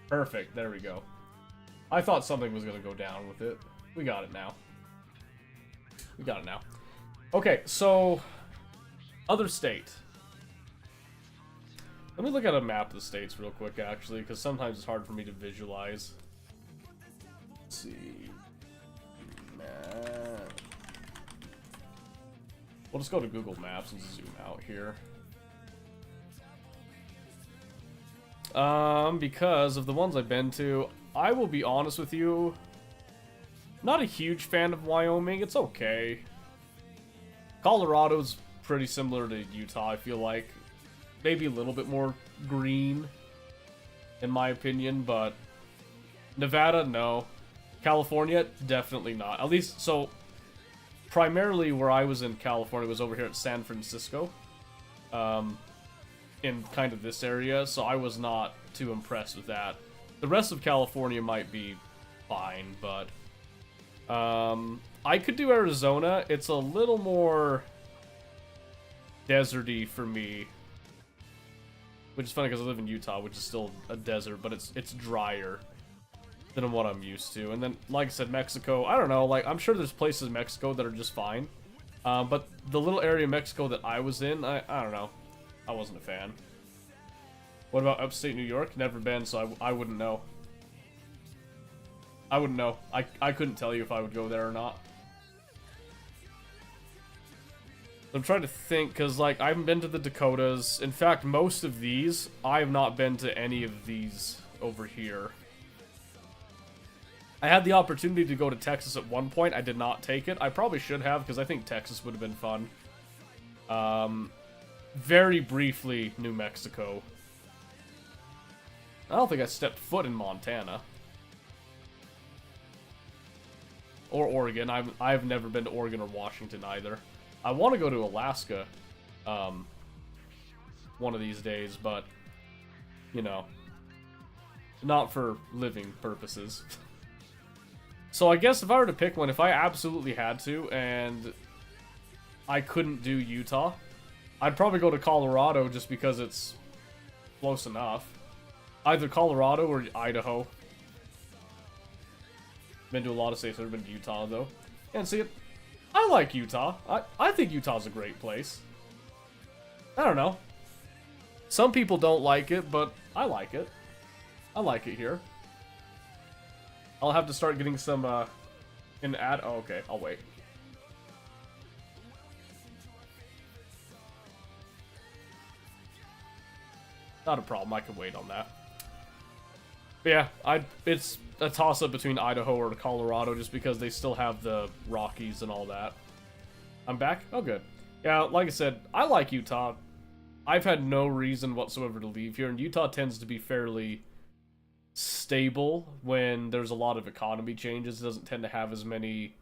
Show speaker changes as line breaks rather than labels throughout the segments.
Perfect. There we go. I thought something was going to go down with it. We got it now. We got it now. Okay, so... Other state. Let me look at a map of the states real quick, actually, because sometimes it's hard for me to visualize. Let's see... Map... We'll just go to Google Maps and zoom out here. Because of the ones I've been to, I will be honest with you, not a huge fan of Wyoming. It's okay. Colorado's pretty similar to Utah, I feel like. Maybe a little bit more green, in my opinion, but Nevada, no. California, definitely not. At least, so, primarily where I was in California was over here at San Francisco. In kind of this area, so I was not too impressed with that. The rest of California might be fine, but I could do Arizona. It's a little more deserty for me, which is funny because I live in Utah, which is still a desert, but it's drier than what I'm used to. And then, like I said, Mexico, I don't know, like, I'm sure there's places in Mexico that are just fine, but the little area of Mexico that I was in, I don't know. I wasn't a fan. What about upstate New York? Never been, so I wouldn't know. I wouldn't know. I couldn't tell you if I would go there or not. I'm trying to think, because, like, I haven't been to the Dakotas. In fact, most of these, I have not been to any of these over here. I had the opportunity to go to Texas at one point. I did not take it. I probably should have, because I think Texas would have been fun. Very briefly, New Mexico. I don't think I stepped foot in Montana. Or Oregon. I've never been to Oregon or Washington either. I want to go to Alaska one of these days, but, you know, not for living purposes. So I guess if I were to pick one, if I absolutely had to, and I couldn't do Utah, I'd probably go to Colorado just because it's close enough. Either Colorado or Idaho. Been to a lot of states. I've never been to Utah, though. And see, I like Utah. I think Utah's a great place. I don't know. Some people don't like it, but I like it. I like it here. I'll have to start getting some, oh, okay, I'll wait. Not a problem, I can wait on that. But yeah, it's a toss-up between Idaho or Colorado just because they still have the Rockies and all that. I'm back? Oh, good. Yeah, like I said, I like Utah. I've had no reason whatsoever to leave here, and Utah tends to be fairly stable when there's a lot of economy changes. It doesn't tend to have as many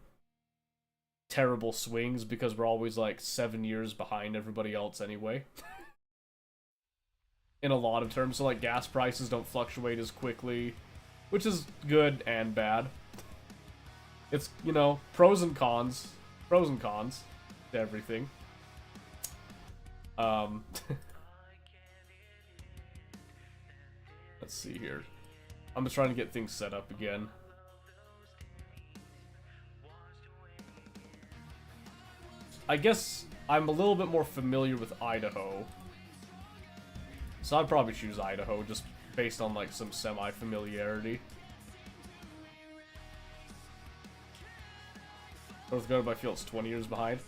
terrible swings because we're always like 7 years behind everybody else anyway. In a lot of terms, so like gas prices don't fluctuate as quickly, which is good and bad. It's, you know, pros and cons to everything. Let's see here. I'm just trying to get things set up again. I guess I'm a little bit more familiar with Idaho. So I'd probably choose Idaho, just based on, like, some semi-familiarity. North Dakota, I feel it's 20 years behind.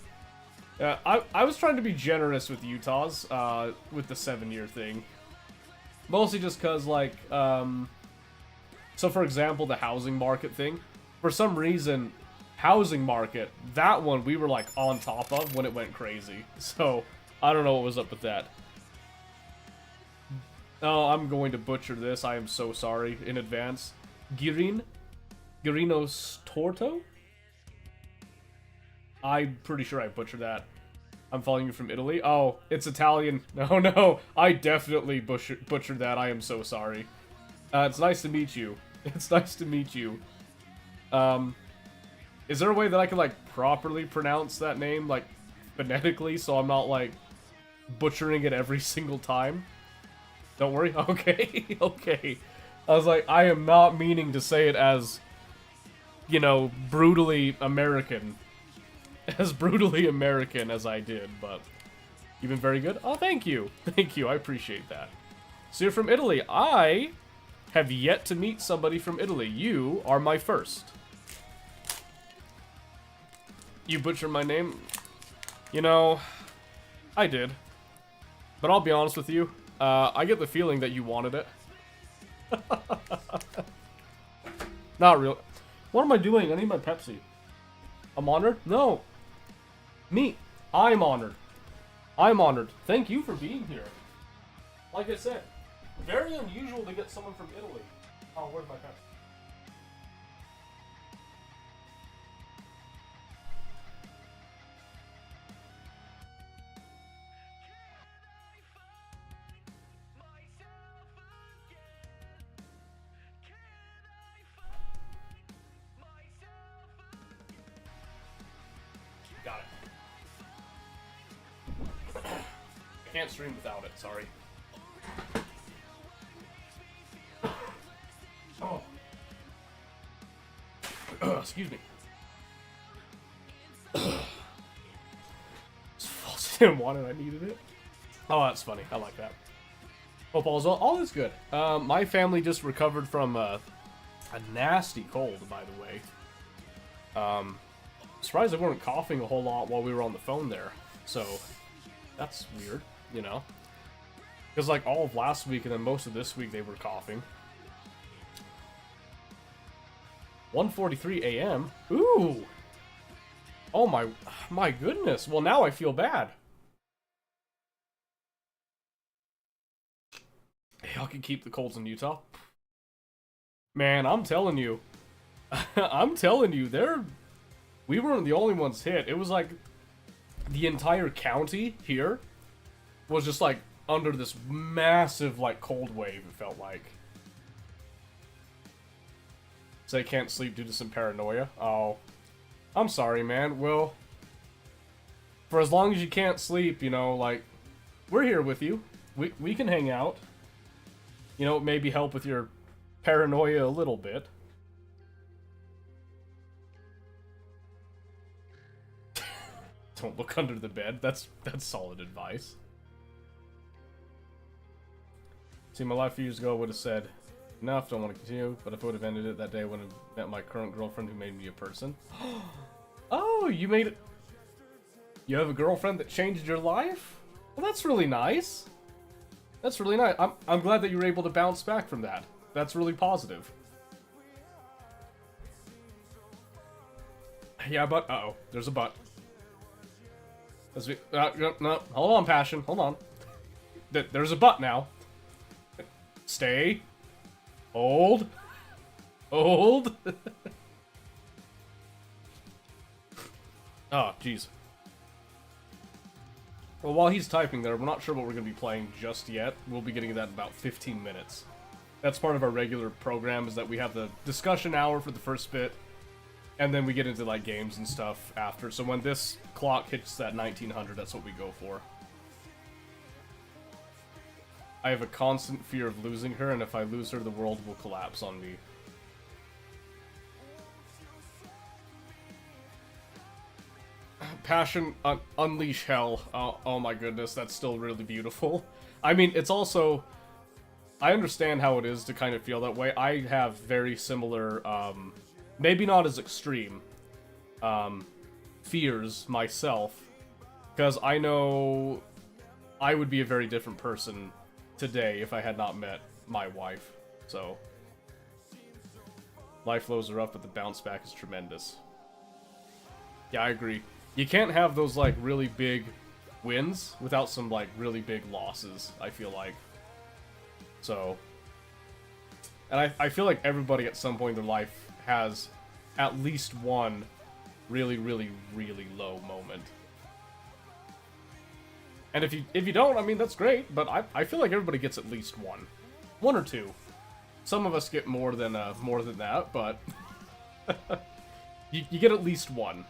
Yeah, I was trying to be generous with Utah's, with the 7-year thing. Mostly just because, like, so for example, the housing market thing. For some reason, housing market, that one we were, like, on top of when it went crazy. So, I don't know what was up with that. Oh, I'm going to butcher this. I am so sorry in advance. Girino Storto? I'm pretty sure I butchered that. I'm following you from Italy. Oh, it's Italian. No, no. I definitely butchered that. I am so sorry. It's nice to meet you. It's nice to meet you. Is there a way that I can, like, properly pronounce that name, like, phonetically, so I'm not, like, butchering it every single time? Don't worry. Okay, okay. I was like, I am not meaning to say it as, you know, brutally American. As brutally American as I did, but you've been very good. Oh, thank you. Thank you. I appreciate that. So you're from Italy. I have yet to meet somebody from Italy. You are my first. You butchered my name? You know, I did. But I'll be honest with you. I get the feeling that you wanted it. Not real. What am I doing? I need my Pepsi. I'm honored? No. Me. I'm honored. I'm honored. Thank you for being here. Like I said, very unusual to get someone from Italy. Oh, where's my Pepsi? Got it. I can't stream without it, sorry. Oh. Excuse me. Didn't want it, I needed it. Oh, that's funny. I like that. Hope all's well. All is good. My family just recovered from a nasty cold, by the way. Surprised they weren't coughing a whole lot while we were on the phone there. So, that's weird, you know? Because, like, all of last week and then most of this week they were coughing. 1:43 a.m.? Ooh! Oh my goodness. Well, now I feel bad. Y'all can keep the colds in Utah. Man, I'm telling you. I'm telling you, we weren't the only ones hit. It was like the entire county here was just like under this massive like cold wave, it felt like. Say can't sleep due to some paranoia. Oh. I'm sorry, man. Well, for as long as you can't sleep, you know, like, we're here with you. We can hang out. You know, maybe help with your paranoia a little bit. Don't look under the bed. That's solid advice. See, my life a few years ago would have said, enough, don't want to continue, but if I would have ended it that day, I would have met my current girlfriend who made me a person. Oh, you made it. You have a girlfriend that changed your life? Well, that's really nice. That's really nice. I'm glad that you were able to bounce back from that. That's really positive. Yeah, but uh-oh, there's a but. No, hold on, Passion, hold on. There's a but now. Stay. Hold. Hold. Oh, jeez. Well, while he's typing there, we're not sure what we're going to be playing just yet. We'll be getting to that in about 15 minutes. That's part of our regular program, is that we have the discussion hour for the first bit, and then we get into, like, games and stuff after. So when this clock hits that 1900, that's what we go for. I have a constant fear of losing her, and if I lose her, the world will collapse on me. Passion, unleash hell. Oh my goodness, that's still really beautiful. I mean, it's also... I understand how it is to kind of feel that way. I have very similar, maybe not as extreme, fears myself. Because I know I would be a very different person today if I had not met my wife. So, life lows are up, but the bounce back is tremendous. Yeah, I agree. You can't have those, like, really big wins without some, like, really big losses, I feel like. So, and I feel like everybody at some point in their life has at least one really, really, really low moment. And if you don't, I mean, that's great, but I feel like everybody gets at least one. One or two. Some of us get more than that, but you get at least one.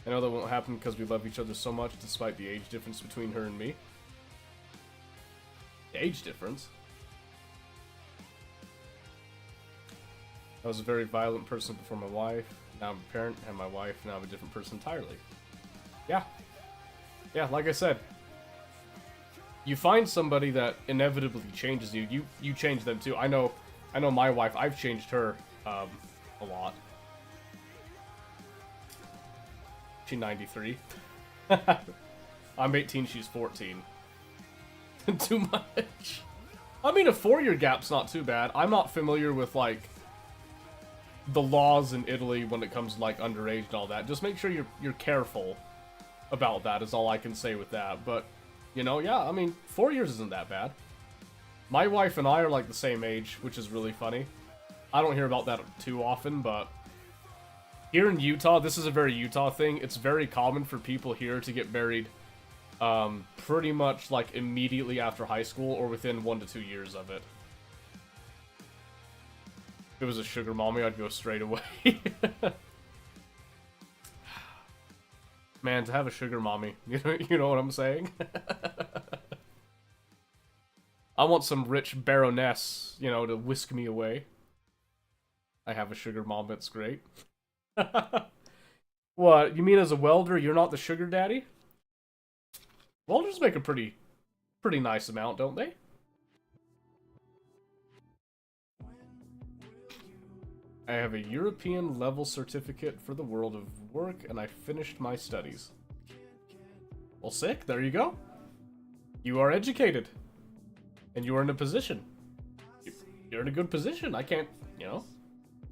I know that won't happen because we love each other so much despite the age difference between her and me. The age difference? I was a very violent person before my wife. Now I'm a parent, and my wife, now I'm a different person entirely. Yeah. Yeah, like I said. You find somebody that inevitably changes you. You change them too. I know my wife, I've changed her a lot. She's 93. I'm 18, she's 14. Too much. I mean, a 4-year gap's not too bad. I'm not familiar with, like, the laws in Italy when it comes to, like, underage and all that. Just make sure you're careful about that is all I can say with that. But, you know, yeah, I mean, 4 years isn't that bad. My wife and I are, like, the same age, which is really funny. I don't hear about that too often, but here in Utah, this is a very Utah thing. It's very common for people here to get married pretty much, like, immediately after high school or within 1 to 2 years of it. If it was a sugar mommy, I'd go straight away. Man, to have a sugar mommy, you know what I'm saying? I want some rich baroness, you know, to whisk me away. I have a sugar mom, that's great. What, you mean as a welder, you're not the sugar daddy? Welders make a pretty nice amount, don't they? I have a European level certificate for the world of work, and I finished my studies. Well, sick, there you go. You are educated. And you are in a position. You're in a good position. I can't, you know,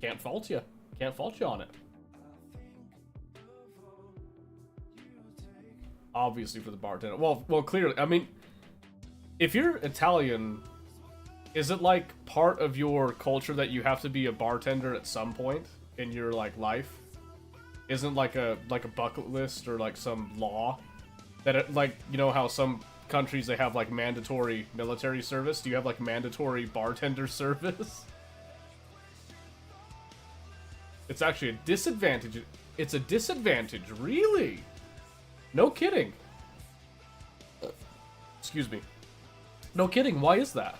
can't fault you. Can't fault you on it. Obviously for the bartender. Well, clearly, I mean, if you're Italian, is it like part of your culture that you have to be a bartender at some point in your like life? Isn't like a bucket list or like some law that it, like, you know how some countries they have like mandatory military service? Do you have like mandatory bartender service? It's actually a disadvantage. It's a disadvantage, really? No kidding. Excuse me. No kidding, why is that?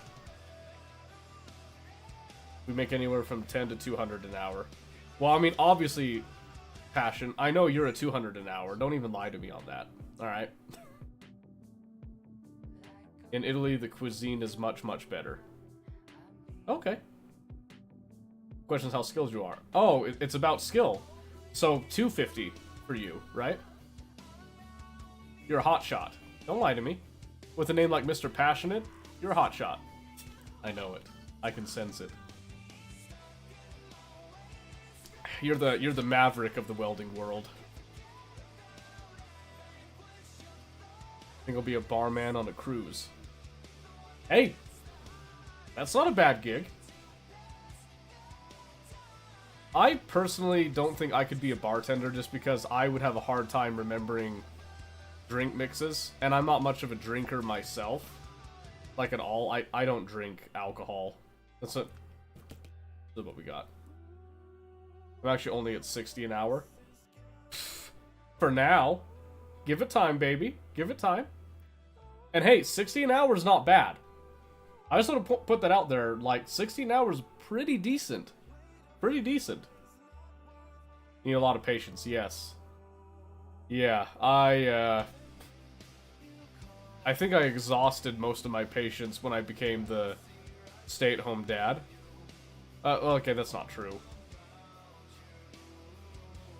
We make anywhere from 10 to 200 an hour. Well, I mean, obviously, Passion, I know you're at 200 an hour. Don't even lie to me on that. Alright? In Italy, the cuisine is much, much better. Okay. Question is how skilled you are. Oh, it's about skill. So, 250 for you, right? You're a hotshot. Don't lie to me. With a name like Mr. Passionate, you're a hotshot. I know it. I can sense it. You're the maverick of the welding world. I think I'll be a barman on a cruise. Hey! That's not a bad gig. I personally don't think I could be a bartender just because I would have a hard time remembering drink mixes, and I'm not much of a drinker myself. Like at all. I don't drink alcohol. That's what we got. I'm actually only at 60 an hour. For now. Give it time, baby. Give it time. And hey, 60 an hour is not bad. I just want to put that out there. Like, 60 an hour is pretty decent. Pretty decent. Need a lot of patience, yes. Yeah, I think I exhausted most of my patience when I became the stay-at-home dad. Okay, that's not true.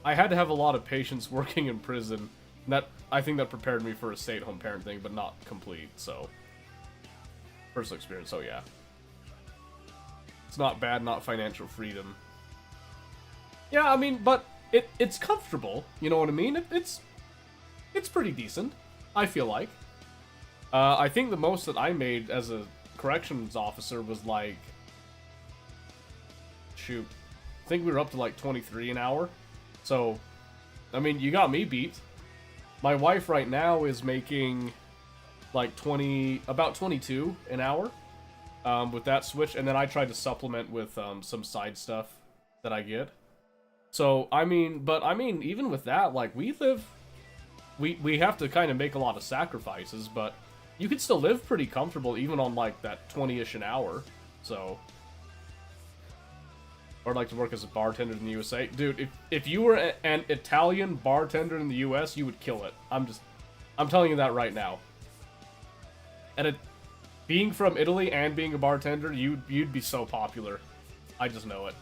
I had to have a lot of patience working in prison. And I think that prepared me for a stay-at-home parent thing, but not complete, so. Personal experience, so yeah. It's not bad, not financial freedom. Yeah, I mean, but it's comfortable, you know what I mean? It's pretty decent, I feel like. I think the most that I made as a corrections officer was like, shoot, I think we were up to like 23 an hour. So, I mean, you got me beat. My wife right now is making like about 22 an hour with that switch, and then I tried to supplement with some side stuff that I get. So, I mean, but I mean, even with that, like, we have to kind of make a lot of sacrifices, but you could still live pretty comfortable even on, like, that 20-ish an hour, so... Or I'd like to work as a bartender in the USA. Dude, if you were an Italian bartender in the US, you would kill it. I'm telling you that right now. And being from Italy and being a bartender, you'd be so popular. I just know it.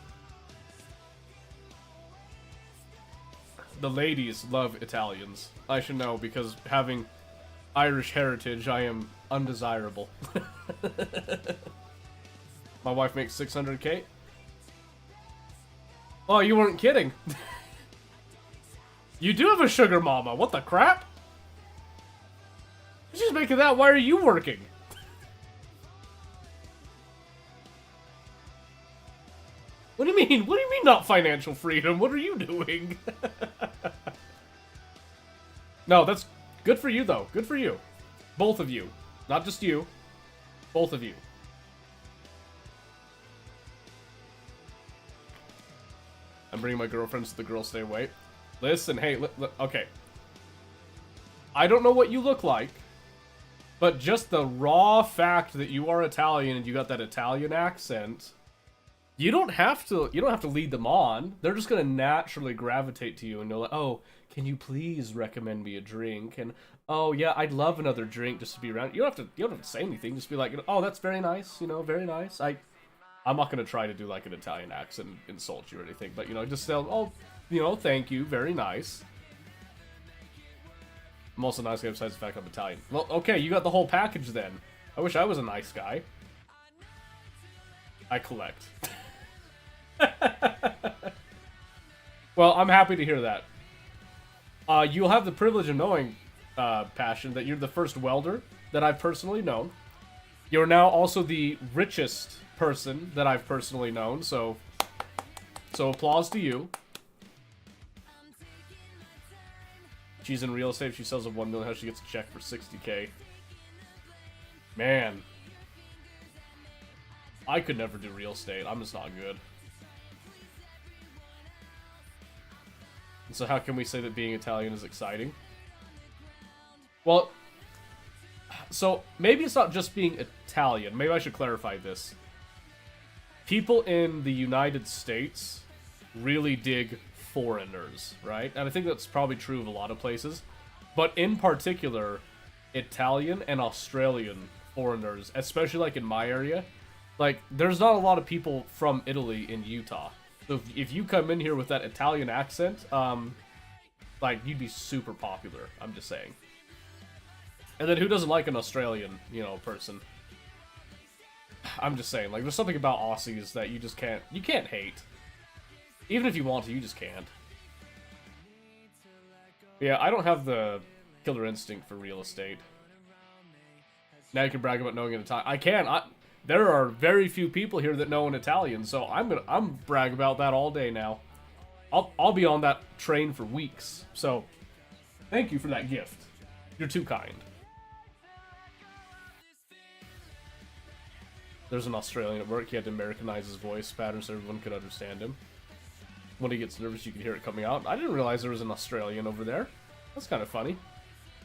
The ladies love Italians. I should know, because having Irish heritage, I am undesirable. My wife makes 600K. Oh, you weren't kidding. You do have a sugar mama. What the crap? She's making that. Why are you working? What do you mean? What do you mean not financial freedom? What are you doing? No, that's good for you, though. Good for you. Both of you. Not just you. Both of you. I'm bringing my girlfriends to the girls stay away. Listen, hey, okay. I don't know what you look like, but just the raw fact that you are Italian and you got that Italian accent, you don't have to lead them on. They're just gonna naturally gravitate to you, and they're like, oh, can you please recommend me a drink? And oh yeah, I'd love another drink just to be around. You don't have to say anything. Just be like, oh, that's very nice. Very nice. I'm not going to try to do, like, an Italian accent and insult you or anything, but, just say, oh, thank you, very nice. I'm also a nice guy besides the fact I'm Italian. Well, okay, you got the whole package then. I wish I was a nice guy. I collect. Well, I'm happy to hear that. You'll have the privilege of knowing, Passion, that you're the first welder that I've personally known. You're now also the richest person that I've personally known, so applause to you. She's in real estate. If she sells a 1 million house, she gets a check for 60K. Man, I could never do real estate. I'm just not good. And so how can we say that being Italian is exciting? Well, so maybe it's not just being Italian. Maybe I should clarify this. People in the United States really dig foreigners, right? And I think that's probably true of a lot of places. But in particular, Italian and Australian foreigners, especially like in my area, like there's not a lot of people from Italy in Utah. So if you come in here with that Italian accent, like you'd be super popular, I'm just saying. And then who doesn't like an Australian, person? I'm just saying, like, there's something about Aussies that you just can't hate. Even if you want to, you just can't. Yeah, I don't have the killer instinct for real estate. Now you can brag about knowing an Italian. I can. There are very few people here that know an Italian, so I'm brag about that all day now. I'll be on that train for weeks. So, thank you for that gift. You're too kind. There's an Australian at work. He had to Americanize his voice pattern so everyone could understand him. When he gets nervous, you can hear it coming out. I didn't realize there was an Australian over there. That's kind of funny.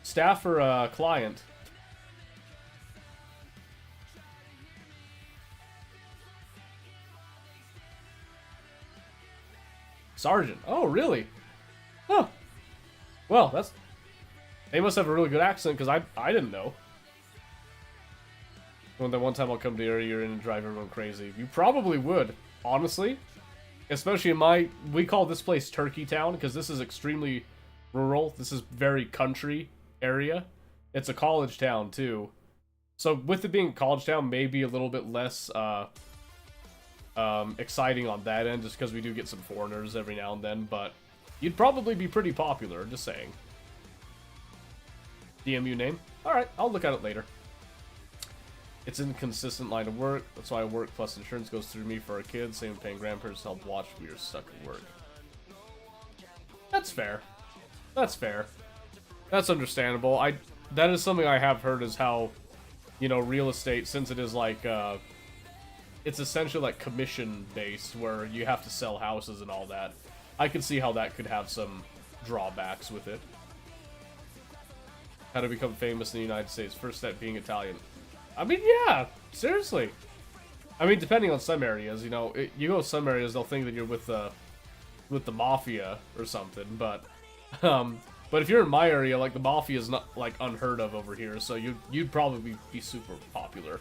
Staff or client? Sergeant. Oh, really? Huh. Well, they must have a really good accent, because I didn't know. One time I'll come to your area and drive everyone crazy. You probably would, honestly. Especially in we call this place Turkey Town, because this is extremely rural. This is very country area. It's a college town, too. So with it being a college town, maybe a little bit less exciting on that end, just because we do get some foreigners every now and then, but you'd probably be pretty popular, just saying. DMU name? Alright, I'll look at it later. It's an inconsistent line of work. That's why I work, plus insurance goes through me for our kids. Same paying grandparents to help watch. We are stuck at work. That's fair. That's fair. That's understandable. That is something I have heard, is how, real estate, since it is like, it's essentially like commission based, where you have to sell houses and all that. I could see how that could have some drawbacks with it. How to become famous in the United States. First step being Italian. I mean, yeah, seriously. I mean, depending on some areas, you know, you go to some areas, they'll think that you're with the mafia or something, but if you're in my area, like, the mafia is not, like, unheard of over here, so you'd probably be super popular.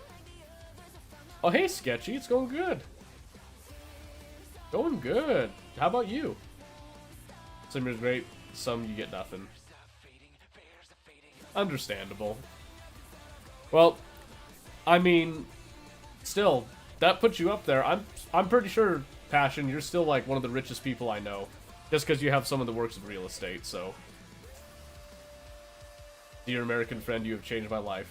Oh, hey, Sketchy, it's going good. Going good. How about you? Some are great, some you get nothing. Understandable. Well, I mean, still, that puts you up there. I'm pretty sure, Passion, you're still like one of the richest people I know, just because you have some of the works of real estate. So, dear American friend, you have changed my life.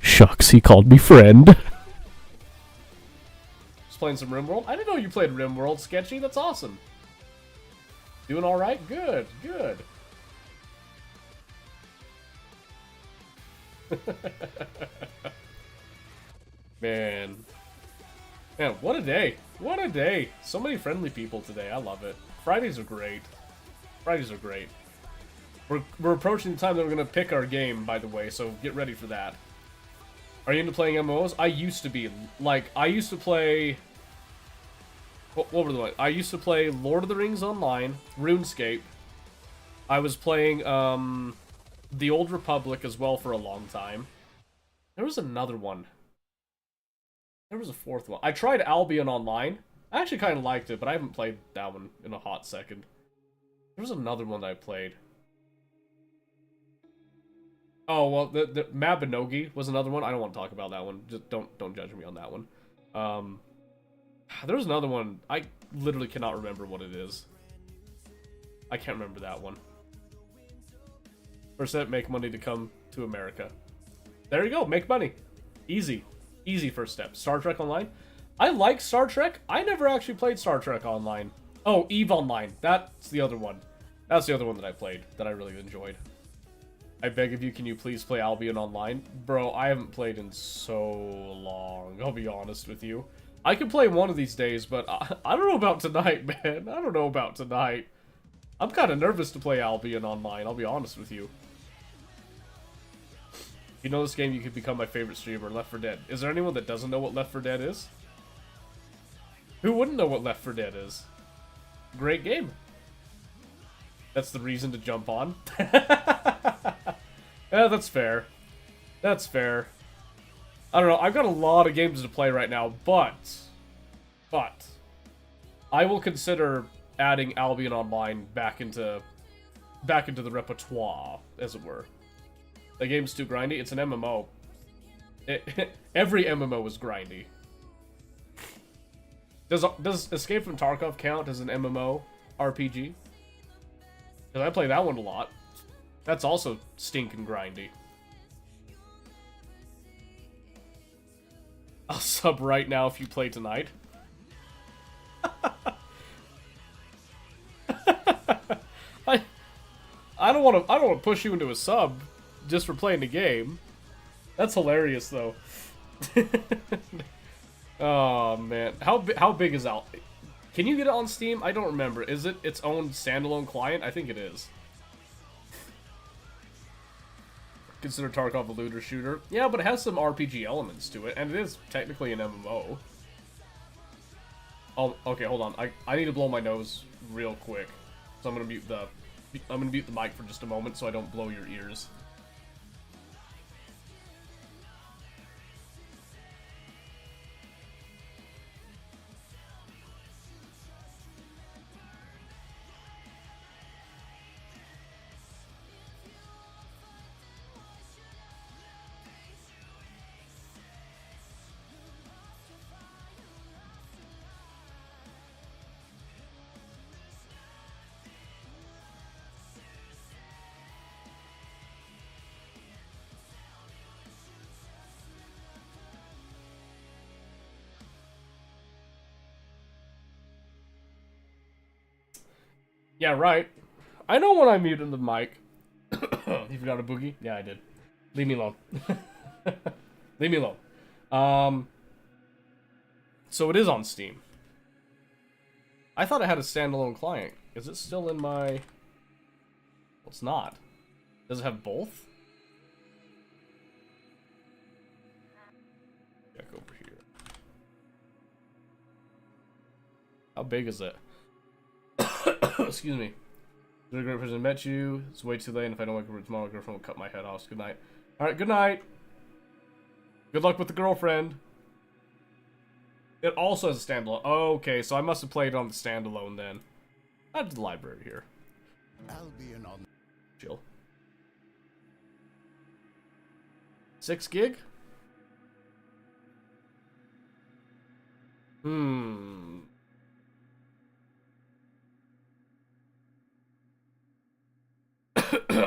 Shucks, he called me friend. Just playing some RimWorld. I didn't know you played RimWorld, Sketchy. That's awesome. Doing all right? Good, good. Man, what a day! What a day! So many friendly people today. I love it. Fridays are great. Fridays are great. We're approaching the time that we're gonna pick our game, by the way. So get ready for that. Are you into playing MMOs? I used to be. Like, I used to play. What were the ones? I used to play Lord of the Rings Online, RuneScape. I was playing The Old Republic as well for a long time. There was another one. There was a fourth one. I tried Albion Online. I actually kind of liked it, but I haven't played that one in a hot second. There was another one that I played. Oh, well, the Mabinogi was another one. I don't want to talk about that one. Just don't judge me on that one. There was another one. I literally cannot remember what it is. I can't remember that one. First step, make money to come to America. There you go, make money. Easy. Easy first step. Star Trek Online. I like Star Trek. I never actually played Star Trek Online. Oh, EVE Online. That's the other one. That's the other one that I played that I really enjoyed. I beg of you, can you please play Albion Online? Bro, I haven't played in so long. I'll be honest with you. I can play one of these days, but I don't know about tonight, man. I don't know about tonight. I'm kind of nervous to play Albion Online, I'll be honest with you. If you know this game, you could become my favorite streamer, Left 4 Dead. Is there anyone that doesn't know what Left 4 Dead is? Who wouldn't know what Left 4 Dead is? Great game. That's the reason to jump on. Yeah, that's fair. That's fair. I don't know, I've got a lot of games to play right now, but I will consider adding Albion Online back into the repertoire, as it were. The game's too grindy. It's an MMO. Every MMO is grindy. Does Escape from Tarkov count as an MMO RPG? Because I play that one a lot. That's also stinking grindy. I'll sub right now if you play tonight. I don't want to push you into a sub just for playing the game. That's hilarious though. Oh man, how big is out? Can you get it on Steam? I don't remember. Is it its own standalone client? I think it is. Consider Tarkov a looter shooter. Yeah, but it has some RPG elements to it, and it is technically an MMO. Oh, okay, hold on. I need to blow my nose real quick. So I'm gonna mute the mic for just a moment so I don't blow your ears. Yeah, right. I know when I muted the mic. You forgot a boogie? Yeah, I did. Leave me alone. Leave me alone. So it is on Steam. I thought it had a standalone client. Is it still in my... Well, it's not. Does it have both? Check over here. How big is it? Excuse me. It's a great person met you. It's way too late, and if I don't wake up tomorrow, my girlfriend will cut my head off. Good night. Alright, good night. Good luck with the girlfriend. It also has a standalone. Oh, okay, so I must have played on the standalone then. Add to the library here.
Albion on.
Chill. 6 gig?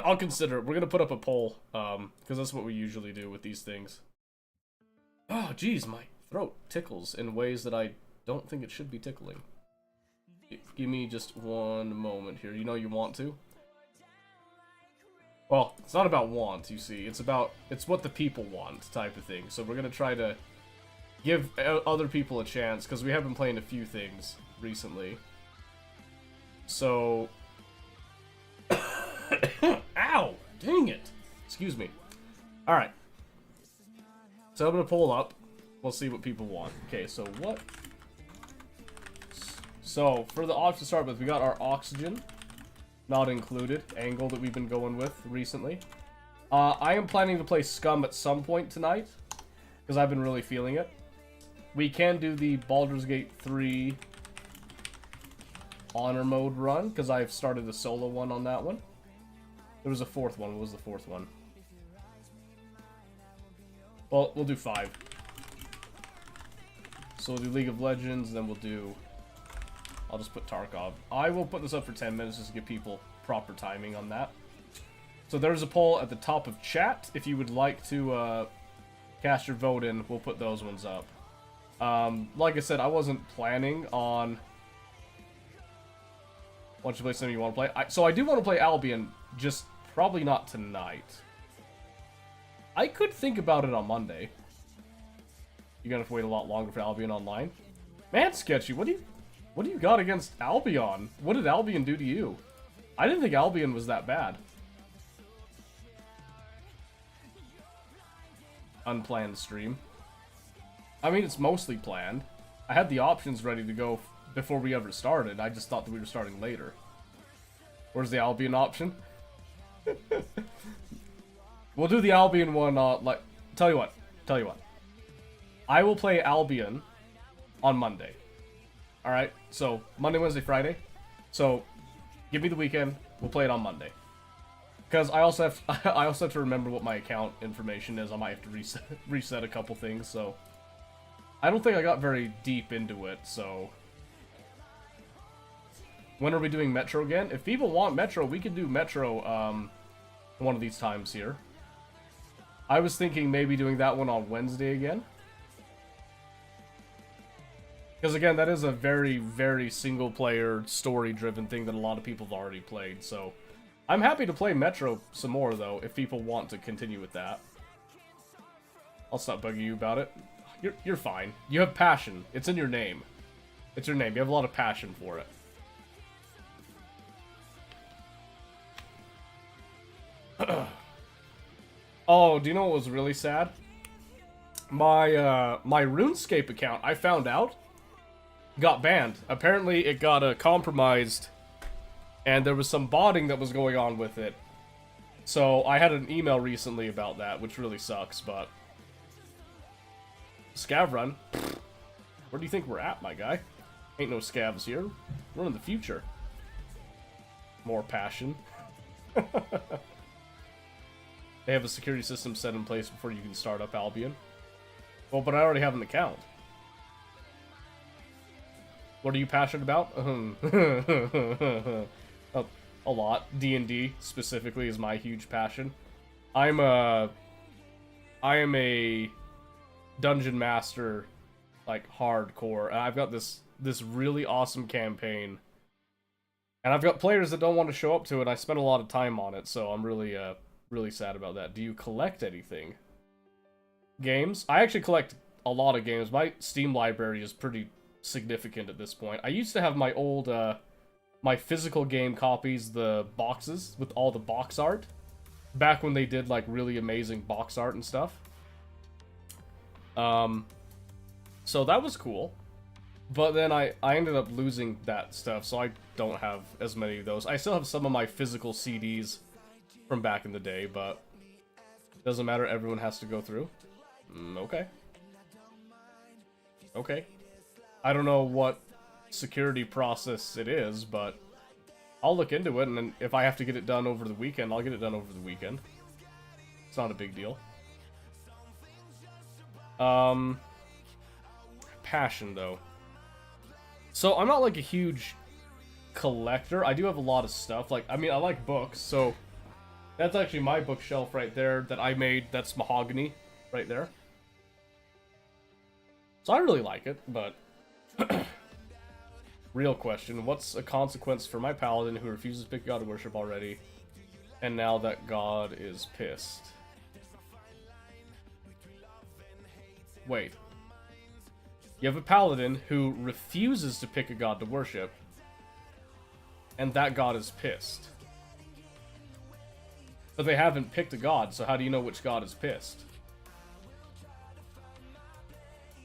I'll consider it. We're gonna put up a poll, because that's what we usually do with these things. Oh, geez, my throat tickles in ways that I don't think it should be tickling. Give me just one moment here. You know you want to? Well, it's not about want, you see. It's what the people want type of thing. So we're gonna try to give other people a chance, because we have been playing a few things recently. So... Ow! Dang it! Excuse me. Alright. So I'm gonna pull up. We'll see what people want. Okay, so what? So, for the option to start with, we got our oxygen. Not included. Angle that we've been going with recently. I am planning to play Scum at some point tonight. Because I've been really feeling it. We can do the Baldur's Gate 3 Honor Mode run. Because I've started a solo one on that one. There was a fourth one. What was the fourth one? Well, we'll do 5. So we'll do League of Legends, and then we'll do... I'll just put Tarkov. I will put this up for 10 minutes just to give people proper timing on that. So there's a poll at the top of chat. If you would like to cast your vote in, we'll put those ones up. Like I said, I wasn't planning on... Why don't you play something you want to play? So I do want to play Albion, just probably not tonight. I could think about it on Monday. You're gonna have to wait a lot longer for Albion Online. Man, Sketchy, what do you got against Albion? What did Albion do to you? I didn't think Albion was that bad. Unplanned stream. I mean, it's mostly planned. I had the options ready to go before we ever started. I just thought that we were starting later. Where's the Albion option? We'll do the Albion one, tell you what. I will play Albion on Monday. Alright, so Monday, Wednesday, Friday. So, give me the weekend, we'll play it on Monday. Because I also have to remember what my account information is. I might have to reset a couple things, so... I don't think I got very deep into it, so... When are we doing Metro again? If people want Metro, we can do Metro, one of these times here. I was thinking maybe doing that one on Wednesday again. Because again, that is a very, very single-player, story-driven thing that a lot of people have already played, so... I'm happy to play Metro some more, though, if people want to continue with that. I'll stop bugging you about it. You're fine. You have passion. It's in your name. It's your name. You have a lot of passion for it. Oh, do you know what was really sad? My RuneScape account, I found out, got banned. Apparently, it got compromised, and there was some botting that was going on with it. So, I had an email recently about that, which really sucks, but... Scav run? Where do you think we're at, my guy? Ain't no scavs here. We're in the future. More passion. They have a security system set in place before you can start up Albion. Well, but I already have an account. What are you passionate about? A lot. D&D, specifically, is my huge passion. I am a dungeon master, like, hardcore. And I've got this really awesome campaign. And I've got players that don't want to show up to it. I spend a lot of time on it, so I'm really sad about that. Do you collect anything? Games? I actually collect a lot of games. My Steam library is pretty significant at this point. I used to have my old, my physical game copies, the boxes with all the box art, back when they did like really amazing box art and stuff. So that was cool. But then I ended up losing that stuff, so I don't have as many of those. I still have some of my physical CDs from back in the day, but doesn't matter, everyone has to go through. Okay. Okay. I don't know what security process it is, but I'll look into it, and then if I have to get it done over the weekend, I'll get it done over the weekend. It's not a big deal. Passion, though. So, I'm not, like, a huge collector. I do have a lot of stuff. Like, I mean, I like books, so that's actually my bookshelf right there that I made. That's mahogany right there. So I really like it, but real question, what's a consequence for my paladin who refuses to pick God to worship already, and now that God is pissed? Wait. You have a paladin who refuses to pick a god to worship, and that god is pissed. But they haven't picked a god, so how do you know which god is pissed?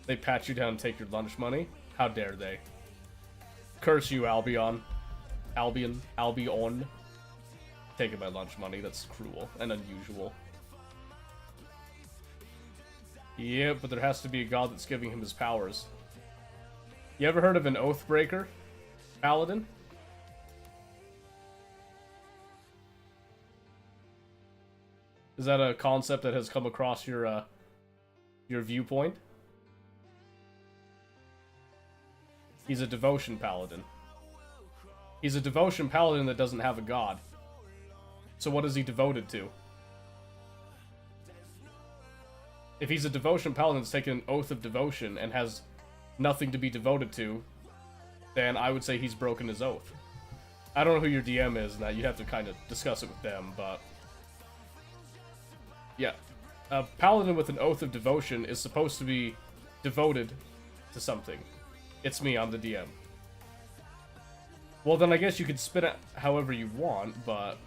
They pat you down and take your lunch money? How dare they? Curse you, Albion. Albion. Taking my lunch money, that's cruel and unusual. Yeah, but there has to be a god that's giving him his powers. You ever heard of an Oathbreaker, Paladin? Is that a concept that has come across your viewpoint? He's a devotion paladin. He's a devotion paladin that doesn't have a god. So what is he devoted to? If he's a devotion paladin that's taken an oath of devotion and has nothing to be devoted to, then I would say he's broken his oath. I don't know who your DM is, and that you'd have to kind of discuss it with them, but yeah. A paladin with an oath of devotion is supposed to be devoted to something. It's me, I'm the DM. Well, then I guess you could spin it however you want, but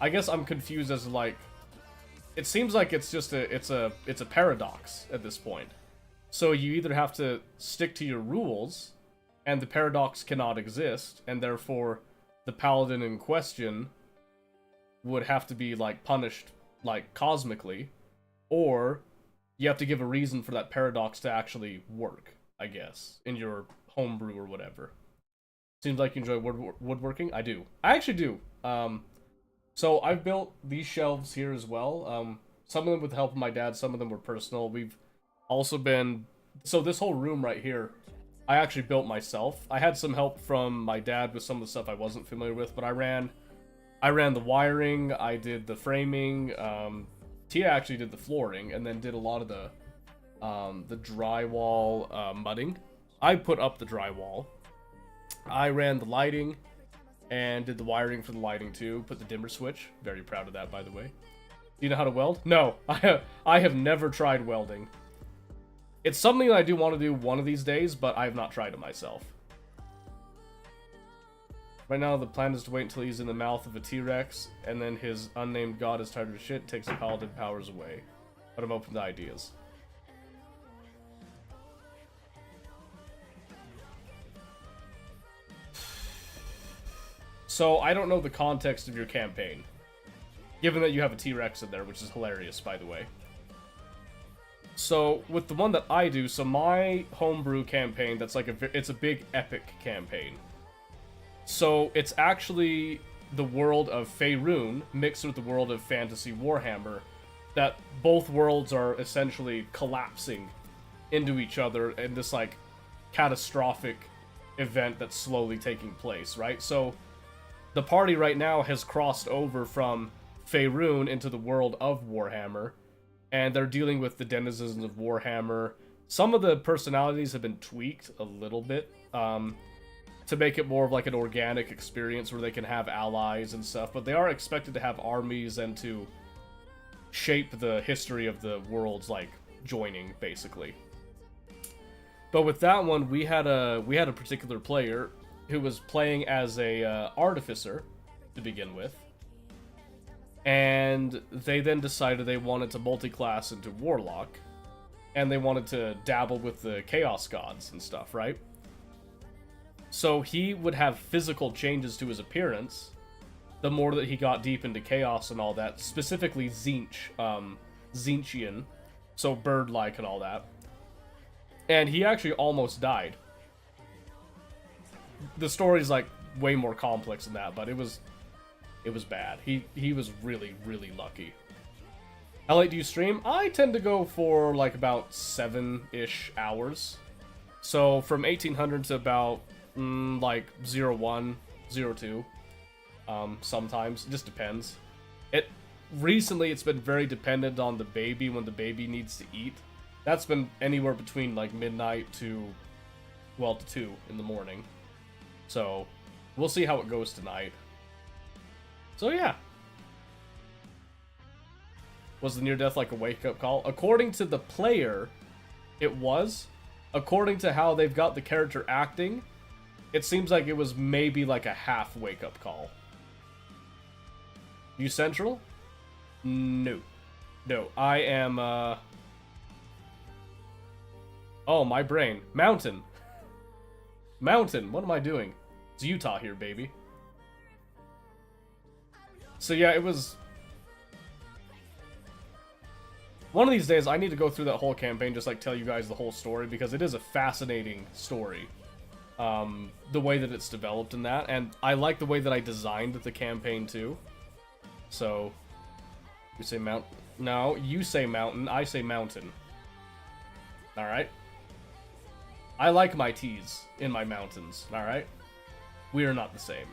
I guess I'm confused as to, like, it seems like it's just it's a paradox at this point. So you either have to stick to your rules, and the paradox cannot exist, and therefore the paladin in question would have to be, like, punished, like, cosmically, or you have to give a reason for that paradox to actually work, I guess, in your homebrew or whatever. Seems like you enjoy woodworking. I do. I actually do. So I've built these shelves here as well. Some of them with the help of my dad, some of them were personal. We've also been... So this whole room right here, I actually built myself. I had some help from my dad with some of the stuff I wasn't familiar with, but I ran the wiring, I did the framing, Tia actually did the flooring, and then did a lot of the drywall mudding. I put up the drywall. I ran the lighting, and did the wiring for the lighting too. Put the dimmer switch. Very proud of that, by the way. Do you know how to weld? No, I have never tried welding. It's something that I do want to do one of these days, but I have not tried it myself. Right now, the plan is to wait until he's in the mouth of a T-Rex, and then his unnamed god is tired of shit, takes the paladin powers away. But I'm open to ideas. So, I don't know the context of your campaign. Given that you have a T-Rex in there, which is hilarious, by the way. So, with the one that I do, so my homebrew campaign, that's like it's a big epic campaign. So, it's actually the world of Faerun mixed with the world of Fantasy Warhammer, that both worlds are essentially collapsing into each other in this, like, catastrophic event that's slowly taking place, right? So, the party right now has crossed over from Faerun into the world of Warhammer, and they're dealing with the denizens of Warhammer. Some of the personalities have been tweaked a little bit, to make it more of like an organic experience where they can have allies and stuff, but they are expected to have armies and to shape the history of the worlds, like, joining, basically. But with that one, we had a particular player who was playing as a artificer to begin with, and they then decided they wanted to multi-class into warlock, and they wanted to dabble with the chaos gods and stuff, right? So he would have physical changes to his appearance the more that he got deep into chaos and all that, specifically Tzeentch, Tzeentchian, so bird-like and all that. And he actually almost died. The story's like way more complex than that, but it was bad. He was really, really lucky. How late do you stream? I tend to go for like about 7-ish hours. So from 1800 to about like 01, 02. Sometimes. It just depends. Recently it's been very dependent on the baby when the baby needs to eat. That's been anywhere between like midnight to 2 in the morning. So we'll see how it goes tonight. So yeah. Was the near death like a wake-up call? According to the player, it was. According to how they've got the character acting, it seems like it was maybe like a half wake-up call. You Central? No. No, I am, Oh, my brain. Mountain. Mountain, what am I doing? It's Utah here, baby. So yeah, it was... One of these days, I need to go through that whole campaign, just like tell you guys the whole story, because it is a fascinating story. The way that it's developed in that, and I like the way that I designed the campaign too. So, you say no, you say mountain, I say mountain. Alright? I like my T's in my mountains, alright? We are not the same.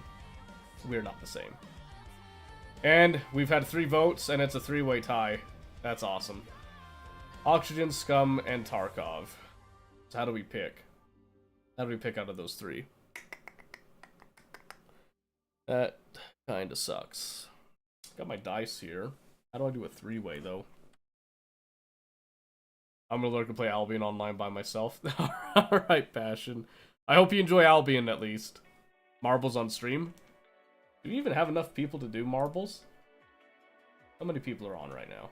We are not the same. And we've had 3 votes, and it's a 3-way tie. That's awesome. Oxygen, Scum, and Tarkov. So how do we pick? How do we pick out of those 3? That kinda sucks. Got my dice here. How do I do a 3-way, though? I'm gonna learn to play Albion online by myself. Alright, Passion. I hope you enjoy Albion, at least. Marbles on stream? Do we even have enough people to do marbles? How many people are on right now?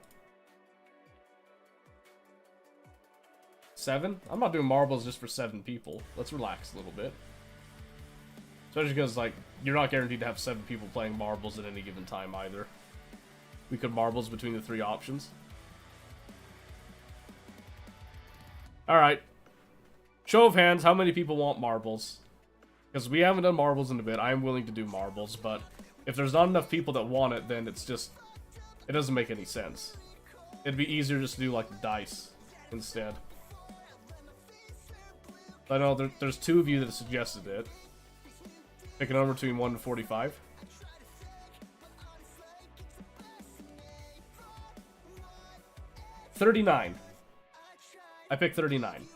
7? I'm not doing marbles just for 7 people. Let's relax a little bit. Especially because, like, you're not guaranteed to have 7 people playing marbles at any given time either. We could marbles between the 3 options. Alright. Show of hands, how many people want marbles? Because we haven't done marbles in a bit. I am willing to do marbles, but if there's not enough people that want it, then it's just... It doesn't make any sense. It'd be easier just to do, like, dice instead. I know there's 2 of you that suggested it. Pick a number between 1 and 45. $39. I picked 39.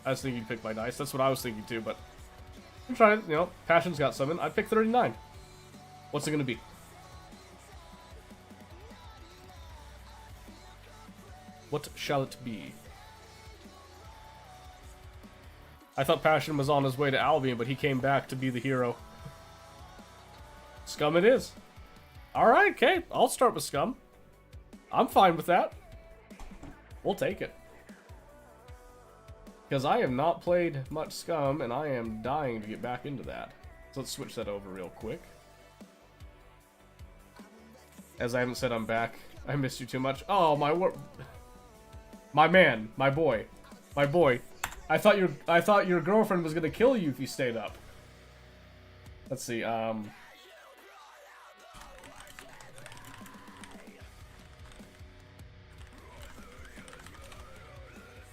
I was thinking you'd pick my dice. That's what I was thinking too, but I'm trying, you know, Passion's got something. I picked 39. What's it gonna be? What shall it be? I thought Passion was on his way to Albion, but he came back to be the hero. Scum it is. Alright, okay. I'll start with Scum. I'm fine with that. We'll take it. Because I have not played much Scum, and I am dying to get back into that. So let's switch that over real quick. As I haven't said I'm back. I missed you too much. Oh, my man, my boy. My boy. I thought your girlfriend was gonna kill you if you stayed up. Let's see,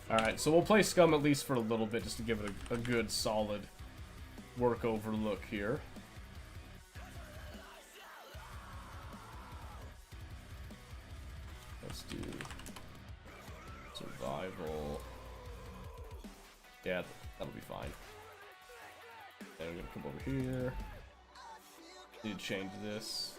Alright, so we'll play Scum at least for a little bit, just to give it a good, solid work-over look here. Let's do survival. Yeah, that'll be fine. And we're gonna come over here. Need to change this.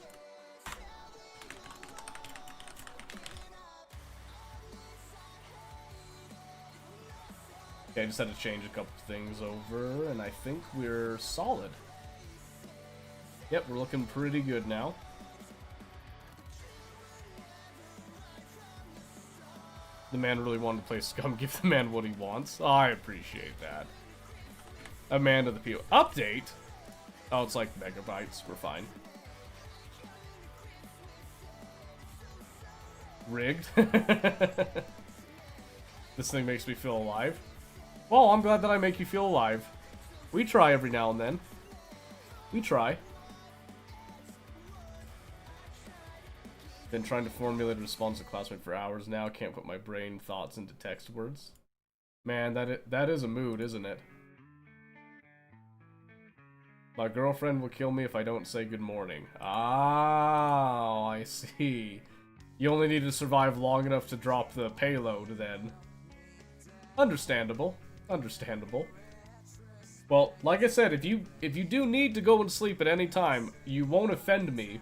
Okay, I just had to change a couple things over, and I think we're solid. Yep, we're looking pretty good now. The man really wanted to play Scum. Give the man what he wants. Oh, I appreciate that. Amanda the Peel. Update? Oh, it's like megabytes. We're fine. Rigged? This thing makes me feel alive. Well, I'm glad that I make you feel alive. We try every now and then. We try. Been trying to formulate a response to classmate for hours now. Can't put my brain thoughts into text words. Man, that is a mood, isn't it? My girlfriend will kill me if I don't say good morning. Ah, I see. You only need to survive long enough to drop the payload, then. Understandable. Understandable. Well, like I said, if you do need to go and sleep at any time, you won't offend me.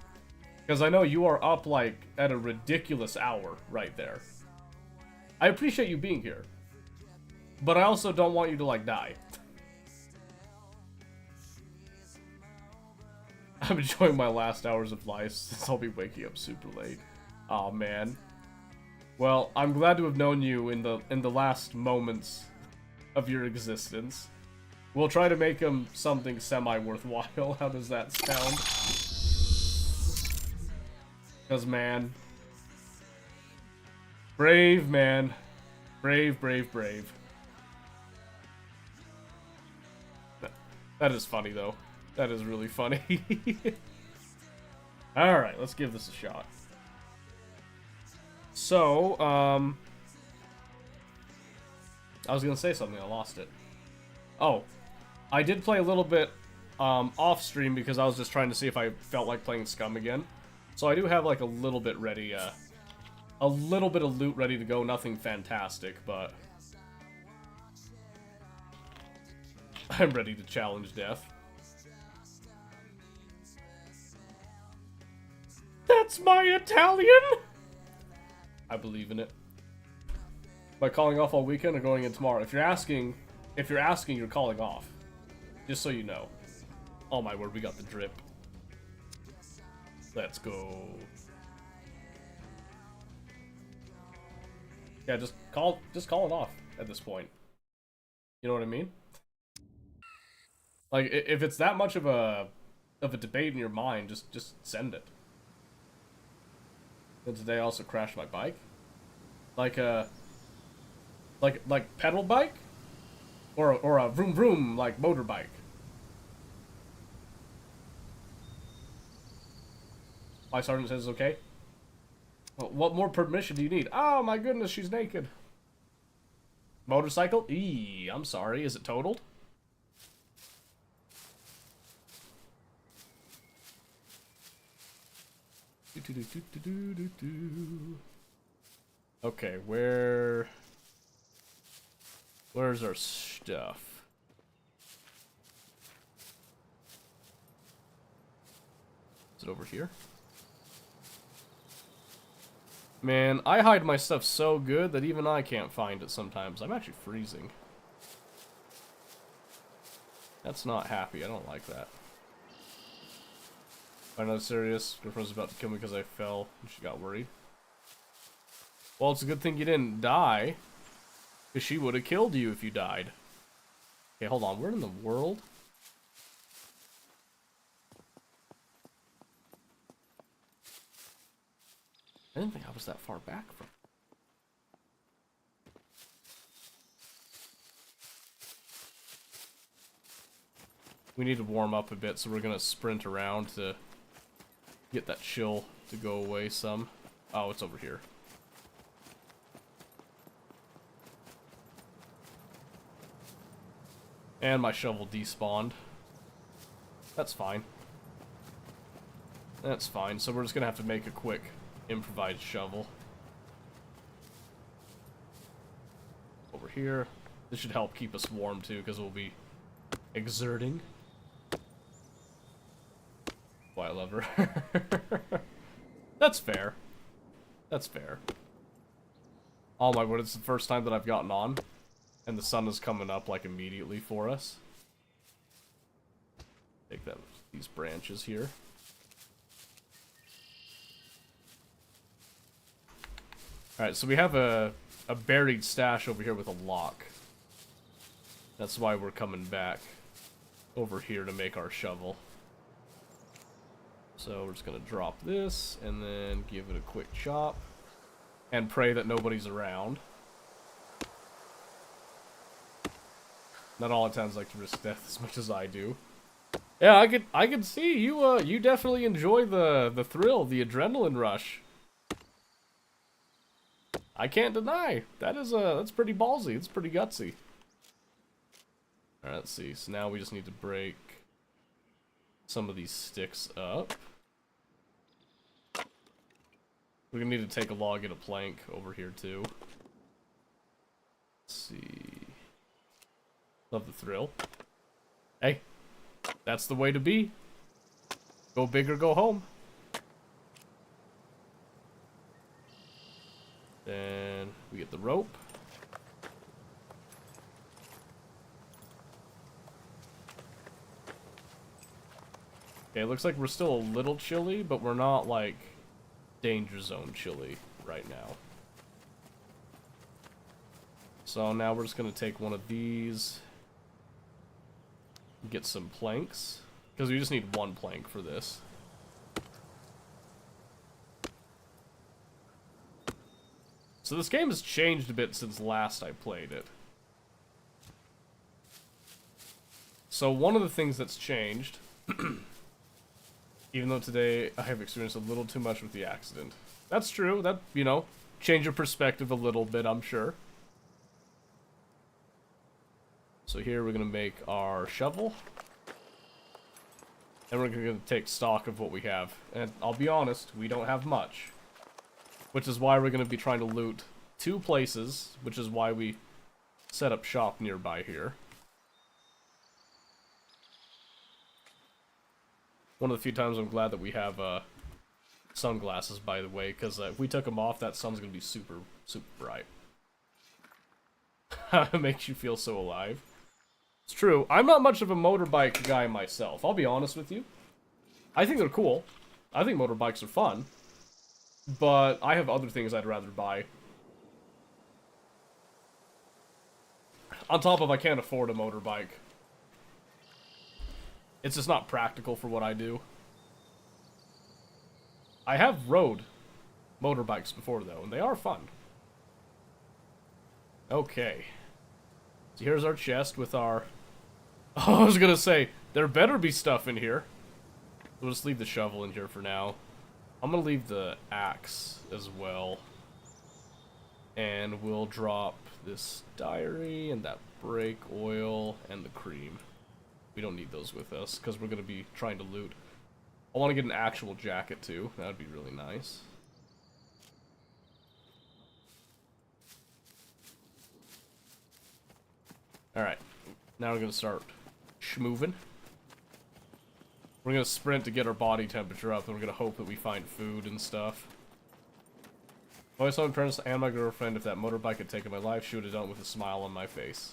Because I know you are up, like, at a ridiculous hour right there. I appreciate you being here. But I also don't want you to, like, die. I'm enjoying my last hours of life since I'll be waking up super late. Aw, man. Well, I'm glad to have known you in the last moments of your existence. We'll try to make them something semi-worthwhile. How does that sound? Because, man. Brave, man. Brave, brave, brave. That is funny, though. That is really funny. Alright, let's give this a shot. So, I was gonna say something, I lost it. Oh, I did play a little bit off stream because I was just trying to see if I felt like playing Scum again. So I do have like a little bit ready, a little bit of loot ready to go, nothing fantastic, but I'm ready to challenge death. That's my Italian! I believe in it. By calling off all weekend or going in tomorrow? If you're asking, you're calling off. Just so you know. Oh my word, we got the drip. Let's go. Yeah, just call it off at this point. You know what I mean? Like, if it's that much of a debate in your mind, just send it. And today I also crashed my bike. Like pedal bike? Or a vroom vroom like motorbike. My sergeant says it's okay. Well, what more permission do you need? Oh my goodness, she's naked. Motorcycle? Eee, I'm sorry, is it totaled? Okay, where's our stuff? Is it over here? Man, I hide my stuff so good that even I can't find it sometimes. I'm actually freezing. That's not happy. I don't like that. I'm not serious. Girlfriend was about to kill me because I fell and she got worried. Well, it's a good thing you didn't die. Because she would have killed you if you died. Okay, hold on. Where in the world? I didn't think I was that far back from. We need to warm up a bit, so we're gonna sprint around to get that chill to go away some. Oh, it's over here. And my shovel despawned. That's fine. That's fine. So we're just gonna have to make a quick improvised shovel. Over here. This should help keep us warm too, because we'll be exerting. Why I love her. That's fair. That's fair. Oh my word, it's the first time that I've gotten on. And the sun is coming up, like, immediately for us. Take these branches here. Alright, so we have a buried stash over here with a lock. That's why we're coming back over here to make our shovel. So we're just gonna drop this, and then give it a quick chop. And pray that nobody's around. Not all Italians like to risk death as much as I do. Yeah, I could see you. You definitely enjoy the thrill, the adrenaline rush. I can't deny that's pretty ballsy. It's pretty gutsy. All right, let's see. So now we just need to break some of these sticks up. We're gonna need to take a log and a plank over here too. Let's see. Love the thrill. Hey, that's the way to be. Go big or go home. Then we get the rope. Okay, it looks like we're still a little chilly, but we're not like danger zone chilly right now. So now we're just gonna take one of these. Get some planks, because we just need one plank for this. So this game has changed a bit since last I played it. So one of the things that's changed, even though today I have experienced a little too much with the accident. That's true, that, you know, change your perspective a little bit, I'm sure. So here we're going to make our shovel. And we're going to take stock of what we have. And I'll be honest, we don't have much. Which is why we're going to be trying to loot 2 places, which is why we set up shop nearby here. One of the few times I'm glad that we have sunglasses, by the way, because if we took them off, that sun's going to be super, super bright. It makes you feel so alive. It's true. I'm not much of a motorbike guy myself. I'll be honest with you. I think they're cool. I think motorbikes are fun. But I have other things I'd rather buy. On top of I can't afford a motorbike. It's just not practical for what I do. I have rode motorbikes before though, and they are fun. Okay. So here's our chest with our... Oh, I was gonna say, there better be stuff in here. We'll just leave the shovel in here for now. I'm gonna leave the axe as well. And we'll drop this diary and that brake oil and the cream. We don't need those with us, because we're gonna be trying to loot. I want to get an actual jacket too. That would be really nice. Alright, now we're going to start schmoving. We're going to sprint to get our body temperature up, and we're going to hope that we find food and stuff. If I saw my parents and my girlfriend, if that motorbike had taken my life, she would have done it with a smile on my face.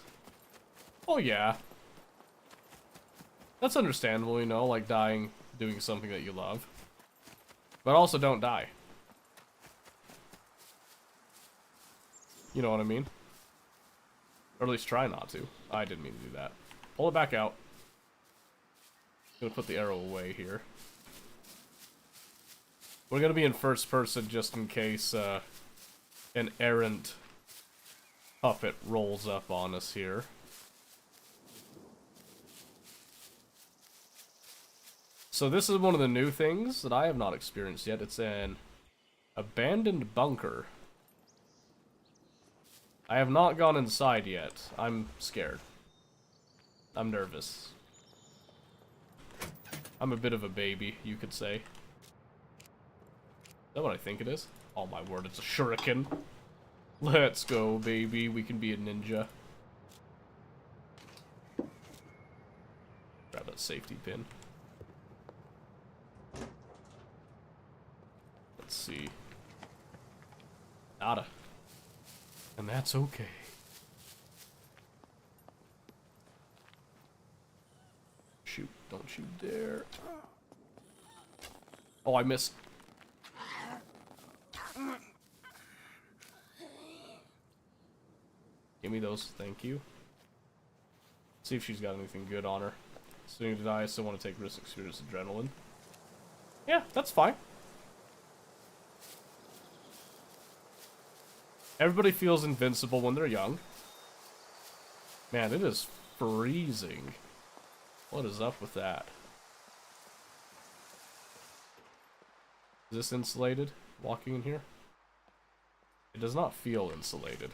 Oh yeah. That's understandable, you know, like dying doing something that you love. But also don't die. You know what I mean? Or at least try not to. I didn't mean to do that. Pull it back out. Gonna put the arrow away here. We're gonna be in first person just in case an errant puppet rolls up on us here. So this is one of the new things that I have not experienced yet. It's an abandoned bunker. I have not gone inside yet. I'm scared. I'm nervous. I'm a bit of a baby, you could say. Is that what I think it is? Oh my word, it's a shuriken. Let's go, baby. We can be a ninja. Grab that safety pin. Let's see. Nada. And that's okay. Don't you dare. Oh, I missed. Give me those, thank you. See if she's got anything good on her. Soon to die, I still want to take risk experience adrenaline. Yeah, that's fine. Everybody feels invincible when they're young. Man, it is freezing. What is up with that? Is this insulated? Walking in here? It does not feel insulated.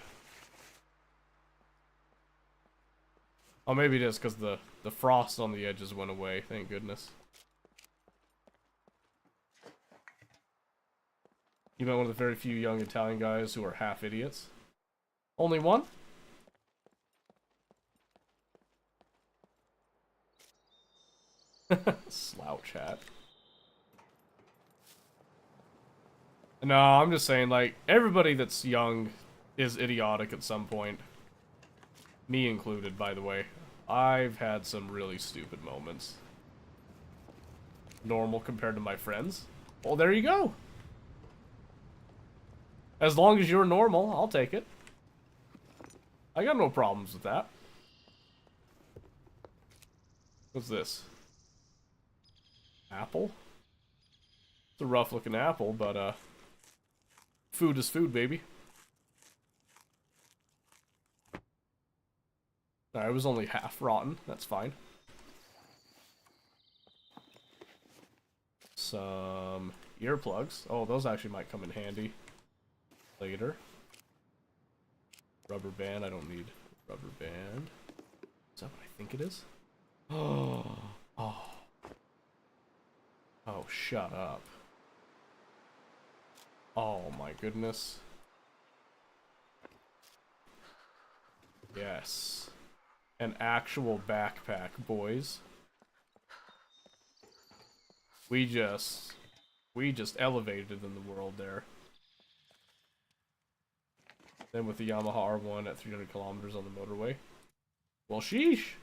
Oh, maybe it is because the frost on the edges went away. Thank goodness. You met one of the very few young Italian guys who are half idiots. Only one? Slouch hat. No, I'm just saying, like, everybody that's young is idiotic at some point. Me included, by the way. I've had some really stupid moments. Normal compared to my friends. Well, there you go. As long as you're normal, I'll take it. I got no problems with that. What's this? Apple? It's a rough looking apple, but food is food, baby. Alright, it was only half rotten. That's fine. Some earplugs. Oh, those actually might come in handy later. Rubber band. I don't need rubber band. Is that what I think it is? Oh. Oh. Oh, shut up. Oh my goodness. Yes. An actual backpack, boys. We just elevated in the world there. Then with the Yamaha R1 at 300 kilometers on the motorway. Well, sheesh.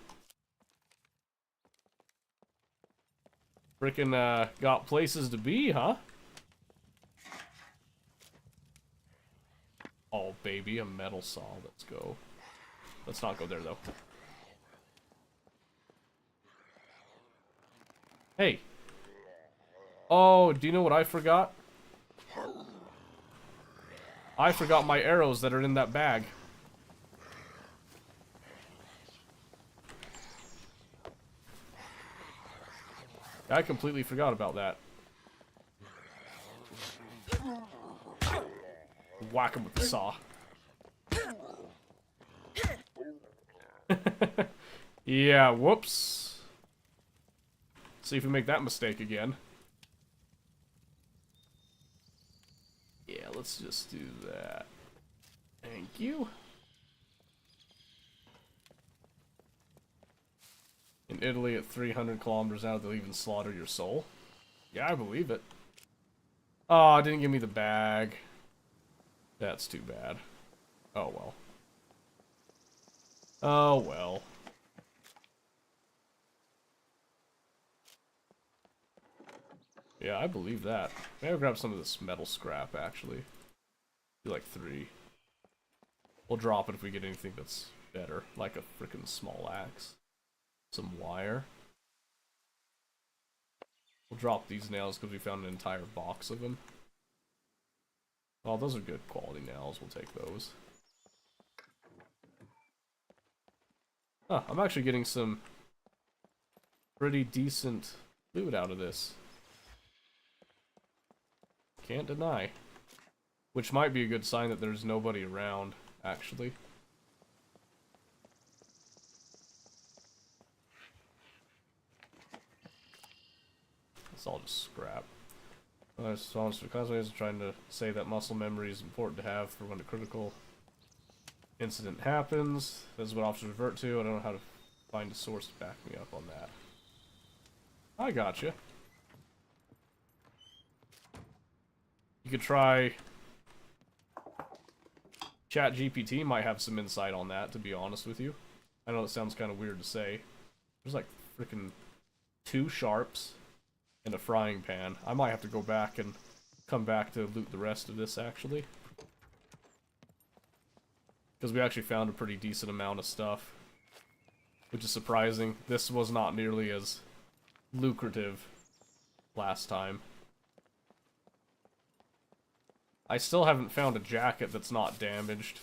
Frickin' got places to be, huh? Oh, baby, a metal saw. Let's go. Let's not go there, though. Hey. Oh, do you know what I forgot? I forgot my arrows that are in that bag. I completely forgot about that. Whack him with the saw. Yeah, whoops. See if we make that mistake again. Yeah, let's just do that. Thank you. In Italy at 300 kilometers out, they'll even slaughter your soul. Yeah, I believe it. Oh, it didn't give me the bag. That's too bad. Oh, well. Oh, well. Yeah, I believe that. Maybe I'll grab some of this metal scrap, actually. Do like 3. We'll drop it if we get anything that's better, like a freaking small axe. Some wire. We'll drop these nails because we found an entire box of them. Oh, those are good quality nails. We'll take those. Huh, I'm actually getting some pretty decent loot out of this. Can't deny. Which might be a good sign that there's nobody around, actually. It's all just scrap. Response to classmates trying to say that muscle memory is important to have for when a critical incident happens. This is what officers revert to. I don't know how to find a source to back me up on that. I gotcha. You could try... ChatGPT might have some insight on that, to be honest with you. I know it sounds kind of weird to say. There's like freaking 2 sharps, and a frying pan. I might have to go back and come back to loot the rest of this, actually. Because we actually found a pretty decent amount of stuff. Which is surprising. This was not nearly as lucrative last time. I still haven't found a jacket that's not damaged.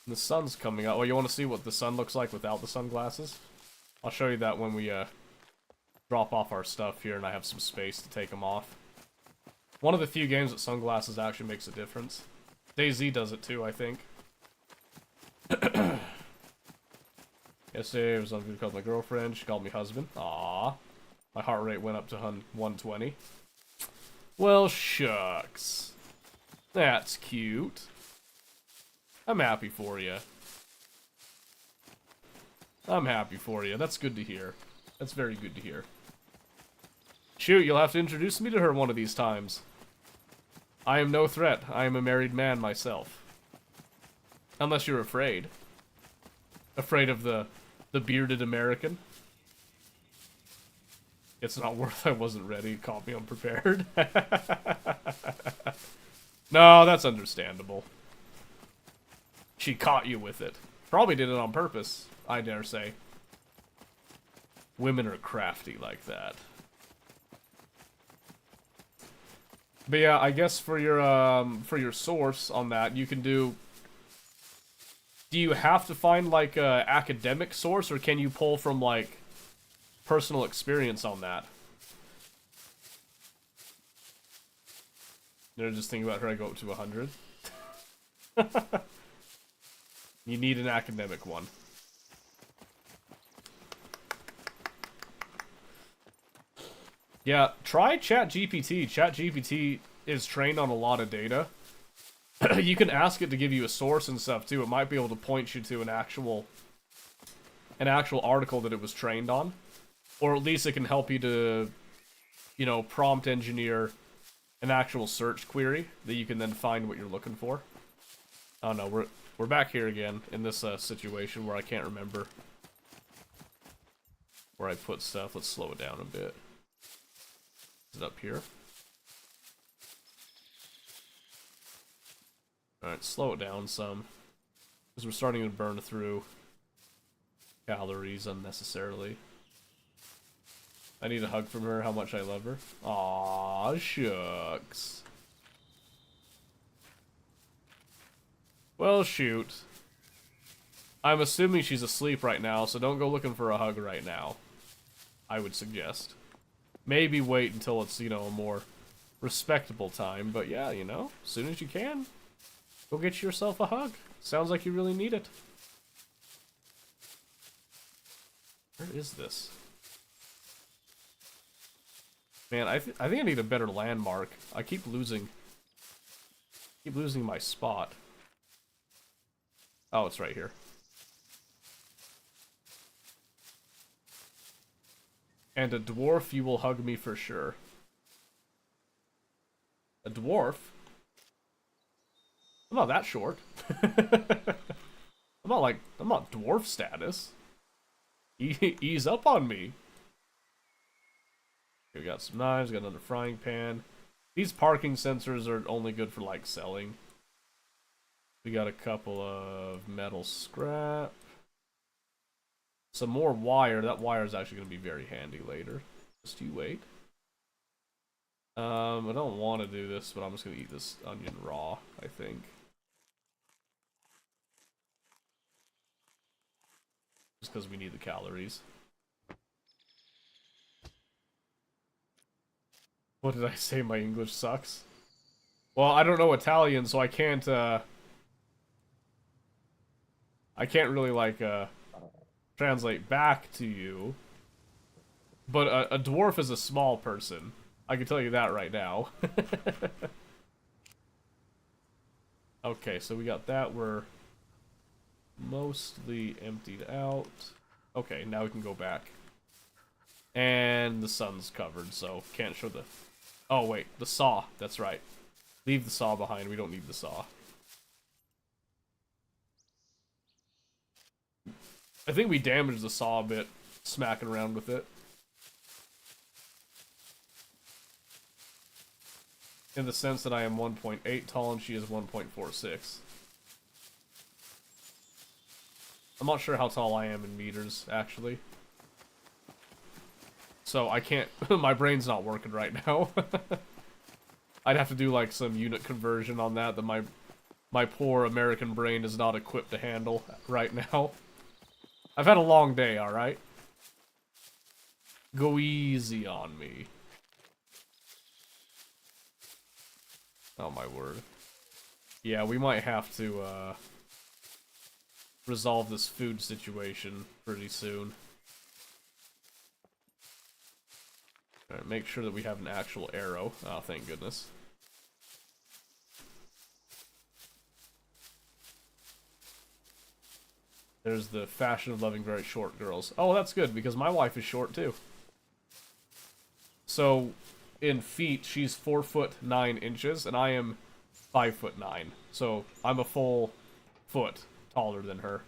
The sun's coming out. Oh, you want to see what the sun looks like without the sunglasses? I'll show you that when we drop off our stuff here and I have some space to take them off. One of the few games that sunglasses actually makes a difference. DayZ does it too, I think. Yesterday I was on video call with my girlfriend. She called me husband. Aww. My heart rate went up to 120. Well, shucks. That's cute. I'm happy for you. I'm happy for you. That's good to hear. That's very good to hear. Shoot, you'll have to introduce me to her one of these times. I am no threat. I am a married man myself. Unless you're afraid. Afraid of the bearded American. It's not worth I wasn't ready. Caught me unprepared. No, that's understandable. She caught you with it. Probably did it on purpose, I dare say. Women are crafty like that. But yeah, I guess for your source on that, you can do... Do you have to find, like, a academic source, or can you pull from, like, personal experience on that? They're just thinking about her, I go up to 100. You need an academic one. Yeah, try ChatGPT. ChatGPT is trained on a lot of data. You can ask it to give you a source and stuff too. It might be able to point you to an actual article that it was trained on, or at least it can help you to, you know, prompt engineer an actual search query that you can then find what you're looking for. Oh no, we're back here again in this situation where I can't remember where I put stuff. Let's slow it down a bit. Is it up here? Alright, slow it down some. Because we're starting to burn through calories unnecessarily. I need a hug from her, how much I love her. Aw, shucks. Well, shoot. I'm assuming she's asleep right now, so don't go looking for a hug right now. I would suggest. Maybe wait until it's, you know, a more respectable time, but yeah, you know, as soon as you can. Go get yourself a hug. Sounds like you really need it. Where is this? Man, I think I need a better landmark. I keep losing my spot. Oh, it's right here. And a dwarf, you will hug me for sure. A dwarf? I'm not that short. I'm not dwarf status. Ease up on me. Okay, we got some knives, got another frying pan. These parking sensors are only good for, like, selling. We got a couple of metal scrap. Some more wire. That wire is actually going to be very handy later. Just you wait. I don't want to do this, but I'm just going to eat this onion raw, I think. Just because we need the calories. What did I say? My English sucks? Well, I don't know Italian, so I can't really, like, translate back to you. But a dwarf is a small person. I can tell you that right now. Okay, so we got that. We're mostly emptied out. Okay, now we can go back. And the sun's covered, so can't show the... Oh, wait, the saw. That's right. Leave the saw behind. We don't need the saw. I think we damaged the saw a bit, smacking around with it. In the sense that I am 1.8 tall and she is 1.46. I'm not sure how tall I am in meters, actually. So I can't... my brain's not working right now. I'd have to do like some unit conversion on that my poor American brain is not equipped to handle right now. I've had a long day, alright? Go easy on me. Oh my word. Yeah, we might have to, resolve this food situation pretty soon. Alright, make sure that we have an actual arrow. Oh, thank goodness. There's the fashion of loving very short girls. Oh, that's good, because my wife is short, too. So, in feet, she's 4'9" and I am 5'9". So, I'm a full foot taller than her.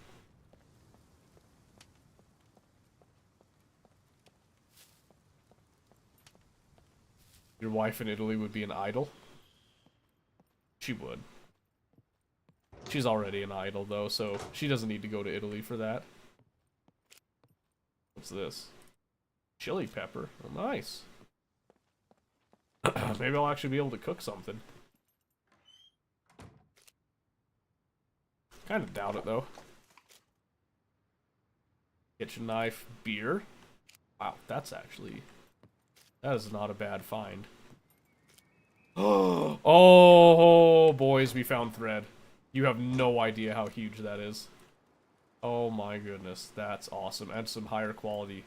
Your wife in Italy would be an idol? She would. She's already an idol, though, so she doesn't need to go to Italy for that. What's this? Chili pepper. Oh, nice. Maybe I'll actually be able to cook something. Kind of doubt it, though. Kitchen knife, beer. Wow, that's actually... that is not a bad find. Oh, boys, we found thread. You have no idea how huge that is. Oh my goodness, that's awesome. And some higher quality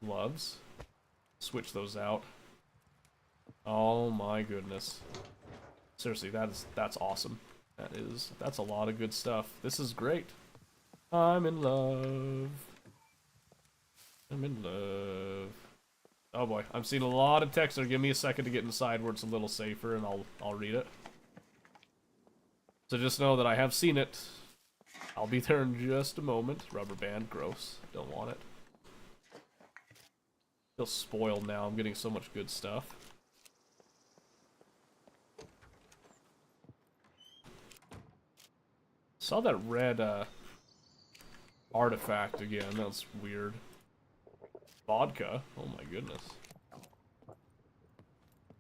gloves. Switch those out. Oh my goodness. Seriously, that's awesome. That's a lot of good stuff. This is great. I'm in love. I'm in love. Oh boy, I'm seeing a lot of text there. Give me a second to get inside where it's a little safer and I'll read it. So just know that I have seen it. I'll be there in just a moment. Rubber band, gross. Don't want it. Feel spoiled now. I'm getting so much good stuff. Saw that red artifact again. That's weird. Vodka. Oh my goodness.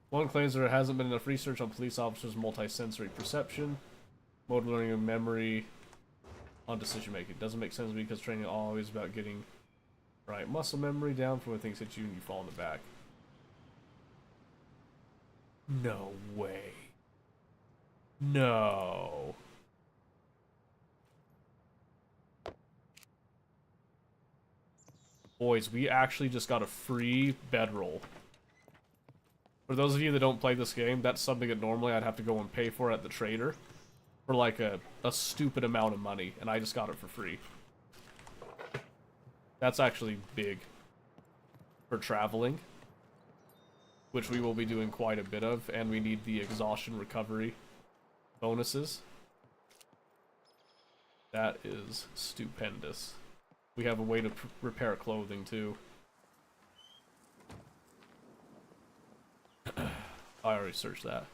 One claims there hasn't been enough research on police officers' multi-sensory perception, motor learning, and memory on decision making. Doesn't make sense to me because training is always about getting right muscle memory down for when things hit you and you fall in the back. No way. No. Boys, we actually just got a free bedroll. For those of you that don't play this game, that's something that normally I'd have to go and pay for at the trader. For like a stupid amount of money, and I just got it for free. That's actually big. For traveling. Which we will be doing quite a bit of, and we need the exhaustion recovery bonuses. That is stupendous. We have a way to repair clothing, too. I already searched that.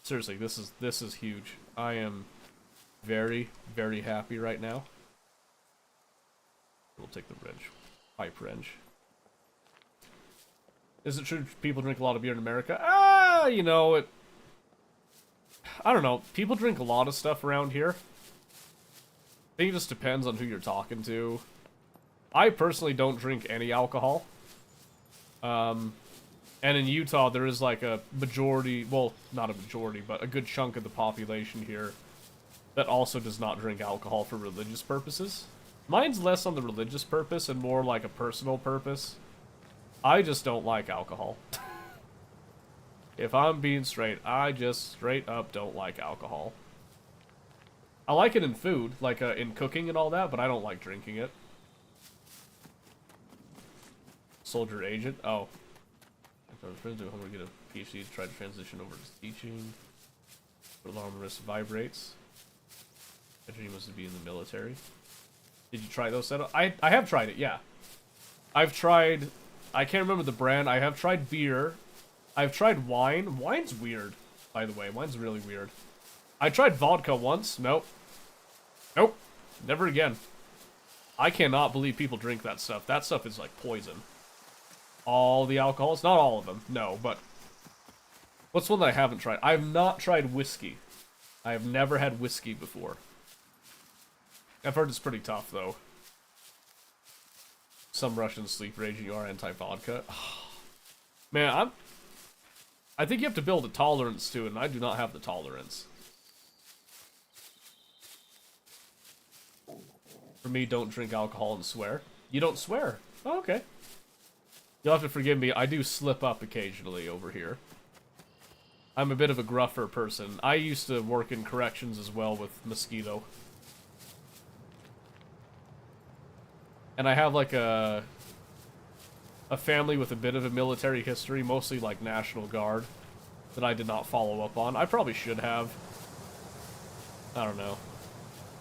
Seriously, this is huge. I am very, very happy right now. We'll take the wrench. Pipe wrench. Is it true people drink a lot of beer in America? You know, I don't know. People drink a lot of stuff around here. I think it just depends on who you're talking to. I personally don't drink any alcohol. And in Utah, there is like a majority, well, not a majority, but a good chunk of the population here that also does not drink alcohol for religious purposes. Mine's less on the religious purpose and more like a personal purpose. I just don't like alcohol. If I'm being straight, I just straight up don't like alcohol. I like it in food, like in cooking and all that, but I don't like drinking it. Soldier agent. Oh. If I was friends with him, get a PhD to try to transition over to teaching. Alarm risk vibrates. My dream was to be in the military. Did you try those setup? I have tried it, yeah. I've tried, I can't remember the brand. I have tried beer. I've tried wine. Wine's weird, by the way. Wine's really weird. I tried vodka once. Nope. Nope. Never again. I cannot believe people drink that stuff. That stuff is like poison. All the alcohols? Not all of them. No, but... What's one that I haven't tried? I have not tried whiskey. I have never had whiskey before. I've heard it's pretty tough, though. Some Russians sleep raging, you are anti-vodka. Man, I think you have to build a tolerance to it, and I do not have the tolerance. For me, don't drink alcohol and swear. You don't swear? Oh, okay. You'll have to forgive me, I do slip up occasionally over here. I'm a bit of a gruffer person. I used to work in corrections as well with Mosquito. And I have like a family with a bit of a military history, mostly like National Guard, that I did not follow up on. I probably should have. I don't know.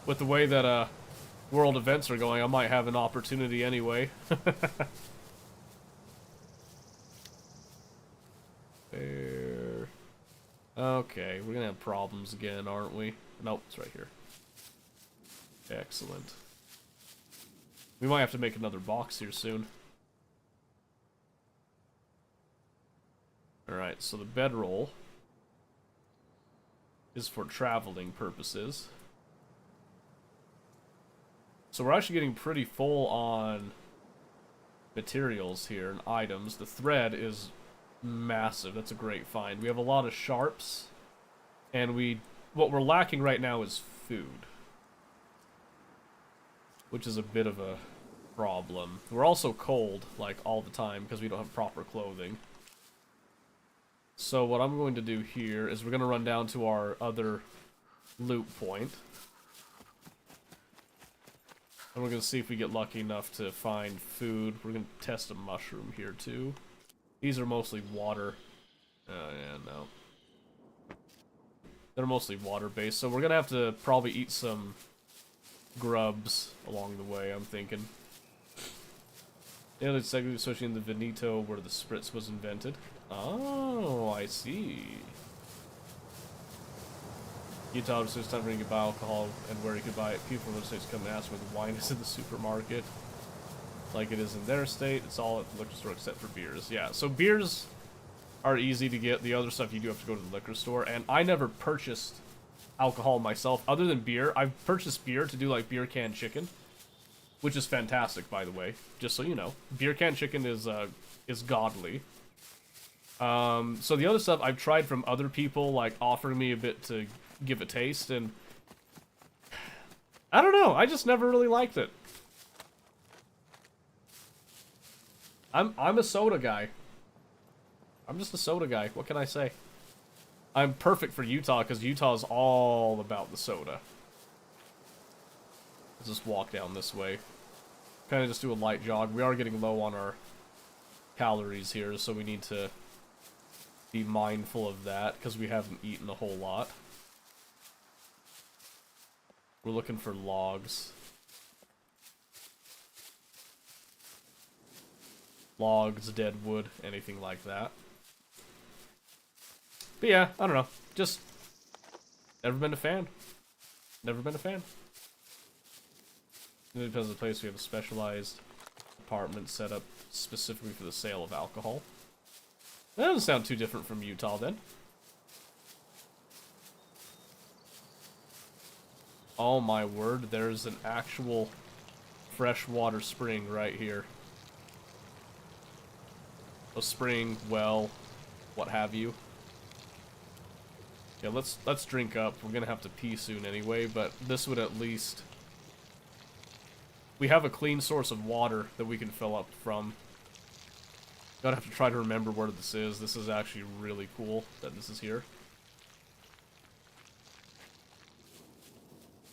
With the way that world events are going, I might have an opportunity anyway. There. Okay, we're gonna have problems again, aren't we? Nope, it's right here. Excellent. We might have to make another box here soon. Alright, so the bedroll is for traveling purposes. So we're actually getting pretty full on materials here and items. The thread is massive. That's a great find. We have a lot of sharps, and what we're lacking right now is food, which is a bit of a problem. We're also cold, like, all the time, because we don't have proper clothing. So what I'm going to do here is we're going to run down to our other loot point. And we're going to see if we get lucky enough to find food. We're going to test a mushroom here, too. These are mostly water. Oh, yeah, no. They're mostly water-based, so we're going to have to probably eat some grubs along the way, I'm thinking. Yeah, it's segment associated in the Veneto where the spritz was invented. Oh, I see. Utah was just time for you to buy alcohol and where you could buy it. People from the states come and ask where the wine is in the supermarket. Like it is in their state. It's all at the liquor store except for beers. Yeah, so beers are easy to get. The other stuff you do have to go to the liquor store. And I never purchased alcohol myself other than beer. I've purchased beer to do like beer can chicken, which is fantastic, by the way, just so you know. Beer can chicken is godly. So the other stuff I've tried from other people, like offering me a bit to give a taste, and I don't know, I just never really liked it. I'm a soda guy. I'm just a soda guy, what can I say? I'm perfect for Utah, because Utah is all about the soda. Let's just walk down this way. Kind of just do a light jog. We are getting low on our calories here, so we need to be mindful of that, because we haven't eaten a whole lot. We're looking for logs. Logs, dead wood, anything like that. But yeah, I don't know. Just never been a fan. Never been a fan. It depends on the place. We have a specialized apartment set up specifically for the sale of alcohol. That doesn't sound too different from Utah, then. Oh my word, there's an actual freshwater spring right here. A spring, well, what have you. Yeah, let's drink up. We're gonna have to pee soon anyway, but this would at least... We have a clean source of water that we can fill up from. Gotta have to try to remember where this is. This is actually really cool that this is here.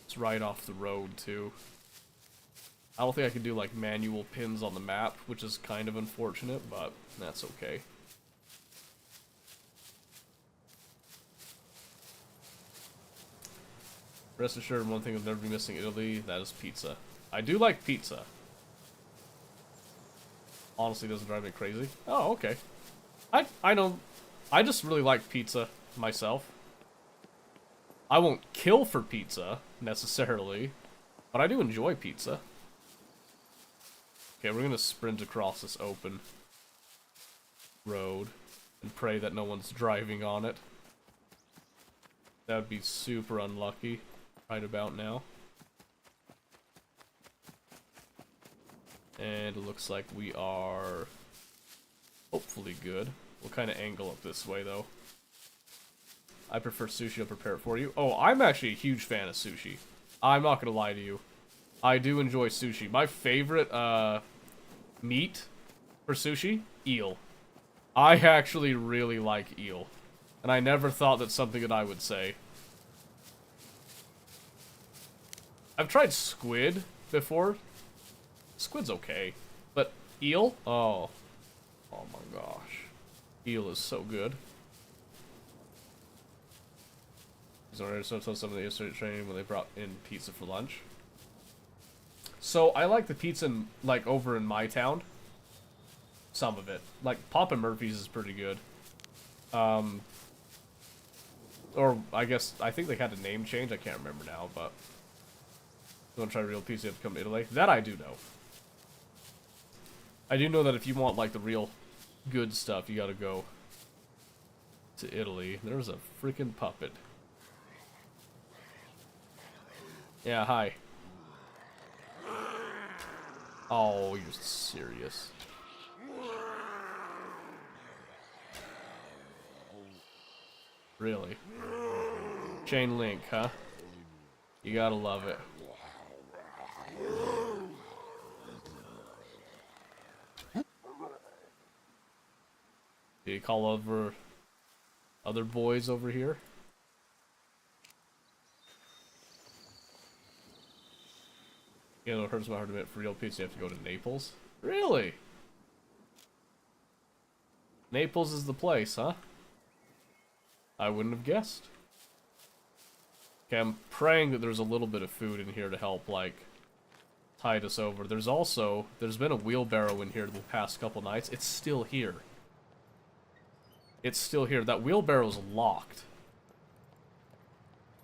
It's right off the road, too. I don't think I can do like manual pins on the map, which is kind of unfortunate, but that's okay. Rest assured, one thing will never be missing in Italy, that is pizza. I do like pizza. Honestly, doesn't drive me crazy. Oh, okay. I don't... I just really like pizza myself. I won't kill for pizza, necessarily, but I do enjoy pizza. Okay, we're gonna sprint across this open road and pray that no one's driving on it. That would be super unlucky right about now. And it looks like we are hopefully good. We'll kind of angle up this way, though. I prefer sushi. I'll prepare it for you. Oh, I'm actually a huge fan of sushi. I'm not gonna lie to you. I do enjoy sushi. My favorite meat for sushi? Eel. I actually really like eel. And I never thought that's something that I would say. I've tried squid before. Squid's okay. But eel? Oh. Oh my gosh. Eel is so good. So some of the yesterday training when they brought in pizza for lunch. So I like the pizza like over in my town. Some of it. Like Papa Murphy's is pretty good. Or I guess I think they had a name change, I can't remember now, but you want to try real pizza, you have to come to Italy. That I do know. I do know that if you want like the real good stuff, you gotta go to Italy. There's a freaking puppet. Yeah, hi. Oh, you're serious. Really? Chain link, huh? You gotta love it. Do you call over other boys over here? You know, it hurts my heart a bit. For real pizza, you have to go to Naples? Really? Naples is the place, huh? I wouldn't have guessed. Okay, I'm praying that there's a little bit of food in here to help, like, tide us over. There's been a wheelbarrow in here the past couple nights. It's still here. It's still here. That wheelbarrow's locked.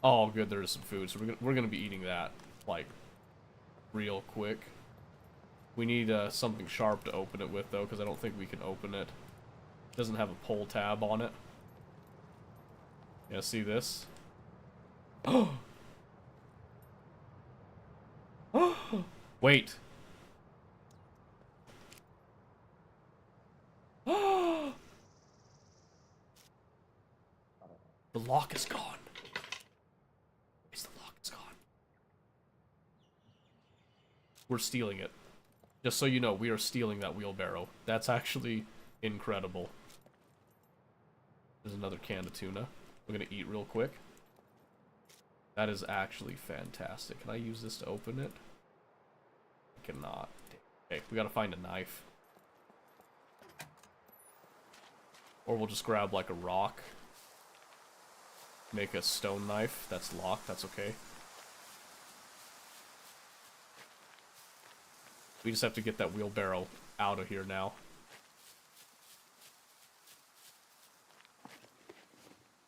Oh, good, there is some food, so we're gonna be eating that, like, real quick. We need something sharp to open it with, though, because I don't think we can open it. It doesn't have a pull tab on it. Yeah, see this? Oh! Wait. The lock is gone. The lock is gone. We're stealing it. Just so you know, we are stealing that wheelbarrow. That's actually incredible. There's another can of tuna. We're gonna eat real quick. That is actually fantastic. Can I use this to open it? I cannot. Okay, we gotta find a knife. Or we'll just grab like a rock. Make a stone knife. That's locked, that's okay. We just have to get that wheelbarrow out of here now.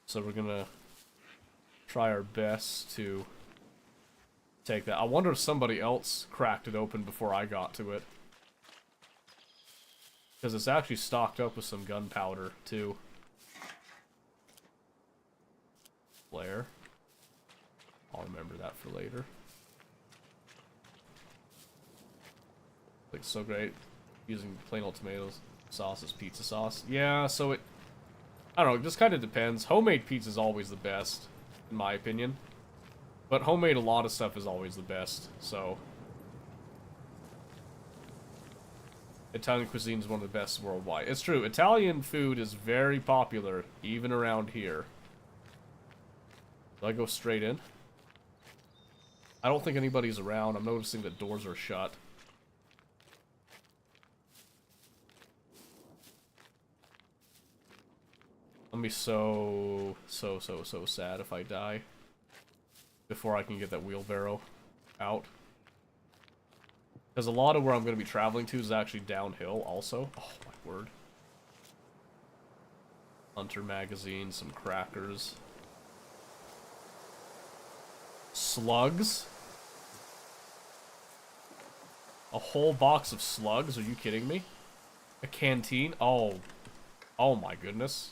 So we're gonna try our best to take that. I wonder if somebody else cracked it open before I got to it. Because it's actually stocked up with some gunpowder, too. Flare. I'll remember that for later. Looks so great. Using plain old tomatoes sauce as pizza sauce. Yeah, so it... I don't know, it just kind of depends. Homemade pizza is always the best, in my opinion. But homemade, a lot of stuff is always the best, so... Italian cuisine is one of the best worldwide. It's true, Italian food is very popular, even around here. Do I go straight in? I don't think anybody's around. I'm noticing that doors are shut. be so sad if I die before I can get that wheelbarrow out. Because a lot of where I'm going to be traveling to is actually downhill also. Oh my word. Hunter magazine, some crackers. Slugs? A whole box of slugs? Are you kidding me? A canteen? Oh. Oh my goodness.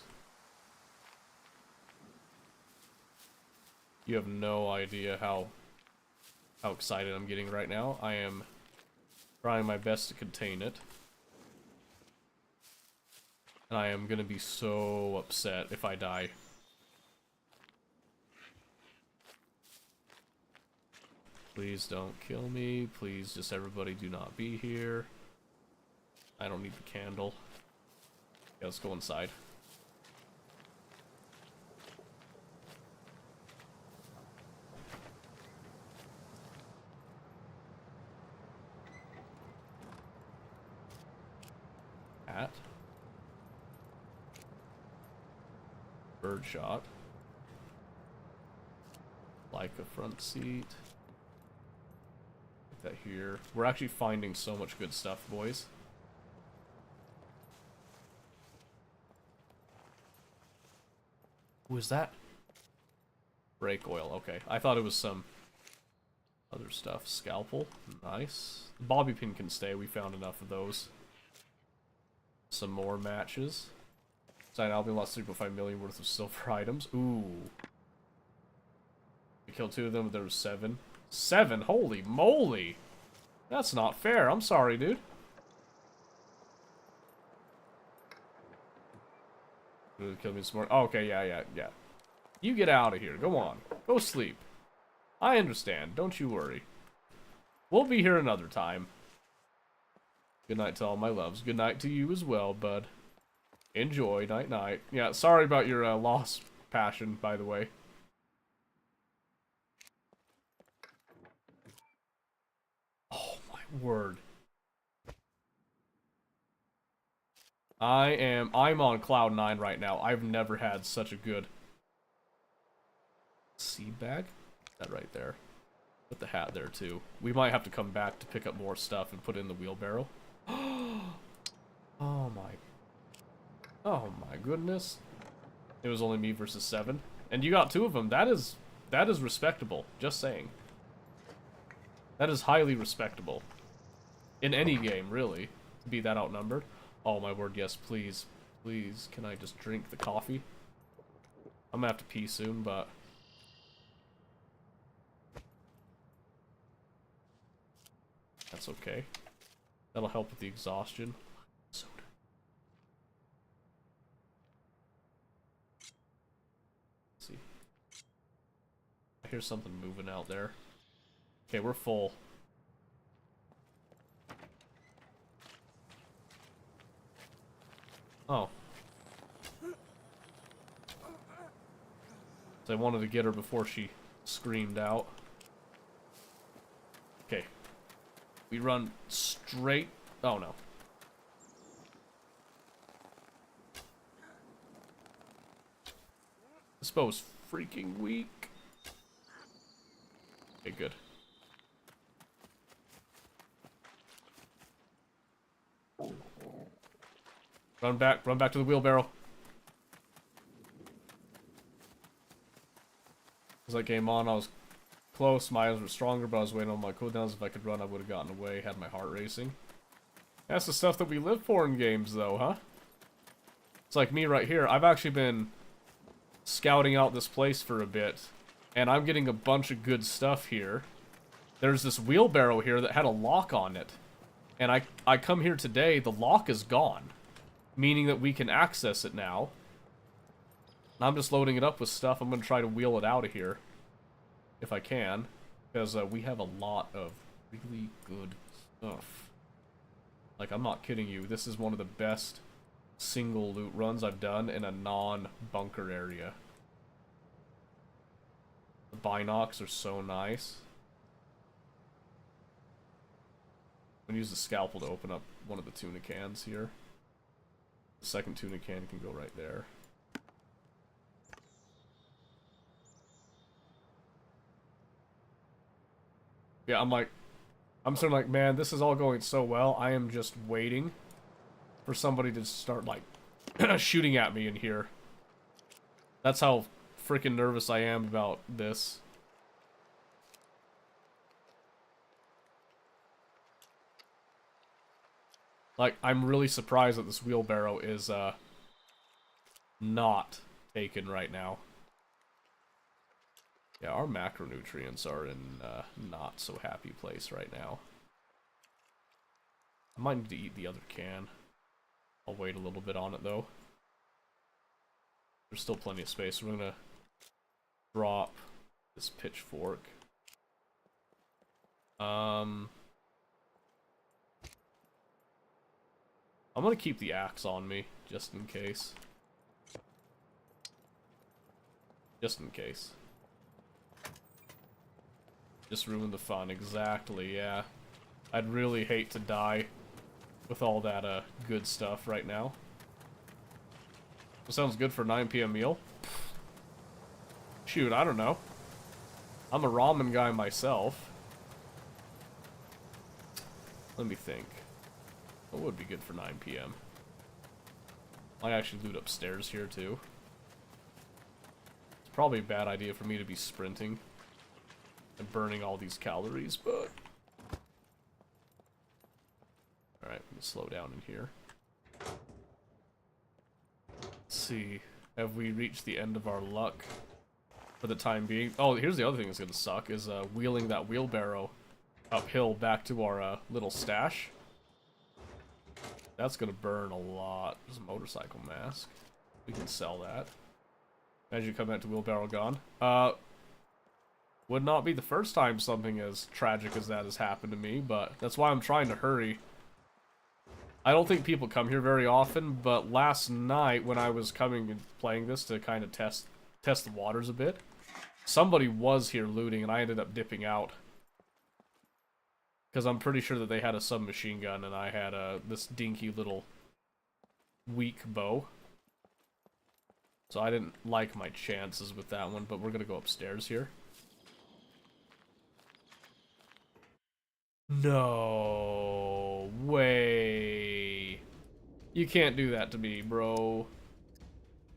You have no idea how excited I'm getting right now. I am trying my best to contain it. And I am gonna be so upset if I die. Please don't kill me. Please just everybody do not be here. I don't need the candle. Yeah, let's go inside. Hat. Birdshot. Like a front seat. Put that here. We're actually finding so much good stuff, boys. Who is that? Brake oil, okay. I thought it was some other stuff. Scalpel, nice. Bobby pin can stay, we found enough of those. Some more matches. Sign Albion lost 3.5 million worth of silver items. Ooh. We killed 2 of them, but there was 7. 7? Holy moly! That's not fair, I'm sorry, dude. Kill me some more. Oh, okay, yeah. You get out of here. Go on. Go sleep. I understand. Don't you worry. We'll be here another time. Good night to all my loves. Good night to you as well, bud. Enjoy. Night-night. Yeah, sorry about your lost passion, by the way. Oh, my word. I'm on cloud 9 right now. I've never had such a good seed bag. That right there. Put the hat there too. We might have to come back to pick up more stuff and put it in the wheelbarrow. Oh my goodness. It was only me versus 7. And you got 2 of them. That is respectable. Just saying. That is highly respectable. In any game, really. To be that outnumbered. Oh my word, yes, please. Please, can I just drink the coffee? I'm gonna have to pee soon, but... that's okay. That'll help with the exhaustion. Soda. Let's see. I hear something moving out there. Okay, we're full. Oh. So I wanted to get her before she screamed out. Okay. We run straight... oh no. This bow's freaking weak. Okay, good. Run back to the wheelbarrow. As I came on, I was close, my eyes were stronger, but I was waiting on my cooldowns. If I could run, I would have gotten away, had my heart racing. That's the stuff that we live for in games, though, huh? It's like me right here. I've actually been scouting out this place for a bit, and I'm getting a bunch of good stuff here. There's this wheelbarrow here that had a lock on it, and I come here today, the lock is gone. Meaning that we can access it now. And I'm just loading it up with stuff. I'm going to try to wheel it out of here. If I can. Because we have a lot of really good stuff. Like, I'm not kidding you. This is one of the best single loot runs I've done in a non-bunker area. The binocs are so nice. I'm going to use the scalpel to open up one of the tuna cans here. The second tuna can go right there. Yeah, I'm sort of like, man, this is all going so well. I am just waiting for somebody to start, like, shooting at me in here. That's how freaking nervous I am about this. Like, I'm really surprised that this wheelbarrow is, not taken right now. Yeah, our macronutrients are in not so happy place right now. I might need to eat the other can. I'll wait a little bit on it though. There's still plenty of space. So we're gonna drop this pitchfork. I'm gonna keep the axe on me just in case. Just in case. Just ruin the fun, exactly, yeah. I'd really hate to die with all that good stuff right now. That sounds good for a 9 p.m. meal. Shoot, I don't know. I'm a ramen guy myself. Let me think. What would be good for 9 p.m.? Might actually loot upstairs here too. It's probably a bad idea for me to be sprinting and burning all these calories, but... Alright, let me slow down in here. Let's see. Have we reached the end of our luck for the time being? Oh, here's the other thing that's gonna suck, is wheeling that wheelbarrow uphill back to our little stash. That's gonna burn a lot. There's a motorcycle mask. We can sell that. As you come back to wheelbarrow gone. Would not be the first time something as tragic as that has happened to me, but that's why I'm trying to hurry. I don't think people come here very often, but last night when I was coming and playing this to kind of test the waters a bit, somebody was here looting and I ended up dipping out. Because I'm pretty sure that they had a submachine gun and I had this dinky little weak bow. So I didn't like my chances with that one, but we're gonna go upstairs here. No way. You can't do that to me, bro.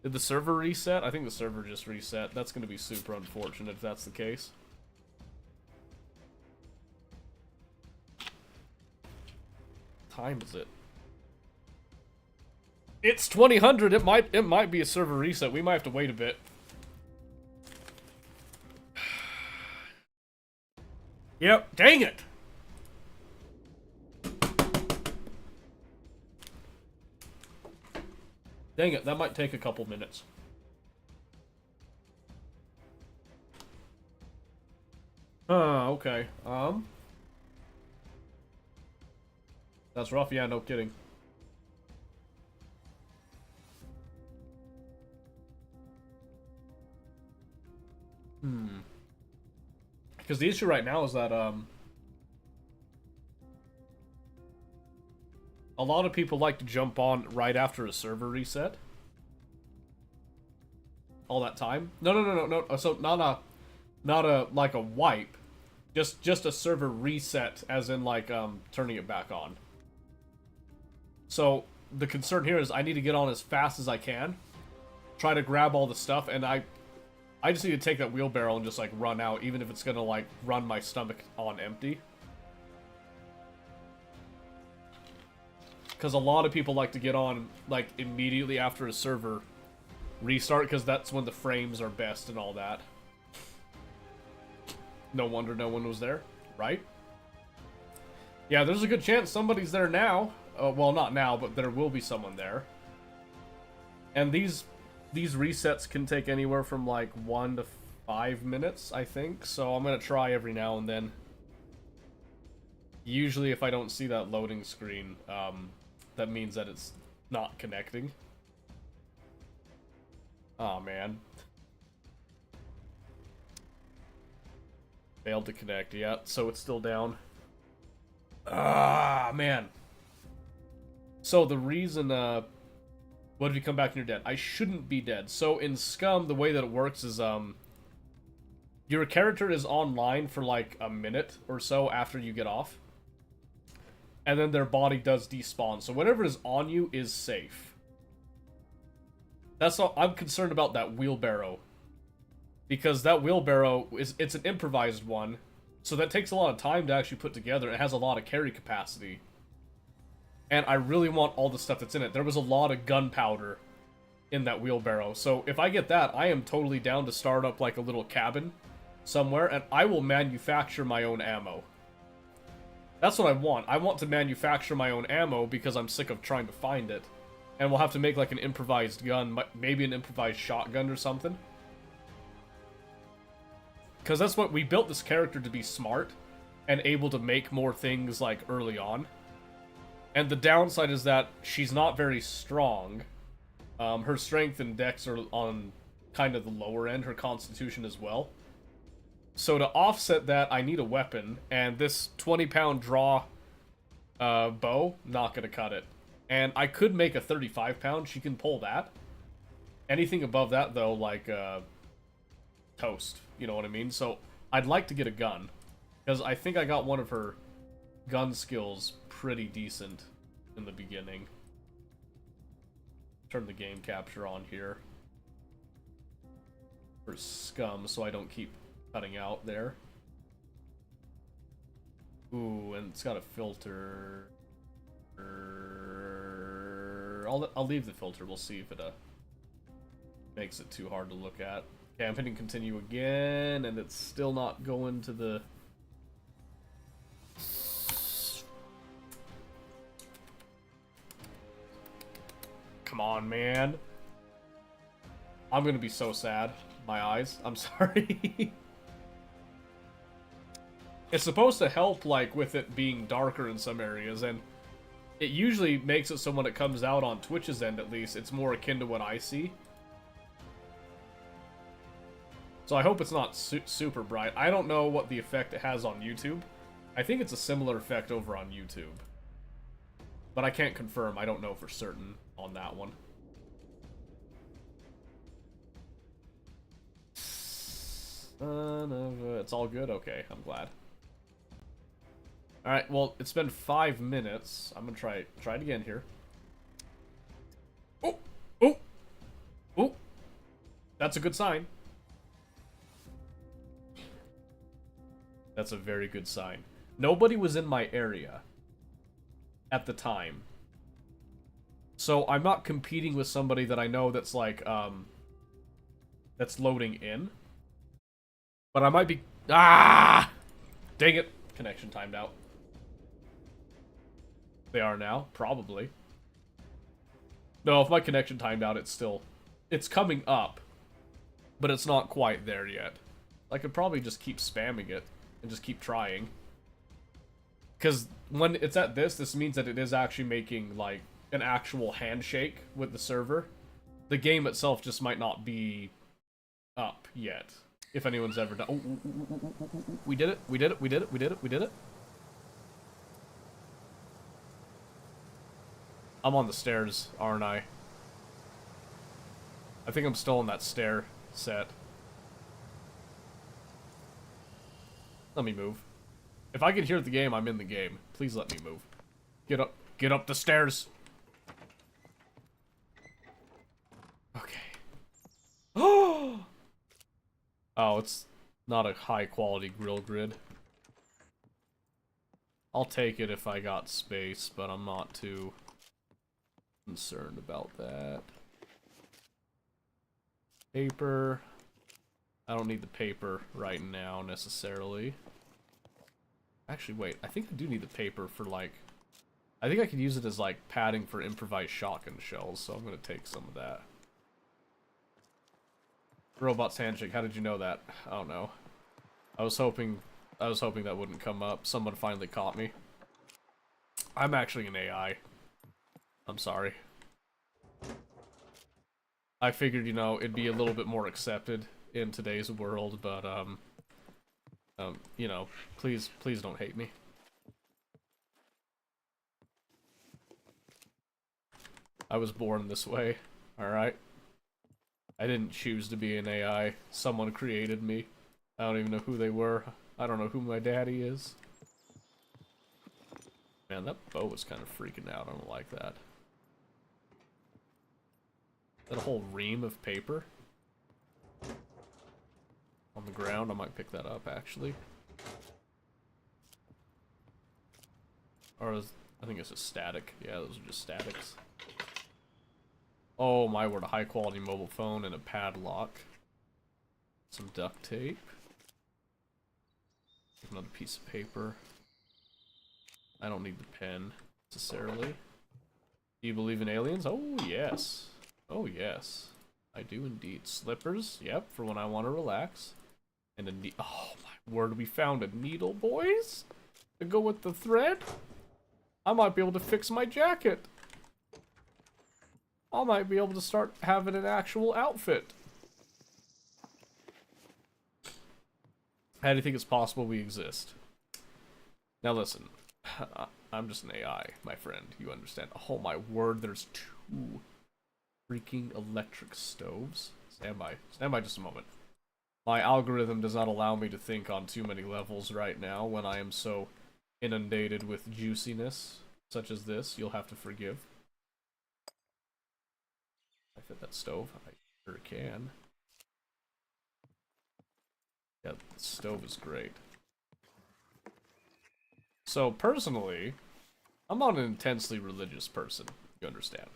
Did the server reset? I think the server just reset. That's gonna be super unfortunate if that's the case. Time is it? It's 2000. It might be a server reset. We might have to wait a bit. Yep. Dang it. Dang it. That might take a couple minutes. Okay. That's rough, yeah, no kidding. Because the issue right now is that, a lot of people like to jump on right after a server reset. All that time. No. So, not a, like a wipe. Just a server reset, as in, like, turning it back on. So, the concern here is I need to get on as fast as I can, try to grab all the stuff, and I just need to take that wheelbarrow and just, like, run out, even if it's gonna, like, run my stomach on empty. Because a lot of people like to get on, like, immediately after a server restart, because that's when the frames are best and all that. No wonder no one was there, right? Yeah, there's a good chance somebody's there now. Well, not now, but there will be someone there. And these resets can take anywhere from like 1 to 5 minutes, I think. So I'm gonna try every now and then. Usually, if I don't see that loading screen, that means that it's not connecting. Oh man. Failed to connect. Yeah, so it's still down. Ah, man. So the reason, what if you come back and you're dead? I shouldn't be dead. So in Scum, the way that it works is, your character is online for like a minute or so after you get off. And then their body does despawn. So whatever is on you is safe. That's all. I'm concerned about that wheelbarrow. Because that wheelbarrow, it's an improvised one. So that takes a lot of time to actually put together. It has a lot of carry capacity. And I really want all the stuff that's in it. There was a lot of gunpowder in that wheelbarrow. So if I get that, I am totally down to start up like a little cabin somewhere. And I will manufacture my own ammo. That's what I want. I want to manufacture my own ammo because I'm sick of trying to find it. And we'll have to make like an improvised gun, maybe an improvised shotgun or something. Because that's what we built this character to be smart and able to make more things like early on. And the downside is that she's not very strong. Her strength and dex are on kind of the lower end, her constitution as well. So to offset that, I need a weapon, and this 20-pound draw bow, not gonna cut it. And I could make a 35-pound, she can pull that. Anything above that, though, like, toast, you know what I mean? So I'd like to get a gun, because I think I got one of her gun skills pretty decent in the beginning. Turn the game capture on here. For scum, so I don't keep cutting out there. Ooh, and it's got a filter. I'll leave the filter. We'll see if it makes it too hard to look at. Okay, I'm hitting continue again, and it's still not going to the... Come on, man. I'm gonna be so sad. My eyes. I'm sorry. It's supposed to help, like, with it being darker in some areas, and it usually makes it so when it comes out on Twitch's end, at least, it's more akin to what I see. So I hope it's not super bright. I don't know what the effect it has on YouTube. I think it's a similar effect over on YouTube. But I can't confirm. I don't know for certain on that one. It's all good? Okay, I'm glad. Alright, well, it's been 5 minutes. I'm gonna try it again here. Oh! Oh! Oh! That's a good sign. That's a very good sign. Nobody was in my area at the time. So I'm not competing with somebody that I know that's like, that's loading in. But I might be... Ah! Dang it. Connection timed out. They are now? Probably. No, if my connection timed out, it's still... It's coming up. But it's not quite there yet. I could probably just keep spamming it. And just keep trying. Because when it's at this means that it is actually making, like, an actual handshake with the server. The game itself just might not be up yet. If anyone's ever done... Oh, we did it, we did it, we did it, we did it, we did it. I'm on the stairs, aren't I? I think I'm still on that stair set. Let me move. If I can hear the game, I'm in the game. Please let me move. Get up the stairs. Okay. Oh, it's not a high quality grill grid. I'll take it if I got space, but I'm not too concerned about that. Paper. I don't need the paper right now, necessarily. Actually, wait. I think I do need the paper for, like... I think I could use it as, like, padding for improvised shotgun shells, so I'm gonna take some of that. Robot's handshake. How did you know that? I don't know. I was hoping that wouldn't come up. Someone finally caught me. I'm actually an AI. I'm sorry. I figured, you know, it'd be a little bit more accepted in today's world, but, you know, please don't hate me. I was born this way, alright? I didn't choose to be an AI. Someone created me. I don't even know who they were. I don't know who my daddy is. Man, that bow was kind of freaking out. I don't like that. Is that a whole ream of paper? On the ground? I might pick that up, actually. Or is, I think it's just static. Yeah, those are just statics. Oh my word, a high quality mobile phone and a padlock. Some duct tape. Another piece of paper. I don't need the pen, necessarily. Do you believe in aliens? Oh, yes. Oh, yes. I do indeed. Slippers, yep, for when I want to relax. And a oh my word, we found a needle, boys! To go with the thread? I might be able to fix my jacket. I might be able to start having an actual outfit. How do you think it's possible we exist? Now listen, I'm just an AI, my friend. You understand? Oh my word, there's 2 freaking electric stoves. Stand by. Stand by just a moment. My algorithm does not allow me to think on too many levels right now when I am so inundated with juiciness, such as this. You'll have to forgive. I fit that stove? I sure can. Yeah, the stove is great. So, personally, I'm not an intensely religious person, you understand.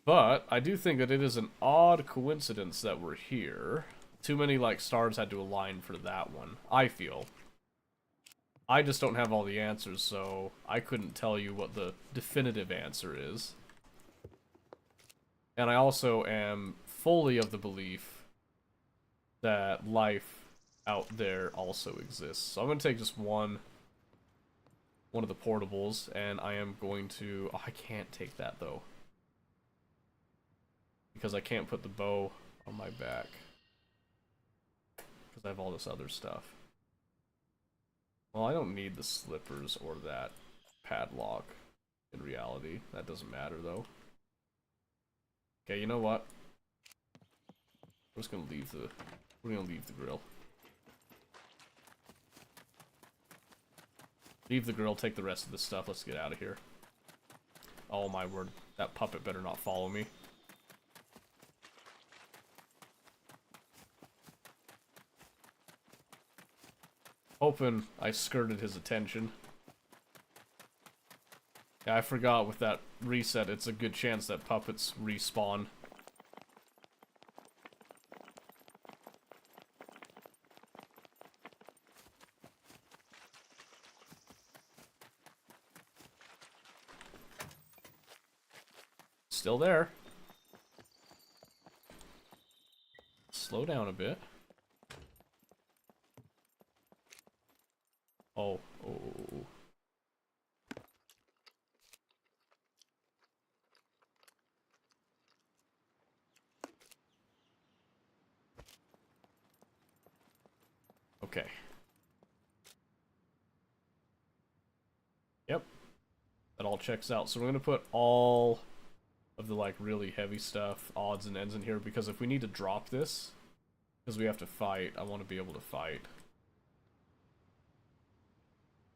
But, I do think that it is an odd coincidence that we're here. Too many, like, stars had to align for that one, I feel. I just don't have all the answers, so I couldn't tell you what the definitive answer is. And I also am fully of the belief that life out there also exists. So I'm going to take just one of the portables, and I am going to... Oh, I can't take that, though. Because I can't put the bow on my back. Because I have all this other stuff. Well, I don't need the slippers or that padlock, in reality. That doesn't matter, though. Okay, you know what? We're just gonna leave the... We're gonna leave the grill. Leave the grill, take the rest of this stuff, let's get out of here. Oh my word, that puppet better not follow me. Hoping I skirted his attention. Yeah, I forgot with that reset, it's a good chance that puppets respawn. Still there. Slow down a bit. Oh. Okay. Yep. That all checks out. So we're gonna put all of the, like, really heavy stuff, odds and ends in here, because if we need to drop this, because we have to fight, I want to be able to fight.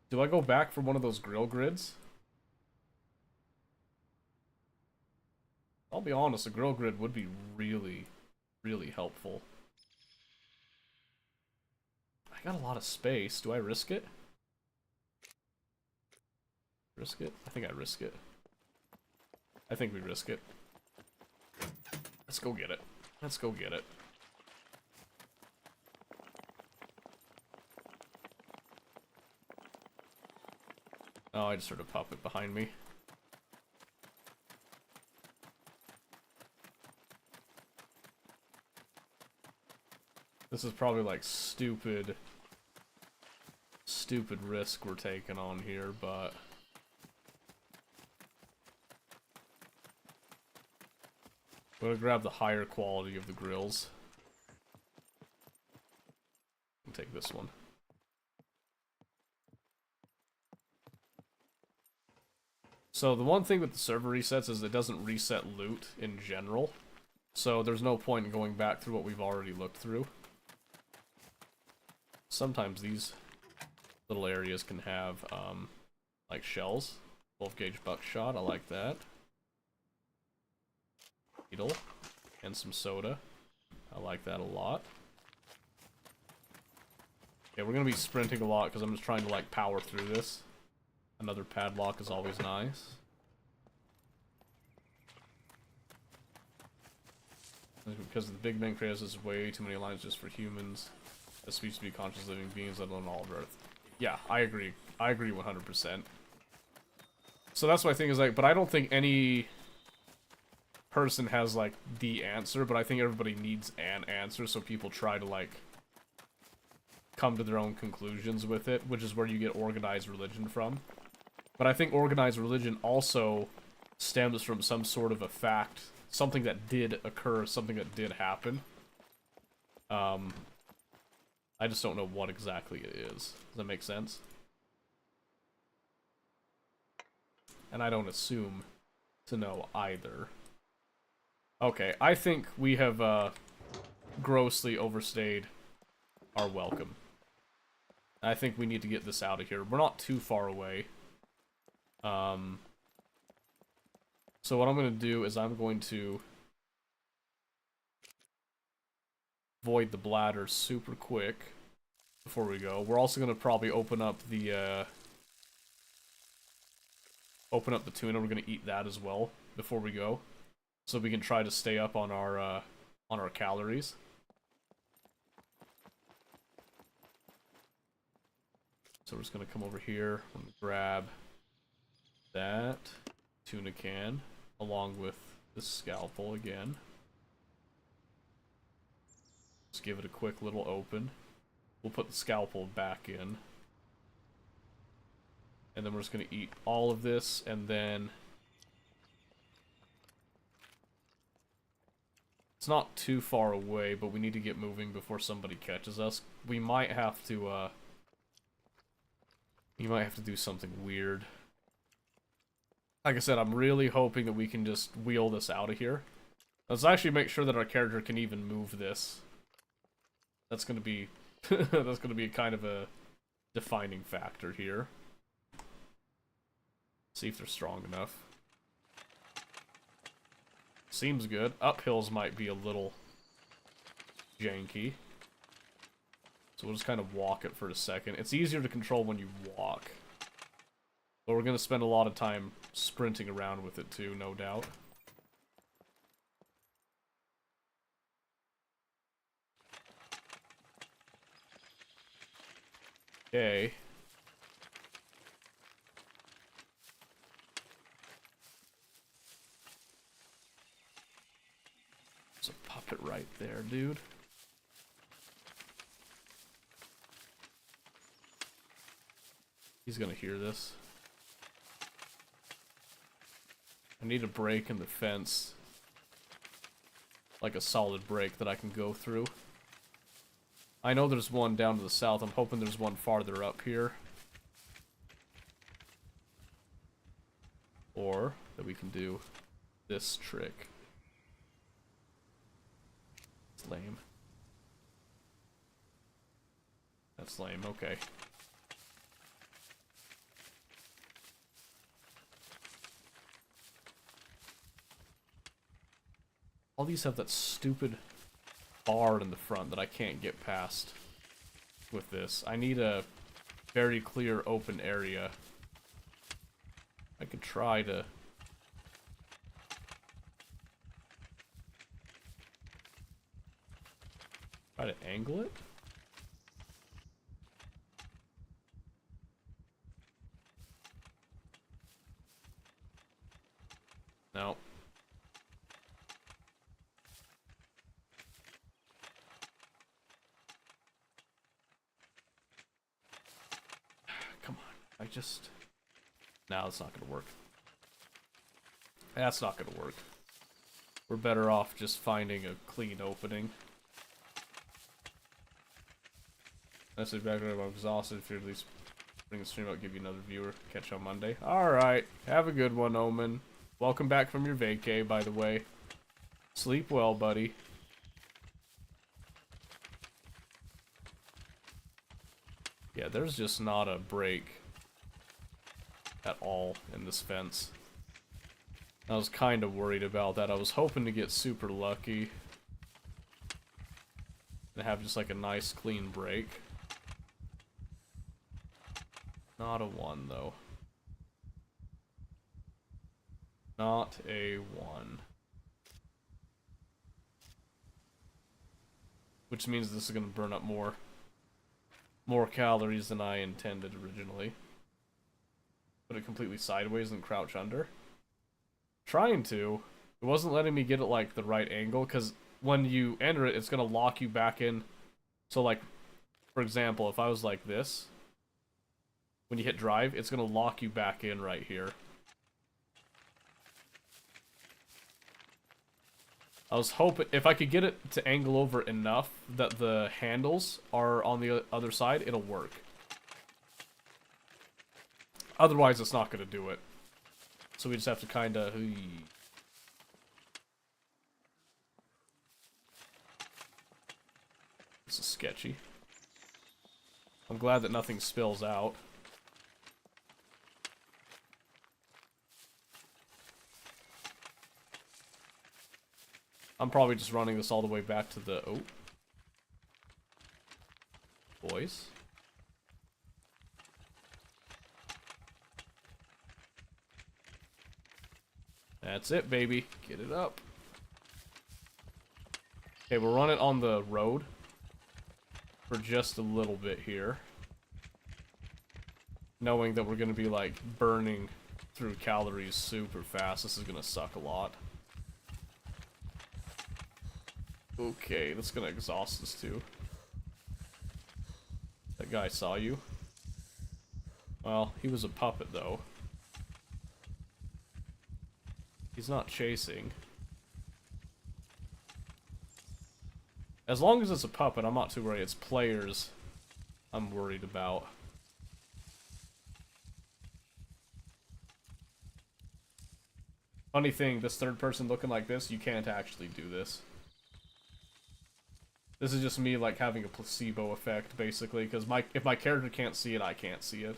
Do I go back for one of those grill grids? I'll be honest, a grill grid would be really, really helpful. I got a lot of space. Do I risk it? Risk it? I think I risk it. I think we risk it. Let's go get it. Let's go get it. Oh, I just heard a puppet behind me. This is probably like stupid risk we're taking on here, but I'm gonna grab the higher quality of the grills. And take this one. So the one thing with the server resets is it doesn't reset loot in general. So there's no point in going back through what we've already looked through. sometimes these little areas can have, like shells. 12 gauge buckshot, I like that. Needle. And some soda. I like that a lot. Yeah, we're gonna be sprinting a lot because I'm just trying to, like, power through this. Another padlock is always nice. Because the Big Bang creates us way too many lines just for humans. That speaks to be conscious living beings, let alone all of Earth. Yeah, I agree. I agree 100%. So that's my thing is, like, but I don't think any person has, like, the answer, but I think everybody needs an answer, so people try to, like, come to their own conclusions with it, which is where you get organized religion from. But I think organized religion also stems from some sort of a fact, something that did occur, something that did happen. I just don't know what exactly it is. Does that make sense? And I don't assume to know either. Okay, I think we have grossly overstayed our welcome. I think we need to get this out of here. We're not too far away. So what I'm going to do is I'm going to void the bladder super quick before we go. We're also going to probably open up the tuna. We're going to eat that as well before we go, so we can try to stay up on our calories. So we're just going to come over here and grab that tuna can along with the scalpel again. Just give it a quick little open. We'll put the scalpel back in. And then we're just going to eat all of this, and then it's not too far away, but we need to get moving before somebody catches us. We might have to do something weird. Like I said, I'm really hoping that we can just wheel this out of here. Let's actually make sure that our character can even move this. That's gonna be that's gonna be kind of a defining factor here. See if they're strong enough. Seems good. Uphills might be a little janky. So we'll just kind of walk it for a second. It's easier to control when you walk. But we're going to spend a lot of time sprinting around with it too, no doubt. Okay. So pop it right there, dude. He's gonna hear this. I need a break in the fence. Like a solid break that I can go through. I know there's one down to the south. I'm hoping there's one farther up here. Or that we can do this trick. It's lame. That's lame, okay. All these have that stupid bar in the front that I can't get past with this. I need a very clear open area. I could try to... angle it? No. Come on, I just... No, that's not gonna work. That's not gonna work. We're better off just finding a clean opening. That's exactly what I'm exhausted. If you're at least bring the stream out, give you another viewer. Catch you on Monday. Alright, have a good one, Omen. Welcome back from your vacay, by the way. Sleep well, buddy. Yeah, there's just not a break at all in this fence. I was kind of worried about that. I was hoping to get super lucky and have just like a nice clean break. Not a 1 though. Not a 1. Which means this is going to burn up more calories than I intended originally. Put it completely sideways and crouch under. Trying to. It wasn't letting me get it like the right angle, because when you enter it, it's going to lock you back in. So like, for example, if I was like this, when you hit drive, it's going to lock you back in right here. I was hoping, if I could get it to angle over enough that the handles are on the other side, it'll work. Otherwise, it's not going to do it. So we just have to kind of... This is sketchy. I'm glad that nothing spills out. I'm probably just running this all the way back to the... Oh. Boys. That's it, baby. Get it up. Okay, we'll run it on the road for just a little bit here. Knowing that we're going to be, like, burning through calories super fast. This is going to suck a lot. Okay, that's going to exhaust us too. That guy saw you. Well, he was a puppet, though. He's not chasing. As long as it's a puppet, I'm not too worried. It's players I'm worried about. Funny thing, this third person looking like this, you can't actually do this. This is just me, like, having a placebo effect, basically, because if my character can't see it, I can't see it.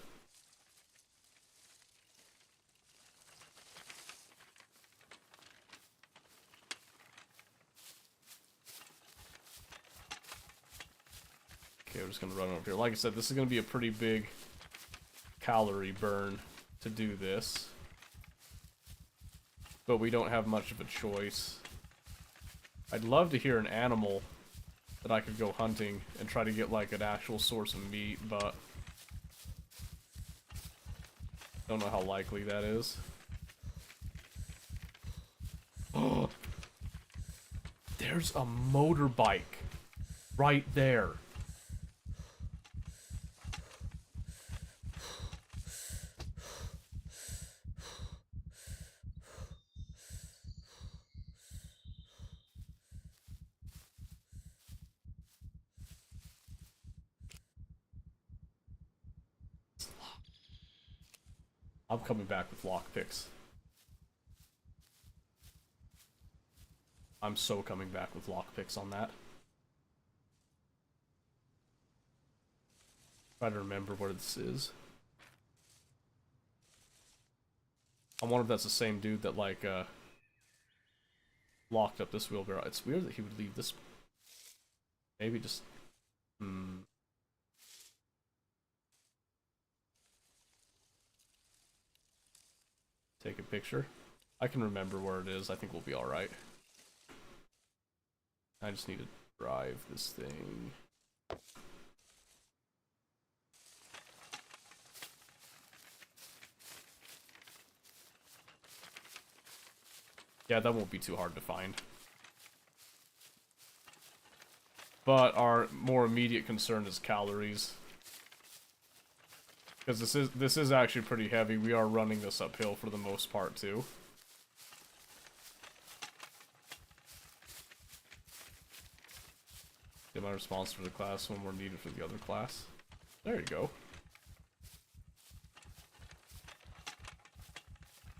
Okay, we're just gonna run over here. Like I said, this is gonna be a pretty big calorie burn to do this. But we don't have much of a choice. I'd love to hear an animal that I could go hunting and try to get like an actual source of meat, but don't know how likely that is. Oh, there's a motorbike right there. I'm coming back with lockpicks. I'm so coming back with lockpicks on that. Try to remember where this is. I wonder if that's the same dude that, like, locked up this wheelbarrow. It's weird that he would leave this. Maybe just... Take a picture. I can remember where it is. I think we'll be alright. I just need to drive this thing. Yeah, that won't be too hard to find. But our more immediate concern is calories. Because this is actually pretty heavy. We are running this uphill for the most part too. Get my response for the class when we're needed for the other class. There you go.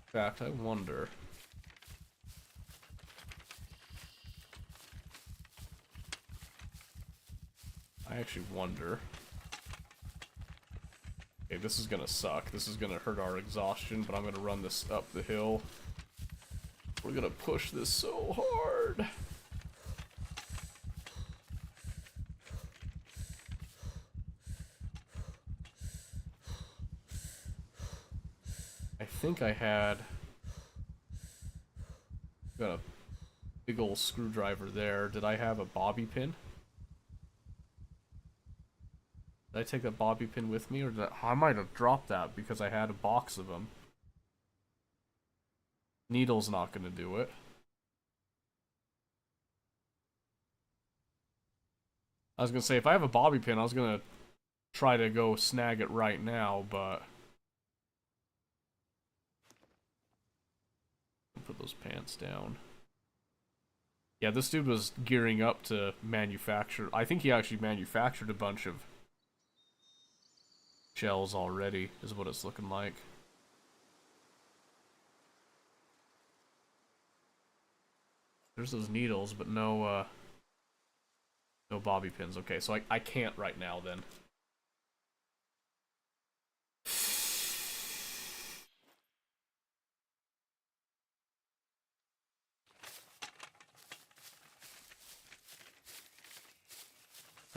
In fact, I wonder. I actually wonder Okay, this is gonna suck. This is gonna hurt our exhaustion, but I'm gonna run this up the hill. We're gonna push this so hard. I think I had... Got a big old screwdriver there. Did I have a bobby pin? Did I take that bobby pin with me, or did I might have dropped that because I had a box of them. Needle's not gonna do it. I was gonna say, if I have a bobby pin, I was gonna try to go snag it right now, but... Put those pants down. Yeah, this dude was gearing up to manufacture... I think he actually manufactured a bunch of shells already, is what it's looking like. There's those needles, but no bobby pins. Okay, so I can't right now, then.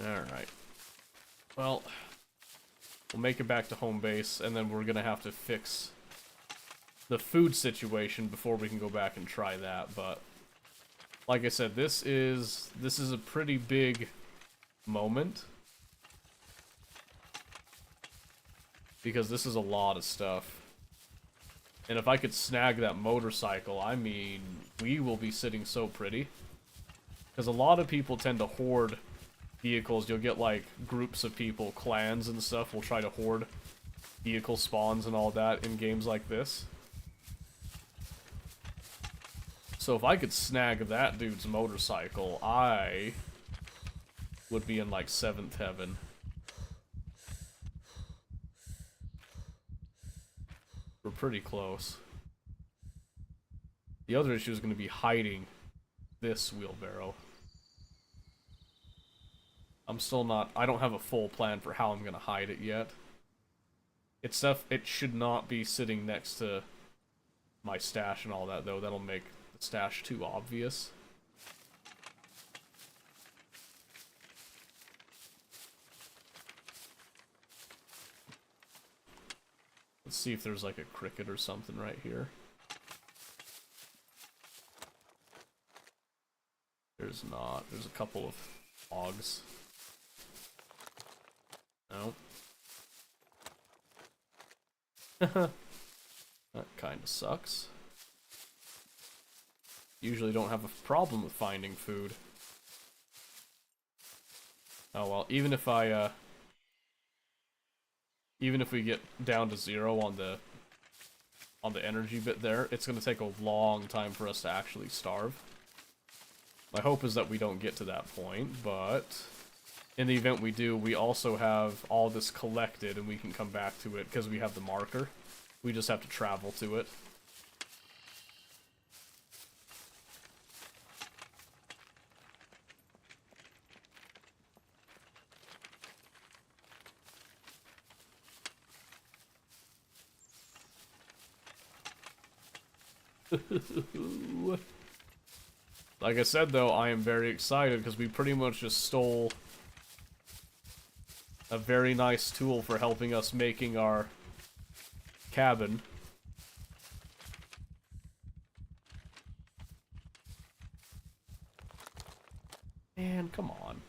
Alright. Well, we'll make it back to home base, and then we're gonna have to fix the food situation before we can go back and try that, but... Like I said, this is a pretty big moment. Because this is a lot of stuff. And if I could snag that motorcycle, I mean, we will be sitting so pretty. Because a lot of people tend to hoard vehicles. You'll get like groups of people, clans and stuff will try to hoard vehicle spawns and all that in games like this. So if I could snag that dude's motorcycle, I would be in like 7th heaven. We're pretty close. The other issue is going to be hiding this wheelbarrow. I'm still not... I don't have a full plan for how I'm going to hide it yet. It should not be sitting next to my stash and all that, though. That'll make the stash too obvious. Let's see if there's like a cricket or something right here. There's not. There's a couple of logs. No. That kind of sucks. Usually don't have a problem with finding food. Oh well, even if we get down to 0 on the energy bit there, it's going to take a long time for us to actually starve. My hope is that we don't get to that point, but in the event we do, we also have all this collected and we can come back to it because we have the marker. We just have to travel to it. Like I said, though, I am very excited because we pretty much just stole a very nice tool for helping us making our cabin. Man, come on.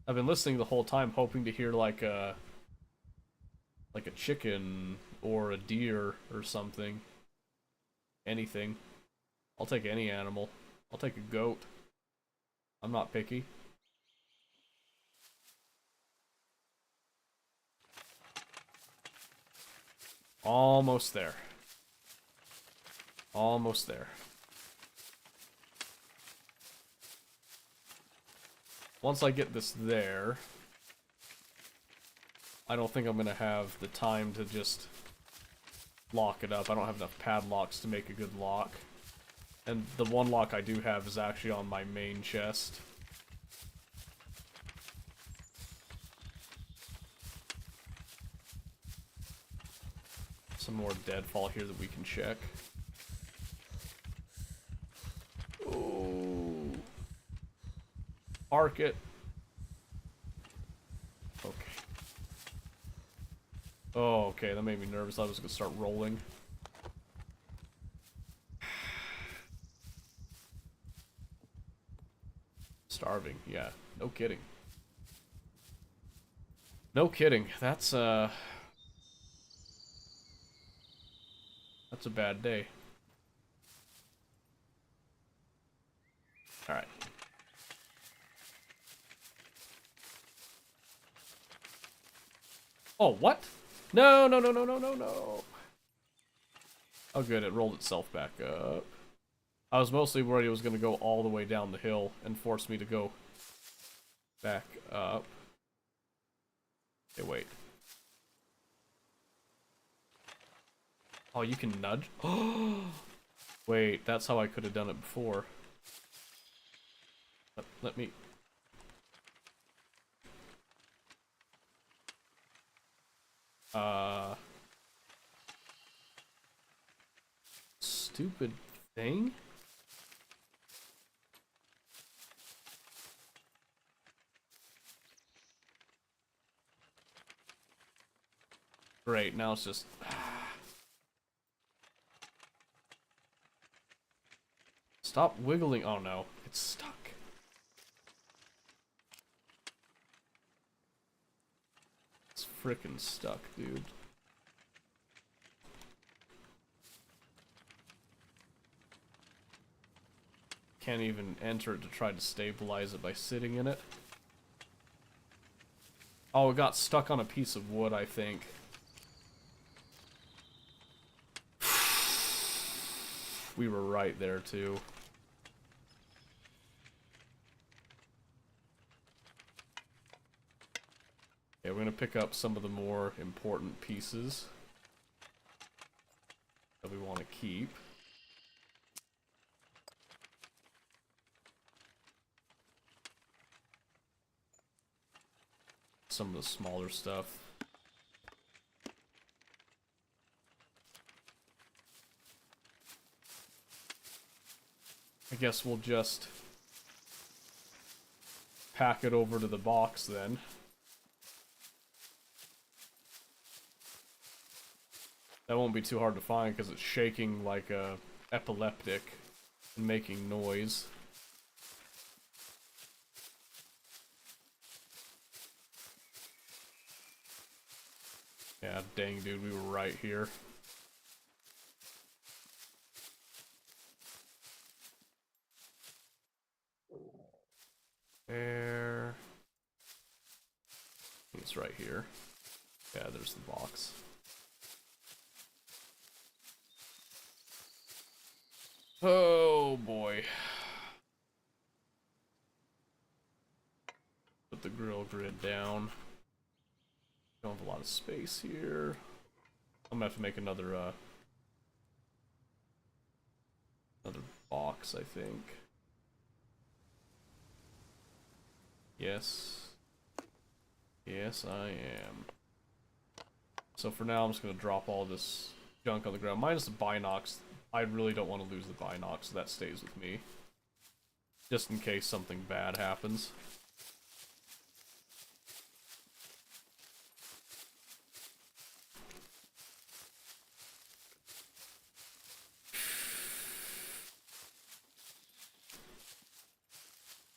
I've been listening the whole time hoping to hear like a chicken or a deer or something. Anything. I'll take any animal. I'll take a goat. I'm not picky. Almost there. Almost there. Once I get this there, I don't think I'm gonna have the time to just lock it up. I don't have enough padlocks to make a good lock. And the one lock I do have is actually on my main chest. some more deadfall here that we can check. Oh. Arc it. Okay. Oh, okay, that made me nervous. I was gonna start rolling. Starving, yeah. No kidding. No kidding. That's a bad day. Alright. Oh, what? No, no, no, no, no, no, no. Oh, good. It rolled itself back up. I was mostly worried it was going to go all the way down the hill and force me to go back up. Okay, wait. Oh, you can nudge? Wait, that's how I could have done it before. Let me... Stupid thing? Great, now it's just... Stop wiggling. Oh no, it's stuck. It's frickin' stuck, dude. Can't even enter it to try to stabilize it by sitting in it. Oh, it got stuck on a piece of wood, I think. We were right there, too. Okay, we're gonna pick up some of the more important pieces that we want to keep. Some of the smaller stuff. I guess we'll just pack it over to the box then. That won't be too hard to find because it's shaking like a epileptic and making noise. Yeah, dang dude, we were right here. There. It's right here. Yeah, there's the box. Oh boy. Put the grill grid down. Don't have a lot of space here. I'm gonna have to make another box, I think. Yes. Yes, I am. So for now, I'm just gonna drop all this junk on the ground. Minus the binocs. I really don't want to lose the binocs, so that stays with me. Just in case something bad happens.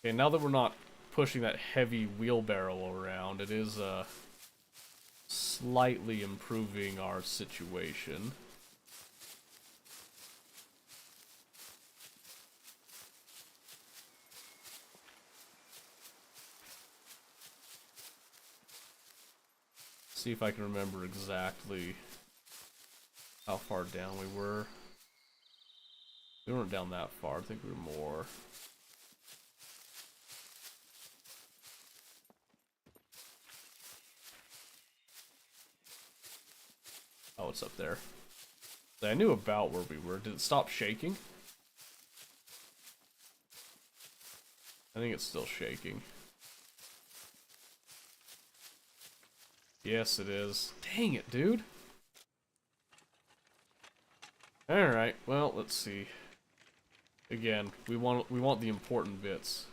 Okay, now that we're not pushing that heavy wheelbarrow around, it is slightly improving our situation. See if I can remember exactly how far down we were. We weren't down that far. I think we were more. Oh, it's up there. I knew about where we were. Did it stop shaking? I think it's still shaking. Yes, it is. Dang it, dude. Alright, well, let's see. Again, we want the important bits.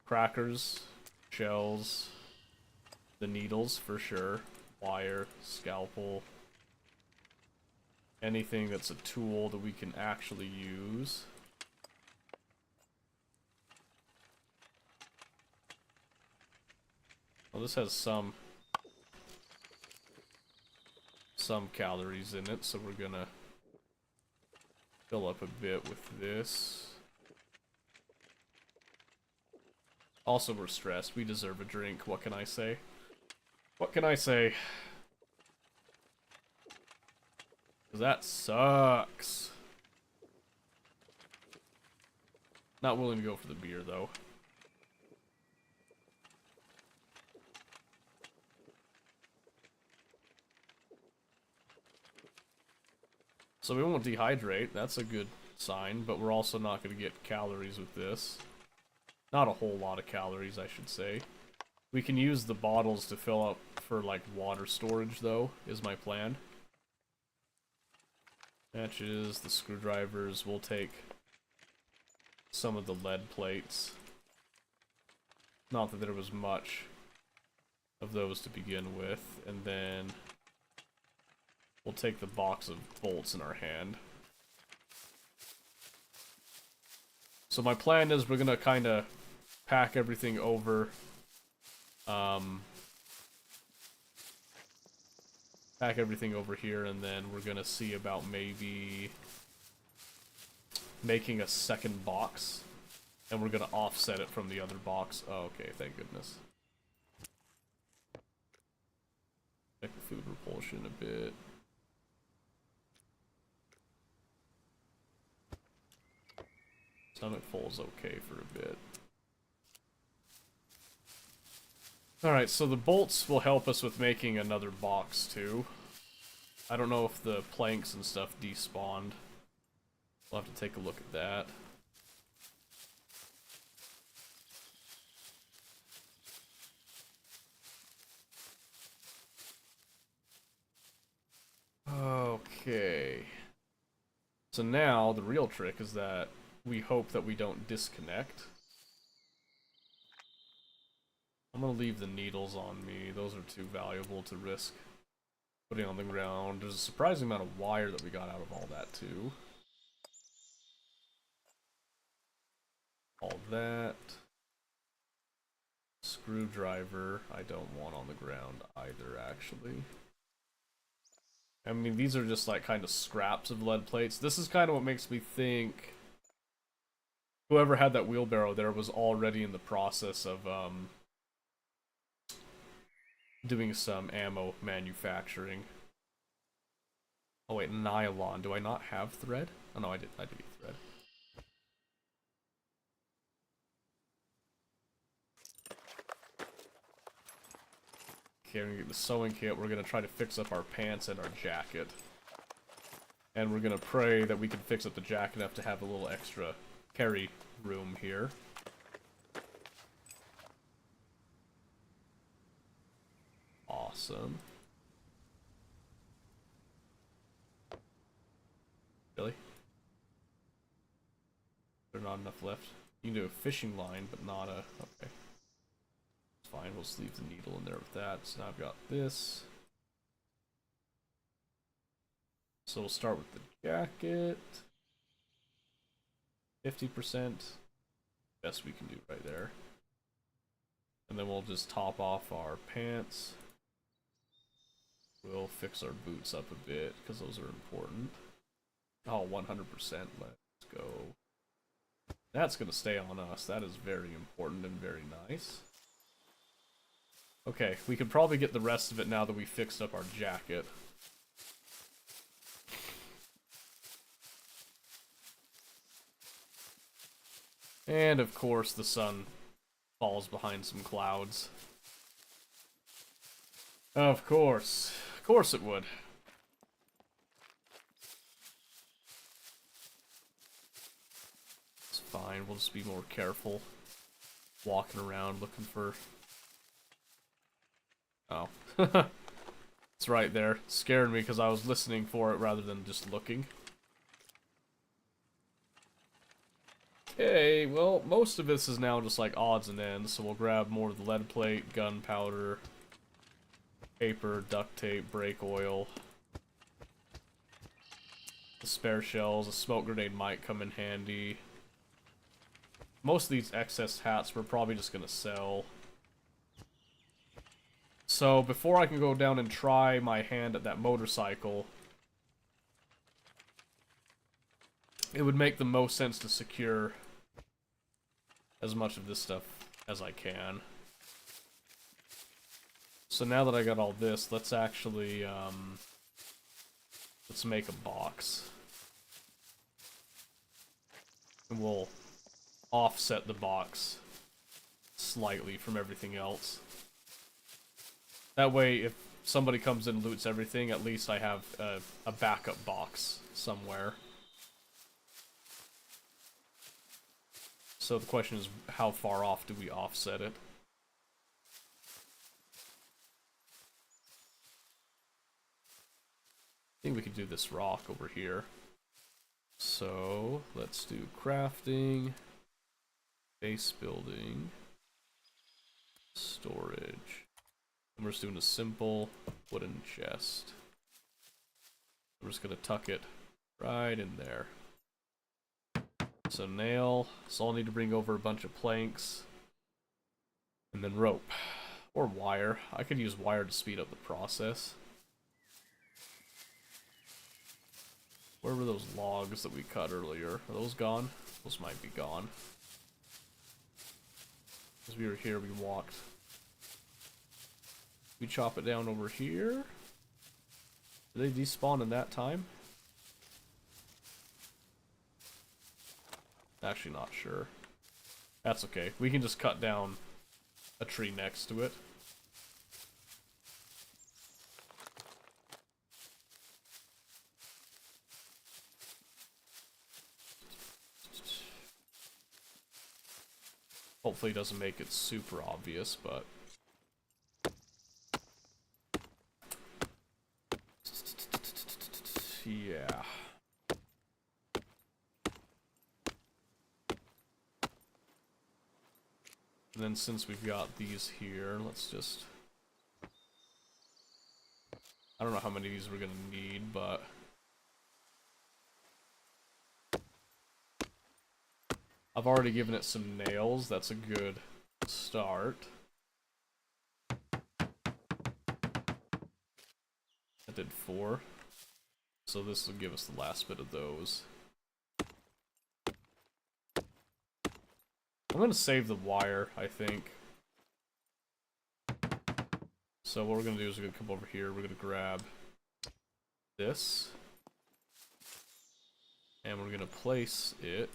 Crackers, shells, the needles for sure, wire, scalpel, anything that's a tool that we can actually use. Well, this has some calories in it, so we're gonna fill up a bit with this. Also, we're stressed. We deserve a drink. What can I say? What can I say? 'Cause that sucks. Not willing to go for the beer, though. So we won't dehydrate. That's a good sign, but we're also not going to get calories with this. Not a whole lot of calories, I should say. We can use the bottles to fill up for, like, water storage, though, is my plan. Matches, the screwdrivers, we'll take some of the lead plates. Not that there was much of those to begin with, and then we'll take the box of bolts in our hand. So my plan is we're gonna kind of pack everything over, pack everything over here, and then we're gonna see about maybe making a second box, and we're gonna offset it from the other box. Oh, okay, thank goodness. Check the food repulsion a bit. Stomach full's okay for a bit. Alright, so the bolts will help us with making another box, too. I don't know if the planks and stuff despawned. We'll have to take a look at that. Okay. So now, the real trick is that we hope that we don't disconnect. I'm gonna leave the needles on me. Those are too valuable to risk putting on the ground. There's a surprising amount of wire that we got out of all that, too. All that. Screwdriver, I don't want on the ground either, actually. I mean, these are just like kind of scraps of lead plates. This is kind of what makes me think whoever had that wheelbarrow there was already in the process of doing some ammo manufacturing. Oh wait, nylon. Do I not have thread? Oh no, I did get thread. Okay, we're gonna get the sewing kit. We're gonna try to fix up our pants and our jacket. And we're gonna pray that we can fix up the jacket enough to have a little extra carry room here. Awesome. Really? There's not enough left. You can do a fishing line, but not a... Okay. It's fine, we'll just leave the needle in there with that. So now I've got this. So we'll start with the jacket. 50%. Best we can do right there. And then we'll just top off our pants. We'll fix our boots up a bit, because those are important. Oh, 100%. Let's go. That's going to stay on us. That is very important and very nice. Okay, we could probably get the rest of it now that we fixed up our jacket. And of course the sun falls behind some clouds. Of course. Of course it would. It's fine, we'll just be more careful. Walking around looking for... Oh. It's right there. Scared me because I was listening for it rather than just looking. Okay, well, most of this is now just like odds and ends, so we'll grab more of the lead plate, gunpowder, paper, duct tape, brake oil, the spare shells. A smoke grenade might come in handy. Most of these excess hats we're probably just gonna sell. So before I can go down and try my hand at that motorcycle, it would make the most sense to secure as much of this stuff as I can. So now that I got all this, let's actually, let's make a box. And we'll offset the box slightly from everything else. That way, if somebody comes in and loots everything, at least I have a backup box somewhere. So the question is, how far off do we offset it? I think we could do this rock over here. So, let's do crafting, base building, storage. And we're just doing a simple wooden chest. We're just gonna tuck it right in there. So nail, so I'll need to bring over a bunch of planks. And then rope. Or wire. I could use wire to speed up the process. Where were those logs that we cut earlier? Are those gone? Those might be gone. As we were here, we walked. We chop it down over here. Did they despawn in that time? Actually not sure. That's okay. We can just cut down a tree next to it. Hopefully it doesn't make it super obvious, but... yeah. And then since we've got these here, let's just... I don't know how many of these we're gonna need, but... I've already given it some nails, that's a good start. I did 4. So this will give us the last bit of those. I'm gonna save the wire, I think. So what we're gonna do is we're gonna come over here, we're gonna grab this. And we're gonna place it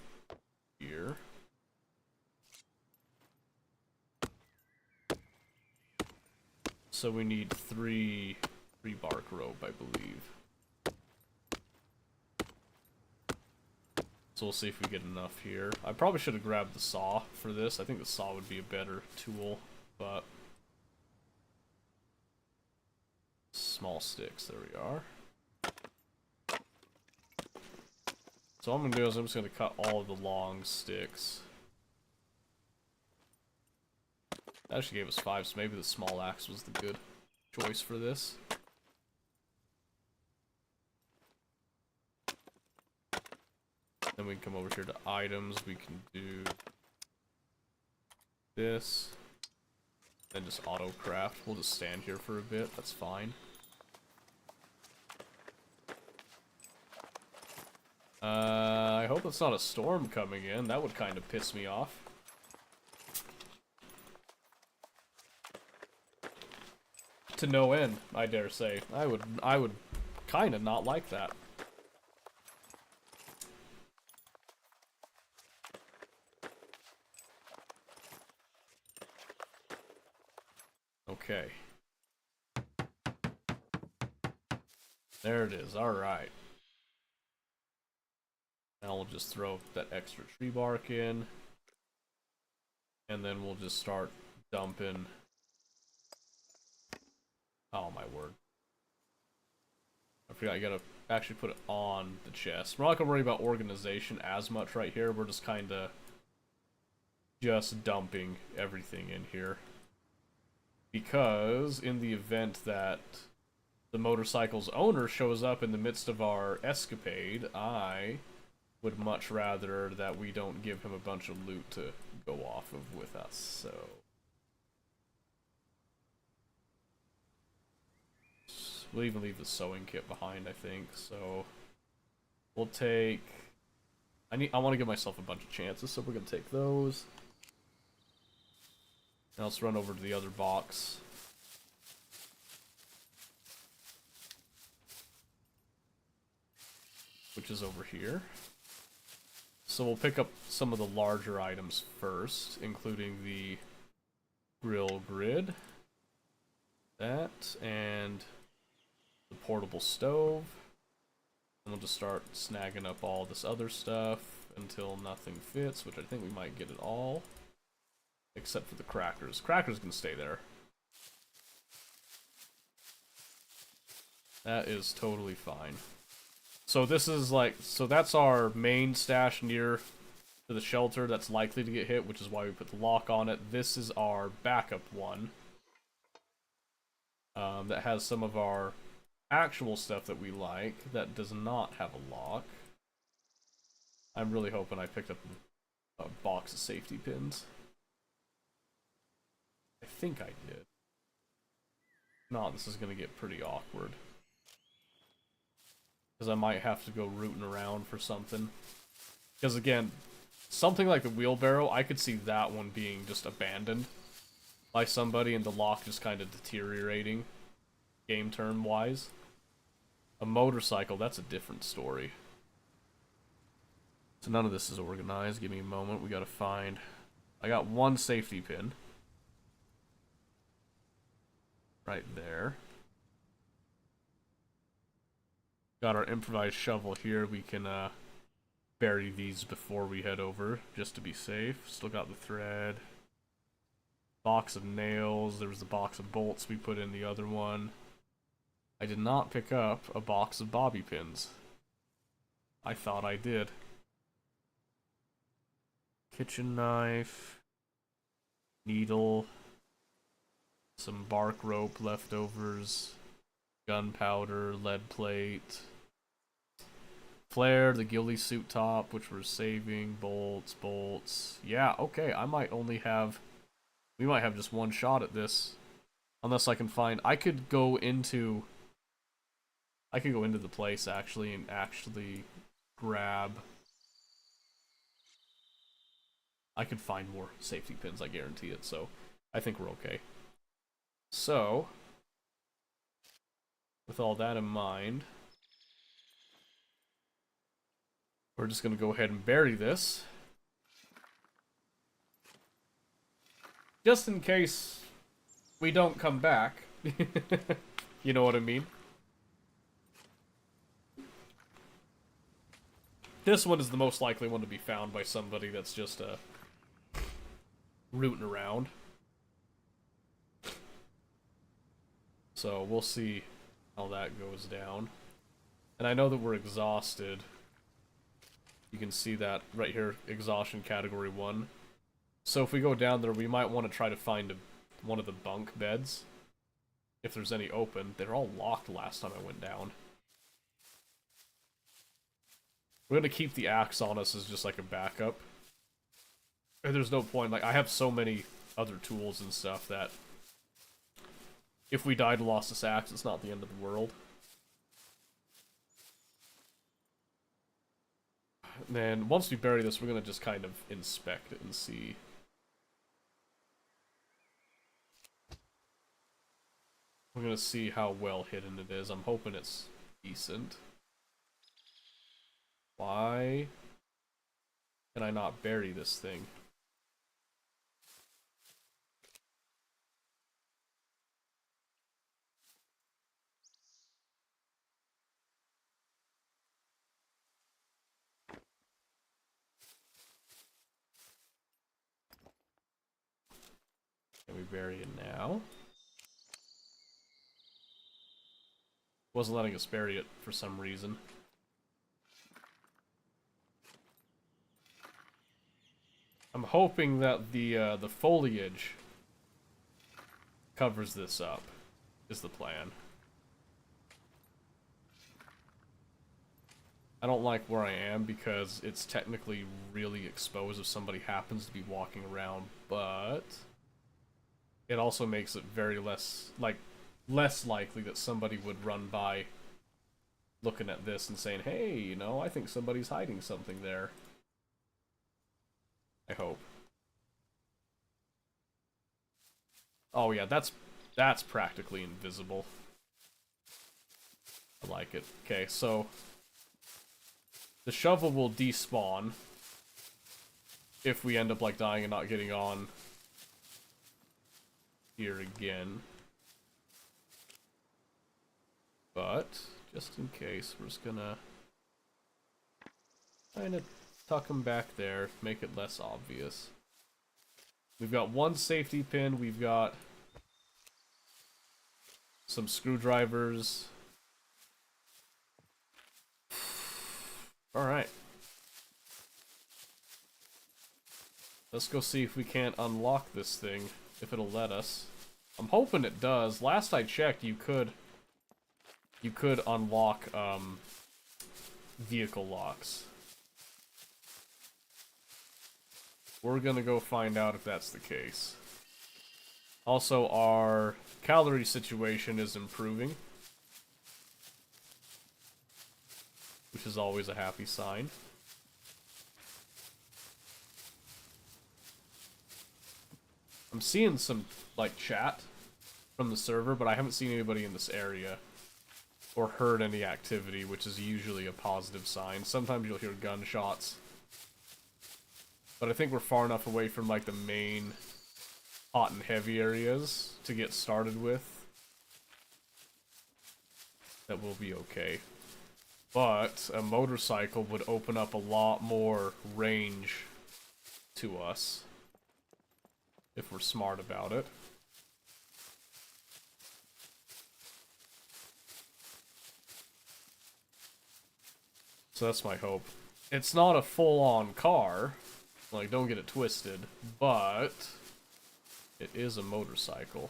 here. So we need 3 bark rope, I believe. So we'll see if we get enough here. I probably should have grabbed the saw for this. I think the saw would be a better tool, but... small sticks, there we are. So what I'm going to do is I'm just going to cut all of the long sticks. That actually gave us 5, so maybe the small axe was the good choice for this. Then we can come over here to items, we can do this, then just auto craft. We'll just stand here for a bit, that's fine. I hope it's not a storm coming in, that would kind of piss me off. To no end, I dare say. I would kind of not like that. Okay. There it is, alright. Now we'll just throw that extra tree bark in. And then we'll just start dumping. Oh my word. I forgot, you gotta actually put it on the chest. We're not gonna worry about organization as much right here. We're just kinda just dumping everything in here. Because in the event that the motorcycle's owner shows up in the midst of our escapade, I would much rather that we don't give him a bunch of loot to go off of with us, so... We'll even leave the sewing kit behind, I think, so... We'll take... I want to give myself a bunch of chances, so we're going to take those. Now let's run over to the other box. Which is over here. So we'll pick up some of the larger items first, including the grill grid. That, and the portable stove. And we'll just start snagging up all this other stuff until nothing fits, which I think we might get it all. Except for the crackers. Crackers can stay there. That is totally fine. So this is like, so that's our main stash near to the shelter that's likely to get hit, which is why we put the lock on it. This is our backup one. That has some of our actual stuff that we like that does not have a lock. I'm really hoping I picked up a box of safety pins. I think I did. No, this is going to get pretty awkward. Because I might have to go rooting around for something. Because again, something like the wheelbarrow, I could see that one being just abandoned by somebody and the lock just kind of deteriorating, game term wise. A motorcycle, that's a different story. So none of this is organized. Give me a moment. We gotta find... I got one safety pin. Right there. Got our improvised shovel here. We can bury these before we head over, just to be safe. Still got the thread. Box of nails. There was the box of bolts we put in the other one. I did not pick up a box of bobby pins. I thought I did. Kitchen knife. Needle. Some bark rope leftovers. Gunpowder, lead plate. Flare, the ghillie suit top, which we're saving. Bolts. Yeah, okay, I might only have... We might have just one shot at this. Unless I can find... I could go into the place, actually, and actually grab... I could find more safety pins, I guarantee it, so I think we're okay. So, with all that in mind, we're just going to go ahead and bury this. Just in case we don't come back. You know what I mean? This one is the most likely one to be found by somebody that's just rooting around. So we'll see how that goes down. And I know that we're exhausted. You can see that right here, exhaustion category 1. So if we go down there, we might want to try to find one of the bunk beds. If there's any open. They're all locked last time I went down. We're going to keep the axe on us as just like a backup. And there's no point, like, I have so many other tools and stuff that if we died and lost this axe, it's not the end of the world. And then, once we bury this, we're going to just kind of inspect it and see. We're going to see how well hidden it is. I'm hoping it's decent. Why can I not bury this thing? Can we bury it now? Wasn't letting us bury it for some reason. I'm hoping that the foliage covers this up, is the plan. I don't like where I am because it's technically really exposed if somebody happens to be walking around, but it also makes it very less likely that somebody would run by looking at this and saying, hey, you know, I think somebody's hiding something there. I hope. Oh yeah, that's practically invisible. I like it. Okay, so the shovel will despawn if we end up like dying and not getting on here again. But just in case, we're just gonna kind of tuck them back there, make it less obvious. We've got one safety pin, we've got some screwdrivers. Alright. Let's go see if we can't unlock this thing, if it'll let us. I'm hoping it does. Last I checked, you could unlock vehicle locks. We're gonna go find out if that's the case. Also, our calorie situation is improving, which is always a happy sign. I'm seeing some, like, chat from the server, but I haven't seen anybody in this area or heard any activity, which is usually a positive sign. Sometimes you'll hear gunshots, but I think we're far enough away from, like, the main hot and heavy areas to get started with that we'll be okay. But a motorcycle would open up a lot more range to us if we're smart about it. So that's my hope. It's not a full-on car, like, don't get it twisted, but it is a motorcycle.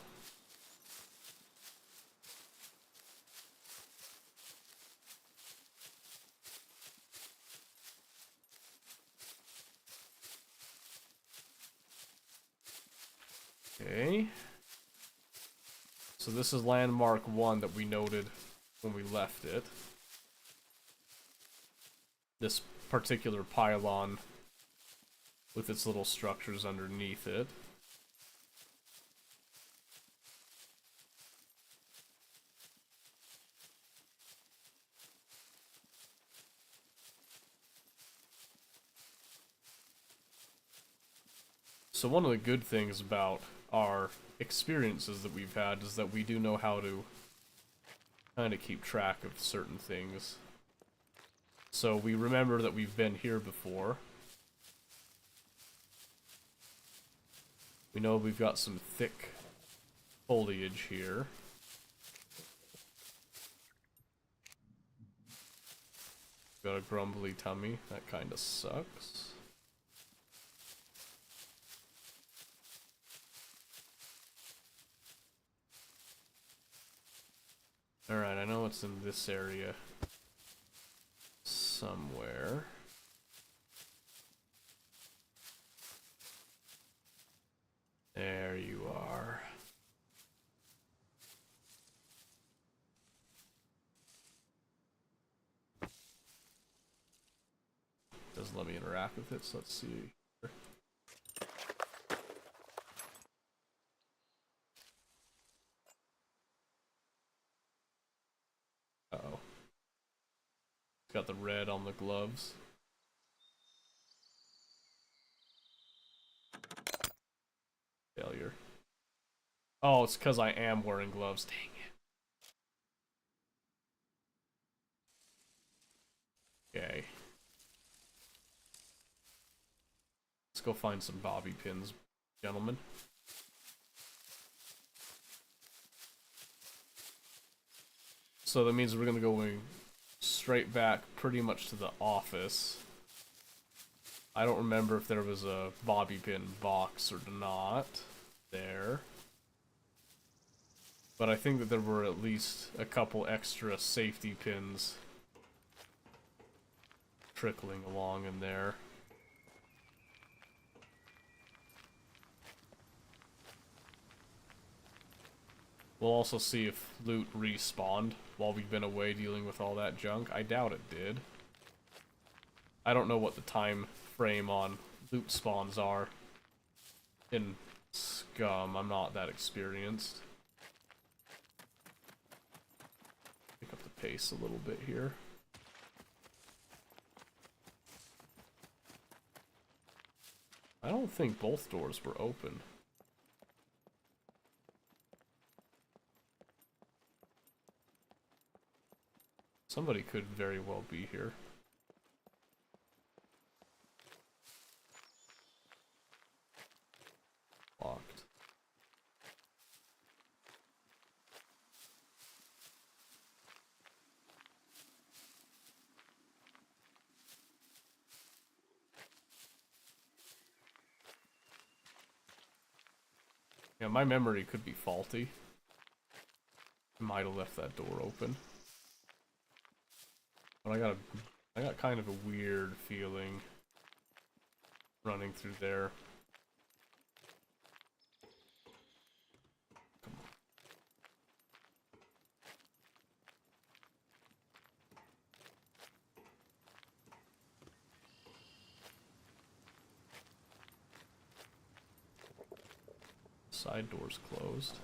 Okay. So this is landmark 1 that we noted when we left it. This particular pylon with its little structures underneath it. So one of the good things about our experiences that we've had is that we do know how to kind of keep track of certain things. So we remember that we've been here before. We know we've got some thick foliage here. Got a grumbly tummy. That kind of sucks. Alright, I know it's in this area somewhere. There you are. Doesn't let me interact with it, so let's see. Uh-oh. It's got the red on the gloves. Failure. Oh, it's because I am wearing gloves. Dang it. Okay. Let's go find some bobby pins, gentlemen. So that means we're gonna go straight back pretty much to the office. I don't remember if there was a bobby pin box or not there. But I think that there were at least a couple extra safety pins trickling along in there. We'll also see if loot respawned while we've been away dealing with all that junk. I doubt it did. I don't know what the time frame on loot spawns are in Scum. I'm not that experienced. Pick up the pace a little bit here. I don't think both doors were open. Somebody could very well be here. Locked. Yeah, my memory could be faulty. I might have left that door open. But I got kind of a weird feeling running through there. Come on. Side door's closed.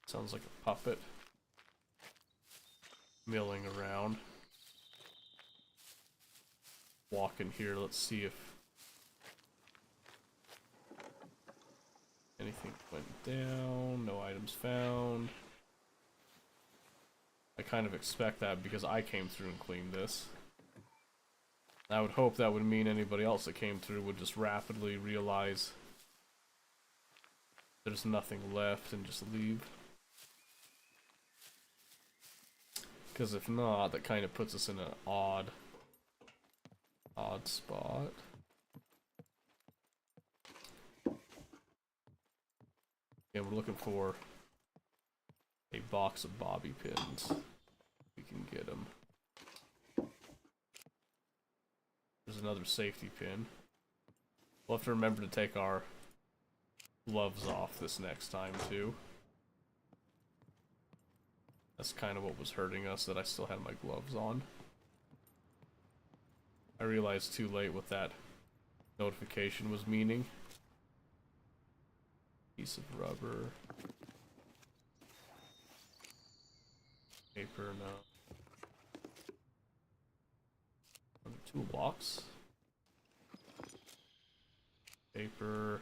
Sounds like a puppet milling around. Walk in here, let's see if anything went down. No items found. I kind of expect that because I came through and cleaned this. I would hope that would mean anybody else that came through would just rapidly realize there's nothing left and just leave. Because if not, that kind of puts us in an odd spot. Yeah, we're looking for a box of bobby pins. We can get them. There's another safety pin. We'll have to remember to take our gloves off this next time too. That's kind of what was hurting us, that I still had my gloves on. I realized too late what that notification was meaning. Piece of rubber. Paper, no. Another toolbox. Paper.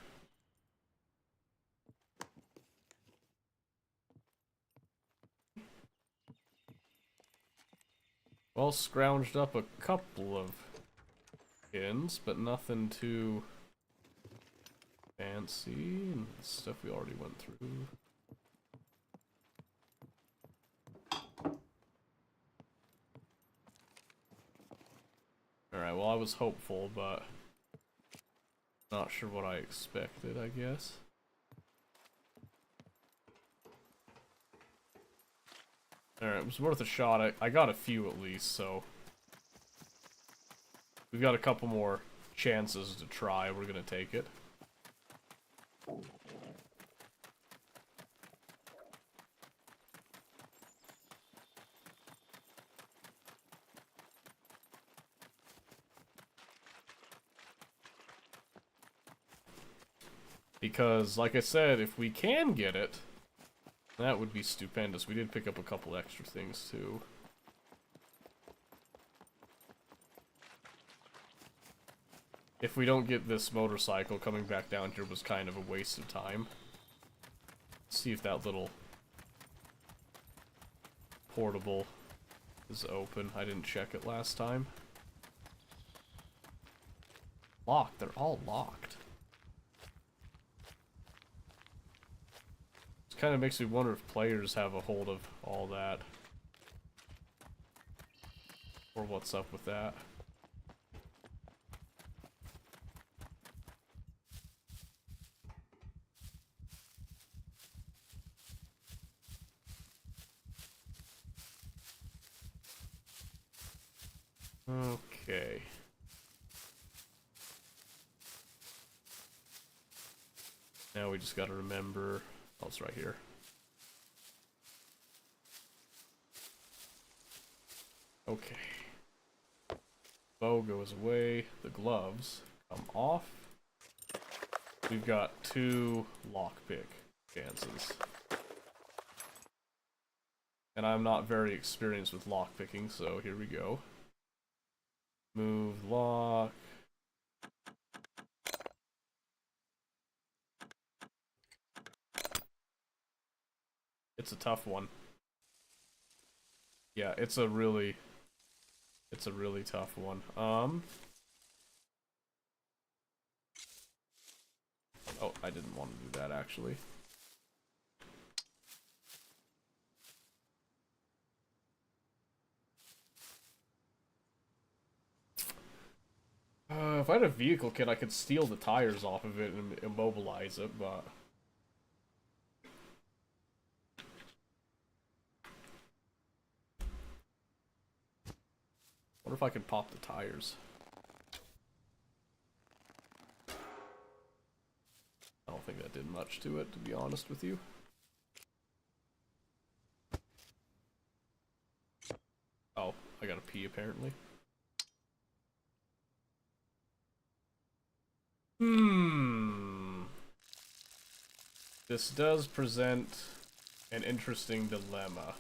Well, scrounged up a couple of pins, but nothing too fancy, and stuff we already went through. Alright, well I was hopeful, but not sure what I expected, I guess. Alright, it was worth a shot. I got a few at least, so we've got a couple more chances to try. We're gonna take it. Because, like I said, if we can get it, that would be stupendous. We did pick up a couple extra things, too. if we don't get this motorcycle, coming back down here was kind of a waste of time. Let's see if that little portable is open. I didn't check it last time. Locked. They're all locked. It kind of makes me wonder if players have a hold of all that. Or what's up with that. Okay. Now we just gotta remember... Oh, it's right here. Okay. Bow goes away. The gloves come off. We've got 2 lockpick chances. And I'm not very experienced with lockpicking, so here we go. Move, lock. It's a tough one. Yeah, it's a really tough one. Oh, I didn't want to do that actually. If I had a vehicle kit, I could steal the tires off of it and immobilize it, but... What if I could pop the tires? I don't think that did much to it, to be honest with you. Oh, I gotta pee apparently. This does present an interesting dilemma.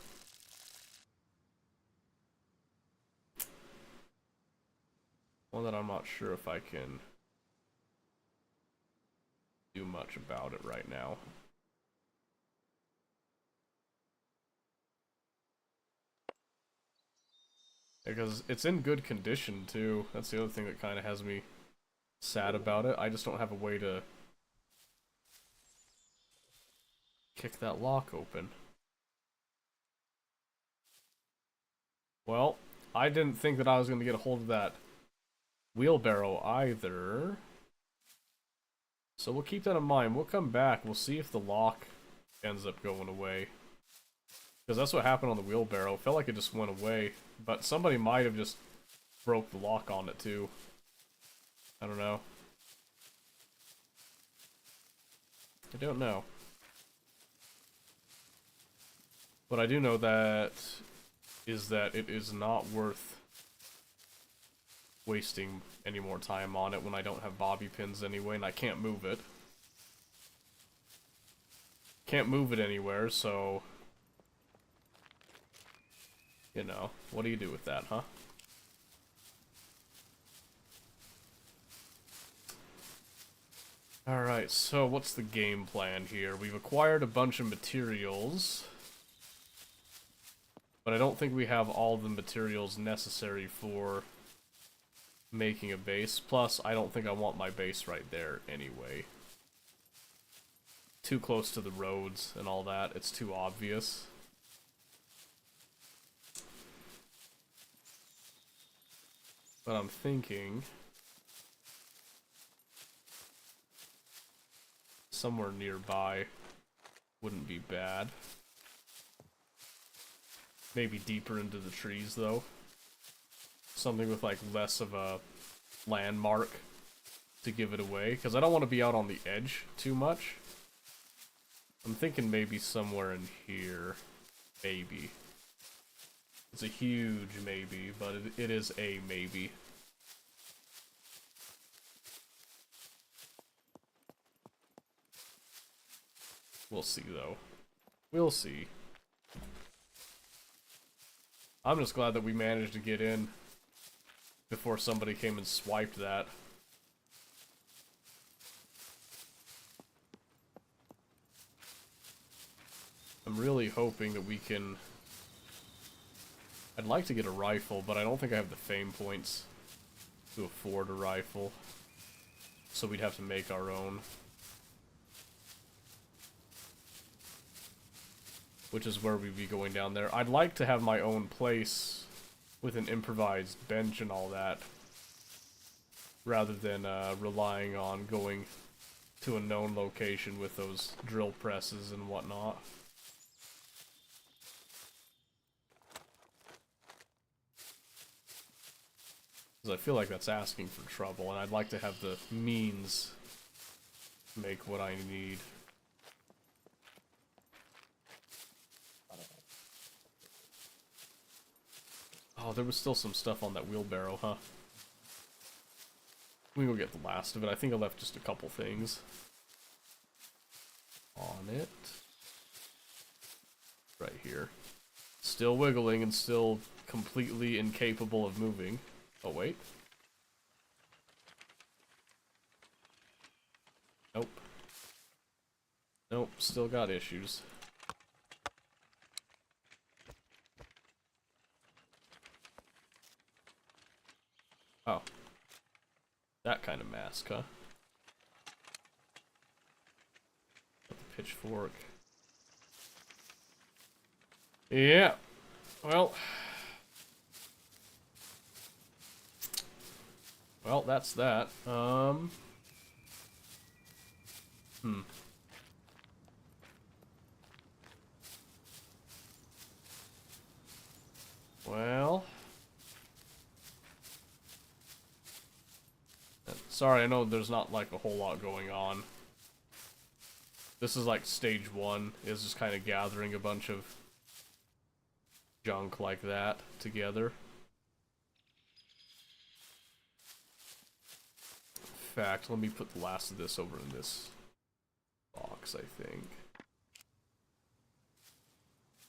One that I'm not sure if I can do much about it right now. Because it's in good condition too. That's the other thing that kind of has me sad about it. I just don't have a way to kick that lock open. Well, I didn't think that I was going to get a hold of that wheelbarrow either. So we'll keep that in mind. We'll come back. We'll see if the lock ends up going away. Because that's what happened on the wheelbarrow. It felt like it just went away. But somebody might have just broke the lock on it too. I don't know. I don't know. What I do know that is that it is not worth wasting any more time on it when I don't have bobby pins anyway, and I can't move it. Can't move it anywhere, so... You know, what do you do with that, huh? Alright, so what's the game plan here? We've acquired a bunch of materials, but I don't think we have all the materials necessary for making a base. Plus, I don't think I want my base right there anyway. Too close to the roads and all that, it's too obvious. But I'm thinking... somewhere nearby wouldn't be bad. Maybe deeper into the trees, though. Something with, like, less of a landmark to give it away. Because I don't want to be out on the edge too much. I'm thinking maybe somewhere in here. Maybe. It's a huge maybe, but it is a maybe. We'll see, though. We'll see. I'm just glad that we managed to get in before somebody came and swiped that. I'm really hoping that we can... I'd like to get a rifle, but I don't think I have the fame points to afford a rifle. So we'd have to make our own. Which is where we'd be going down there. I'd like to have my own place with an improvised bench and all that, rather than relying on going to a known location with those drill presses and whatnot. Because I feel like that's asking for trouble, and I'd like to have the means to make what I need. Oh, there was still some stuff on that wheelbarrow, huh? We can go get the last of it. I think I left just a couple things on it. Right here. Still wiggling and still completely incapable of moving. Oh, wait. Nope. Nope, still got issues. Oh. That kind of mask, huh? The pitchfork. Yeah. Well, that's that. Well. Sorry, I know there's not like a whole lot going on. This is like stage 1, is just kind of gathering a bunch of junk like that together. In fact, let me put the last of this over in this box, I think.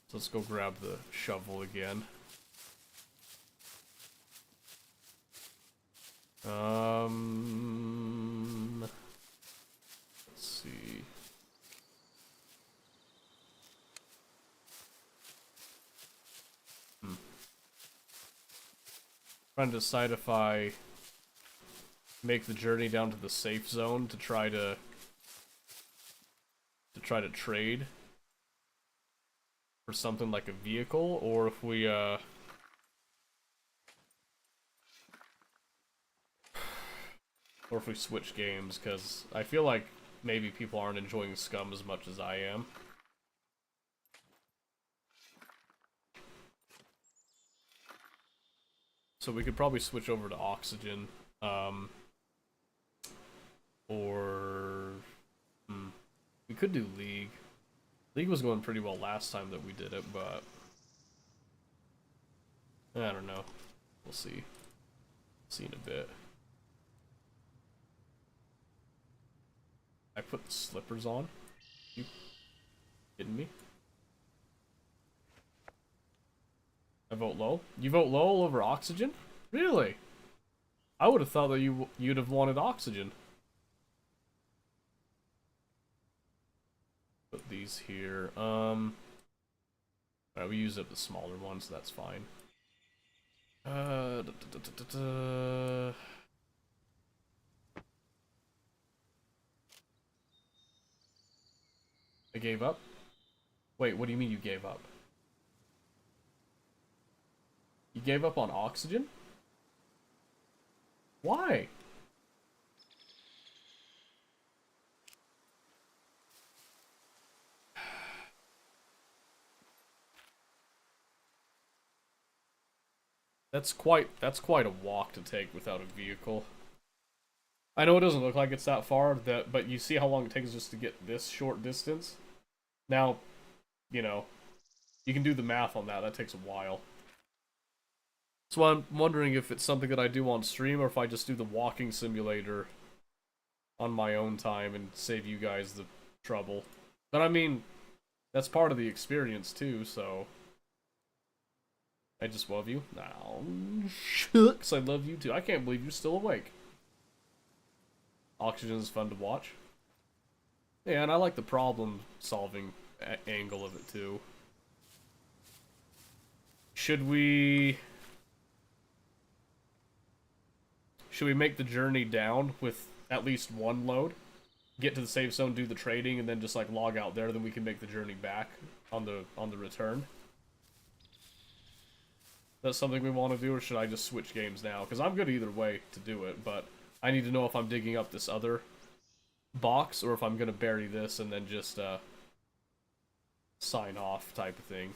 So let's go grab the shovel again. Let's see. Trying to decide if I make the journey down to the safe zone to try to trade for something like a vehicle, or if we switch games, because I feel like maybe people aren't enjoying Scum as much as I am. So we could probably switch over to Oxygen, or we could do League. League was going pretty well last time that we did it, but I don't know. We'll see. See in a bit. I put the slippers on? You kidding me? I vote low? You vote low over Oxygen? Really? I would have thought that you'd have wanted Oxygen. Put these here. Alright, we used up the smaller ones, so that's fine. I gave up? Wait, what do you mean you gave up? You gave up on Oxygen? Why? That's quite a walk to take without a vehicle. I know it doesn't look like it's that far, but you see how long it takes just to get this short distance? Now, you know, you can do the math on that. That takes a while. So I'm wondering if it's something that I do on stream, or if I just do the walking simulator on my own time and save you guys the trouble. But I mean, that's part of the experience too, so... I just love you. Now, shucks, I love you too. I can't believe you're still awake. Oxygen is fun to watch. Yeah, and I like the problem-solving angle of it too. Should we make the journey down with at least one load? Get to the safe zone, do the trading, and then just like log out there, then we can make the journey back on the return. That's something we want to do, or should I just switch games now? Because I'm good either way to do it, but I need to know if I'm digging up this other box, or if I'm going to bury this and then just sign off type of thing.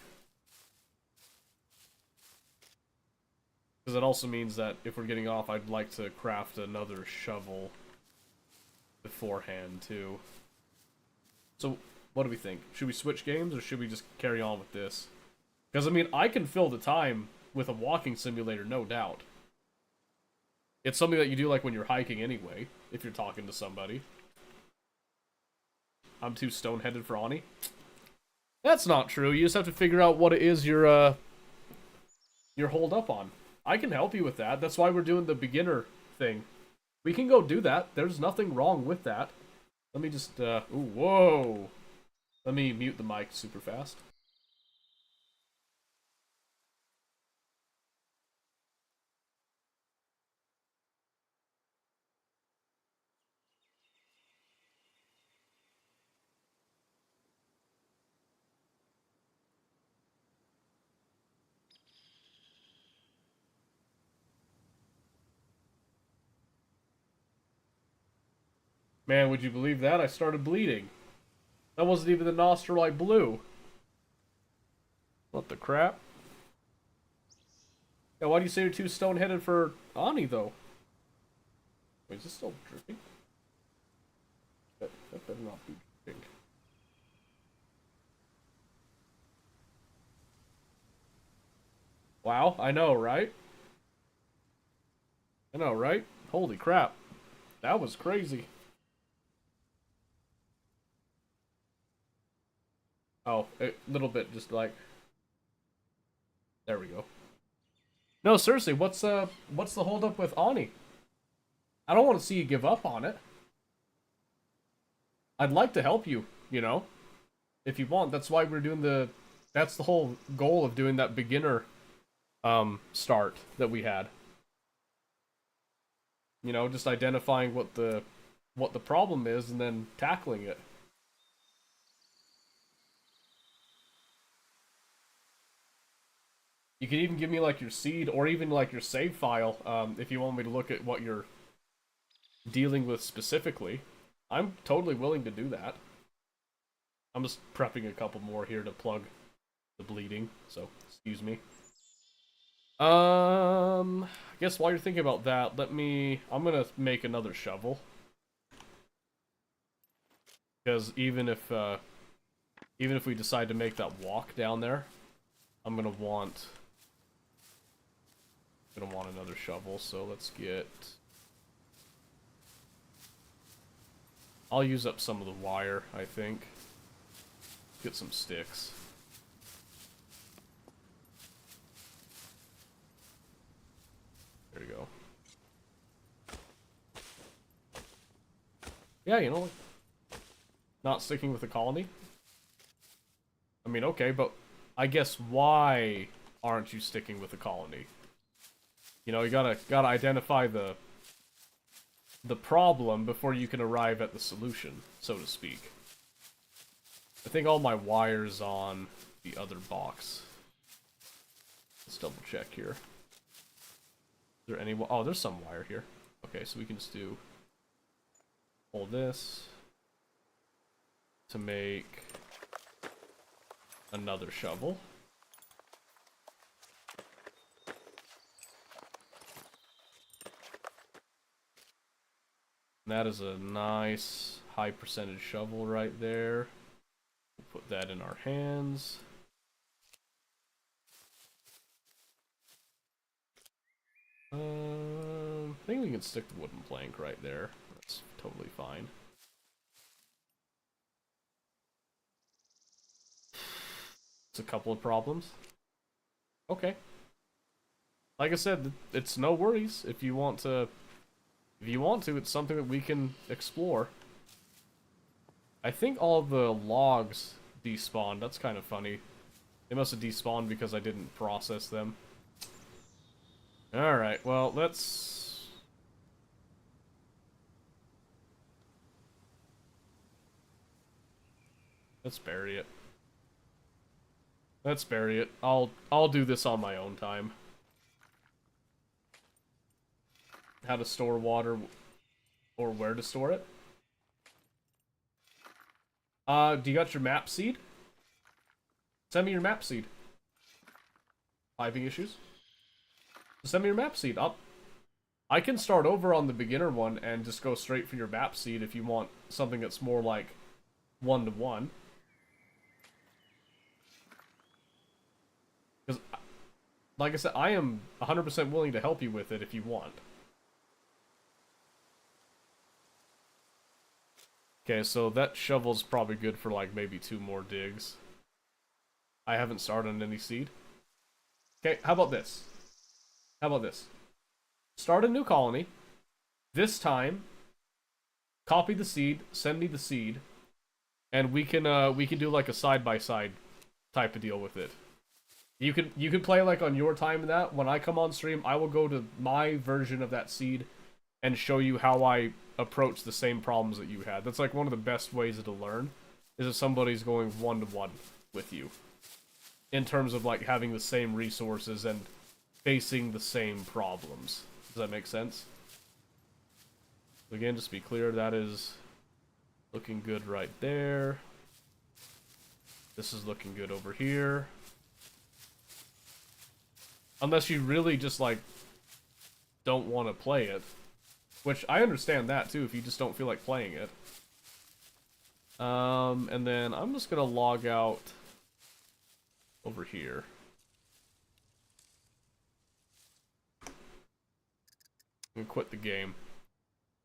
Because it also means that if we're getting off, I'd like to craft another shovel beforehand, too. So, what do we think? Should we switch games, or should we just carry on with this? Because, I mean, I can fill the time with a walking simulator, no doubt. It's something that you do, like, when you're hiking anyway, if you're talking to somebody. I'm too stone-headed for Ani. That's not true. You just have to figure out what it is you're holed up on. I can help you with that. That's why we're doing the beginner thing. We can go do that. There's nothing wrong with that. Let me just, ooh, whoa. Let me mute the mic super fast. Man, would you believe that? I started bleeding. That wasn't even the nostril I blew. What the crap? Yeah, why do you say you're too stone-headed for Ani, though? Wait, is this still dripping? That better not be dripping. Wow, I know, right? I know, right? Holy crap. That was crazy. Oh, a little bit, just like... There we go. No, seriously, what's the holdup with Ani? I don't want to see you give up on it. I'd like to help you, you know? If you want, that's why we're doing the... That's the whole goal of doing that beginner start that we had. You know, just identifying what the problem is and then tackling it. You can even give me like your seed or even like your save file if you want me to look at what you're dealing with specifically. I'm totally willing to do that. I'm just prepping a couple more here to plug the bleeding, so excuse me. I guess while you're thinking about that, I'm gonna make another shovel. Because even if we decide to make that walk down there, I'm gonna want another shovel, so let's get... I'll use up some of the wire, I think. Get some sticks. There you go. Yeah, you know, not sticking with the colony. I mean, okay, but I guess why aren't you sticking with the colony? You know, you gotta identify the problem before you can arrive at the solution, so to speak. I think all my wire's on the other box. Let's double check here. Is there any... Oh, there's some wire here. Okay, so we can just do... Pull this to make another shovel. And that is a nice high percentage shovel right there. We'll put that in our hands. I think we can stick the wooden plank right there. That's totally fine. It's a couple of problems. Okay. Like I said, it's no worries if you want to. If you want to, it's something that we can explore. I think all the logs despawned. That's kind of funny. They must have despawned because I didn't process them. Alright, well, let's bury it. Let's bury it. I'll do this on my own time. How to store water or where to store it. Do you got your map seed? Send me your map seed. Piping issues? Send me your map seed. I can start over on the beginner one and just go straight for your map seed if you want something that's more like 1-to-1. Because, like I said, I am 100% willing to help you with it if you want. Okay, so that shovel's probably good for like maybe 2 more digs. I haven't started on any seed. Okay, how about this? How about this? Start a new colony. This time, copy the seed, send me the seed, and we can do like a side-by-side type of deal with it. You can play like on your time and that. When I come on stream, I will go to my version of that seed and show you how I approach the same problems that you had. That's like one of the best ways to learn, is if somebody's going 1-to-1 with you. In terms of like having the same resources and facing the same problems. Does that make sense? Again, just to be clear, that is looking good right there. This is looking good over here. Unless you really just like don't want to play it. Which, I understand that, too, if you just don't feel like playing it. And then I'm just gonna log out over here. And quit the game.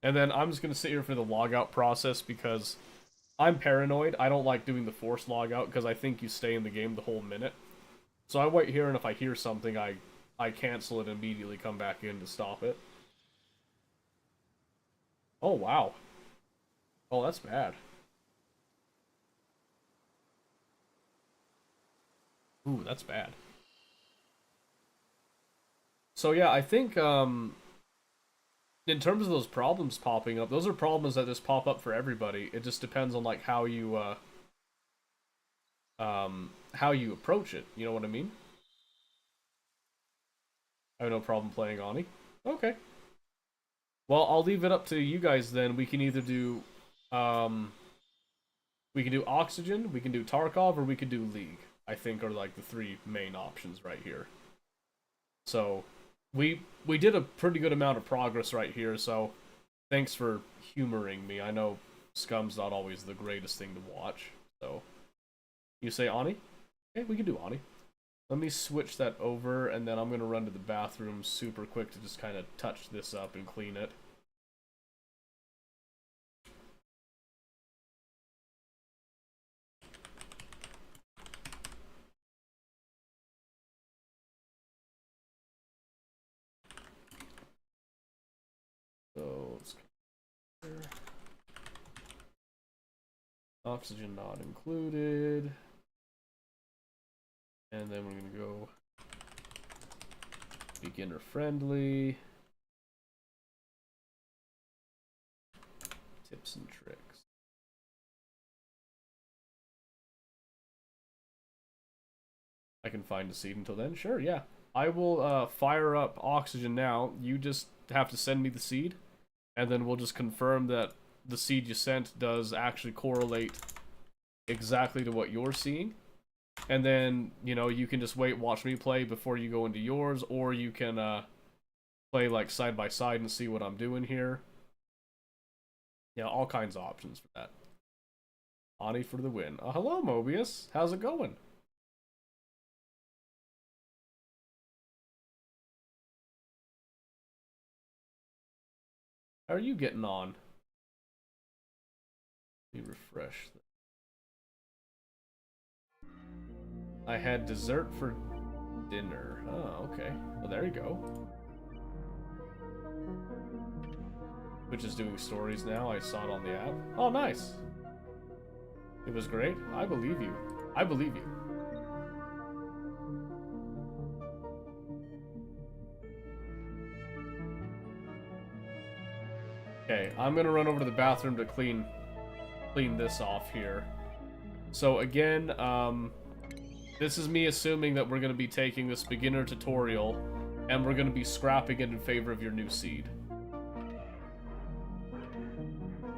And then I'm just gonna sit here for the logout process because I'm paranoid. I don't like doing the forced logout because I think you stay in the game the whole minute. So I wait here, and if I hear something, I cancel it and immediately come back in to stop it. Oh, wow. Oh, that's bad. Ooh, that's bad. So yeah, I think, in terms of those problems popping up, those are problems that just pop up for everybody. It just depends on, like, how you approach it. You know what I mean? I have no problem playing Ani. Okay. Well, I'll leave it up to you guys then. We can either do, we can do Oxygen, we can do Tarkov, or we can do League. I think are like the 3 main options right here. So, we did a pretty good amount of progress right here, so thanks for humoring me. I know Scum's not always the greatest thing to watch, so. You say Ani? Okay, we can do Ani. Let me switch that over, and then I'm going to run to the bathroom super quick to just kind of touch this up and clean it. So, let's go here. Oxygen not included. And then we're going to go beginner friendly. Tips and tricks. I can find a seed until then. Sure, yeah. I will fire up Oxygen now. You just have to send me the seed. And then we'll just confirm that the seed you sent does actually correlate exactly to what you're seeing. And then, you know, you can just wait, watch me play before you go into yours, or you can play like side by side and see what I'm doing here. Yeah, all kinds of options for that. Ani for the win. Hello, Mobius. How's it going? How are you getting on? Let me refresh. I had dessert for dinner. Oh, okay. Well, there you go. Twitch is doing stories now. I saw it on the app. Oh, nice. It was great. I believe you. I believe you. Okay, I'm gonna run over to the bathroom to clean this off here. So again, this is me assuming that we're gonna be taking this beginner tutorial, and we're gonna be scrapping it in favor of your new seed.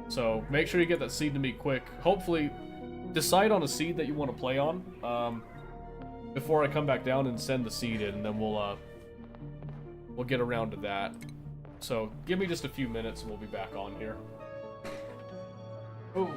So make sure you get that seed to me quick. Hopefully, decide on a seed that you want to play on before I come back down and send the seed in, and then we'll get around to that. So give me just a few minutes and we'll be back on here. Oh.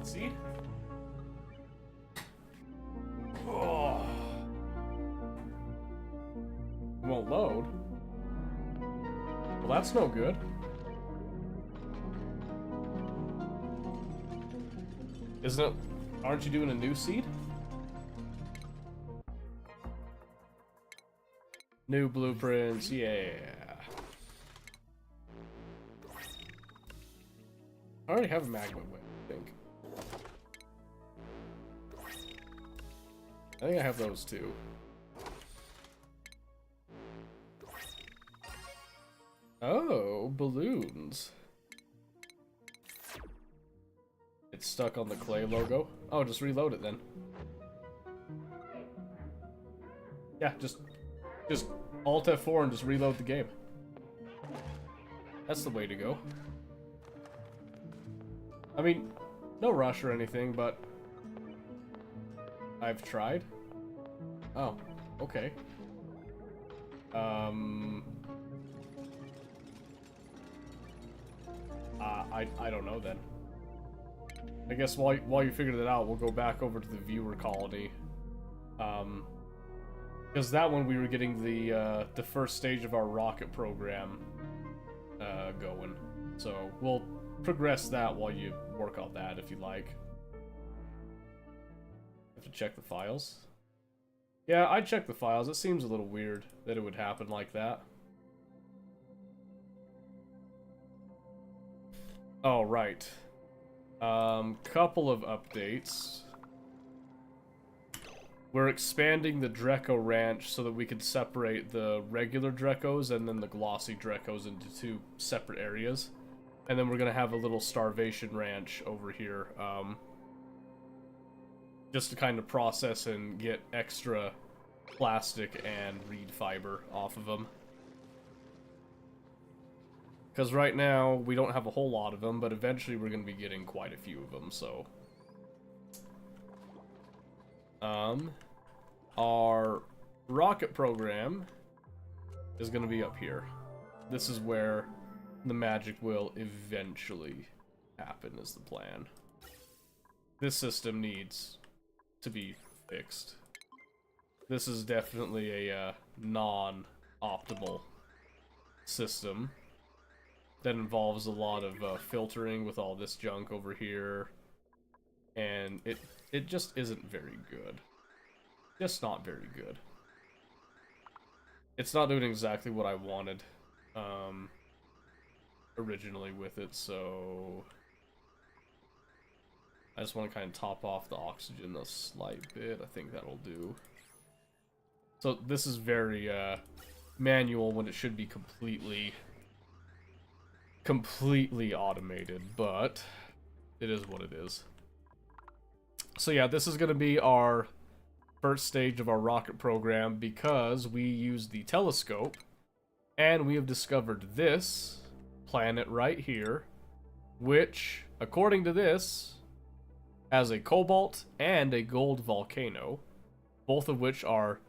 Seed? Oh. It won't load. Well, that's no good. Isn't it? Aren't you doing a new seed? New blueprints, yeah. I already have a magma whip, I think. I think I have those too. Oh, balloons. It's stuck on the clay logo. Oh, just reload it then. Yeah, just Alt F4 and just reload the game. That's the way to go. I mean, no rush or anything, but I've tried. Oh, okay. I don't know then. I guess while you figure that out, we'll go back over to the viewer colony. Because that one we were getting the first stage of our rocket program going. So we'll progress that while you work on that if you like. Have to check the files. Yeah, I checked the files. It seems a little weird that it would happen like that. Oh, right. Couple of updates. We're expanding the Dreco Ranch so that we can separate the regular Drecos and then the glossy Drecos into two separate areas. And then we're gonna have a little Starvation Ranch over here, just to kind of process and get extra plastic and reed fiber off of them. Because right now, we don't have a whole lot of them, but eventually we're going to be getting quite a few of them, so... Our rocket program is going to be up here. This is where the magic will eventually happen, is the plan. This system needs to be fixed. This is definitely a non-optimal system that involves a lot of filtering with all this junk over here, and it just isn't very good. Just not very good. It's not doing exactly what I wanted originally with it, so I just want to kind of top off the oxygen a slight bit. I think that'll do. So this is very manual when it should be completely automated, but it is what it is. So yeah, this is going to be our first stage of our rocket program because we use the telescope and we have discovered this planet right here, which, according to this, has a cobalt and a gold volcano, both of which are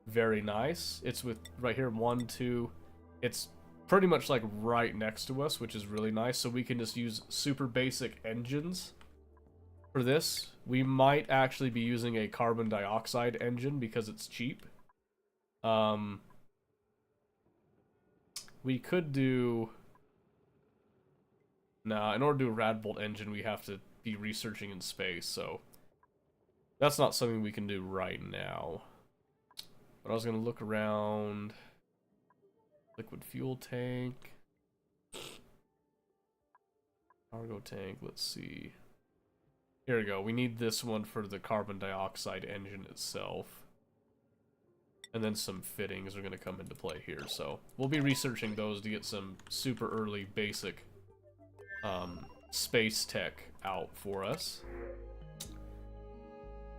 very nice. It's with right here 1, 2, it's pretty much like right next to us, which is really nice, so we can just use super basic engines for this. We might actually be using a carbon dioxide engine because it's cheap. We could do... Nah, in order to do a Radbolt engine, we have to be researching in space, so that's not something we can do right now. But I was gonna look around... Liquid fuel tank. Cargo tank, let's see. Here we go. We need this one for the carbon dioxide engine itself. And then some fittings are going to come into play here. So we'll be researching those to get some super early basic space tech out for us.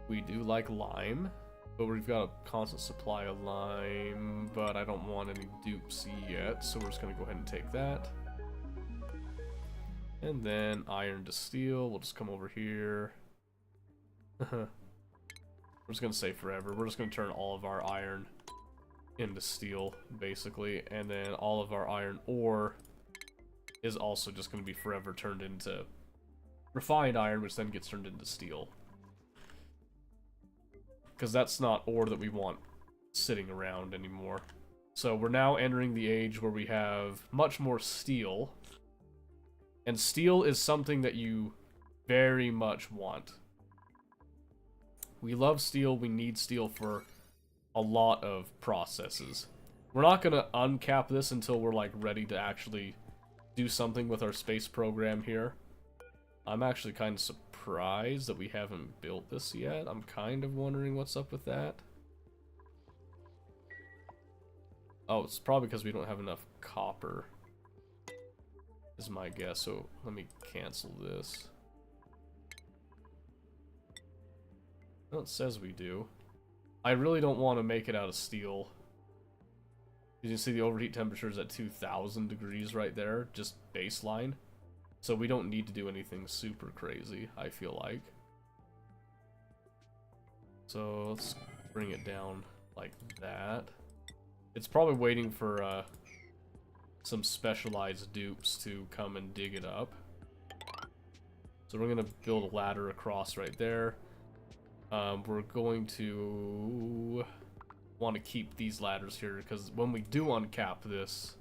We do like lime. But we've got a constant supply of lime, but I don't want any dupes yet, so we're just going to go ahead and take that. And then iron to steel, we'll just come over here. We're just going to say forever. We're just going to turn all of our iron into steel, basically, and then all of our iron ore is also just going to be forever turned into refined iron, which then gets turned into steel. Because that's not ore that we want sitting around anymore. So we're now entering the age where we have much more steel. And steel is something that you very much want. We love steel, we need steel for a lot of processes. We're not going to uncap this until we're like ready to actually do something with our space program here. I'm actually kind of surprised that we haven't built this yet. I'm kind of wondering what's up with that. Oh, it's probably because we don't have enough copper, is my guess. So let me cancel this. Well, it says we do. I really don't want to make it out of steel. You can see the overheat temperature is at 2,000 degrees right there, just baseline. So we don't need to do anything super crazy, I feel like. So let's bring it down like that. It's probably waiting for some specialized dupes to come and dig it up. So we're going to build a ladder across right there. We're going to want to keep these ladders here because when we do uncap this,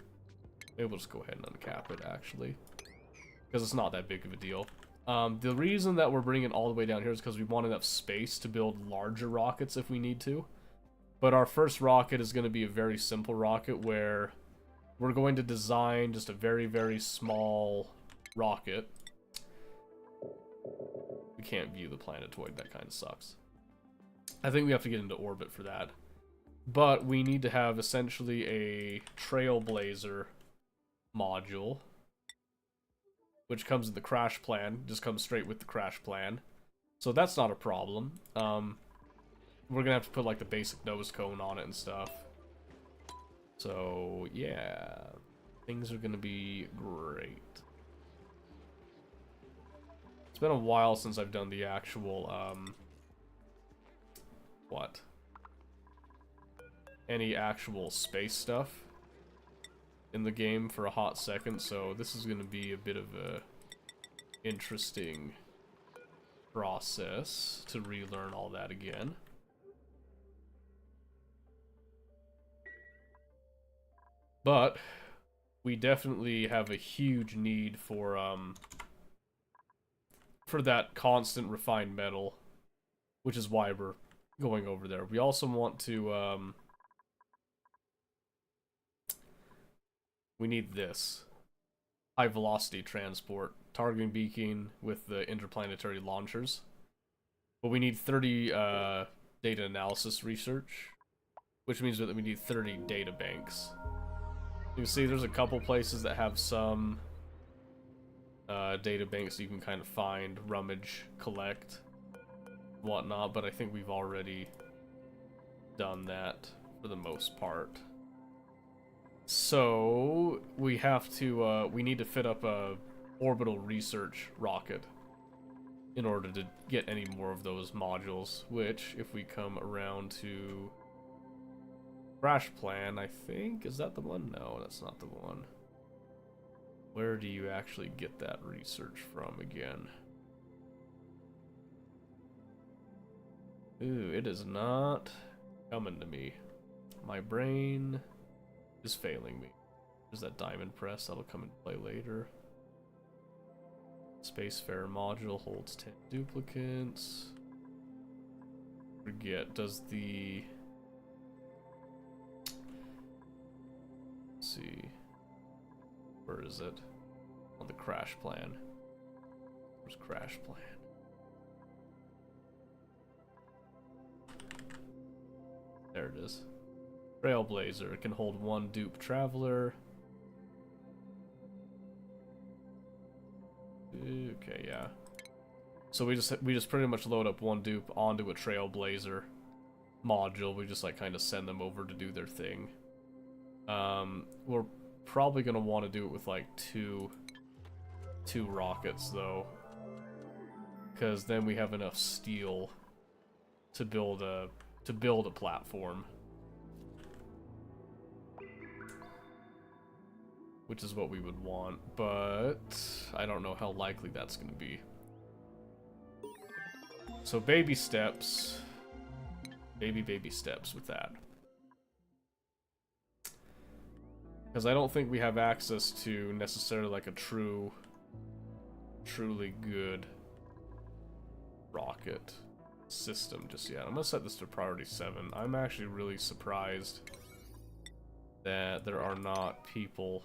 maybe we'll just go ahead and uncap it actually, because it's not that big of a deal. The reason that we're bringing it all the way down here is because we want enough space to build larger rockets if we need to. But our first rocket is going to be a very simple rocket where we're going to design just a very, very small rocket. We can't view the planetoid, that kind of sucks. I think we have to get into orbit for that. But we need to have essentially a Trailblazer module, which comes in the crash plan, just comes straight with the crash plan. So that's not a problem. We're gonna have to put like the basic nose cone on it and stuff. So yeah, things are gonna be great. It's been a while since I've done the actual, any actual space stuff in the game for a hot second, so this is going to be a bit of a interesting process to relearn all that again. But we definitely have a huge need for that constant refined metal, which is why we're going over there. We also want to we need this high velocity transport targeting beacon with the interplanetary launchers, but we need 30 data analysis research, which means that we need 30 data banks. You can see there's a couple places that have some data banks you can kind of find, rummage, collect, whatnot, but I think we've already done that for the most part. So we have to we need to fit up a orbital research rocket in order to get any more of those modules, which if we come around to crash plan, I think, is that the one? No, that's not the one. Where do you actually get that research from again? Ooh, it is not coming to me. My brain is failing me. There's that diamond press, that'll come into play later. Spacefarer module holds 10 duplicates. Forget, does the... Let's see. Where is it? On the crash plan. Where's crash plan? There it is. Trailblazer. It can hold one dupe traveler. Okay, yeah. So we just pretty much load up one dupe onto a Trailblazer module. We just like kind of send them over to do their thing. We're probably gonna want to do it with like two rockets though, because then we have enough steel to build a platform, which is what we would want, but I don't know how likely that's gonna be. So baby steps. Baby steps with that. Because I don't think we have access to necessarily like a truly good rocket system just yet. I'm gonna set this to priority 7. I'm actually really surprised that there are not people.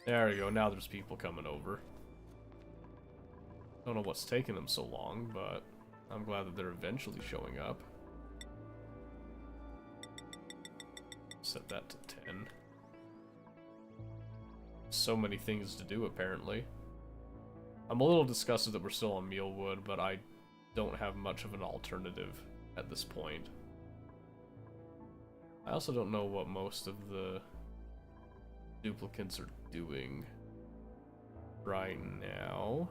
There we go, now there's people coming over. Don't know what's taking them so long, but I'm glad that they're eventually showing up. Set that to 10. So many things to do, apparently. I'm a little disgusted that we're still on Mealwood, but I don't have much of an alternative at this point. I also don't know what most of the duplicates are doing right now.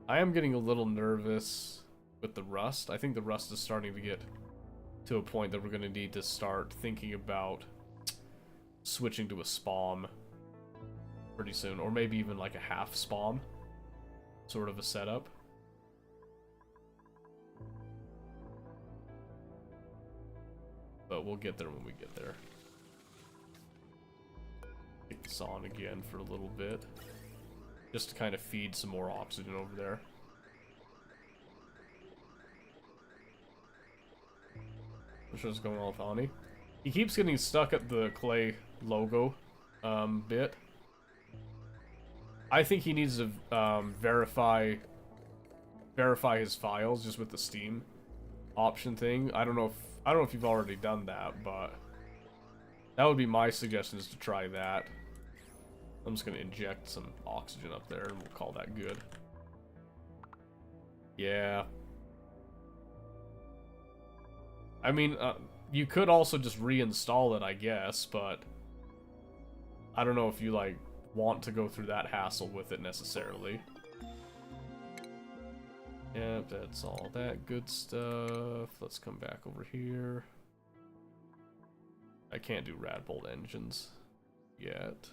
I am getting a little nervous with the rust. I think the rust is starting to get to a point that we're going to need to start thinking about switching to a spawn pretty soon, or maybe even like a half spawn sort of a setup. But we'll get there when we get there. Kick this on again for a little bit, just to kind of feed some more oxygen over there. What's going on with Ani? He keeps getting stuck at the clay logo bit. I think he needs to verify his files just with the Steam option thing. I don't know if you've already done that, but that would be my suggestion, is to try that. I'm just gonna inject some oxygen up there and we'll call that good. Yeah. I mean, you could also just reinstall it, I guess, but I don't know if you, like, want to go through that hassle with it necessarily. Yep, that's all that good stuff. Let's come back over here. I can't do Radbolt engines yet.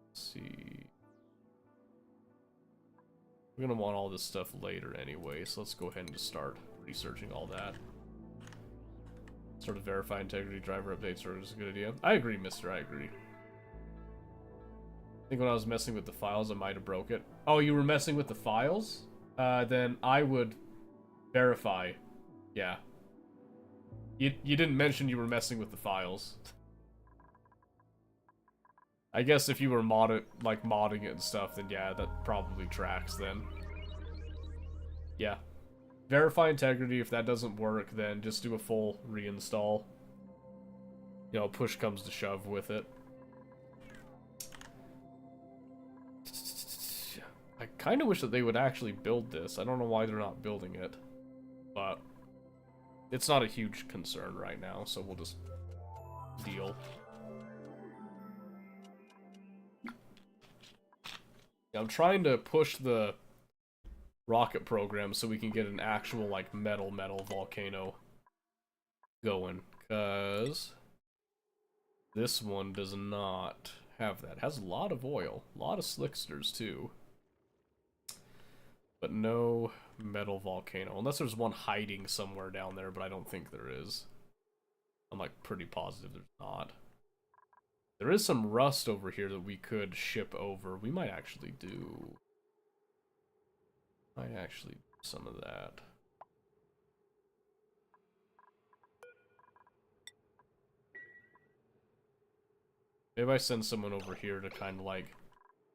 Let's see. We're gonna want all this stuff later anyway, so let's go ahead and just start researching all that. Sort of verify integrity, driver updates are a good idea. I agree, mister, I agree. I think when I was messing with the files, I might have broke it. Oh, you were messing with the files? Then I would verify. Yeah. You didn't mention you were messing with the files. I guess if you were modding it and stuff, then yeah, that probably tracks then. Yeah. Verify integrity. If that doesn't work, then just do a full reinstall. You know, push comes to shove with it. I kind of wish that they would actually build this. I don't know why they're not building it. But it's not a huge concern right now, so we'll just deal. I'm trying to push the rocket program so we can get an actual, like, metal volcano going, because this one does not have that. It has a lot of oil, a lot of slicksters too, but no metal volcano, unless there's one hiding somewhere down there, but I don't think there is. I'm, like, pretty positive there's not. There is some rust over here that we could ship over. We might actually do some of that. Maybe I send someone over here to kind of, like,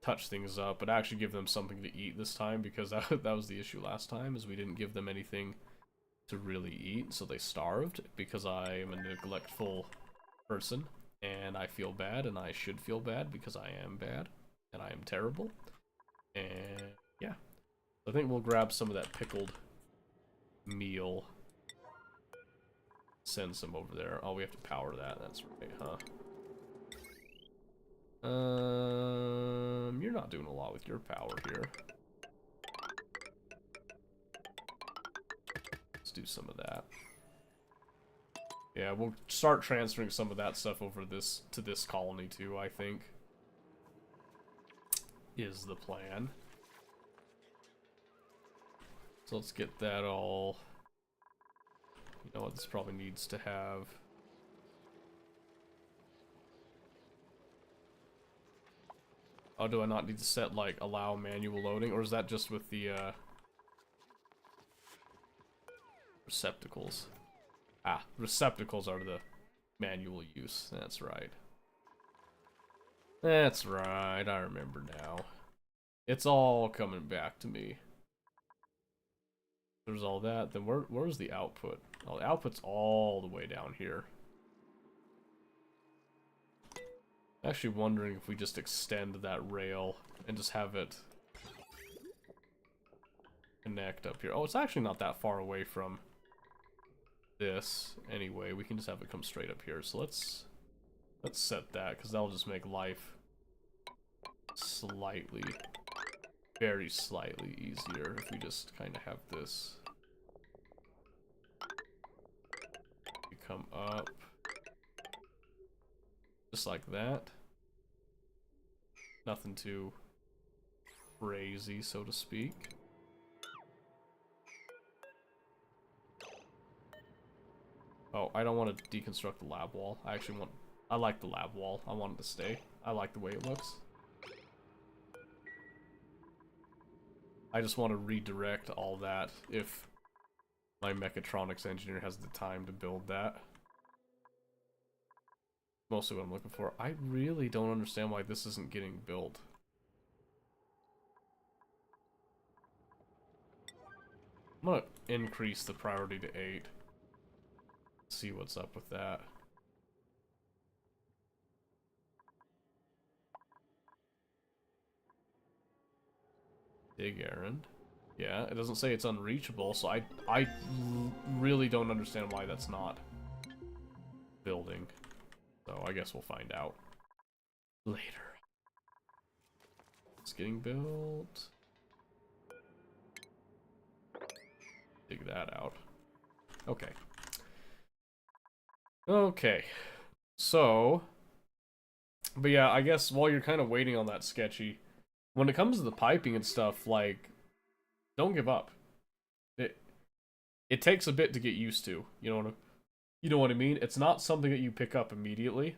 touch things up, but actually give them something to eat this time, because that was the issue last time, is we didn't give them anything to really eat, so they starved, because I am a neglectful person. And I feel bad, and I should feel bad, because I am bad, and I am terrible. And yeah, I think we'll grab some of that pickled meal. Send some over there. Oh, we have to power that. That's right, huh? You're not doing a lot with your power here. Let's do some of that. Yeah, we'll start transferring some of that stuff over to this colony too, I think. Is the plan. So let's get that all. You know what, this probably needs to have. Oh, do I not need to set, like, allow manual loading? Or is that just with the, receptacles? Ah, receptacles are the manual use. That's right. That's right, I remember now. It's all coming back to me. There's all that, then where's the output? Oh, the output's all the way down here. Actually wondering if we just extend that rail and just have it connect up here. Oh, it's actually not that far away from this anyway. We can just have it come straight up here. So let's set that, because that'll just make life slightly, very slightly easier if we just kind of have this. We come up just like that. Nothing too crazy, so to speak. Oh, I don't want to deconstruct the lab wall. I like the lab wall. I want it to stay. I like the way it looks. I just want to redirect all that if my mechatronics engineer has the time to build that. Mostly what I'm looking for. I really don't understand why this isn't getting built. I'm gonna increase the priority to 8. See what's up with that. Dig errand. Yeah, it doesn't say it's unreachable, so I really don't understand why that's not building. So I guess we'll find out later. It's getting built. Dig that out. Okay. Okay. So, but yeah, I guess while you're kind of waiting on that sketchy, when it comes to the piping and stuff, like, don't give up. It takes a bit to get used to. You know what I mean? It's not something that you pick up immediately.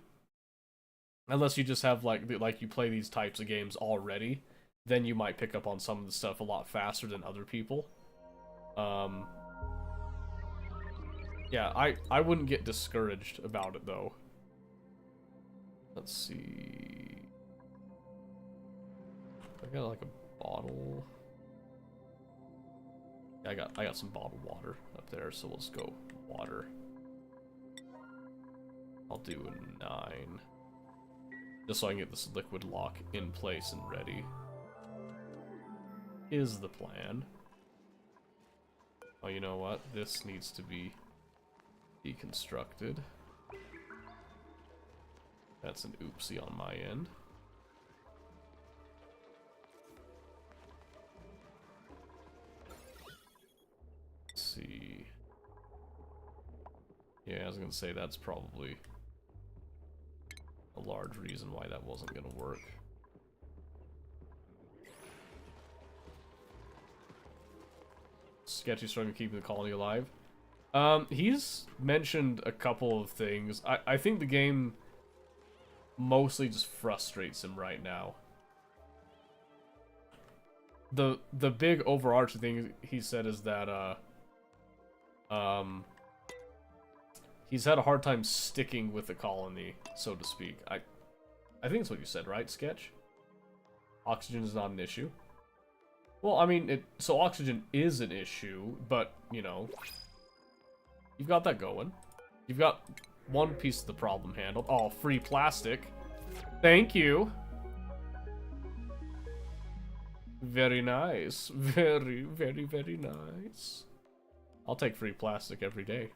Unless you just have, like you play these types of games already, then you might pick up on some of the stuff a lot faster than other people. Yeah, I wouldn't get discouraged about it, though. Let's see. I got, like, a bottle. I got some bottled water up there, so let's go water. I'll do a 9. Just so I can get this liquid lock in place and ready. Is the plan. Oh, you know what? This needs to be deconstructed. That's an oopsie on my end. Let's see. Yeah, I was gonna say that's probably a large reason why that wasn't gonna work. Sketchy struggling keeping the colony alive. He's mentioned a couple of things. I think the game mostly just frustrates him right now. The big overarching thing he said is that he's had a hard time sticking with the colony, so to speak. I think that's what you said, right, Sketch? Oxygen is not an issue. Well, I mean, so oxygen is an issue, but, you know, you've got that going. You've got one piece of the problem handled. Oh, free plastic. Thank you. Very nice. Very, very, very nice. I'll take free plastic every day.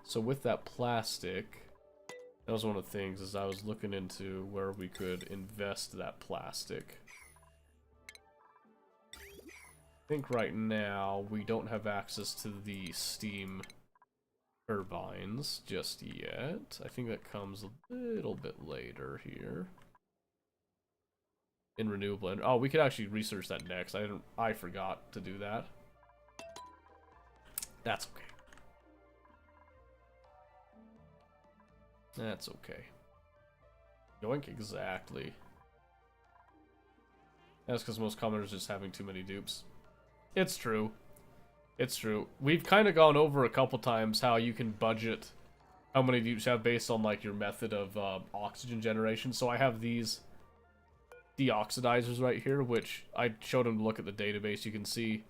So with that plastic, that was one of the things as I was looking into where we could invest that plastic. I think right now we don't have access to the steam turbines just yet. I think that comes a little bit later here. In renewable energy. Oh, we could actually research that next. I forgot to do that. That's okay. That's okay. Yoink, exactly. That's because most commoners just having too many dupes. It's true. It's true. We've kind of gone over a couple times how you can budget how many dupes you have based on like your method of oxygen generation. So I have these deoxidizers right here, which I showed them to look at the database. You can see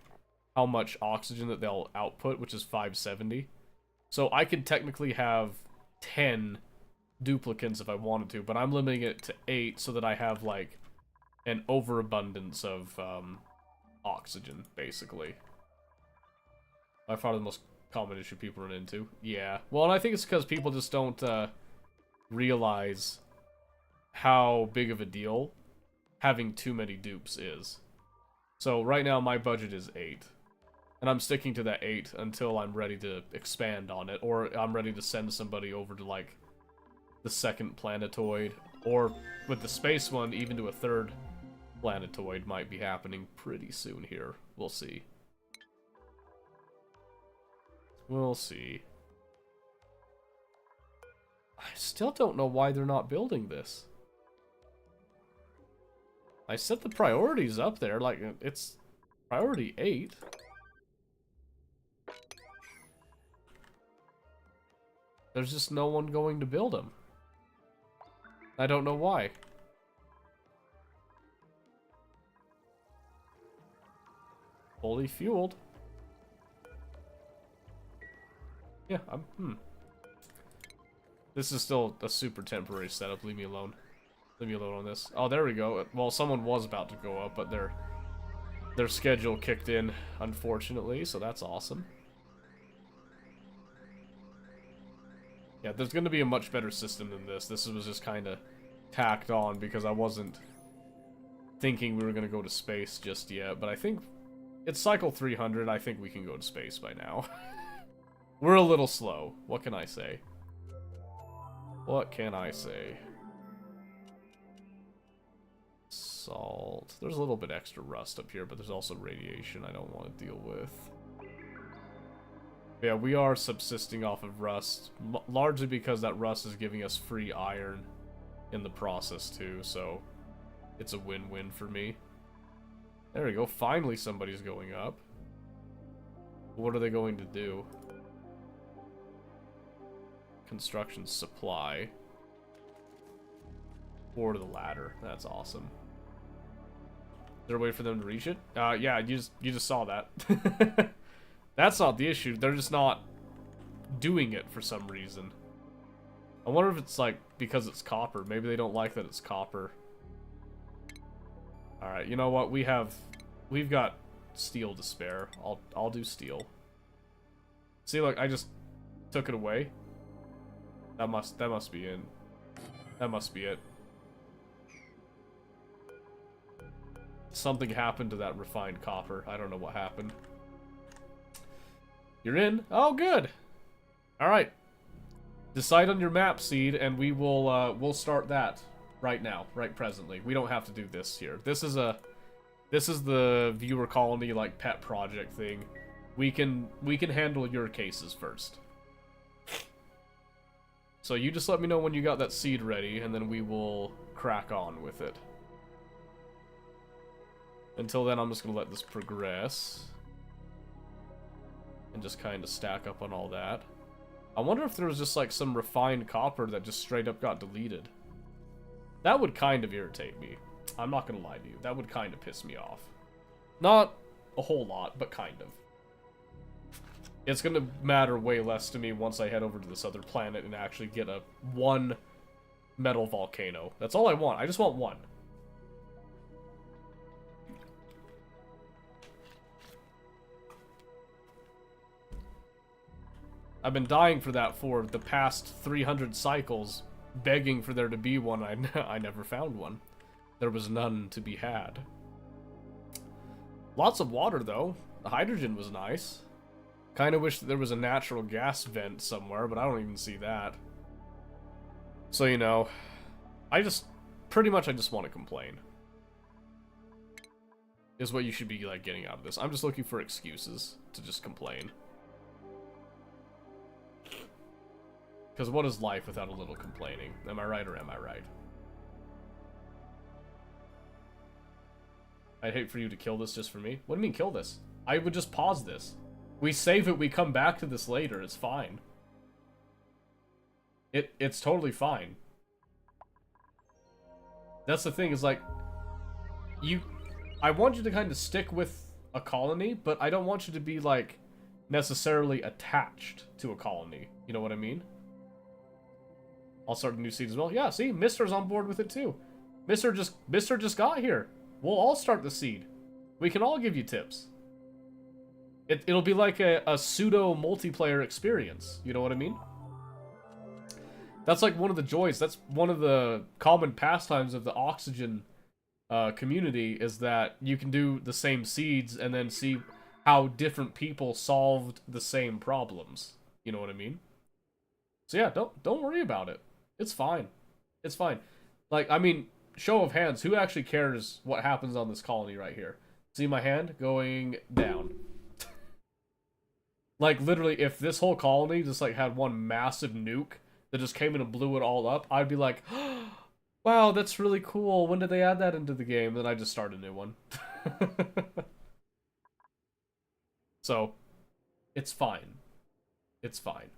how much oxygen that they'll output, which is 570. So I could technically have 10 duplicants if I wanted to, but I'm limiting it to 8 so that I have like an overabundance of oxygen, basically. By far the most common issue people run into. Yeah. Well, and I think it's because people just don't realize how big of a deal having too many dupes is. So right now my budget is 8. And I'm sticking to that 8 until I'm ready to expand on it. Or I'm ready to send somebody over to like the second planetoid. Or with the space one, even to a third planetoid might be happening pretty soon here. We'll see. We'll see. I still don't know why they're not building this. I set the priorities up there, like, it's priority 8. There's just no one going to build them. I don't know why. Fully fueled. Yeah, This is still a super temporary setup. Leave me alone. Leave me alone on this. Oh, there we go. Well, someone was about to go up, but their schedule kicked in, unfortunately, so that's awesome. Yeah, there's going to be a much better system than this. This was just kind of tacked on because I wasn't thinking we were going to go to space just yet, but I think it's cycle 300. I think we can go to space by now. We're a little slow. What can I say? What can I say? Salt. There's a little bit extra rust up here, but there's also radiation I don't want to deal with. Yeah, we are subsisting off of rust, largely because that rust is giving us free iron in the process too, so it's a win-win for me. There we go. Finally somebody's going up. What are they going to do? Construction supply. Or the ladder. That's awesome. Is there a way for them to reach it? Yeah, you just saw that. That's not the issue. They're just not doing it for some reason. I wonder if it's like because it's copper. Maybe they don't like that it's copper. All right, you know what? We've got steel to spare. I'll do steel. See, look, I just took it away. That must be in. That must be it. Something happened to that refined copper. I don't know what happened. You're in? Oh, good. All right. Decide on your map seed, and we will we'll start that right now, right presently. We don't have to do this here. This is the viewer colony like pet project thing. We can handle your cases first. So you just let me know when you got that seed ready, and then we will crack on with it. Until then, I'm just gonna let this progress. And just kind of stack up on all that. I wonder if there was just like some refined copper that just straight up got deleted. That would kind of irritate me. I'm not gonna lie to you. That would kind of piss me off. Not a whole lot, but kind of. It's gonna matter way less to me once I head over to this other planet and actually get one metal volcano. That's all I want. I just want one. I've been dying for that for the past 300 cycles, begging for there to be one. I never found one. There was none to be had. Lots of water, though. The hydrogen was nice. Kind of wish that there was a natural gas vent somewhere, but I don't even see that. So, you know, pretty much I just want to complain. Is what you should be, like, getting out of this. I'm just looking for excuses to just complain. Because what is life without a little complaining? Am I right or am I right? I'd hate for you to kill this just for me. What do you mean kill this? I would just pause this. We save it, we come back to this later, it's fine. It's totally fine. That's the thing, is like, I want you to kind of stick with a colony, but I don't want you to be, like, necessarily attached to a colony. You know what I mean? I'll start a new seed as well. Yeah, see, Mr.'s on board with it too. Mr. just got here. We'll all start the seed. We can all give you tips. It'll be like a pseudo multiplayer experience. You know what I mean? That's like one of the joys. That's one of the common pastimes of the Oxygen community, is that you can do the same seeds and then see how different people solved the same problems. You know what I mean? So yeah, don't worry about it. It's fine. It's fine. Like, I mean, show of hands, who actually cares what happens on this colony right here? See my hand going down. Like, literally, if this whole colony just, like, had one massive nuke that just came in and blew it all up, I'd be like, oh, wow, that's really cool. When did they add that into the game? Then I just start a new one. So, it's fine. It's fine.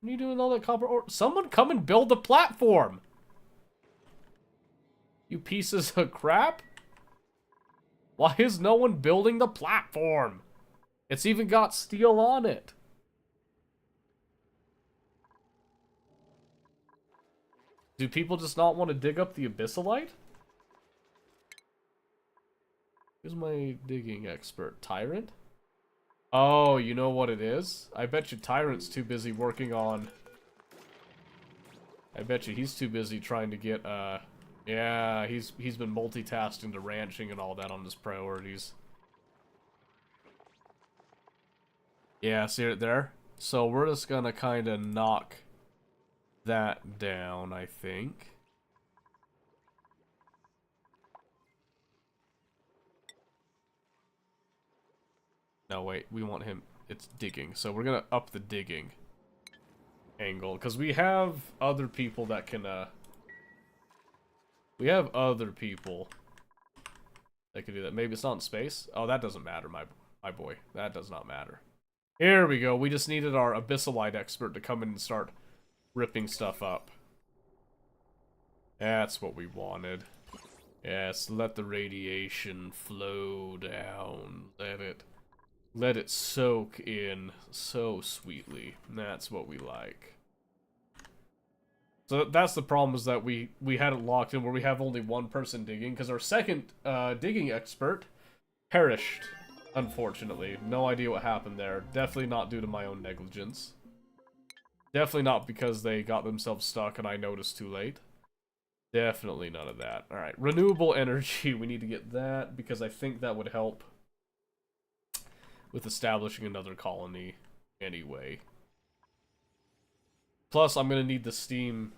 What are you doing all that copper ore? Someone come and build the platform! You pieces of crap? Why is no one building the platform? It's even got steel on it. Do people just not want to dig up the abyssalite? Who's my digging expert? Tyrant? Oh, you know what it is? I bet you Tyrant's too busy working on... I bet you he's too busy trying to get, yeah, he's been multitasking to ranching and all that on his priorities. Yeah, see it there? So we're just gonna kind of knock that down, I think. No, wait, we want him... It's digging, so we're gonna up the digging angle, because we have other people that can, we have other people that can do that. Maybe it's not in space? Oh, that doesn't matter, my boy. That does not matter. Here we go. We just needed our abyssalite expert to come in and start ripping stuff up. That's what we wanted. Yes, let the radiation flow down. Let it soak in so sweetly. That's what we like. So that's the problem, is that we had it locked in where we have only one person digging, because our second digging expert perished, unfortunately. No idea what happened there. Definitely not due to my own negligence. Definitely not because they got themselves stuck and I noticed too late. Definitely none of that. Alright, renewable energy. We need to get that, because I think that would help with establishing another colony anyway. Plus, I'm gonna need the steam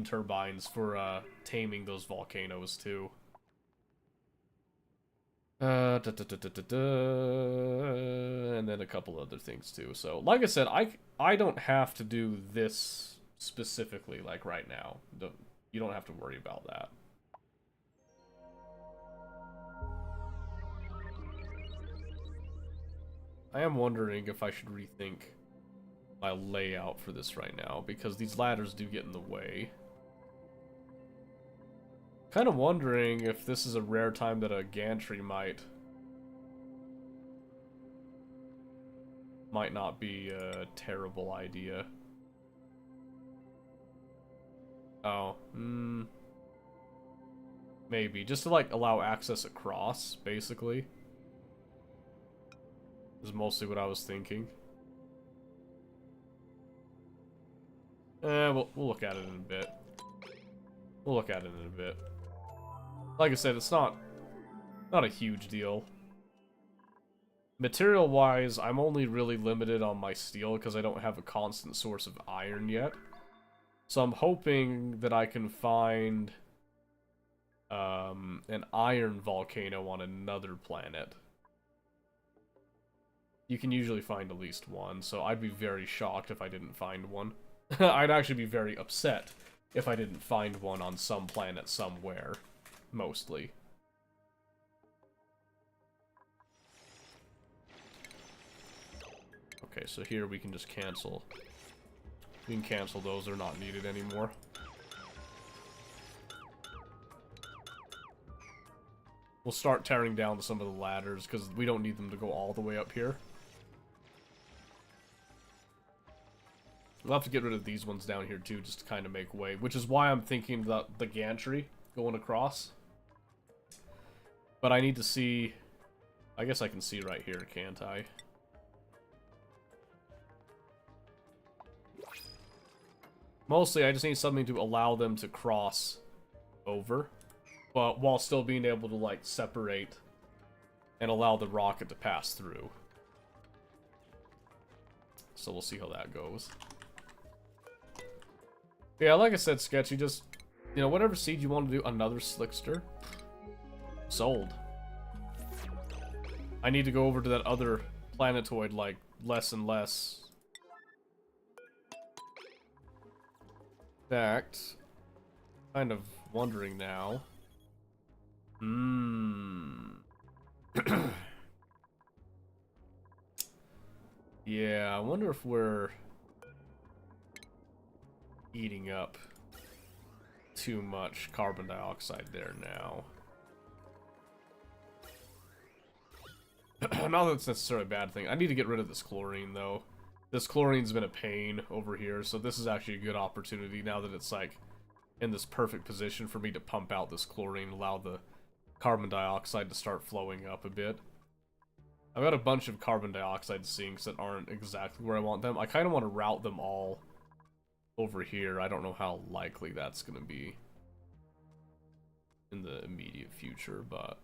turbines for taming those volcanoes too. And then a couple other things too. So, like I said, I don't have to do this specifically, like right now. You don't have to worry about that. I am wondering if I should rethink my layout for this right now, because these ladders do get in the way. Kind of wondering if this is a rare time that a gantry might not be a terrible idea. Oh, maybe. Just to, like, allow access across, basically. Is mostly what I was thinking. We'll look at it in a bit. We'll look at it in a bit. Like I said, it's not a huge deal. Material-wise, I'm only really limited on my steel because I don't have a constant source of iron yet. So I'm hoping that I can find an iron volcano on another planet. you can usually find at least one, so I'd be very shocked if I didn't find one. I'd actually be very upset if I didn't find one on some planet somewhere, mostly. Okay, so here we can just cancel. We can cancel those, they're not needed anymore. We'll start tearing down some of the ladders, because we don't need them to go all the way up here. We'll have to get rid of these ones down here too, just to kind of make way. Which is why I'm thinking about the gantry going across. But I need to see... I guess I can see right here, can't I? Mostly, I just need something to allow them to cross over. But while still being able to, like, separate and allow the rocket to pass through. So we'll see how that goes. Yeah, like I said, Sketchy, just, you know, whatever seed you want to do, another Slickster. Sold. I need to go over to that other planetoid, like, less and less. In fact, kind of wondering now. Yeah, I wonder if we're eating up too much carbon dioxide there now. Not that it's necessarily a bad thing. I need to get rid of this chlorine, though. This chlorine's been a pain over here, so this is actually a good opportunity now that it's, like, in this perfect position for me to pump out this chlorine, allow the carbon dioxide to start flowing up a bit. I've got a bunch of carbon dioxide sinks that aren't exactly where I want them. I kind of want to route them all over here. I don't know how likely that's going to be in the immediate future, but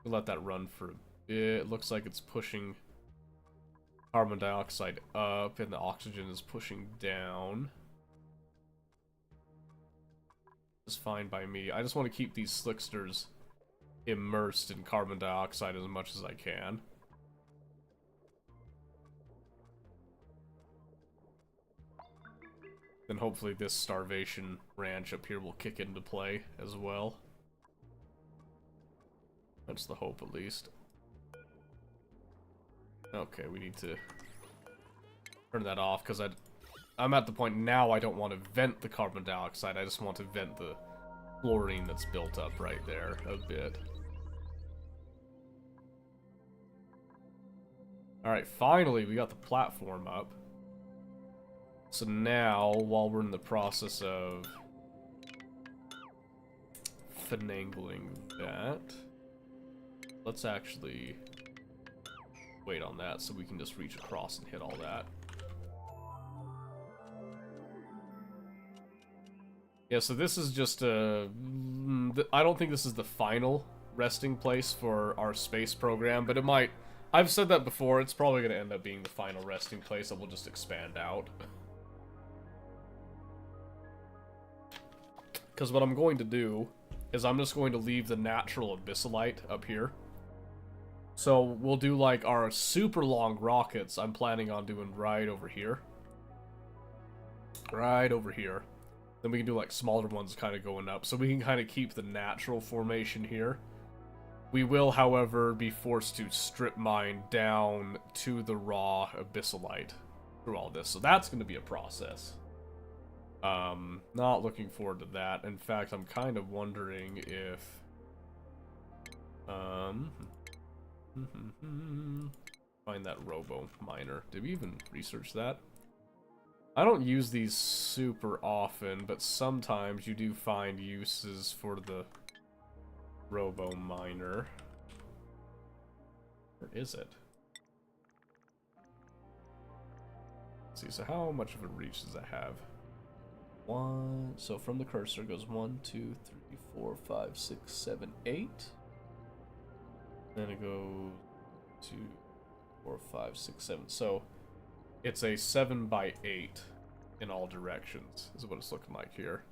we'll let that run for a bit. It looks like it's pushing carbon dioxide up and the oxygen is pushing down. It's fine by me. I just want to keep these Slicksters immersed in carbon dioxide as much as I can. Then hopefully this starvation ranch up here will kick into play as well. That's the hope, at least. Okay, we need to turn that off, because I'm at the point now I don't want to vent the carbon dioxide, I just want to vent the chlorine that's built up right there a bit. Alright, finally we got the platform up. So now, while we're in the process of finagling that, let's actually wait on that so we can just reach across and hit all that. Yeah, so this is just a... I don't think this is the final resting place for our space program, but it might... I've said that before, it's probably going to end up being the final resting place that will just expand out. Because what I'm going to do is I'm just going to leave the natural abyssalite up here. So we'll do like our super long rockets I'm planning on doing right over here. Right over here. Then we can do like smaller ones kind of going up. So we can kind of keep the natural formation here. We will, however, be forced to strip mine down to the raw abyssalite through all this. So that's going to be a process. Not looking forward to that. In fact, I'm kind of wondering if... find that robo miner. Did we even research that? I don't use these super often, but sometimes you do find uses for the robo miner. Where is it? Let's see, so how much of a reach does that have? So from the cursor goes 1, 2, 3, 4, 5, 6, 7, 8. Then it goes 2, 4, 5, 6, 7. So it's a 7 by 8 in all directions, is what it's looking like here.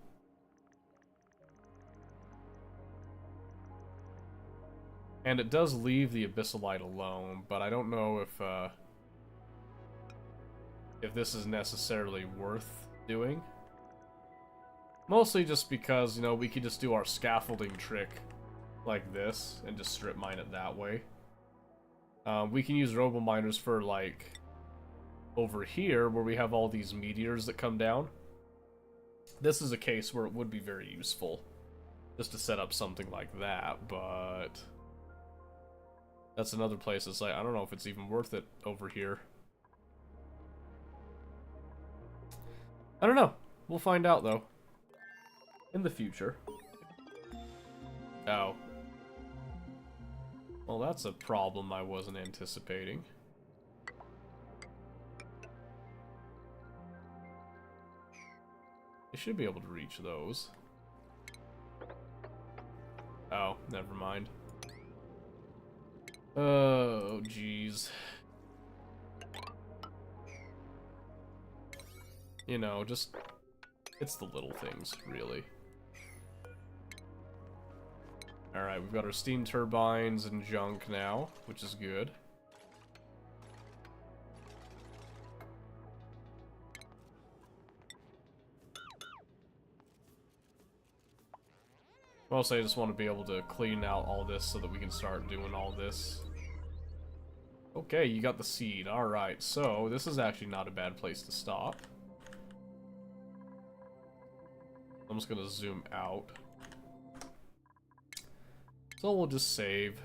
And it does leave the Abyssalite alone, but I don't know if this is necessarily worth doing. Mostly just because, you know, we could just do our scaffolding trick like this and just strip mine it that way. We can use robo miners for, like, over here where we have all these meteors that come down. This is a case where it would be very useful just to set up something like that, but that's another place that's like, I don't know if it's even worth it over here. I don't know. We'll find out, though. In the future. Oh. Well, that's a problem I wasn't anticipating. I should be able to reach those. Oh, never mind. Oh, jeez. You know, just... it's the little things, really. Alright, we've got our steam turbines and junk now, which is good. Mostly I just want to be able to clean out all this so that we can start doing all this. Okay, you got the seed. Alright, so this is actually not a bad place to stop. I'm just gonna zoom out. So we'll just save.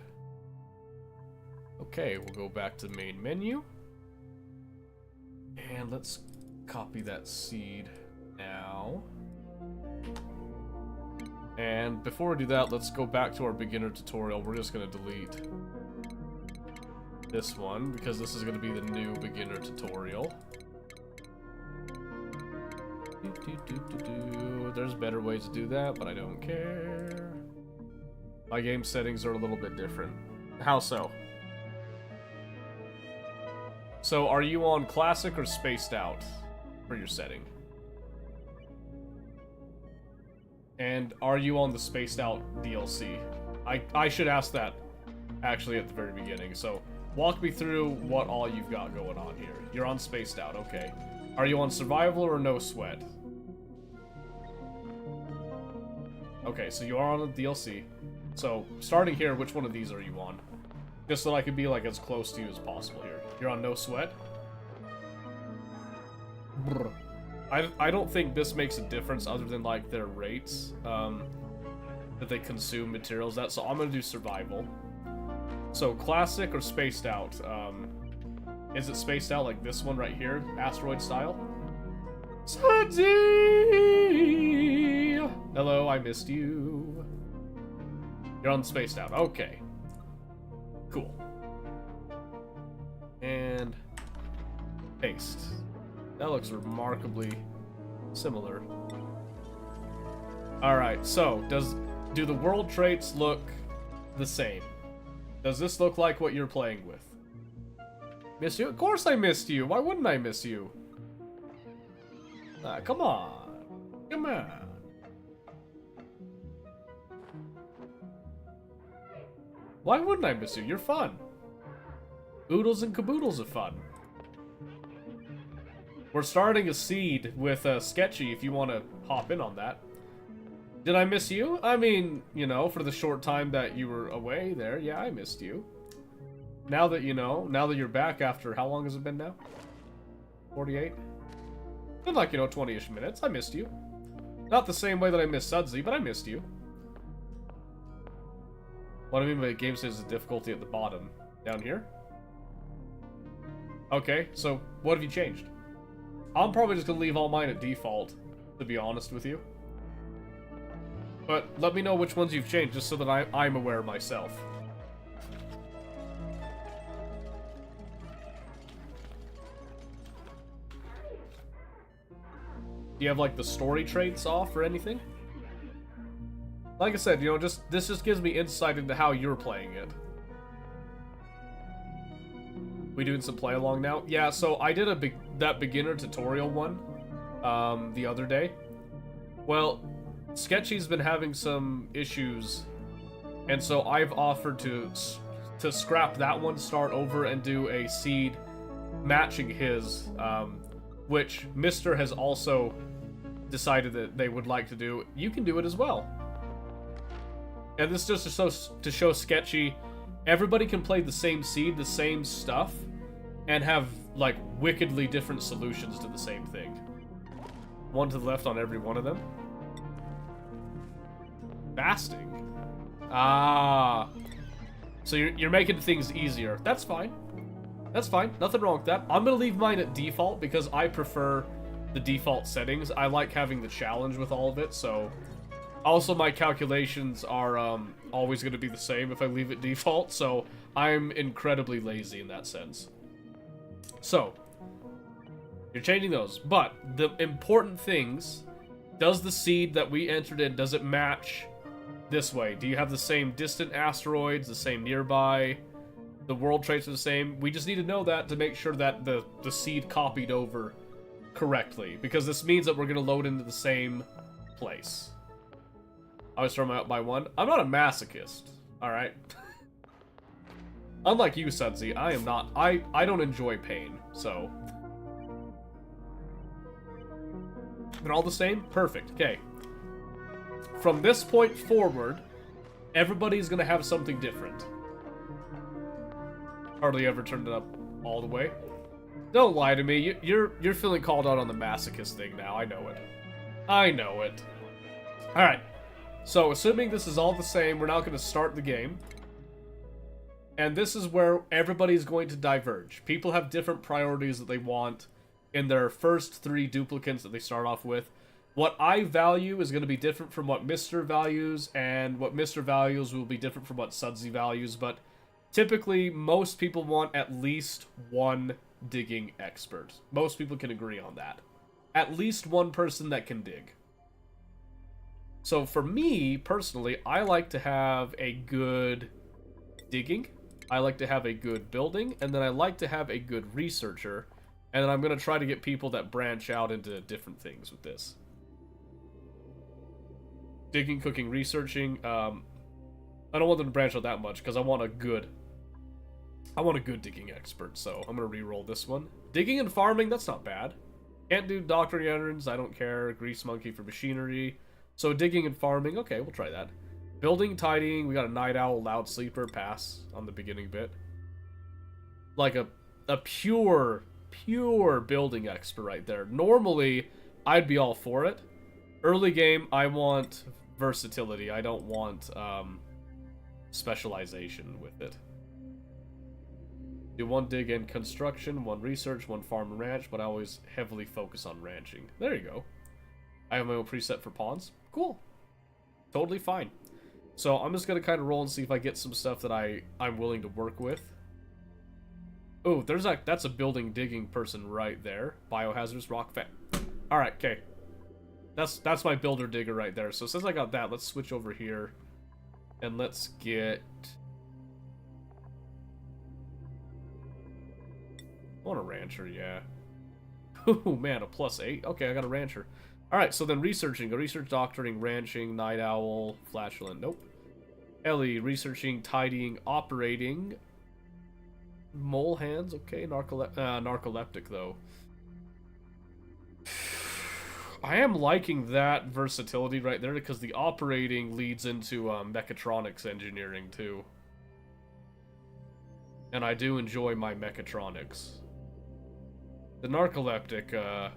Okay, we'll go back to the main menu. And let's copy that seed now. And before we do that, let's go back to our beginner tutorial. We're just gonna delete this one because this is gonna be the new beginner tutorial. There's better ways to do that, but I don't care. My game settings are a little bit different. How so? So, are you on classic or spaced out for your setting? And are you on the spaced out DLC? I should ask that actually at the very beginning. So, walk me through what all you've got going on here. You're on spaced out, okay. Are you on survival or no sweat? Okay, so you are on the DLC. So, starting here, which one of these are you on? Just so I can be, like, as close to you as possible here. You're on no sweat? Brr. I don't think this makes a difference other than, like, their rates, that they consume materials at, so I'm gonna do survival. So, classic or spaced out? Is it spaced out like this one right here? Asteroid style? Sudsy! Hello, I missed you. You're on spaced out. Okay. Cool. And paste. That looks remarkably similar. Alright, so do the world traits look the same? Does this look like what you're playing with? Missed you? Of course I missed you. Why wouldn't I miss you? Ah, come on. Come on. Why wouldn't I miss you? You're fun. Oodles and caboodles of fun. We're starting a seed with Sketchy if you want to hop in on that. Did I miss you? I mean, you know, for the short time that you were away there, yeah, I missed you. Now that you know, now that you're back after, how long has it been now? 48? Been like, you know, 20-ish minutes. I missed you. Not the same way that I missed Sudsy, but I missed you. What I mean by game says the difficulty at the bottom. Down here? Okay, so what have you changed? I'm probably just gonna leave all mine at default, to be honest with you. But let me know which ones you've changed, just so that I'm aware myself. Do you have, like, the story traits off or anything? Like I said, you know, this just gives me insight into how you're playing it. We doing some play along now? Yeah, so I did that beginner tutorial one the other day. Well, Sketchy's been having some issues And so I've offered to scrap that one, start over, and do a seed matching his, which Mr. has also decided that they would like to do. You can do it as well. And this is just to show Sketchy, everybody can play the same seed, the same stuff, and have, like, wickedly different solutions to the same thing. One to the left on every one of them. Fasting. Ah. So you're making things easier. That's fine. That's fine. Nothing wrong with that. I'm going to leave mine at default because I prefer the default settings. I like having the challenge with all of it, so... Also, my calculations are always going to be the same if I leave it default, so I'm incredibly lazy in that sense. So, you're changing those, but the important things, does the seed that we entered in, does it match this way? Do you have the same distant asteroids, the same nearby? The world traits are the same? We just need to know that to make sure that the seed copied over correctly, because this means that we're going to load into the same place. I was throwing out by one. I'm not a masochist, alright? Unlike you, Sudsy, I am not. I don't enjoy pain, so... They're all the same? Perfect, okay. From this point forward, everybody's gonna have something different. Hardly ever turned it up all the way. Don't lie to me, you're feeling called out on the masochist thing now, I know it. I know it. Alright. So, assuming this is all the same, we're now going to start the game. And this is where everybody's going to diverge. People have different priorities that they want in their first 3 duplicates that they start off with. What I value is going to be different from what Mr. values, and what Mr. values will be different from what Sudsy values, but typically, most people want at least one digging expert. Most people can agree on that. At least one person that can dig. So for me, personally, I like to have a good digging, I like to have a good building, and then I like to have a good researcher, and then I'm going to try to get people that branch out into different things with this. Digging, cooking, researching, I don't want them to branch out that much, because I want a good digging expert, so I'm going to re-roll this one. Digging and farming, that's not bad. Can't do doctoring errands, I don't care. Grease monkey for machinery. So digging and farming, okay, we'll try that. Building, tidying, we got a night owl, loud sleeper, pass on the beginning bit. Like a pure building expert right there. Normally, I'd be all for it. Early game, I want versatility. I don't want specialization with it. Do 1 dig and construction, 1 research, 1 farm and ranch, but I always heavily focus on ranching. There you go. I have my own preset for pawns. Cool. Totally fine. So I'm just going to kind of roll and see if I get some stuff that I'm willing to work with. Oh, that's a building digging person right there. Biohazardous rock fan. Alright, okay. That's my builder digger right there. So since I got that, let's switch over here. And let's get... I want a rancher, yeah. Oh man, a +8. Okay, I got a rancher. Alright, so then researching. Go research, doctoring, ranching, night owl, flatulent. Nope. Ellie, researching, tidying, operating. Mole hands, okay. Narcoleptic, though. I am liking that versatility right there, because the operating leads into mechatronics engineering, too. And I do enjoy my mechatronics. The narcoleptic,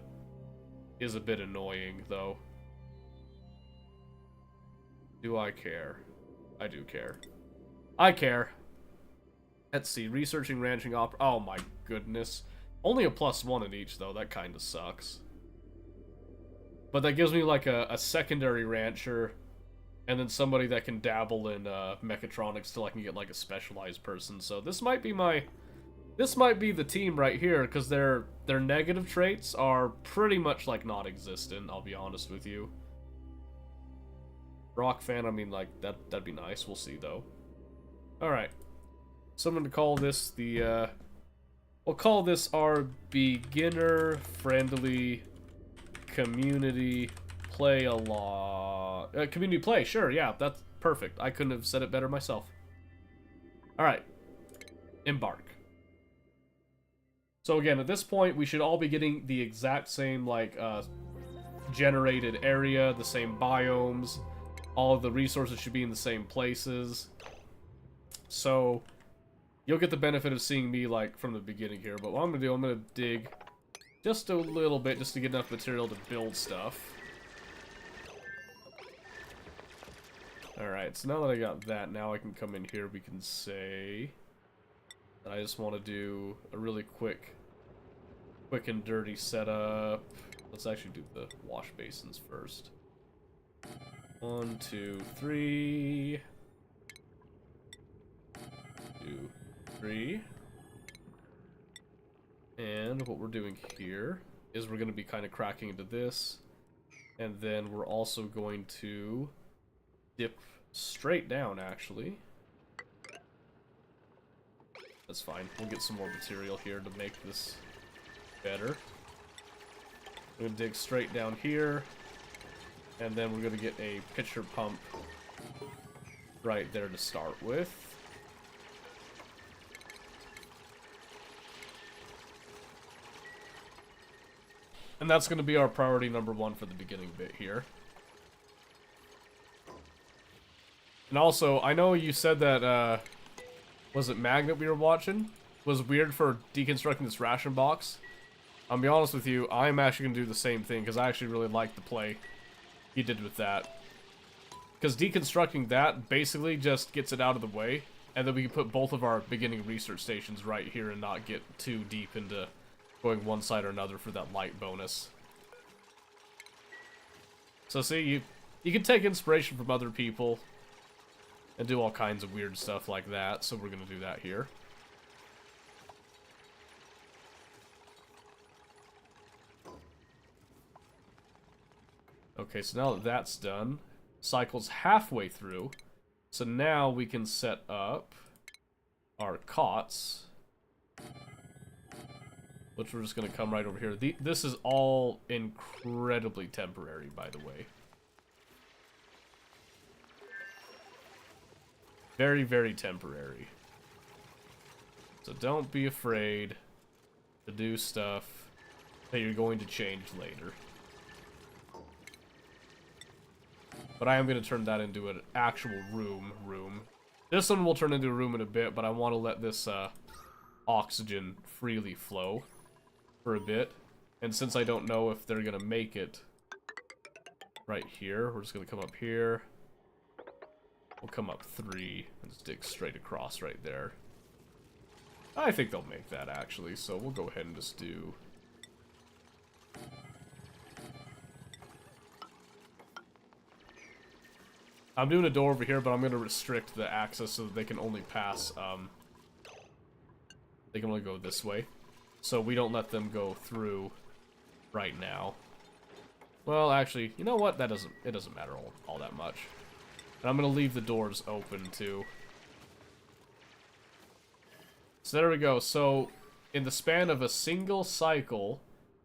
is a bit annoying, though. Do I care? I do care. I care. Let's see. Researching, ranching, oh my goodness. Only a +1 in each, though. That kind of sucks. But that gives me, like, a secondary rancher, and then somebody that can dabble in mechatronics till I can get, like, a specialized person. So this might be the team right here, because their negative traits are pretty much, like, non-existent, I'll be honest with you. Rock fan, I mean, like, that'd be nice. We'll see, though. Alright. So I'm going to call this the, we'll call this our beginner-friendly community play a lot. Community play, sure, yeah, Perfect. I couldn't have said it better myself. Alright. Embark. So again, at this point, we should all be getting the exact same, like, generated area, the same biomes. All of the resources should be in the same places. So, you'll get the benefit of seeing me, like, from the beginning here. But what I'm going to do, I'm going to dig just a little bit just to get enough material to build stuff. Alright, so now that I got that, now I can come in here, we can say that I just want to do a really quick and dirty setup. Let's actually do the wash basins first. 1, 2, 3. 2, 3. And what we're doing here is we're going to be kind of cracking into this. And then we're also going to dip straight down, actually. That's fine. We'll get some more material here to make this better. I'm going to dig straight down here. And then we're going to get a pitcher pump right there to start with. And that's going to be our priority number 1 for the beginning bit here. And also, I know you said that, was it Magnet we were watching? Was weird for deconstructing this ration box. I'll be honest with you, I'm actually going to do the same thing, because I actually really like the play he did with that. Because deconstructing that basically just gets it out of the way, and then we can put both of our beginning research stations right here and not get too deep into going one side or another for that light bonus. So see, you can take inspiration from other people and do all kinds of weird stuff like that, so we're going to do that here. Okay, so now that that's done, cycle's halfway through, so now we can set up our cots, which we're just going to come right over here. This is all incredibly temporary, by the way. Very, very temporary. So don't be afraid to do stuff that you're going to change later. But I am going to turn that into an actual room. This one will turn into a room in a bit, but I want to let this oxygen freely flow for a bit. And since I don't know if they're going to make it right here, we're just going to come up here. We'll come up 3 and just dig straight across right there. I think they'll make that, actually, so we'll go ahead and just do... I'm doing a door over here, but I'm going to restrict the access so that they can only pass, they can only go this way. So we don't let them go through right now. Well, actually, you know what? It doesn't matter all that much. And I'm going to leave the doors open, too. So there we go. So, in the span of a single cycle,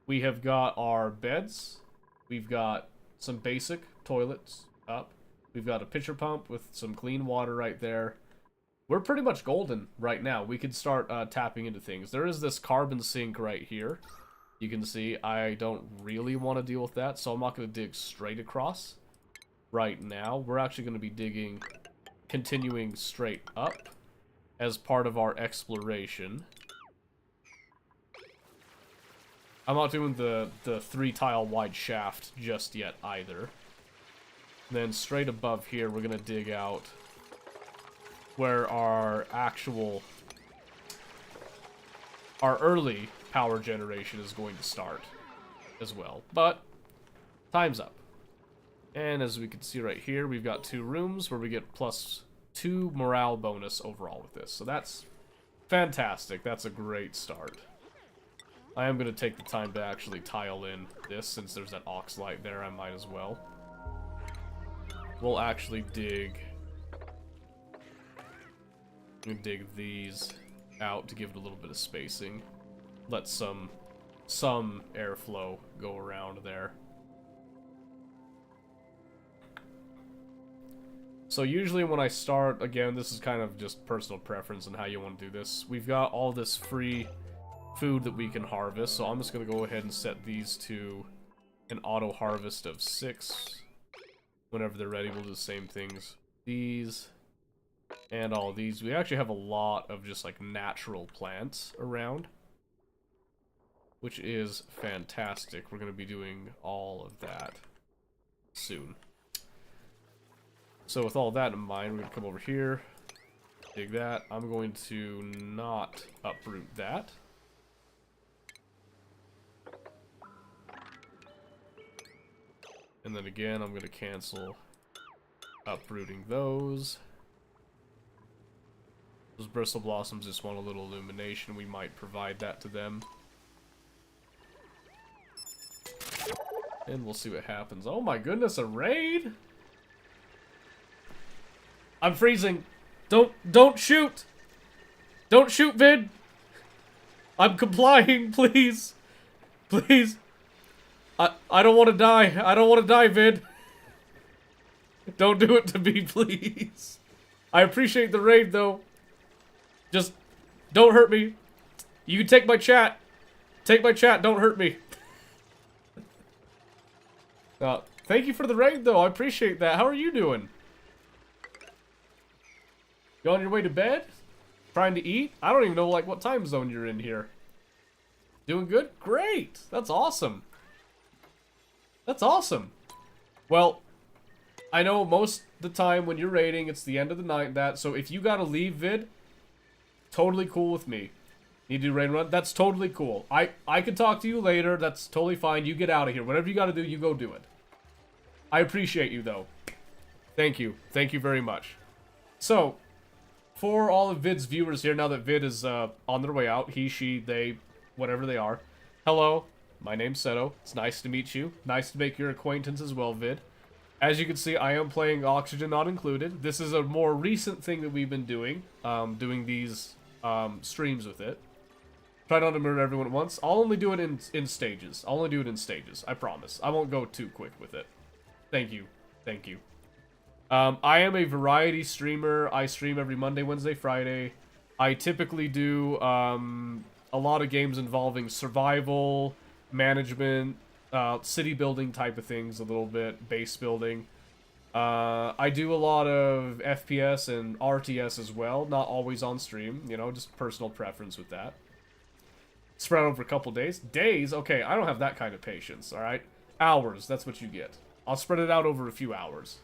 we have got our beds. We've got some basic toilets up. We've got a pitcher pump with some clean water right there. We're pretty much golden right now. We can start tapping into things. There is this carbon sink right here. You can see I don't really want to deal with that, so I'm not going to dig straight across right now. We're actually going to be digging, continuing straight up as part of our exploration. I'm not doing the 3-tile wide shaft just yet either. And then straight above here, we're going to dig out where our early power generation is going to start as well. But time's up. And as we can see right here, we've got 2 rooms where we get +2 morale bonus overall with this. So that's fantastic. That's a great start. I am going to take the time to actually tile in this, since there's that ox light there, I might as well. We'll actually dig these out to give it a little bit of spacing. Let some airflow go around there. So usually when I start, again, this is kind of just personal preference and how you want to do this. We've got all this free food that we can harvest, so I'm just going to go ahead and set these to an auto harvest of 6. Whenever they're ready, we'll do the same things. These and all these. We actually have a lot of just like natural plants around, which is fantastic. We're going to be doing all of that soon. So with all that in mind, we're going to come over here, dig that. I'm going to not uproot that. And then again, I'm going to cancel uprooting those. Those bristle blossoms just want a little illumination. We might provide that to them. And we'll see what happens. Oh my goodness, a raid? I'm freezing. Don't shoot. Don't shoot, Vid. I'm complying, please. Please. I don't want to die. I don't want to die, Vid. Don't do it to me, please. I appreciate the raid, though. Just don't hurt me. You can take my chat. Take my chat. Don't hurt me. Thank you for the raid, though. I appreciate that. How are you doing? You on your way to bed? Trying to eat? I don't even know, like, what time zone you're in here. Doing good? Great! That's awesome. That's awesome. Well, I know most of the time when you're raiding, it's the end of the night and that, so if you gotta leave, Vid, totally cool with me. You do raid and run? That's totally cool. I can talk to you later. That's totally fine. You get out of here. Whatever you gotta do, you go do it. I appreciate you, though. Thank you. Thank you very much. So, for all of Vid's viewers here, now that Vid is on their way out, he, she, they, whatever they are, hello, my name's Seto. It's nice to meet you. Nice to make your acquaintance as well, Vid. As you can see, I am playing Oxygen Not Included. This is a more recent thing that we've been doing, doing these streams with it. Try not to murder everyone at once. I'll only do it in stages. I'll only do it in stages. I promise. I won't go too quick with it. Thank you. Thank you. I am a variety streamer. I stream every Monday, Wednesday, Friday. I typically do a lot of games involving survival, management, city building type of things a little bit, base building. I do a lot of FPS and RTS as well, not always on stream, you know, just personal preference with that. Spread over a couple days. Days? Okay, I don't have that kind of patience, alright? Hours, that's what you get. I'll spread it out over a few hours.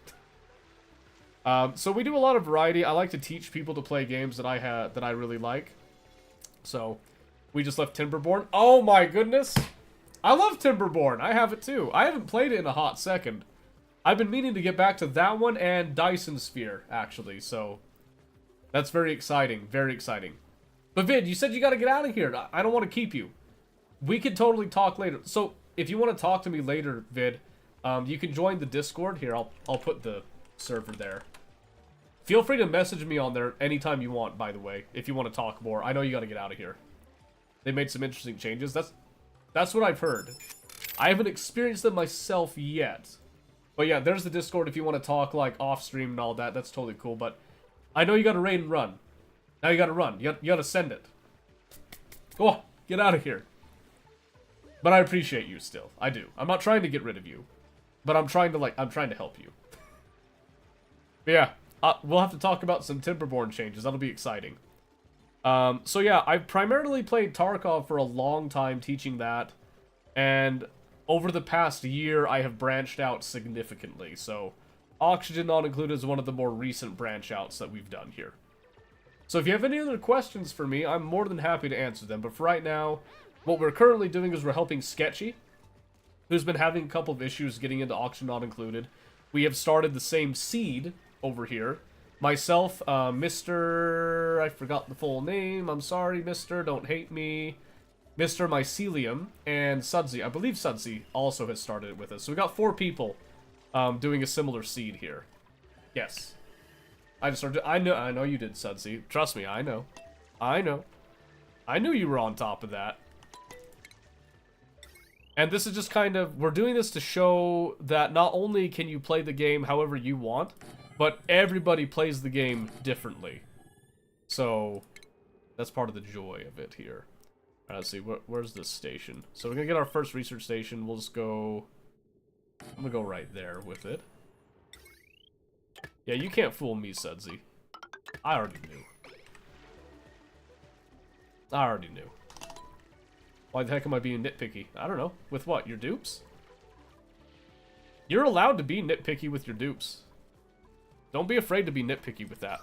So we do a lot of variety. I like to teach people to play games that I really like. So, we just left Timberborn. Oh my goodness! I love Timberborn. I have it too. I haven't played it in a hot second. I've been meaning to get back to that one and Dyson Sphere, actually. So, that's very exciting. Very exciting. But Vid, you said you gotta get out of here. I don't want to keep you. We could totally talk later. So, if you want to talk to me later, Vid, you can join the Discord. Here, I'll put the server there. Feel free to message me on there anytime you want, by the way, if you want to talk more. I know you gotta get out of here. They made some interesting changes. That's what I've heard. I haven't experienced them myself yet. But yeah, there's the Discord if you want to talk, like, off-stream and all that. That's totally cool, but I know you gotta raid and run. Now you gotta run. You gotta send it. Go on. Get out of here. But I appreciate you still. I do. I'm not trying to get rid of you. But I'm trying to help you. But yeah, we'll have to talk about some Timberborn changes. That'll be exciting. So yeah, I've primarily played Tarkov for a long time, teaching that. And over the past year, I have branched out significantly. So, Oxygen Not Included is one of the more recent branch outs that we've done here. So if you have any other questions for me, I'm more than happy to answer them. But for right now, what we're currently doing is we're helping Sketchy, who's been having a couple of issues getting into Oxygen Not Included. We have started the same seed over here. Myself, Mr. I forgot the full name. I'm sorry, Mr. Don't hate me. Mr. Mycelium and Sudsy. I believe Sudsy also has started it with us. So we got 4 people doing a similar seed here. Yes. I just started. I know you did, Sudsy. Trust me, I know. I know. I knew you were on top of that. And this is just kind of, we're doing this to show that not only can you play the game however you want, But everybody plays the game differently. So, that's part of the joy of it here. Alright, let's see, where's this station? So we're gonna get our first research station. We'll just go... I'm gonna go right there with it. Yeah, you can't fool me, Sudsy. I already knew. I already knew. Why the heck am I being nitpicky? I don't know. With what? Your dupes? You're allowed to be nitpicky with your dupes. Don't be afraid to be nitpicky with that.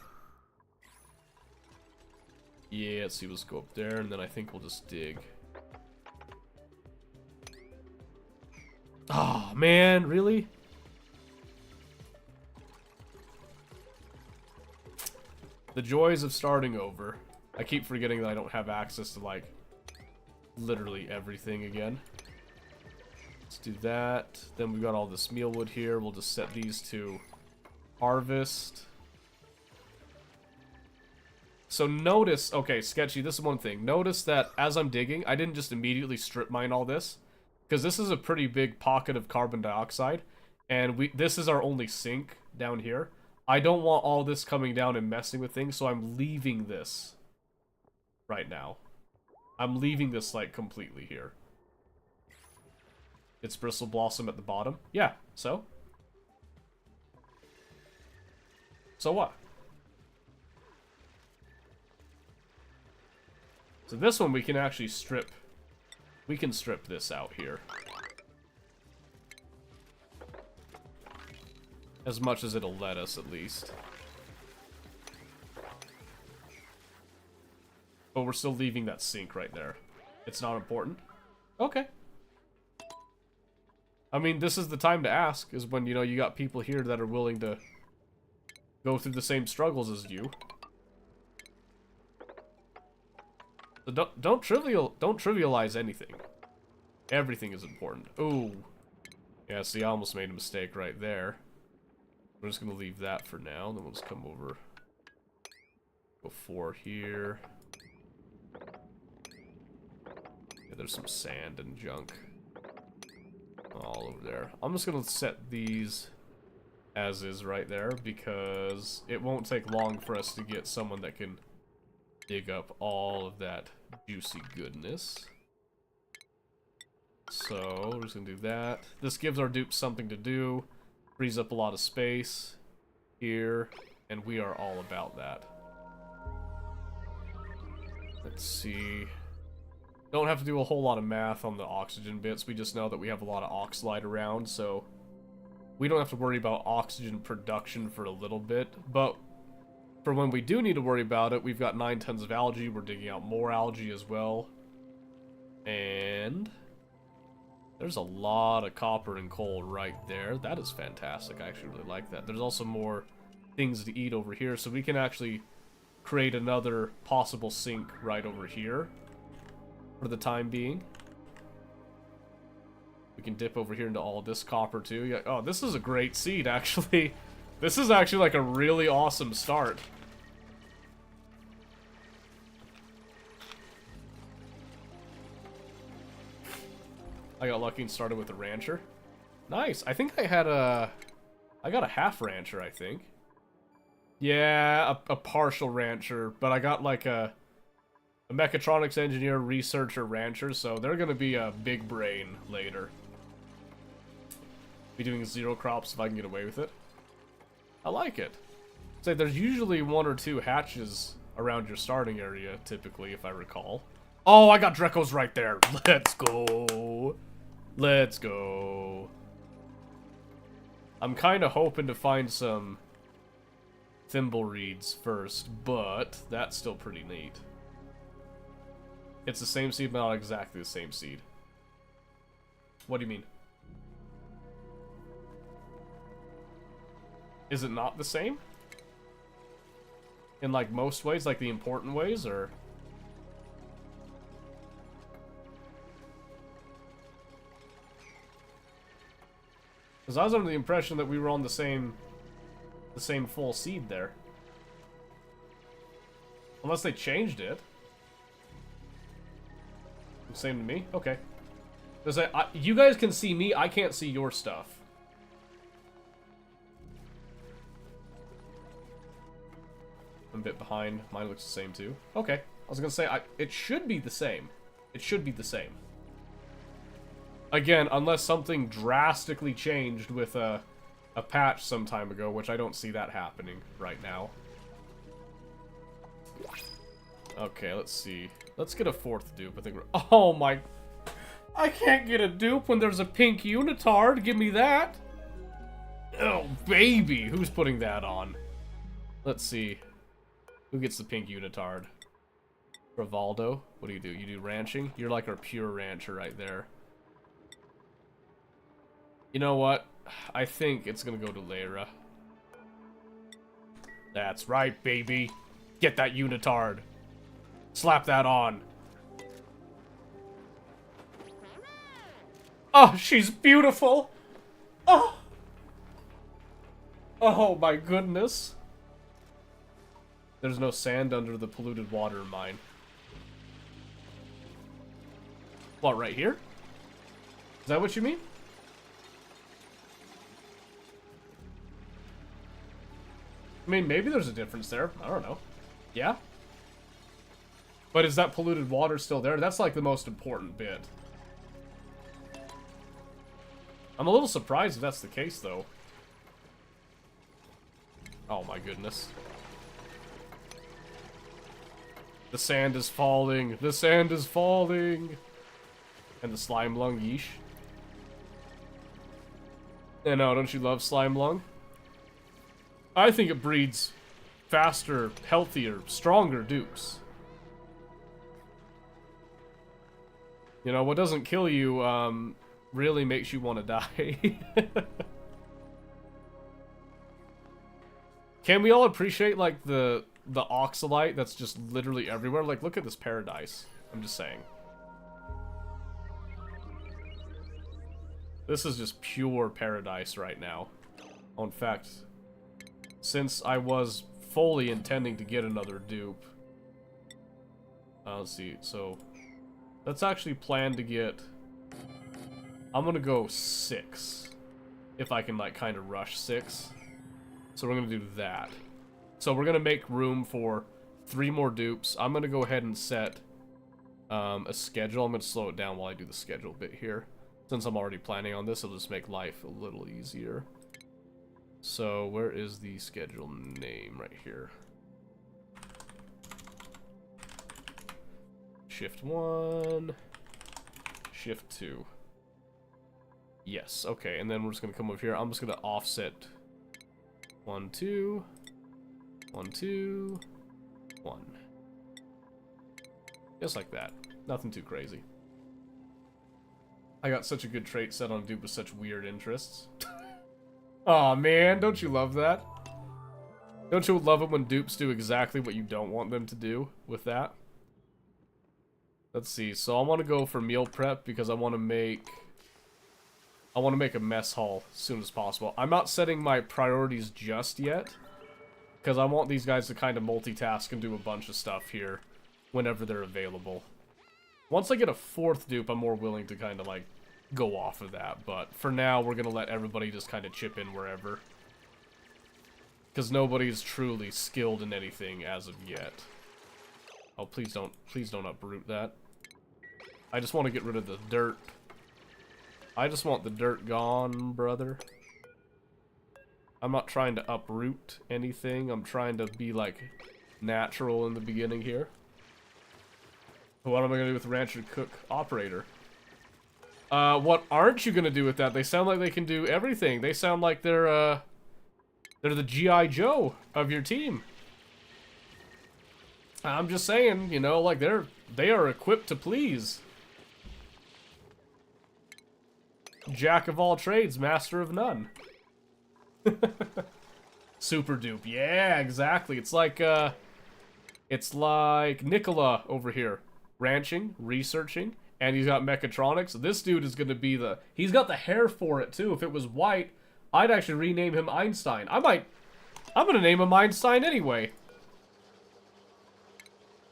Yeah, let's see, let's go up there, and then I think we'll just dig. Oh, man, really? The joys of starting over. I keep forgetting that I don't have access to, like, literally everything again. Let's do that. Then we've got all this mealwood here. We'll just set these to harvest. So notice, okay, Sketchy, this is one thing. Notice that as I'm digging, I didn't just immediately strip mine all this. Because this is a pretty big pocket of carbon dioxide. And this is our only sink down here. I don't want all this coming down and messing with things, so I'm leaving this right now. I'm leaving this, like, completely here. It's Bristle Blossom at the bottom. Yeah, so? So what? So this one we can actually strip. We can strip this out here. As much as it'll let us, at least. But we're still leaving that sink right there. It's not important? Okay. I mean, this is the time to ask, is when, you know, you got people here that are willing to go through the same struggles as you. So don't trivialize anything. Everything is important. Ooh. Yeah, see, I almost made a mistake right there. We're just gonna leave that for now, then we'll just come over before here. Yeah, there's some sand and junk all over there. I'm just gonna set these as is right there, because it won't take long for us to get someone that can dig up all of that juicy goodness. So, we're just gonna do that. This gives our dupes something to do. Frees up a lot of space here, and we are all about that. Let's see. Don't have to do a whole lot of math on the oxygen bits. We just know that we have a lot of oxalite around, so we don't have to worry about oxygen production for a little bit. But for when we do need to worry about it, we've got 9 tons of algae. We're digging out more algae as well. And there's a lot of copper and coal right there. That is fantastic. I actually really like that. There's also more things to eat over here, so we can actually create another possible sink right over here for the time being. We can dip over here into all this copper too. Yeah, oh, this is a great seed, actually. This is actually like a really awesome start. I got lucky and started with a rancher. Nice. I think I had a... I got a half rancher, I think. Yeah, a partial rancher. But I got like a mechatronics engineer, researcher, rancher. So they're going to be a big brain later. Be doing 0 crops if I can get away with it. I like it. Say there's usually 1 or 2 hatches around your starting area, typically, if I recall. Oh, I got Drecos right there. Let's go. Let's go. I'm kind of hoping to find some thimble reeds first, but that's still pretty neat. It's the same seed, but not exactly the same seed. What do you mean? Is it not the same? In, like, most ways? Like, the important ways, or...? Because I was under the impression that we were on the same full seed there. Unless they changed it. Same to me? Okay. Because you guys can see me, I can't see your stuff. I'm a bit behind. Mine looks the same too. Okay. I was gonna say, it should be the same. It should be the same. Again, unless something drastically changed with a patch some time ago, which I don't see that happening right now. Okay, let's see. Let's get a 4th dupe. I think we're... Oh my... I can't get a dupe when there's a pink unitard. Give me that. Oh, baby. Who's putting that on? Let's see. Who gets the pink unitard? Rivaldo? What do? You do ranching? You're like our pure rancher right there. You know what? I think it's gonna go to Lyra. That's right, baby. Get that unitard. Slap that on. Oh, she's beautiful. Oh. Oh my goodness. There's no sand under the polluted water mine. What, right here? Is that what you mean? I mean, maybe there's a difference there. I don't know. Yeah? But is that polluted water still there? That's like the most important bit. I'm a little surprised if that's the case, though. Oh my goodness. The sand is falling. The sand is falling. And the slime lung, yeesh. And no, don't you love slime lung? I think it breeds faster, healthier, stronger dupes. You know, what doesn't kill you, really makes you want to die. Can we all appreciate, like, the oxalite that's just literally everywhere? Like, look at this paradise. I'm just saying. This is just pure paradise right now. Oh, in fact, since I was fully intending to get another dupe... let's see, so... Let's actually plan to get... I'm gonna go 6. If I can, like, kind of rush 6. So we're gonna do that. So we're gonna make room for 3 more dupes. I'm gonna go ahead and set a schedule. I'm gonna slow it down while I do the schedule bit here. Since I'm already planning on this, it'll just make life a little easier. So where is the schedule name? Right here. Shift 1. Shift 2. Yes, okay, and then we're just gonna come over here. I'm just gonna offset 1, 2, 1, 2, 1. Just like that. Nothing too crazy. I got such a good trait set on a dupe with such weird interests. Aw, man, don't you love that? Don't you love it when dupes do exactly what you don't want them to do with that? Let's see, so I want to go for meal prep because I want to make a mess hall as soon as possible. I'm not setting my priorities just yet, because I want these guys to kind of multitask and do a bunch of stuff here whenever they're available. Once I get a 4th dupe, I'm more willing to kind of, like, go off of that. But for now, we're going to let everybody just kind of chip in wherever. Because nobody's truly skilled in anything as of yet. Oh, please don't uproot that. I just want to get rid of the dirt. I just want the dirt gone, brother. I'm not trying to uproot anything. I'm trying to be, like, natural in the beginning here. What am I gonna do with Rancher Cook Operator? What aren't you gonna do with that? They sound like they can do everything. They sound like they're the G.I. Joe of your team. I'm just saying, you know, like they are equipped to please. Jack of all trades, master of none. Super dupe. Yeah, exactly. It's like Nicola over here. Ranching, researching, and he's got mechatronics. This dude is gonna be he's got the hair for it too. If it was white, I'd actually rename him Einstein. I'm gonna name him Einstein anyway.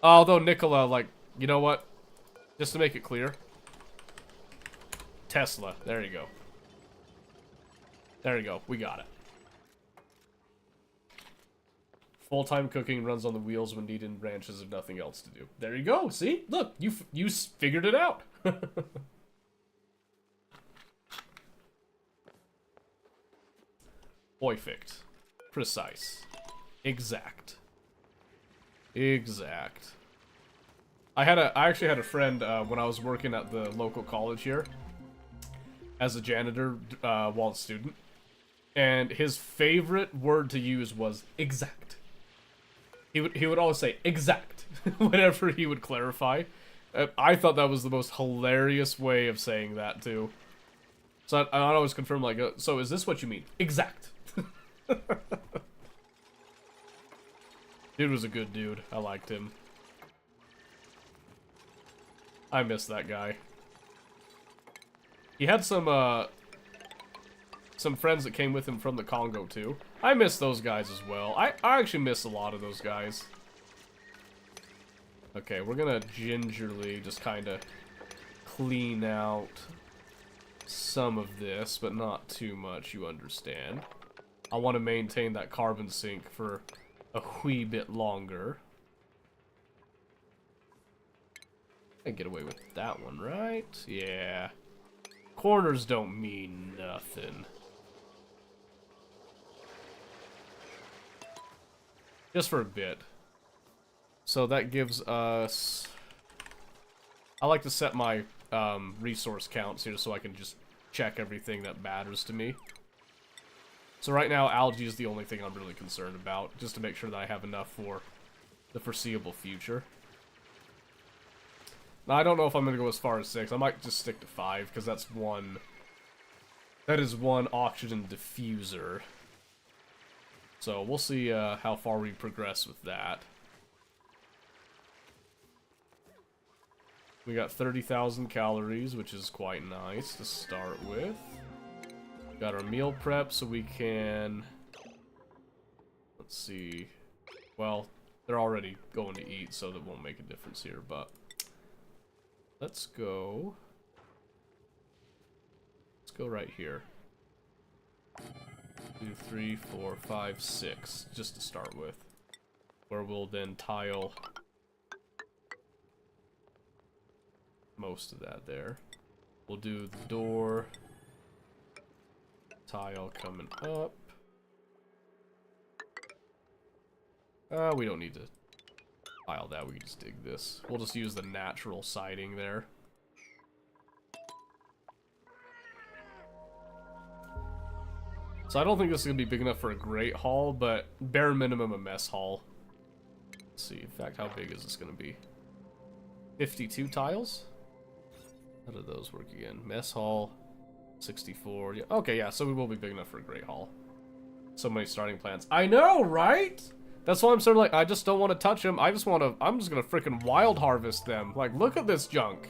Although Nicola, like, you know what? Just to make it clear. Tesla. There you go. There you go. We got it. Full-time cooking runs on the wheels when needed in ranches if nothing else to do. There you go. See? Look, you figured it out. Perfect. Precise. Exact. Exact. I actually had a friend when I was working at the local college here as a janitor while a student, and his favorite word to use was exact. He would always say exact whenever he would clarify. I thought that was the most hilarious way of saying that too. So I'd always confirm, like, so is this what you mean? Exact. Dude was a good dude. I liked him. I miss that guy. He had some friends that came with him from the Congo too. I miss those guys as well. I actually miss a lot of those guys. Okay, we're gonna gingerly just kind of clean out some of this, but not too much, you understand. I want to maintain that carbon sink for a wee bit longer. I can get away with that one, right? Yeah. Corners don't mean nothing. Just for a bit. So that gives us... I like to set my resource counts here so I can just check everything that matters to me. So right now, algae is the only thing I'm really concerned about, just to make sure that I have enough for the foreseeable future. Now, I don't know if I'm going to go as far as 6. I might just stick to 5, because that's one... That is one oxygen diffuser. So we'll see how far we progress with that. We got 30,000 calories, which is quite nice to start with. Got our meal prep, so we can... Let's see... Well, they're already going to eat, so that won't make a difference here, but... Let's go... Let's go right here. 2, 3, 4, 5, 6, just to start with. Where we'll then tile... most of that there. We'll do the door... Tile coming up. We don't need to tile that, we can just dig this. We'll just use the natural siding there. So I don't think this is going to be big enough for a great hall, but bare minimum a mess hall. Let's see, in fact, how big is this going to be? 52 tiles? How do those work again? Mess hall... 64. Yeah, okay, yeah, so we will be big enough for a great hall. So many starting plants. I know, right? That's why I'm sort of like, I just don't want to touch them. I'm just gonna freaking wild harvest them. Like, look at this junk.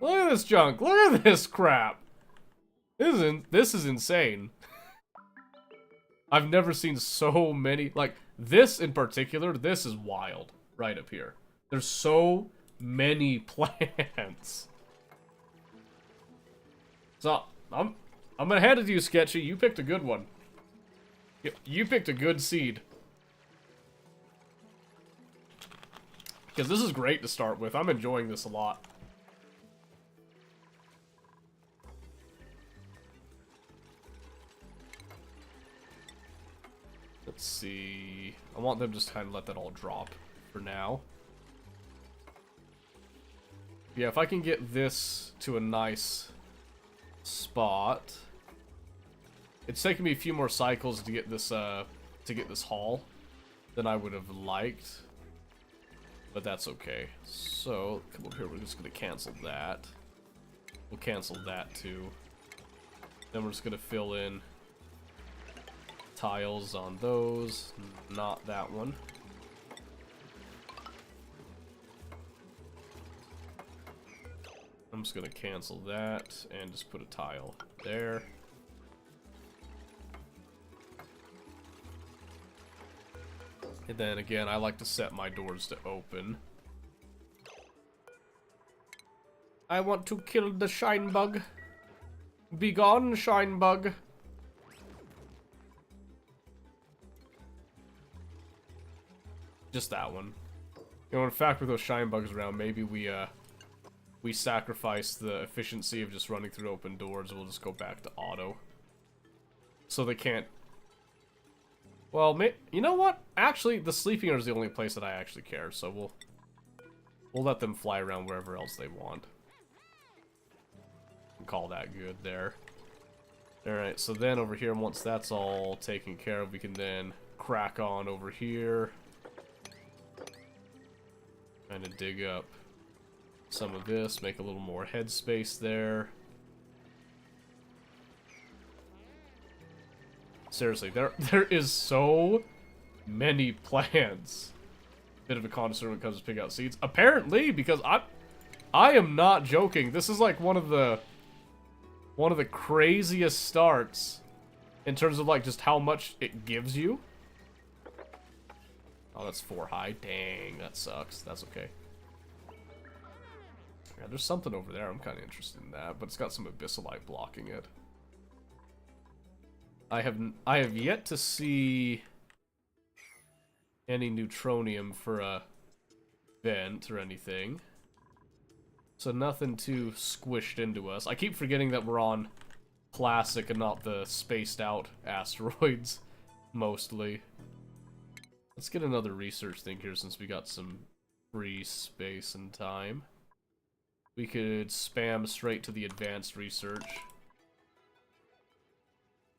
Look at this junk. Look at this crap. This is insane. I've never seen so many, like, this in particular, this is wild right up here. There's so many plants. So, I'm gonna hand it to you, Sketchy. You picked a good one. You picked a good seed. Because this is great to start with. I'm enjoying this a lot. Let's see. I want them just kind of let that all drop for now. Yeah, if I can get this to a nice... spot. It's taken me a few more cycles to get this haul than I would have liked, but that's okay. So come over here, we're just gonna cancel that. We'll cancel that too. Then we're just gonna fill in tiles on those, not that one. I'm just gonna cancel that and just put a tile there. And then again, I like to set my doors to open. I want to kill the shine bug. Be gone, shine bug. Just that one. You know, in fact, with those shine bugs around, maybe we sacrifice the efficiency of just running through open doors. We'll just go back to auto. So they can't... Well, you know what? Actually, the sleeping area is the only place that I actually care, so we'll let them fly around wherever else they want. Call that good there. Alright, so then over here, once that's all taken care of, we can then crack on over here. Kind of dig up some of this, make a little more headspace there. Seriously, there is so many plants. Bit of a connoisseur when it comes to pick out seeds. Apparently, because I am not joking. This is like one of the craziest starts in terms of like just how much it gives you. Oh, that's 4 high. Dang, that sucks. That's okay. Yeah, there's something over there. I'm kind of interested in that, but it's got some abyssalite blocking it. I have yet to see any neutronium for a vent or anything. So nothing too squished into us. I keep forgetting that we're on classic and not the spaced out asteroids, mostly. Let's get another research thing here since we got some free space and time. We could spam straight to the advanced research.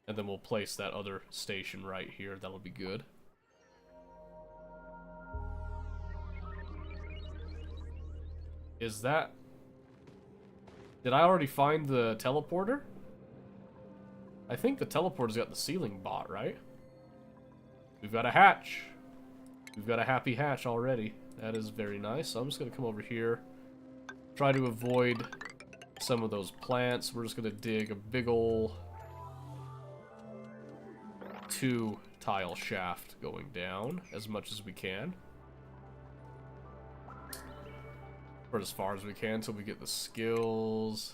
And then we'll place that other station right here. That'll be good. Is that... Did I already find the teleporter? I think the teleporter's got the ceiling bot, right? We've got a hatch. We've got a happy hatch already. That is very nice. So I'm just going to come over here. Try to avoid some of those plants. We're just going to dig a big ol' 2-tile shaft going down as much as we can. For as far as we can until we get the skills.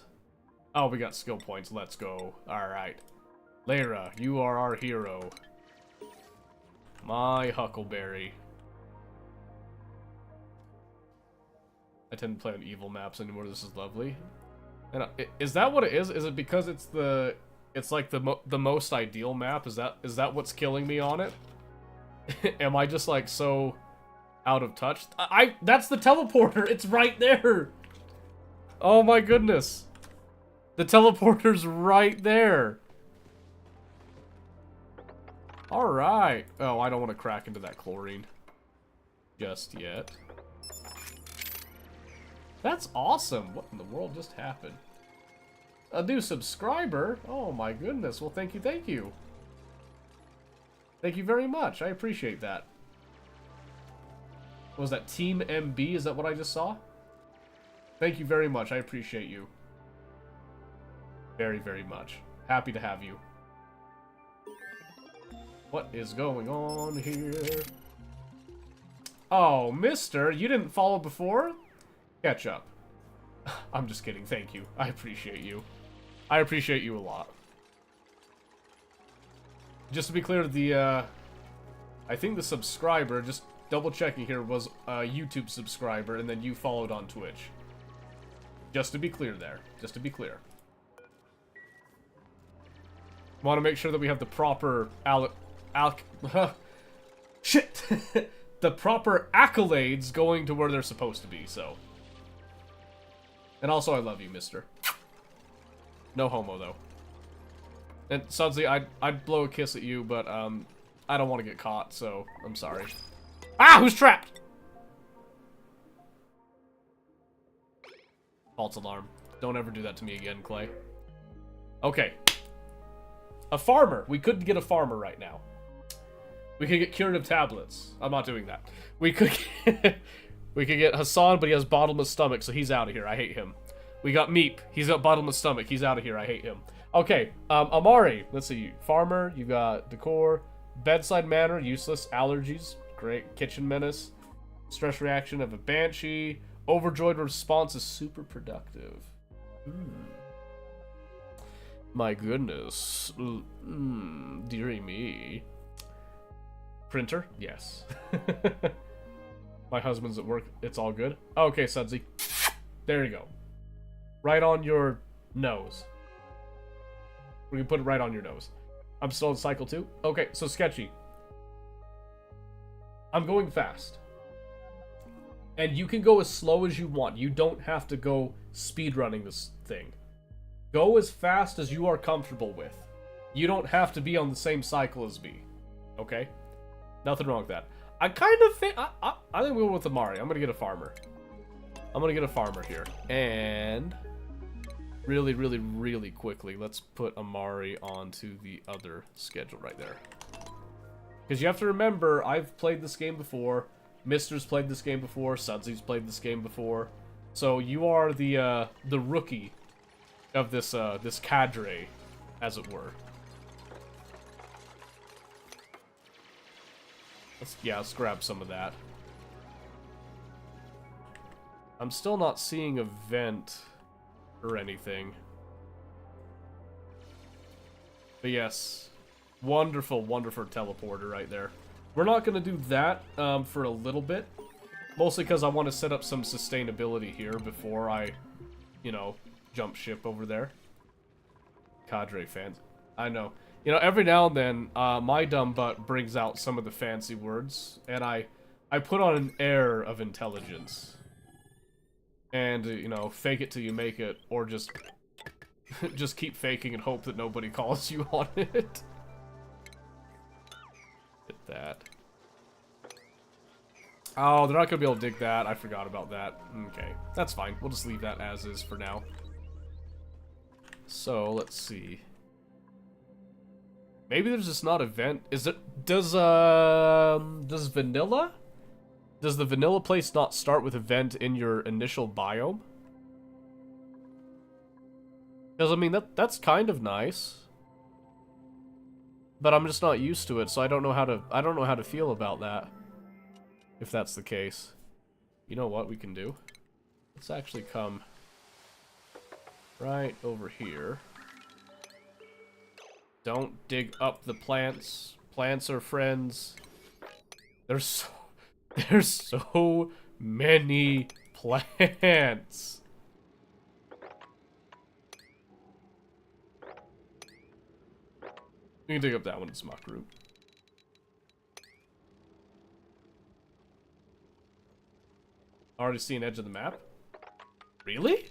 Oh, we got skill points. Let's go. Alright. Lyra, you are our hero. My Huckleberry. I tend to play on evil maps anymore. This is lovely. And is that what it is? Is it because it's the... It's like the most ideal map? Is that what's killing me on it? Am I just like so out of touch? That's the teleporter. It's right there. Oh my goodness. The teleporter's right there. All right. Oh, I don't want to crack into that chlorine just yet. That's awesome. What in the world just happened? A new subscriber? Oh my goodness. Well, thank you, thank you. Thank you very much. I appreciate that. What was that? Team MB? Is that what I just saw? Thank you very much. I appreciate you. Very, very much. Happy to have you. What is going on here? Oh, mister, you didn't follow before? Catch up. I'm just kidding. Thank you. I appreciate you. I appreciate you a lot. Just to be clear, I think the subscriber, just double checking here, was a YouTube subscriber, and then you followed on Twitch. Just to be clear there. Just to be clear. Want to make sure that we have the proper shit! The proper accolades going to where they're supposed to be, so. And also, I love you, mister. No homo, though. And, Sudsy, I'd blow a kiss at you, but, I don't want to get caught, so I'm sorry. Ah! Who's trapped? False alarm. Don't ever do that to me again, Clay. Okay. A farmer. We could get a farmer right now. We could get curative tablets. I'm not doing that. We could get Hassan, but he has bottomless stomach, so he's out of here. I hate him. We got Meep. He's got bottomless stomach. He's out of here. I hate him. Okay, Amari. Let's see. Farmer. You got decor. Bedside manner. Useless. Allergies. Great. Kitchen menace. Stress reaction of a banshee. Overjoyed response is super productive. My goodness. Dearie me. Printer? Yes. My husband's at work. It's all good. Okay, Sudsy. There you go. Right on your nose. We can put it right on your nose. I'm still on cycle 2. Okay, so Sketchy. I'm going fast. And you can go as slow as you want. You don't have to go speedrunning this thing. Go as fast as you are comfortable with. You don't have to be on the same cycle as me. Okay? Nothing wrong with that. I kind of think... I think we'll go with Amari. I'm going to get a farmer. I'm going to get a farmer here. And... really, really, really quickly, let's put Amari onto the other schedule right there. Because you have to remember, I've played this game before. Mister's played this game before. Sudsy's played this game before. So you are the rookie of this this cadre, as it were. Let's grab some of that. I'm still not seeing a vent or anything. But yes, wonderful, wonderful teleporter right there. We're not going to do that for a little bit. Mostly because I want to set up some sustainability here before I, you know, jump ship over there. Cadre fans. I know. You know, every now and then, my dumb butt brings out some of the fancy words. And I put on an air of intelligence. And, you know, fake it till you make it. Or just, just keep faking and hope that nobody calls you on it. Hit that. Oh, they're not going to be able to dig that. I forgot about that. Okay, that's fine. We'll just leave that as is for now. So, let's see. Maybe there's just not a vent. Is it... Does vanilla? Does the vanilla place not start with a vent in your initial biome? Because, I mean, that's kind of nice. But I'm just not used to it, so I don't know how to feel about that. If that's the case. You know what we can do? Let's actually come right over here. Don't dig up the plants. Plants are friends. There's so many plants. You can dig up that one, it's muck root. Already see an edge of the map? Really?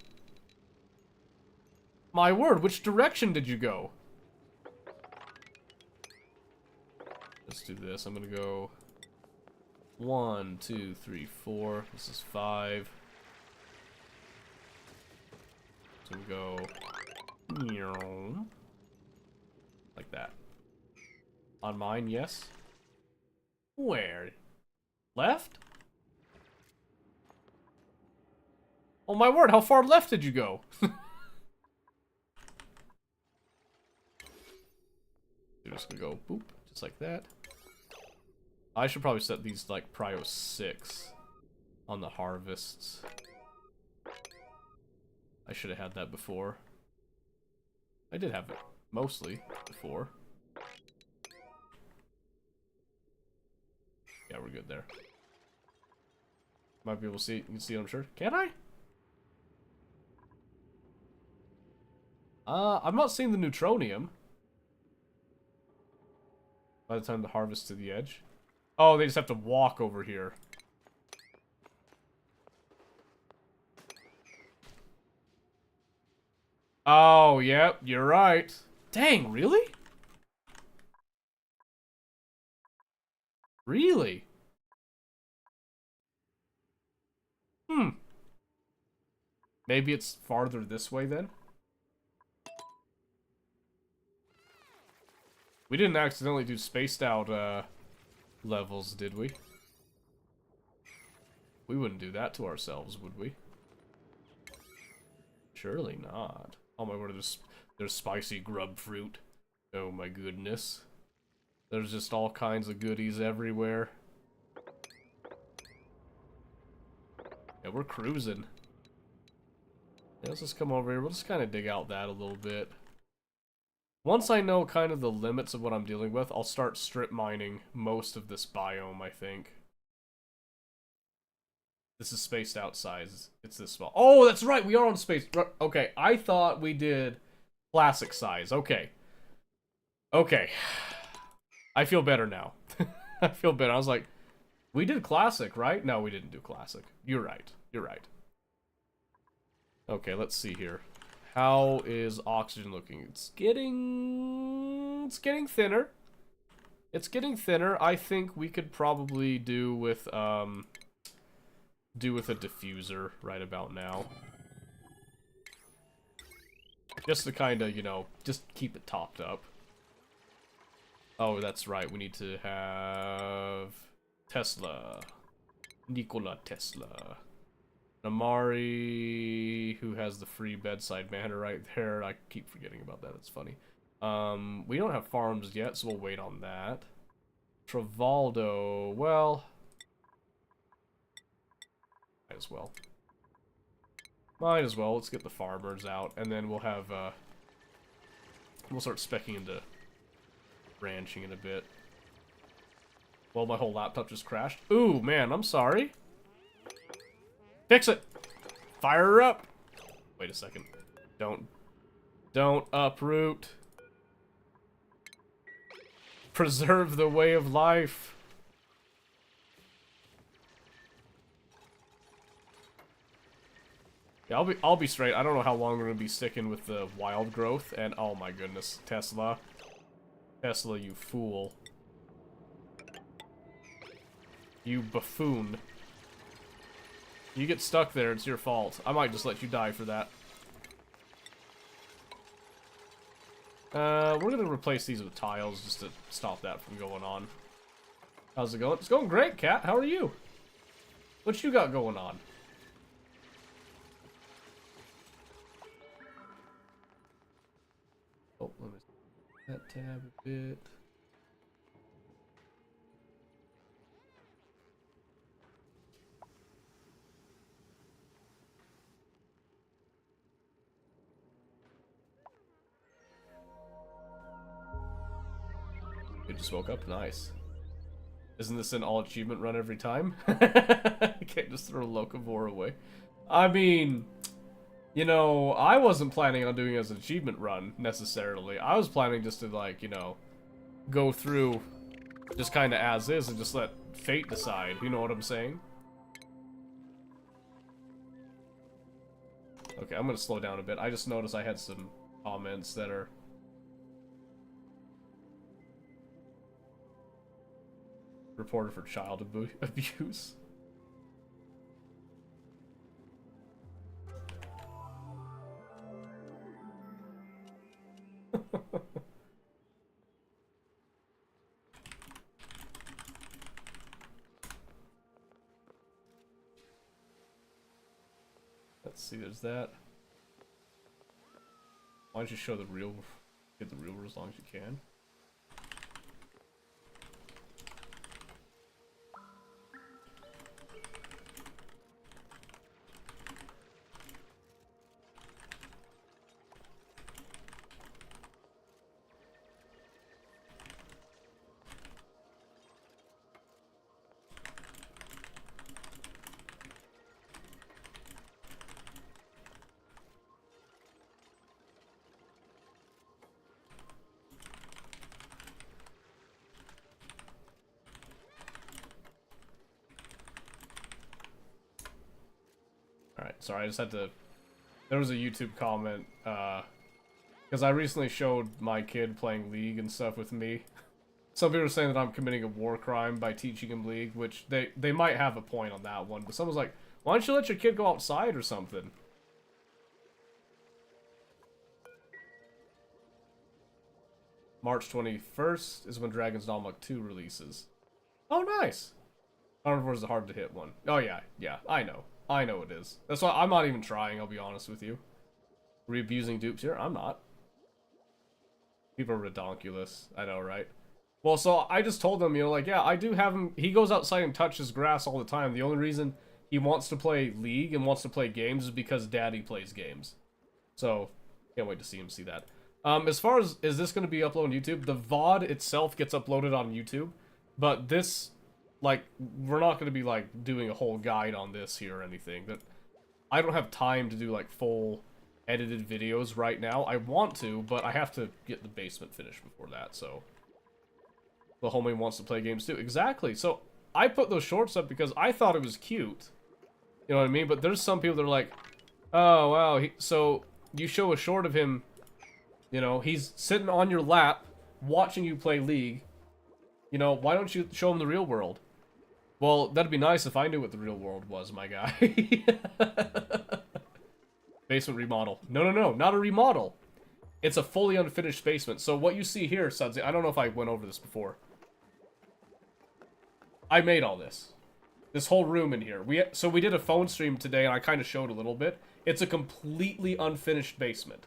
My word, which direction did you go? Let's do this. I'm gonna go 1, 2, 3, 4. This is 5. So we go like that. On mine, yes. Where? Left? Oh my word, how far left did you go? You're just gonna go boop, just like that. I should probably set these like Prio 6 on the harvests. I should have had that before. I did have it mostly before. Yeah, we're good there. Might be able to see it. You can see it, I'm sure. Can I? I'm not seeing the neutronium. By the time to harvest to the edge. Oh, they just have to walk over here. Oh, yep, you're right. Dang, really? Really? Maybe it's farther this way then? We didn't accidentally do spaced out levels, did we? We wouldn't do that to ourselves, would we? Surely not. Oh my word, there's spicy grub fruit. Oh my goodness. There's just all kinds of goodies everywhere. Yeah, we're cruising. Yeah, let's just come over here. We'll just kind of dig out that a little bit. Once I know kind of the limits of what I'm dealing with, I'll start strip mining most of this biome, I think. This is spaced out size. It's this small. Oh, that's right. We are on space. Okay, I thought we did classic size. Okay. Okay. I feel better now. I feel better. I was like, we did classic, right? No, we didn't do classic. You're right. You're right. Okay, let's see here. How is oxygen looking? It's getting thinner. It's getting thinner. I think we could probably do with a diffuser right about now. Just to kind of, you know, just keep it topped up. Oh, that's right. We need to have Tesla. Nikola Tesla. Amari, who has the free bedside manor right there. I keep forgetting about that. It's funny. We don't have farms yet, so we'll wait on that. Travaldo, well, might as well. Might as well. Let's get the farmers out, and then we'll have, we'll start specking into ranching in a bit. Well, my whole laptop just crashed. Ooh, man, I'm sorry. Fix it! Fire her up! Wait a second. Don't uproot. Preserve the way of life. Yeah, I'll be straight. I don't know how long we're gonna be sticking with the wild growth, and oh my goodness, Tesla. Tesla, you fool. You buffoon. You get stuck there, it's your fault. I might just let you die for that. We're gonna replace these with tiles just to stop that from going on. How's it going? It's going great, Cat. How are you? What you got going on? Oh, let me see that tab a bit. You just woke up? Nice. Isn't this an all-achievement run every time? You can't just throw Locavore away. I mean, you know, I wasn't planning on doing it as an achievement run, necessarily. I was planning just to, like, you know, go through just kind of as is and just let fate decide. You know what I'm saying? Okay, I'm gonna slow down a bit. I just noticed I had some comments that are... reported for child abuse. Let's see, there's that. Why don't you show the real, get the real as long as you can. Alright, sorry, I just had to... There was a YouTube comment, because I recently showed my kid playing League and stuff with me. Some people are saying that I'm committing a war crime by teaching him League, which they might have a point on that one, but someone's like, why don't you let your kid go outside or something? March 21st is when Dragon's Dogma 2 releases. Oh, nice! Carnivore is a hard to hit one. Oh yeah, I know. I know it is. That's why I'm not even trying, I'll be honest with you. Are we abusing dupes here? I'm not. People are redonkulous. I know, right? Well, so I just told them, you know, like, yeah, I do have him... He goes outside and touches grass all the time. The only reason he wants to play League and wants to play games is because Daddy plays games. So, can't wait to see him see that. As far as, is this going to be uploaded on YouTube? The VOD itself gets uploaded on YouTube, but this like, we're not going to be, like, doing a whole guide on this here or anything. That I don't have time to do, like, full edited videos right now. I want to, but I have to get the basement finished before that, so. The homie wants to play games too. Exactly. So, I put those shorts up because I thought it was cute. You know what I mean? But there's some people that are like, oh, wow, so you show a short of him, you know, he's sitting on your lap, watching you play League. You know, why don't you show him the real world? Well, that'd be nice if I knew what the real world was, my guy. Basement remodel. No, no, no, not a remodel. It's a fully unfinished basement. So what you see here, Sudsy, I don't know if I went over this before. I made all this. This whole room in here. So we did a phone stream today, and I kind of showed a little bit. It's a completely unfinished basement.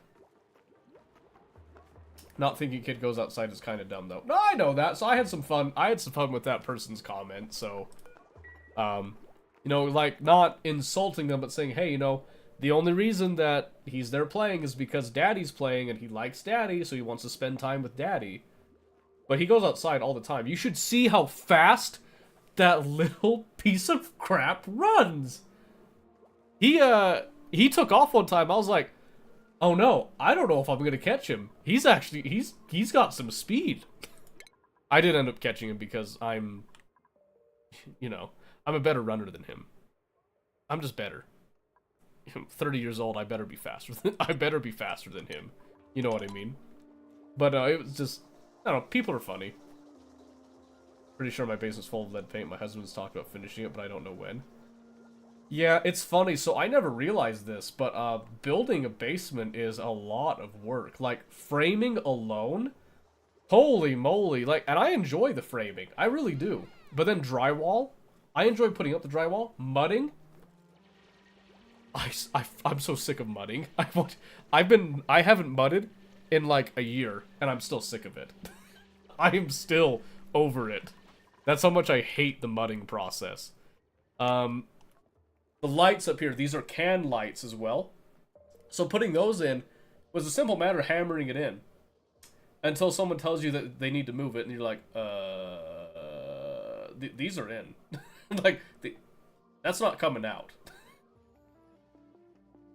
Not thinking kid goes outside is kind of dumb, though. No, I know that. So I had some fun. I had some fun with that person's comment. So, you know, like, not insulting them, but saying, hey, you know, the only reason that he's there playing is because Daddy's playing, and he likes Daddy, so he wants to spend time with Daddy. But he goes outside all the time. You should see how fast that little piece of crap runs. He took off one time. I was like, oh no, I don't know if I'm gonna catch him. He's actually, he's got some speed. I did end up catching him because I'm, you know, I'm a better runner than him. I'm just better. I'm 30 years old, I better be faster than him. You know what I mean? But it was just, I don't know, people are funny. Pretty sure my basement's full of lead paint. My husband's talked about finishing it, but I don't know when. Yeah, it's funny. So I never realized this, but building a basement is a lot of work. Like, framing alone? Holy moly. Like, and I enjoy the framing. I really do. But then drywall? I enjoy putting up the drywall. Mudding? I'm so sick of mudding. I haven't mudded in like a year, and I'm still sick of it. I am still over it. That's how much I hate the mudding process. The lights up here, these are can lights as well. So putting those in was a simple matter of hammering it in. Until someone tells you that they need to move it, and you're like, these are in. Like, that's not coming out.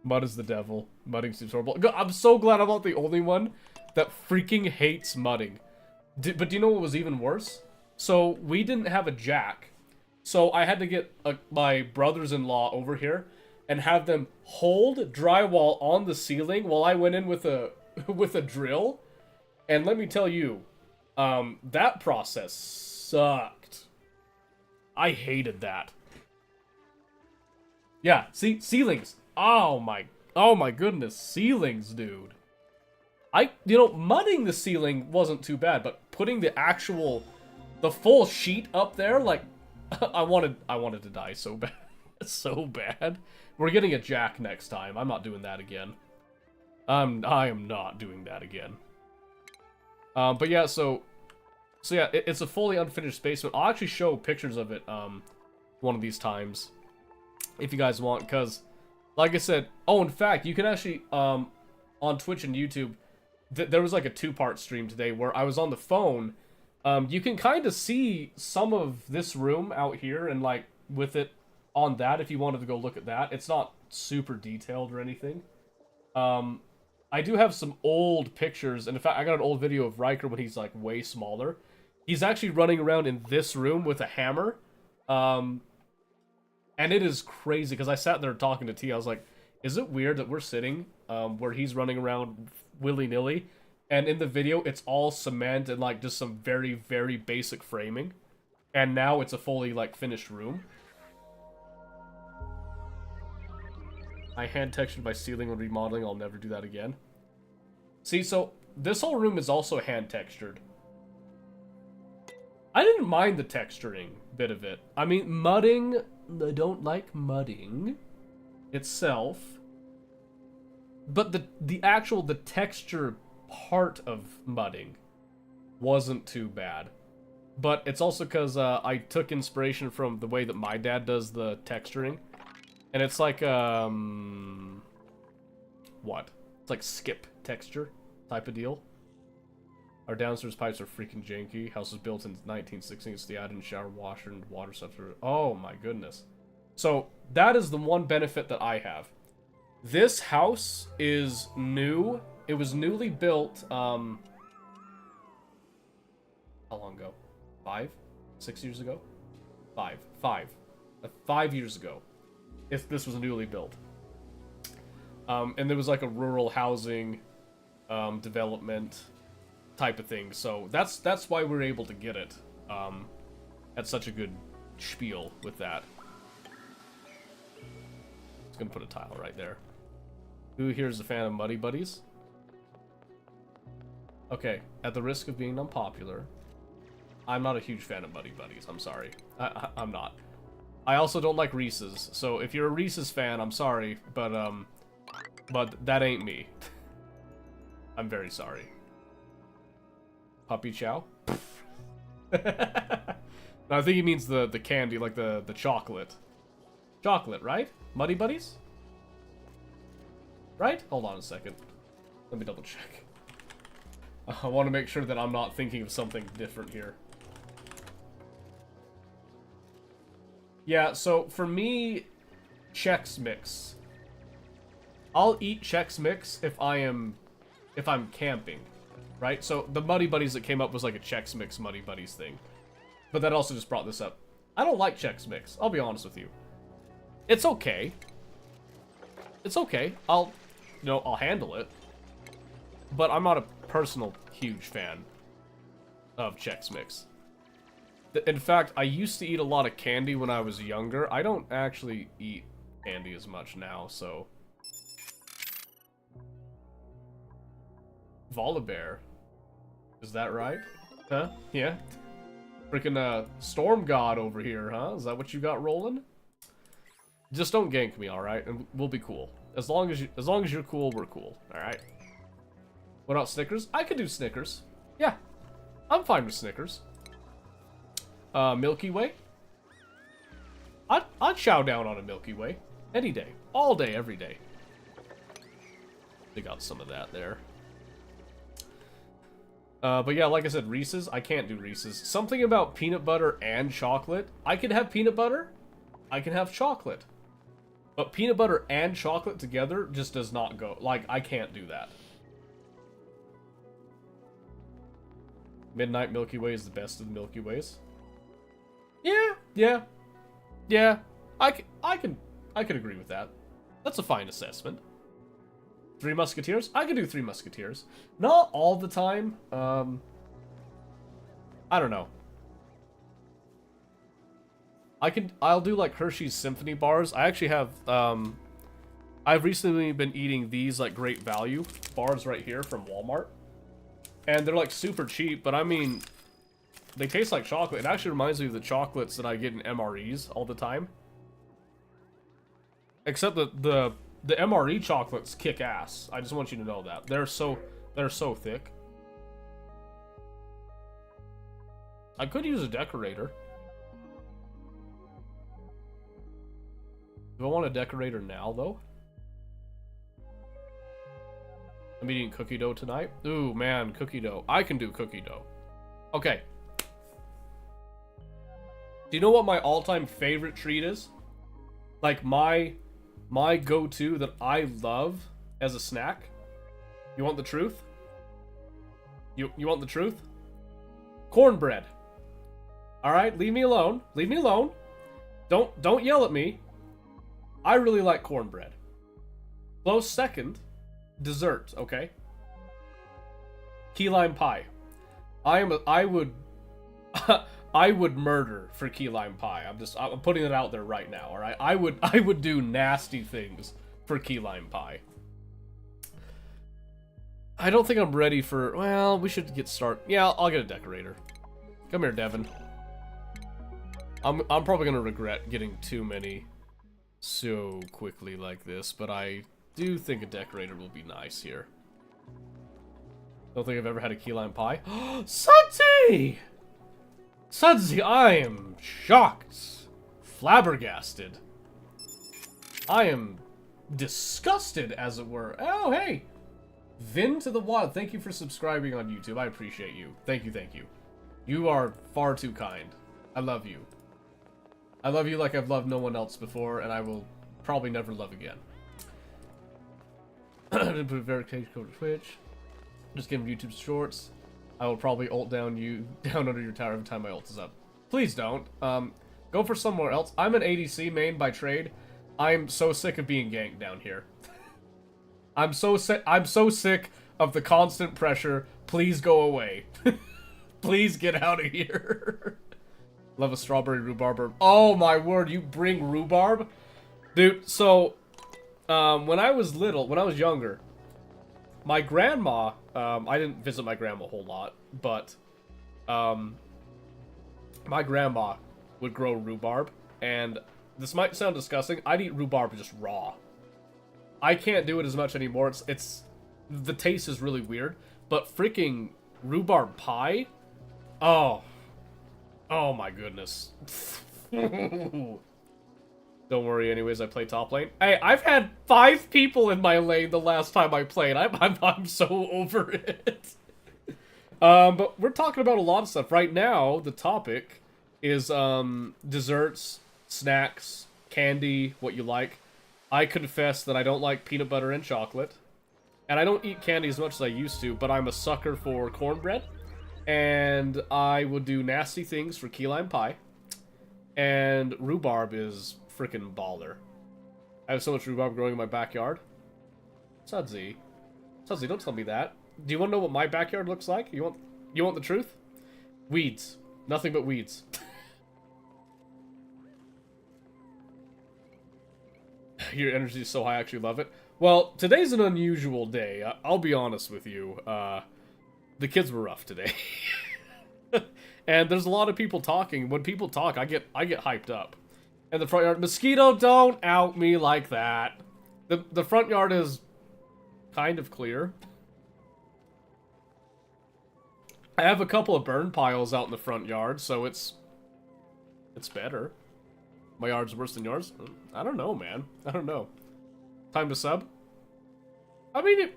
Mud is the devil. Mudding seems horrible. I'm so glad I'm not the only one that freaking hates mudding. But do you know what was even worse? So, we didn't have a jack. So, I had to get my brothers-in-law over here and have them hold drywall on the ceiling while I went in with a with a drill. And let me tell you, that process sucked. I hated that. Yeah, see, ceilings. Oh my goodness, ceilings, dude. You know, mudding the ceiling wasn't too bad, but putting the full sheet up there, like, I wanted to die so bad. So bad. We're getting a jack next time. I'm not doing that again. I am not doing that again. But yeah, so yeah, it's a fully unfinished basement. I'll actually show pictures of it, one of these times, if you guys want, because, like I said, oh, in fact, you can actually, on Twitch and YouTube, there was like a 2-part stream today where I was on the phone. You can kind of see some of this room out here, and like with it on that, if you wanted to go look at that. It's not super detailed or anything. I do have some old pictures, and in fact, I got an old video of Riker when he's like way smaller. He's actually running around in this room with a hammer. And it is crazy, because I sat there talking to T. I was like, is it weird that we're sitting where he's running around willy-nilly, and in the video, it's all cement and, like, just some very, very basic framing. And now it's a fully, like, finished room. I hand-textured my ceiling when remodeling. I'll never do that again. See, so this whole room is also hand-textured. I didn't mind the texturing bit of it. I mean, mudding, I don't like mudding itself. But the texture part of mudding wasn't too bad. But it's also because I took inspiration from the way that my dad does the texturing. And it's like, what? It's like skip texture type of deal. Our downstairs pipes are freaking janky. House was built in 1916. It's the add-in shower, washer, and water separator. Oh my goodness. So that is the one benefit that I have. This house is new. It was newly built, how long ago? 5? 6 years ago? 5. 5 years ago. If this was newly built. And there was like a rural housing development type of thing. So that's why we're able to get it at such a good spiel with that. Just gonna put a tile right there. Who here is a fan of Muddy Buddies? Okay, at the risk of being unpopular, I'm not a huge fan of Muddy Buddies. I'm sorry. I'm not. I also don't like Reese's. So if you're a Reese's fan, I'm sorry, but that ain't me. I'm very sorry. Puppy chow? No, I think he means the candy, like the chocolate. Chocolate, right? Muddy Buddies? Right? Hold on a second. Let me double check. I want to make sure that I'm not thinking of something different here. Yeah, so for me, Chex Mix. I'll eat Chex Mix if I'm camping, right? So the Muddy Buddies that came up was like a Chex Mix Muddy Buddies thing. But that also just brought this up. I don't like Chex Mix, I'll be honest with you. It's okay. It's okay. I'll handle it. But I'm not a personal huge fan of Chex Mix. In fact, I used to eat a lot of candy when I was younger. I don't actually eat candy as much now, so... Volibear. Is that right? Huh? Yeah. Freaking Storm God over here, huh? Is that what you got rolling? Just don't gank me, alright? And we'll be cool. As long as you're cool, we're cool. Alright? What about Snickers? I could do Snickers. Yeah. I'm fine with Snickers. Milky Way? I'd chow down on a Milky Way. Any day. All day, every day. They got some of that there. But yeah, like I said, Reese's. I can't do Reese's. Something about peanut butter and chocolate. I can have peanut butter. I can have chocolate. But peanut butter and chocolate together just does not go. Like, I can't do that. Midnight Milky Way is the best of the Milky Ways. Yeah. I can agree with that. That's a fine assessment. Three Musketeers? I can do Three Musketeers. Not all the time. I don't know. I'll do like Hershey's Symphony bars. I actually have, I've recently been eating these like Great Value bars right here from Walmart. And they're like super cheap, but I mean, they taste like chocolate. It actually reminds me of the chocolates that I get in MREs all the time. Except that the MRE chocolates kick ass. I just want you to know that. They're so thick. I could use a decorator. Do I want a decorator now, though? I'm eating cookie dough tonight. Ooh, man, cookie dough. I can do cookie dough. Okay. Do you know what my all-time favorite treat is? Like, my go-to that I love as a snack? You want the truth? You want the truth? Cornbread. Alright, leave me alone. Leave me alone. Don't yell at me. I really like cornbread. Close second, dessert, okay? Key lime pie. I would I would murder for key lime pie. I'm putting it out there right now, alright? I would do nasty things for key lime pie. I don't think I'm ready for... Well, we should get started. Yeah, I'll get a decorator. Come here, Devin. I'm probably gonna regret getting too many so quickly like this, but I do think a decorator will be nice here. Don't think I've ever had a key lime pie. Sudsy! Sudsy, I am shocked. Flabbergasted. I am disgusted, as it were. Oh, hey! Vin to the Wild, thank you for subscribing on YouTube. I appreciate you. Thank you, thank you. You are far too kind. I love you. I love you like I've loved no one else before, and I will probably never love again. Didn't put a verification code to Twitch. Just give him YouTube shorts. I will probably ult down you down under your tower every time my ult is up. Please don't. Go for somewhere else. I'm an ADC main by trade. I'm so sick of being ganked down here. I'm so sick of the constant pressure. Please go away. Please get out of here. Love a strawberry rhubarb. Oh my word, you bring rhubarb? Dude, so when I was younger, my grandma, I didn't visit my grandma a whole lot, but my grandma would grow rhubarb, and this might sound disgusting, I'd eat rhubarb just raw. I can't do it as much anymore. It's the taste is really weird, but freaking rhubarb pie? Oh my goodness. Don't worry, anyways, I play top lane. Hey, I've had 5 people in my lane the last time I played. I'm so over it. But we're talking about a lot of stuff. Right now, the topic is desserts, snacks, candy, what you like. I confess that I don't like peanut butter and chocolate. And I don't eat candy as much as I used to, but I'm a sucker for cornbread. And I will do nasty things for key lime pie. And rhubarb is freaking baller. I have so much rhubarb growing in my backyard. Sudsy, don't tell me that. Do you want to know what my backyard looks like? You want the truth? Weeds. Nothing but weeds. Your energy is so high, I actually love it. Well, today's an unusual day. I'll be honest with you. The kids were rough today. And there's a lot of people talking. When people talk, I get hyped up. And the front yard, Mosquito, don't out me like that. The front yard is kind of clear. I have a couple of burn piles out in the front yard, so it's better. My yard's worse than yours? I don't know, man. I don't know. Time to sub? I mean,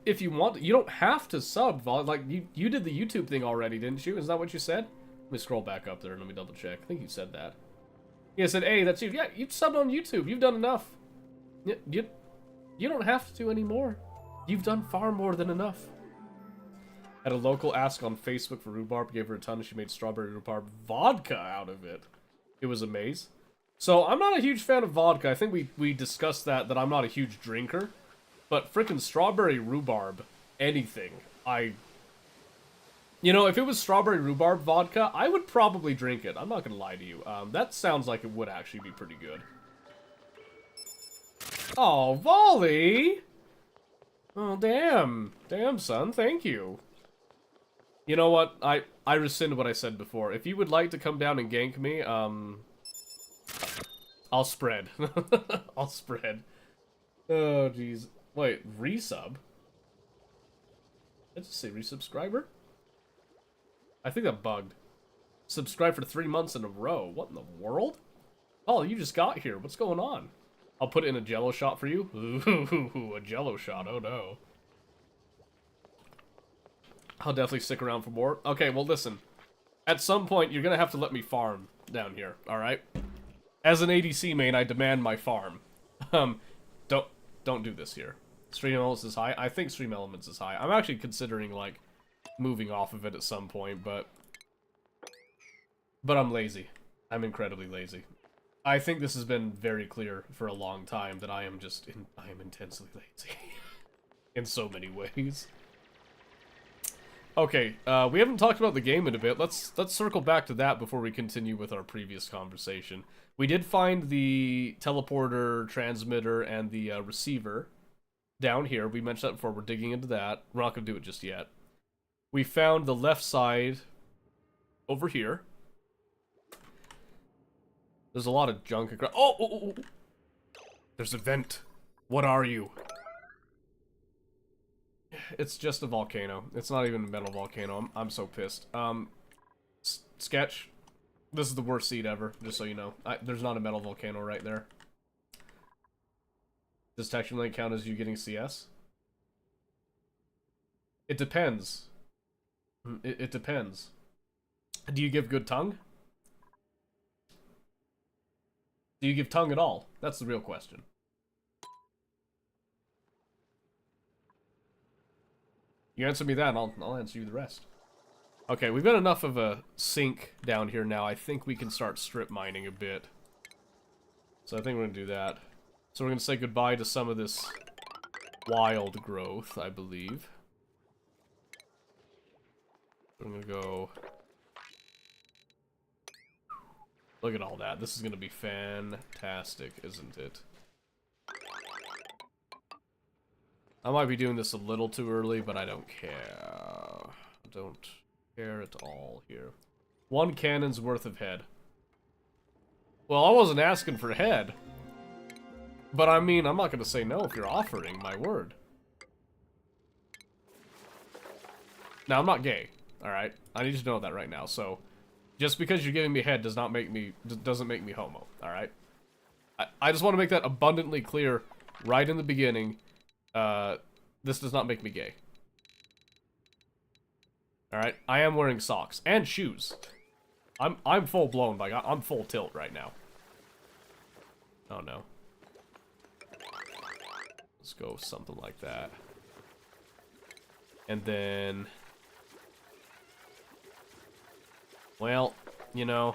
if you want, you don't have to sub. Like, you did the YouTube thing already, didn't you? Is that what you said? Let me scroll back up there and let me double check. I think you said that. Yeah, I said, hey, that's you. Yeah, you've subbed on YouTube. You've done enough. You don't have to do any more. You've done far more than enough. Had a local ask on Facebook for rhubarb. Gave her a ton and she made strawberry rhubarb vodka out of it. It was a maze. So, I'm not a huge fan of vodka. I think we discussed that I'm not a huge drinker. But frickin' strawberry rhubarb, anything. You know, if it was strawberry rhubarb vodka, I would probably drink it. I'm not gonna lie to you. That sounds like it would actually be pretty good. Oh, Volley! Oh, damn. Damn, son. Thank you. You know what? I rescind what I said before. If you would like to come down and gank me, I'll spread. I'll spread. Oh, jeez. Wait, resub? Did I just say resubscriber? I think that bugged. Subscribe for 3 months in a row. What in the world? Oh, you just got here. What's going on? I'll put it in a jello shot for you. Ooh, a jello shot. Oh, no. I'll definitely stick around for more. Okay, well, listen. At some point, you're going to have to let me farm down here, alright? As an ADC main, I demand my farm. Don't do this here. Stream Elements is high. I think Stream Elements is high. I'm actually considering, like, moving off of it at some point, but I'm lazy. I'm incredibly lazy. I think this has been very clear for a long time that I am intensely lazy. In so many ways. Okay, we haven't talked about the game in a bit. Let's circle back to that before we continue with our previous conversation. We did find the teleporter, transmitter, and the receiver down here. We mentioned that before. We're digging into that. We're not going to do it just yet. We found the left side over here. There's a lot of junk across. Oh! There's a vent. What are you? It's just a volcano. It's not even a metal volcano. I'm so pissed. Sketch. This is the worst seed ever, just so you know. There's not a metal volcano right there. Does Texture Link count as you getting CS? It depends. It depends. Do you give good tongue? Do you give tongue at all? That's the real question. You answer me that, and I'll answer you the rest. Okay, we've got enough of a sink down here now. I think we can start strip mining a bit. So I think we're gonna do that. So we're gonna say goodbye to some of this wild growth, I believe. I'm gonna go... Look at all that. This is gonna be fantastic, isn't it? I might be doing this a little too early, but I don't care. I don't care at all here. 1 cannon's worth of head. Well, I wasn't asking for head. But I mean, I'm not gonna say no if you're offering, my word. Now, I'm not gay, alright? I need you to know that right now, so... Just because you're giving me head doesn't make me homo, alright? I just want to make that abundantly clear right in the beginning. This does not make me gay. Alright? I am wearing socks. And shoes. I'm full blown, like, I'm full tilt right now. Oh no. Let's go something like that. And then... Well, you know,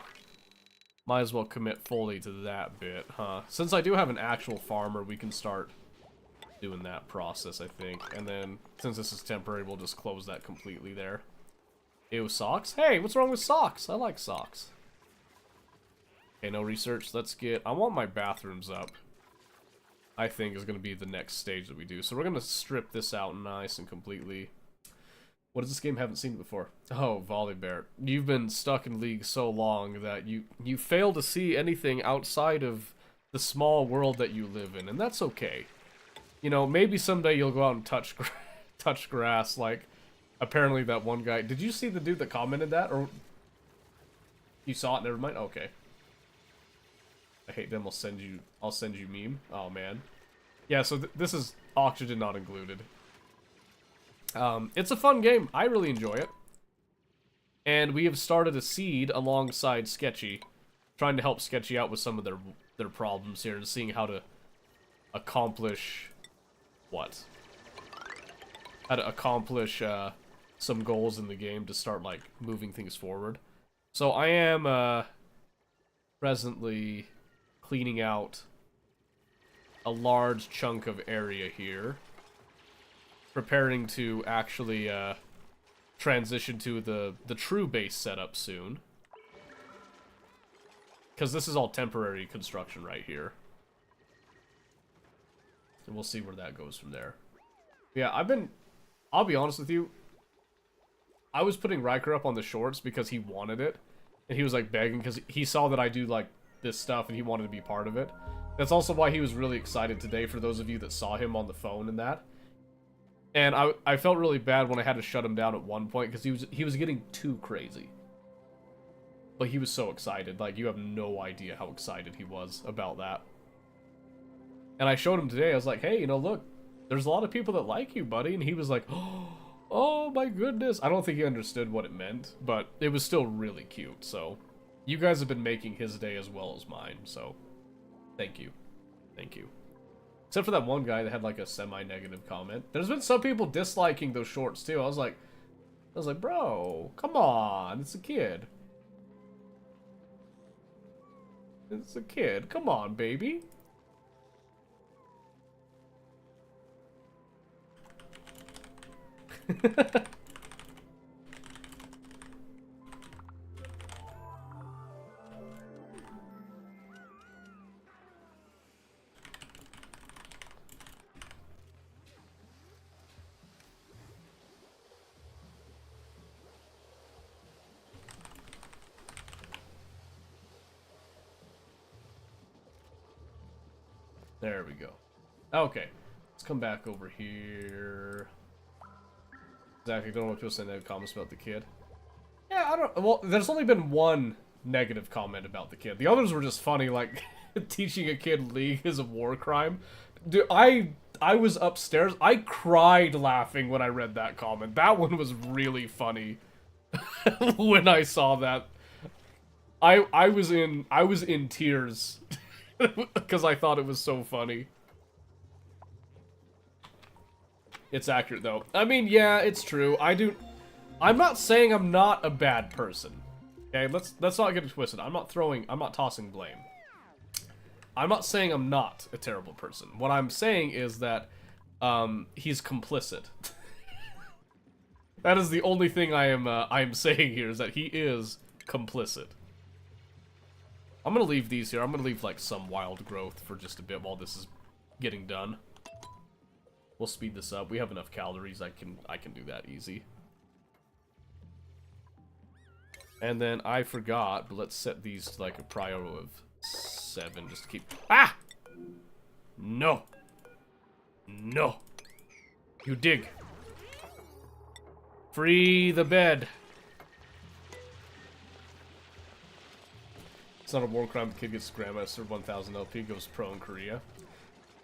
might as well commit fully to that bit, huh? Since I do have an actual farmer, we can start doing that process, I think. And then, since this is temporary, we'll just close that completely there. Ew, socks? Hey, what's wrong with socks? I like socks. Okay, no research. Let's get... I want my bathrooms up. I think is going to be the next stage that we do. So we're going to strip this out nice and completely... What is this game? Haven't seen it before. Oh, Volibear. You've been stuck in League so long that you fail to see anything outside of the small world that you live in, and that's okay. You know, maybe someday you'll go out and touch grass, like apparently that one guy. Did you see the dude that commented that, or you saw it? Never mind. Okay. I hate them. I'll send you meme. Oh man. Yeah. So this is oxygen not included. It's a fun game. I really enjoy it. And we have started a seed alongside Sketchy, trying to help Sketchy out with some of their problems here and seeing how to accomplish what? How to accomplish some goals in the game to start like moving things forward. So I am presently cleaning out a large chunk of area here. Preparing to actually transition to the true base setup soon. Because this is all temporary construction right here. And we'll see where that goes from there. Yeah, I'll be honest with you. I was putting Riker up on the shorts because he wanted it. And he was like begging because he saw that I do like this stuff and he wanted to be part of it. That's also why he was really excited today, for those of you that saw him on the phone and that. And I felt really bad when I had to shut him down at one point because he was getting too crazy. But he was so excited. Like, you have no idea how excited he was about that. And I showed him today. I was like, hey, you know, look, there's a lot of people that like you, buddy. And he was like, oh my goodness. I don't think he understood what it meant, but it was still really cute. So you guys have been making his day as well as mine. So thank you. Thank you. Except for that one guy that had like a semi-negative comment. There's been some people disliking those shorts too. I was like, bro, come on, it's a kid. It's a kid. Come on, baby. There we go. Okay. Let's come back over here. Exactly. Don't know what people say negative comments about the kid. Yeah, I don't... Well, there's only been one negative comment about the kid. The others were just funny, like, teaching a kid League is a war crime. Dude, I I was upstairs. I cried laughing when I read that comment. That one was really funny. When I saw that, I was in tears because I thought it was so funny. It's accurate though. I mean, yeah, it's true. I'm not saying I'm not a bad person. Okay, let's not get it twisted. I'm not tossing blame. I'm not saying I'm not a terrible person. What I'm saying is that he's complicit. That is the only thing I am saying here, is that he is complicit. I'm gonna leave these here. I'm gonna leave like some wild growth for just a bit while this is getting done. We'll speed this up. We have enough calories. I can do that easy. And then I forgot, but let's set these to like a prior of 7 just to keep. Ah! No. No. You dig. Free the bed. It's not a war crime if a kid gets Grandmaster 1000 LP, goes pro in Korea.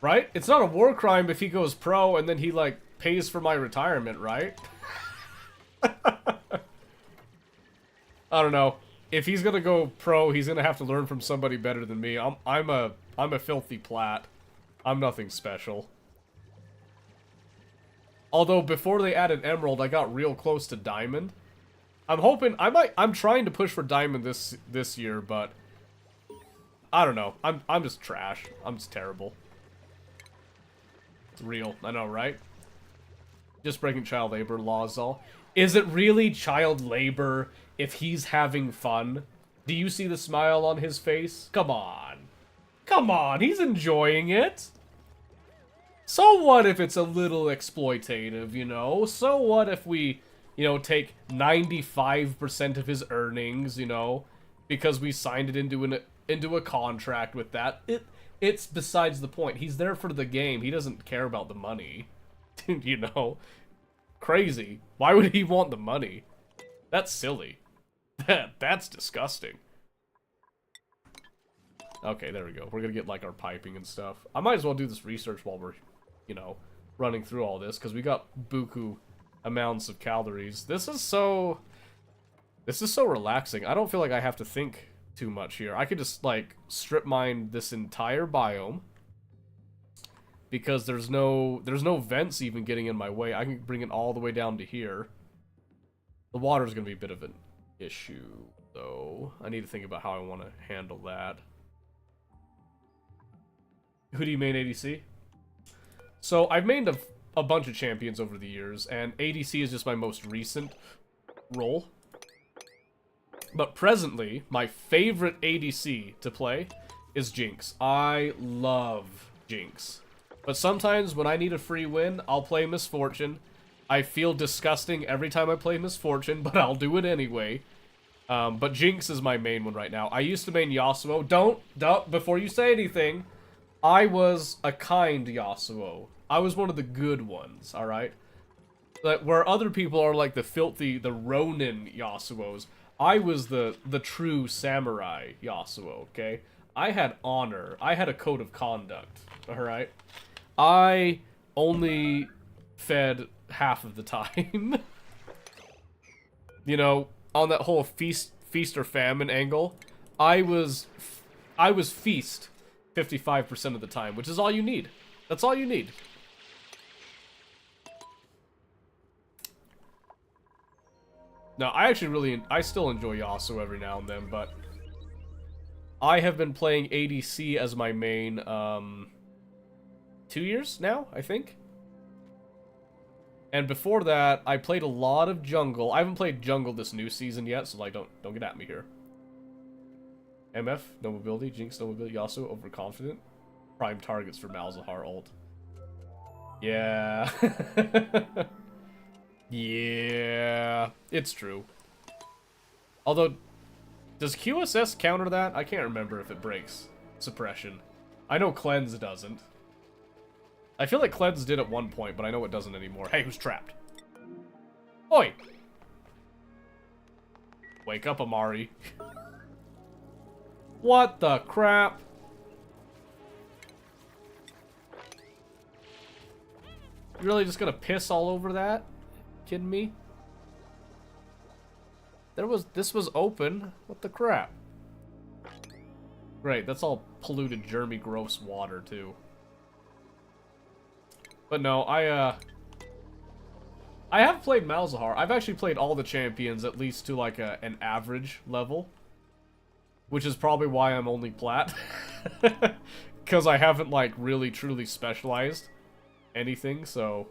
Right? It's not a war crime if he goes pro and then he, like, pays for my retirement, right? I don't know. If he's gonna go pro, he's gonna have to learn from somebody better than me. I'm a filthy plat. I'm nothing special. Although before they added Emerald, I got real close to Diamond. I'm trying to push for Diamond this year, but I don't know. I'm just trash. I'm just terrible. It's real. I know, right? Just breaking child labor laws, all. Is it really child labor if he's having fun? Do you see the smile on his face? Come on. Come on, he's enjoying it. So what if it's a little exploitative, you know? So what if we, you know, take 95% of his earnings, you know, because we signed it into a contract with that? It's besides the point. He's there for the game. He doesn't care about the money. You know? Crazy. Why would he want the money? That's silly. That's disgusting. Okay, there we go. We're gonna get, like, our piping and stuff. I might as well do this research while we're, you know, running through all this, because we got buku amounts of calories. This is so relaxing. I don't feel like I have to think too much here. I could just, like, strip mine this entire biome, because there's no vents even getting in my way. I can bring it all the way down to here. The water's gonna be a bit of an issue, though. I need to think about how I want to handle that. Who do you main ADC? So, I've mained a bunch of champions over the years, and ADC is just my most recent role. But presently, my favorite ADC to play is Jinx. I love Jinx. But sometimes when I need a free win, I'll play Misfortune. I feel disgusting every time I play Misfortune, but I'll do it anyway. But Jinx is my main one right now. I used to main Yasuo. Don't, before you say anything, I was a kind Yasuo. I was one of the good ones, alright? Like, where other people are like the Ronin Yasuos, I was the true samurai Yasuo, okay? I had honor. I had a code of conduct, alright? I only fed half of the time. You know, on that whole feast or famine angle, I was feast 55% of the time, which is all you need. That's all you need. No, I still enjoy Yasuo every now and then, but I have been playing ADC as my main, 2 years now, I think. And before that, I played a lot of jungle. I haven't played jungle this new season yet, so like, don't get at me here. MF, no mobility, Jinx, no mobility, Yasuo, overconfident. Prime targets for Malzahar ult. Yeah. Yeah, it's true. Although, does QSS counter that? I can't remember if it breaks suppression. I know Cleanse doesn't. I feel like Cleanse did at one point, but I know it doesn't anymore. Hey, who's trapped? Oi! Wake up, Amari. What the crap? You really just gonna piss all over that? Kidding me? This was open. What the crap? Great, that's all polluted, germy, gross water, too. But no, I have played Malzahar. I've actually played all the champions, at least to, like, an average level. Which is probably why I'm only plat. Because I haven't, like, really, truly specialized anything, so...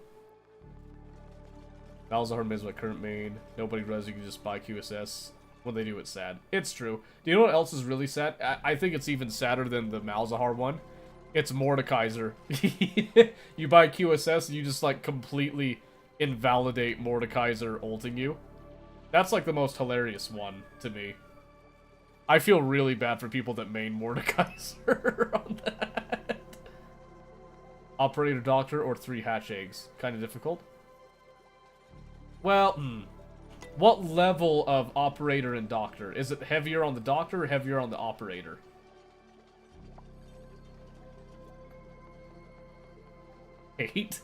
Malzahar is my current main. Nobody res, you can just buy QSS. When they do, it's sad. It's true. Do you know what else is really sad? I think it's even sadder than the Malzahar one. It's Mordekaiser. You buy QSS and you just, like, completely invalidate Mordekaiser ulting you. That's, like, the most hilarious one to me. I feel really bad for people that main Mordekaiser on that. Operator, Doctor, or 3 hatch eggs. Kind of difficult. Well, what level of Operator and Doctor? Is it heavier on the Doctor or heavier on the Operator? Eight?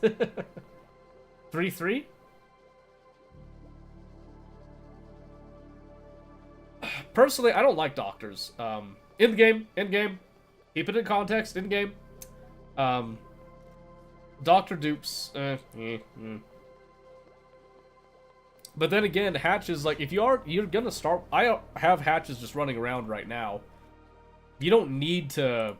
3-3? Personally, I don't like Doctors. In-game. Keep it in context, in-game. Doctor dupes. But then again, hatches, like, if you're gonna start... I have hatches just running around right now. You don't need to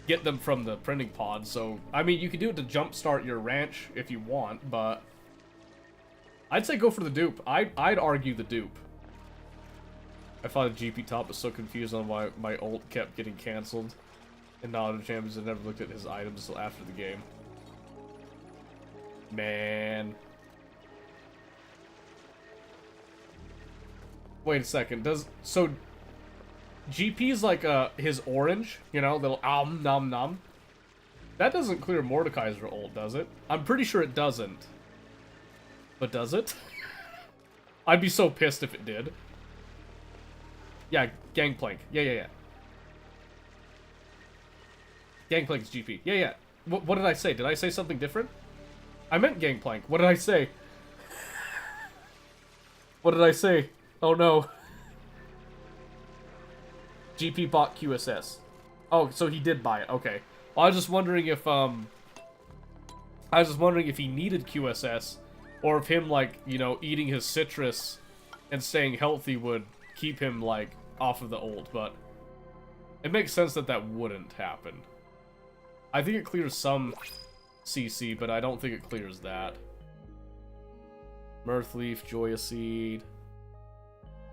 get them from the printing pod, so... I mean, you can do it to jumpstart your ranch if you want, but... I'd say go for the dupe. I'd argue the dupe. I thought the GP top was so confused on why my ult kept getting cancelled. And not other champions had never looked at his items until after the game. Man... Wait a second, so GP's like his orange, you know, little nom nom. That doesn't clear Mordekaiser ult, does it? I'm pretty sure it doesn't. But does it? I'd be so pissed if it did. Yeah, Gangplank. Yeah. Gangplank's GP. Yeah. What did I say? Did I say something different? I meant Gangplank. What did I say? What did I say? Oh no. GP bought QSS. Oh, so he did buy it. Okay. Well, I was just wondering if he needed QSS, or if him, like, you know, eating his citrus and staying healthy would keep him, like, off of the ult, but it makes sense that that wouldn't happen. I think it clears some CC, but I don't think it clears that. Mirthleaf, Joya Seed.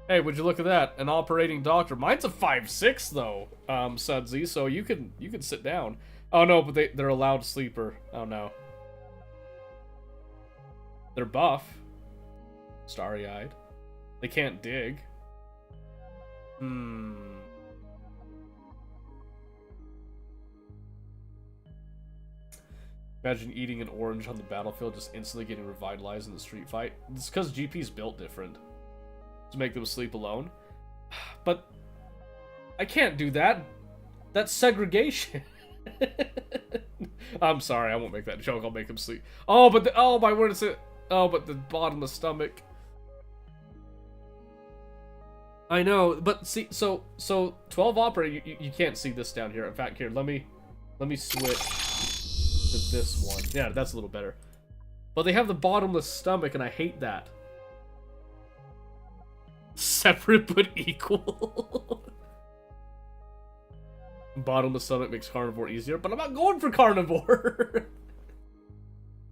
Hey, would you look at that? An operating doctor. Mine's a 5-6 though, Sudsy, so you can sit down. Oh no, but they're a loud sleeper. Oh no. They're buff. Starry-eyed. They can't dig. Imagine eating an orange on the battlefield, just instantly getting revitalized in the street fight. It's because GP's built different. To make them sleep alone. But I can't do that. That's segregation. I'm sorry, I won't make that joke. I'll make them sleep. Oh, but oh my word, it's it. Oh, but the bottom of the stomach. I know, but see, so 12 operator, you can't see this down here. In fact, here, let me switch to this one. Yeah, that's a little better. But they have the bottomless stomach, and I hate that. Separate but equal. Bottomless stomach makes carnivore easier, but I'm not going for carnivore.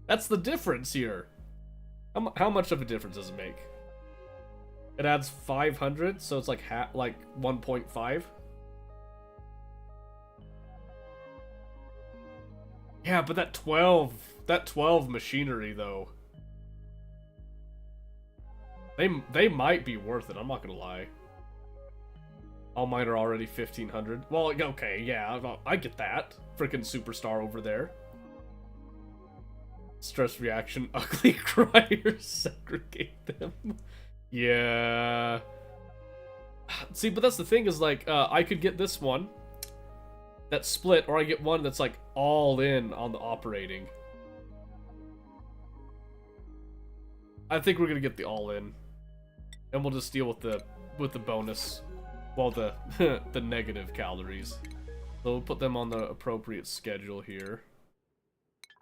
That's the difference here. How much of a difference does it make? It adds 500, so it's like 1.5. Yeah, but that 12 machinery though. They might be worth it, I'm not gonna lie. All mine are already 1500. Well, okay, yeah, I get that. Freaking superstar over there. Stress reaction, ugly criers, segregate them. Yeah. See, but that's the thing is, like, I could get this one that's split, or I get one that's, like, all in on the operating. I think we're gonna get the all-in. And we'll just deal with the bonus. Well, the the negative calories. So we'll put them on the appropriate schedule here.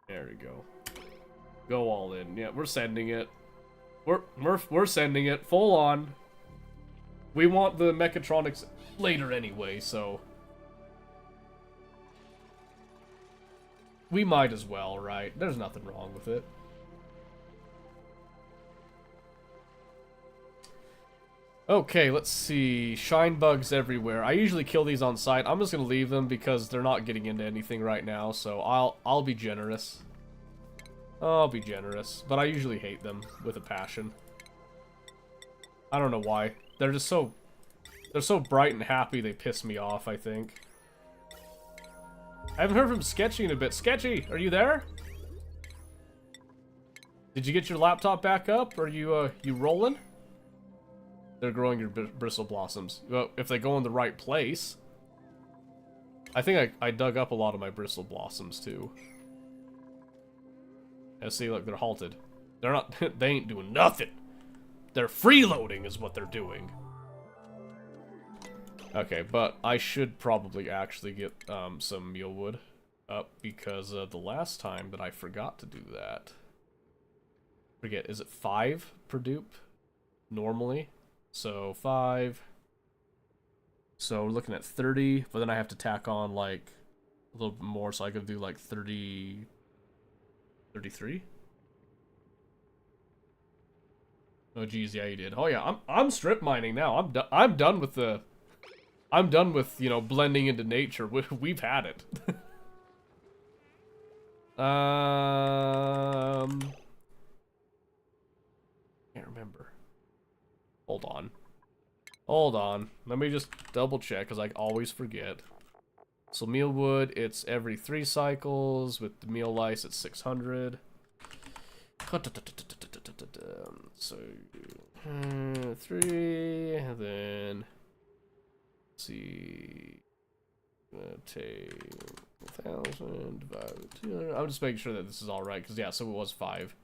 There we go. Go all in. Yeah, we're sending it. We're sending it full on. We want the mechatronics later anyway, so we might as well, right? There's nothing wrong with it. Okay, let's see. Shine bugs everywhere. I usually kill these on sight. I'm just gonna leave them because they're not getting into anything right now, so I'll be generous. I'll be generous, but I usually hate them with a passion. I don't know why. They're so bright and happy they piss me off, I think. I haven't heard from Sketchy in a bit. Sketchy, are you there? Did you get your laptop back up? Are you rolling? They're growing your bristle blossoms. Well, if they go in the right place. I think I dug up a lot of my bristle blossoms too. And see, look, they're halted. They're not. They ain't doing nothing. They're freeloading is what they're doing. Okay, but I should probably actually get some mealwood up because the last time that I forgot to do that. Forget, is it 5 per dupe normally? So 5. So we're looking at 30, but then I have to tack on like a little bit more, so I could do like 30, 33. Oh geez, yeah, you did. Oh yeah, I'm strip mining now. I'm done with the. I'm done with, you know, blending into nature. We've had it. Can't remember. Hold on. Hold on. Let me just double check, because I always forget. So mealwood, it's every 3 cycles. With the meal lice, it's 600. So 3, and then let's see. Take 1,000 divided by 200. I'm just making sure that this is all right, because yeah, so it was 5.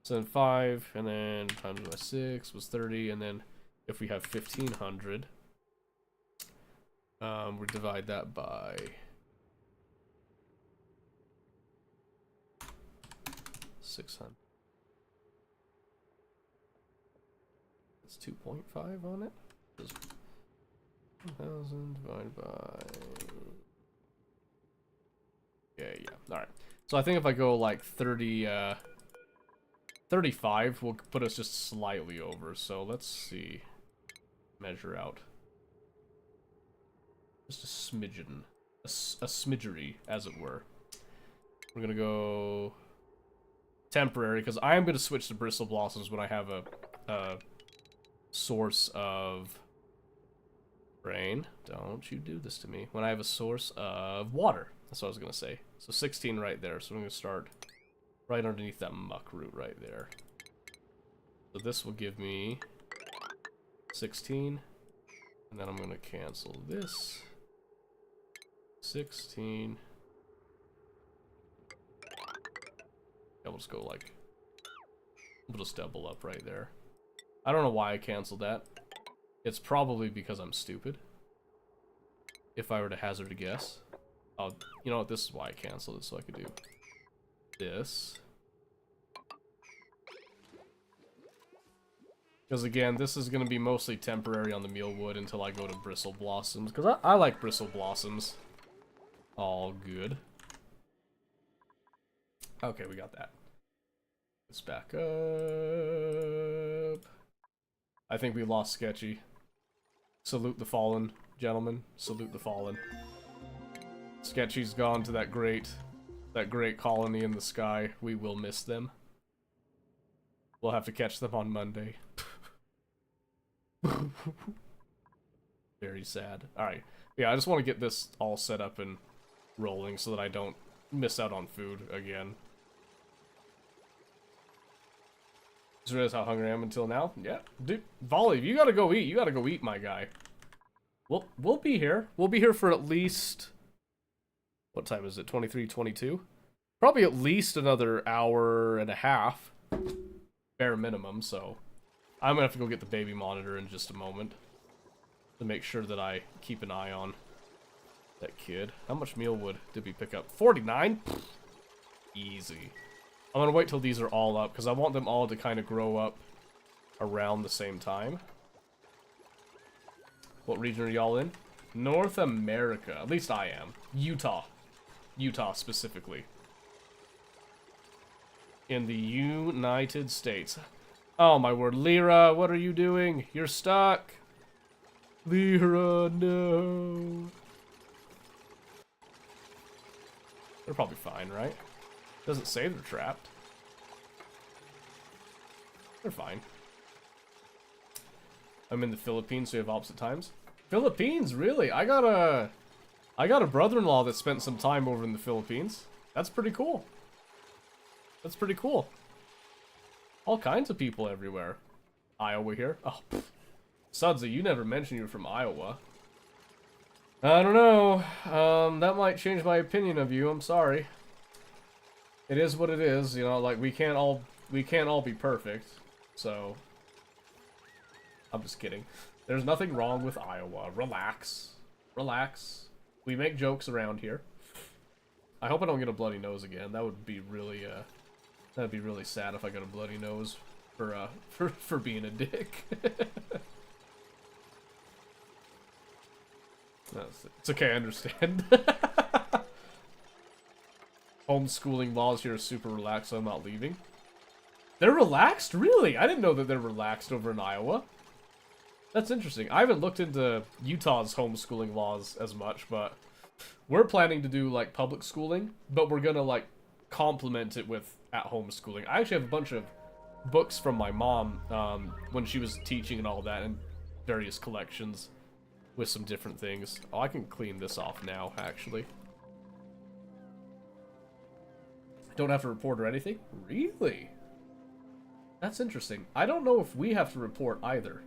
So then 5, and then times by 6 was 30, and then if we have 1,500, we divide that by 600. It's 2.5 on it. 1,000 divided by. Yeah. All right. So I think if I go like 30, 35 will put us just slightly over. So let's see. Measure out. Just a smidgen. A smidgery, as it were. We're gonna go temporary, because I am gonna switch to bristle blossoms when I have a source of rain. Don't you do this to me. When I have a source of water. That's what I was gonna say. So 16 right there. So I'm gonna start right underneath that muck root right there. So this will give me 16. And then I'm gonna cancel this. 16. Yeah, we'll just go like, we'll just double up right there. I don't know why I canceled that. It's probably because I'm stupid. If I were to hazard a guess. Oh, you know what? This is why I canceled it, so I could do this. Because again, this is going to be mostly temporary on the mealwood until I go to bristle blossoms. Because I like bristle blossoms. All good. Okay, we got that. Let's back up. I think we lost Sketchy. Salute the fallen, gentlemen. Salute the fallen. Sketchy's gone to that great colony in the sky. We will miss them. We'll have to catch them on Monday. Very sad. Alright. Yeah, I just want to get this all set up and rolling so that I don't miss out on food again. Just realized how hungry I am until now. Yeah, dude, Volley, you gotta go eat. You gotta go eat, my guy. We'll be here. We'll be here for at least. What time is it? 23, 22? Probably at least another hour and a half. bare minimum, so I'm gonna have to go get the baby monitor in just a moment to make sure that I keep an eye on that kid. How much mealwood did we pick up? 49? Easy. I'm gonna wait till these are all up, because I want them all to kind of grow up around the same time. What region are y'all in? North America. At least I am. Utah. Utah, specifically. In the United States. Oh, my word. Lyra, what are you doing? You're stuck. Lyra, no. They're probably fine, right? Doesn't say they're trapped. They're fine. I'm in the Philippines, so you have opposite times. Philippines, really? I got a brother-in-law that spent some time over in the Philippines. That's pretty cool. That's pretty cool. All kinds of people everywhere. Iowa here. Oh, pfft. Sudza, you never mentioned you were from Iowa. I don't know. That might change my opinion of you. I'm sorry. It is what it is. You know, like we can't all be perfect. So, I'm just kidding. There's nothing wrong with Iowa. Relax. Relax. We make jokes around here. I hope I don't get a bloody nose again. That would be really, that'd be really sad if I got a bloody nose for being a dick. It's okay, I understand. Homeschooling laws here are super relaxed, so I'm not leaving. They're relaxed? Really? I didn't know that they're relaxed over in Iowa. That's interesting. I haven't looked into Utah's homeschooling laws as much, but we're planning to do, like, public schooling, but we're gonna, like, complement it with at-home schooling. I actually have a bunch of books from my mom when she was teaching and all that, and various collections with some different things. Oh, I can clean this off now, actually. Don't have to report or anything? Really? That's interesting. I don't know if we have to report either.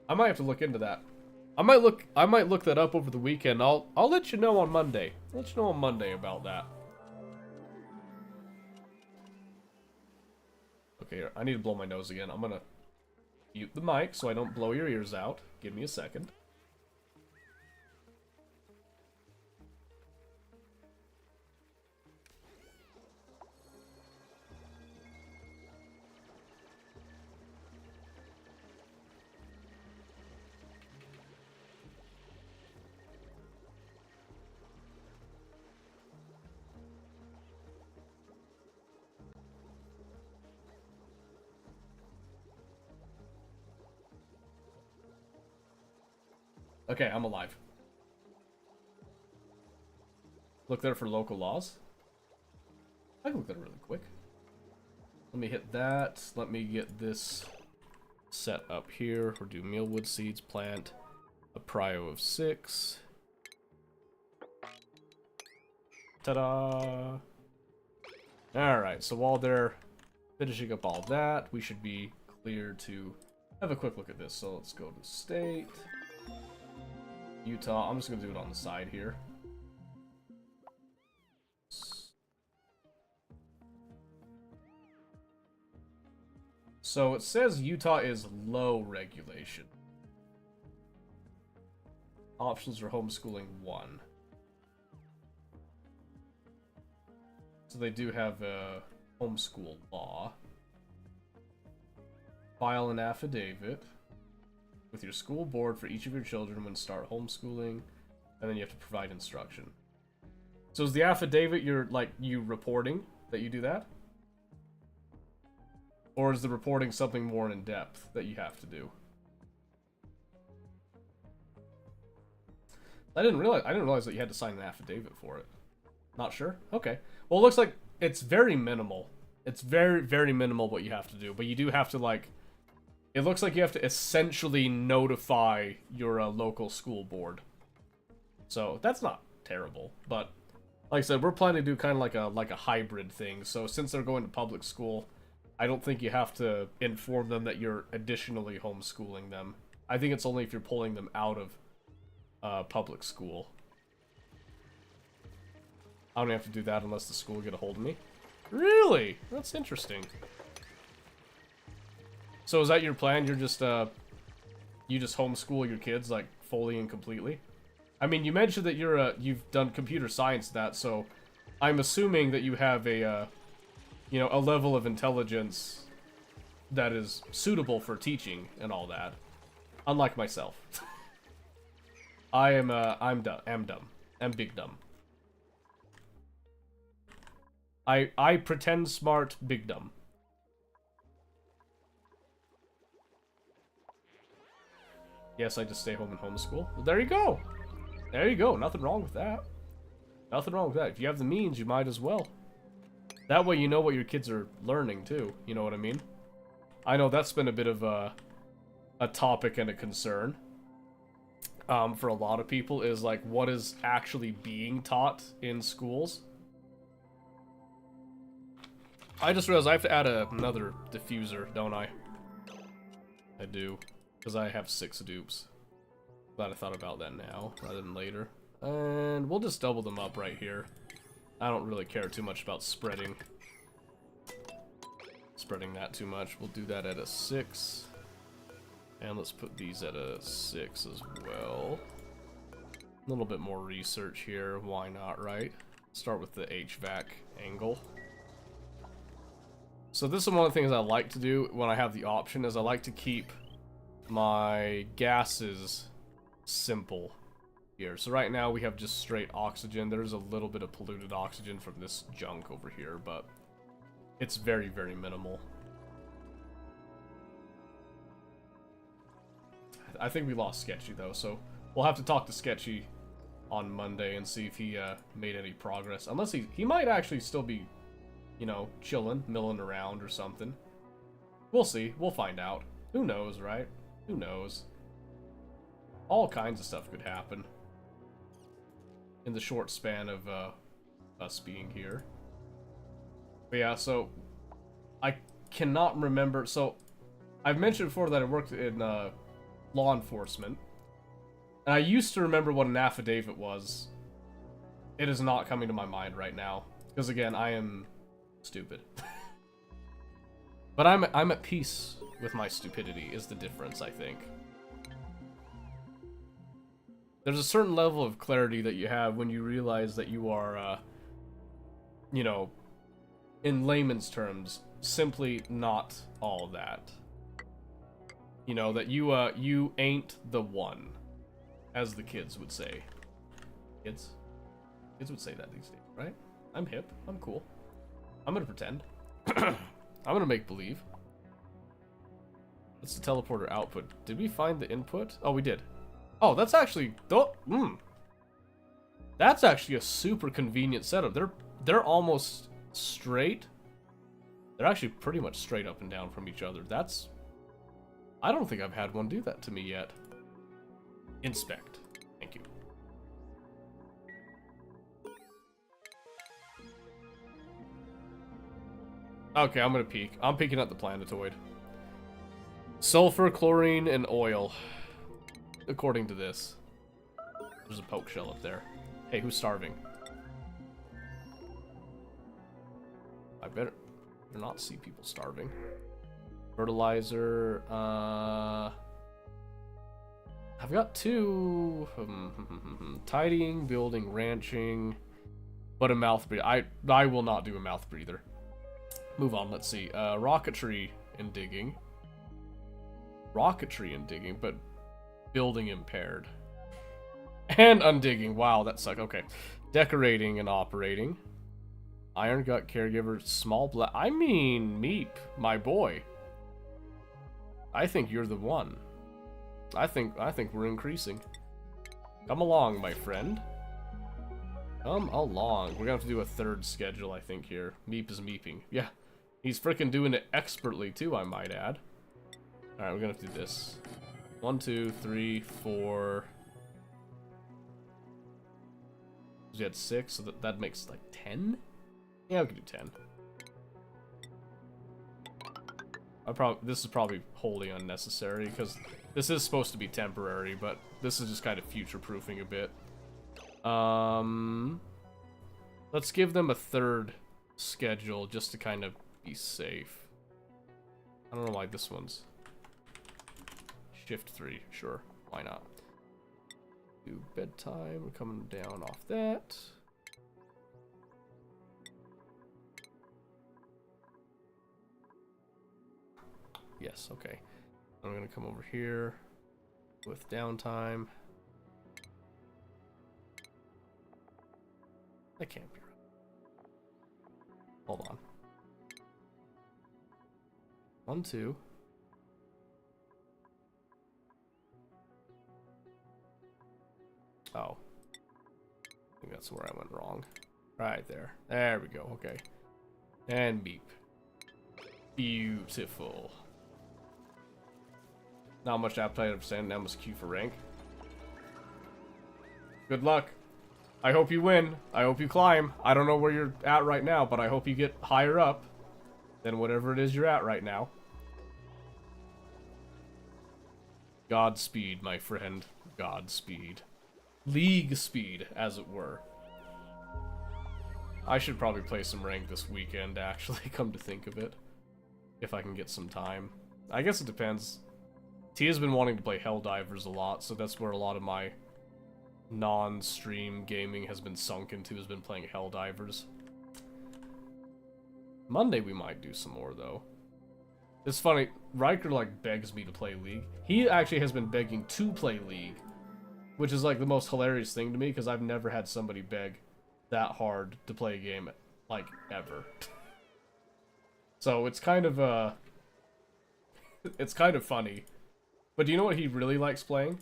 I might have to look into that. I might look that up over the weekend. I'll let you know on Monday. I'll let you know on Monday about that. Okay, I need to blow my nose again. I'm gonna mute the mic so I don't blow your ears out. Give me a second. Okay, I'm alive. Look there for local laws. I can look that really quick. Let me hit that. Let me get this set up here. We'll do mealwood seeds, plant a prio of 6. Ta-da! Alright, so while they're finishing up all that, we should be clear to have a quick look at this. So let's go to state. Utah. I'm just going to do it on the side here. So it says Utah is low regulation. Options for homeschooling 1. So they do have a homeschool law. File an affidavit with your school board for each of your children when start homeschooling, and then you have to provide instruction. So is the affidavit you reporting that you do that? Or is the reporting something more in depth that you have to do? I didn't realize that you had to sign an affidavit for it. Not sure? Okay. Well, it looks like it's very minimal. It's very, very minimal what you have to do, but you do have to, like, it looks like you have to essentially notify your local school board. So that's not terrible, but like I said, we're planning to do kind of like a hybrid thing. So since they're going to public school, I don't think you have to inform them that you're additionally homeschooling them. I think it's only if you're pulling them out of public school. I don't have to do that unless the school get a hold of me. Really? That's interesting. So is that your plan? You're just, you just homeschool your kids, like, fully and completely? I mean, you mentioned that you've done computer science that, so I'm assuming that you have a, you know, a level of intelligence that is suitable for teaching and all that. Unlike myself. I'm dumb. I'm big dumb. I pretend smart, big dumb. Yes, I just stay home and homeschool. Well, there you go. There you go. Nothing wrong with that. Nothing wrong with that. If you have the means, you might as well. That way you know what your kids are learning, too. You know what I mean? I know that's been a bit of a topic and a concern for a lot of people, is like what is actually being taught in schools. I just realized I have to add another diffuser, don't I? I do. Because I have 6 dupes. Glad I thought about that now, rather than later. And we'll just double them up right here. I don't really care too much about spreading that too much. We'll do that at a 6. And let's put these at a 6 as well. A little bit more research here. Why not, right? Start with the HVAC angle. So this is one of the things I like to do when I have the option, is I like to keep my gases simple here. So right now we have just straight oxygen. There's a little bit of polluted oxygen from this junk over here, but it's very, very minimal. I think we lost Sketchy though, so we'll have to talk to Sketchy on Monday and see if he made any progress. Unless he might actually still be, you know, chilling, milling around or something. We'll see. We'll find out. Who knows, right? Who knows? All kinds of stuff could happen in the short span of us being here. But yeah, so I cannot remember. So I've mentioned before that I worked in law enforcement, and I used to remember what an affidavit was. It is not coming to my mind right now, because again, I am stupid. But I'm at peace with my stupidity is the difference, I think. There's a certain level of clarity that you have when you realize that you are, you know, in layman's terms, simply not all that. You know, that you ain't the one, as the kids would say. Kids would say that these days, right? I'm hip. I'm cool. I'm gonna pretend. I'm gonna make believe. What's the teleporter output? Did we find the input? Oh, we did. Oh, that's actually... That's actually a super convenient setup. They're almost straight. They're actually pretty much straight up and down from each other. That's... I don't think I've had one do that to me yet. Inspect. Thank you. Okay, I'm gonna peek. I'm peeking at the planetoid. Sulfur, chlorine, and oil. According to this. There's a poke shell up there. Hey, who's starving? I better not see people starving. Fertilizer, I've got 2, tidying, building, ranching, but a mouth breather. I will not do a mouth breather. Move on, let's see. Rocketry and digging. Rocketry and digging, but building impaired. And undigging. Wow, that sucked. Okay. Decorating and operating. Iron Gut Caregiver, small black. I mean, Meep, my boy. I think you're the one. I think we're increasing. Come along, my friend. Come along. We're gonna have to do a 3rd schedule, I think, here. Meep is meeping. Yeah. He's freaking doing it expertly, too, I might add. Alright, we're gonna have to do this. 1, 2, 3, 4. We had 6, so that makes like 10? Yeah, we can do 10. This is probably wholly unnecessary, because this is supposed to be temporary, but this is just kind of future-proofing a bit. Let's give them a 3rd schedule, just to kind of be safe. I don't know why this one's... Shift 3, sure. Why not? Do bedtime. We're coming down off that. Yes, okay. I'm gonna come over here with downtime. That can't be right. Hold on. 1, 2. Oh. I think that's where I went wrong. Right there. There we go. Okay. And beep. Beautiful. Not much appetite for sand. Now must queue for rank. Good luck. I hope you win. I hope you climb. I don't know where you're at right now, but I hope you get higher up than whatever it is you're at right now. Godspeed, my friend. Godspeed. League speed, as it were. I should probably play some rank this weekend, actually, come to think of it. If I can get some time. I guess it depends. Tia's been wanting to play Helldivers a lot, so that's where a lot of my non-stream gaming has been sunk into, has been playing Helldivers. Monday we might do some more, though. It's funny, Riker, like, begs me to play League. He actually has been begging to play League, which is, like, the most hilarious thing to me, because I've never had somebody beg that hard to play a game, like, ever. So, it's kind of, it's kind of funny. But do you know what he really likes playing?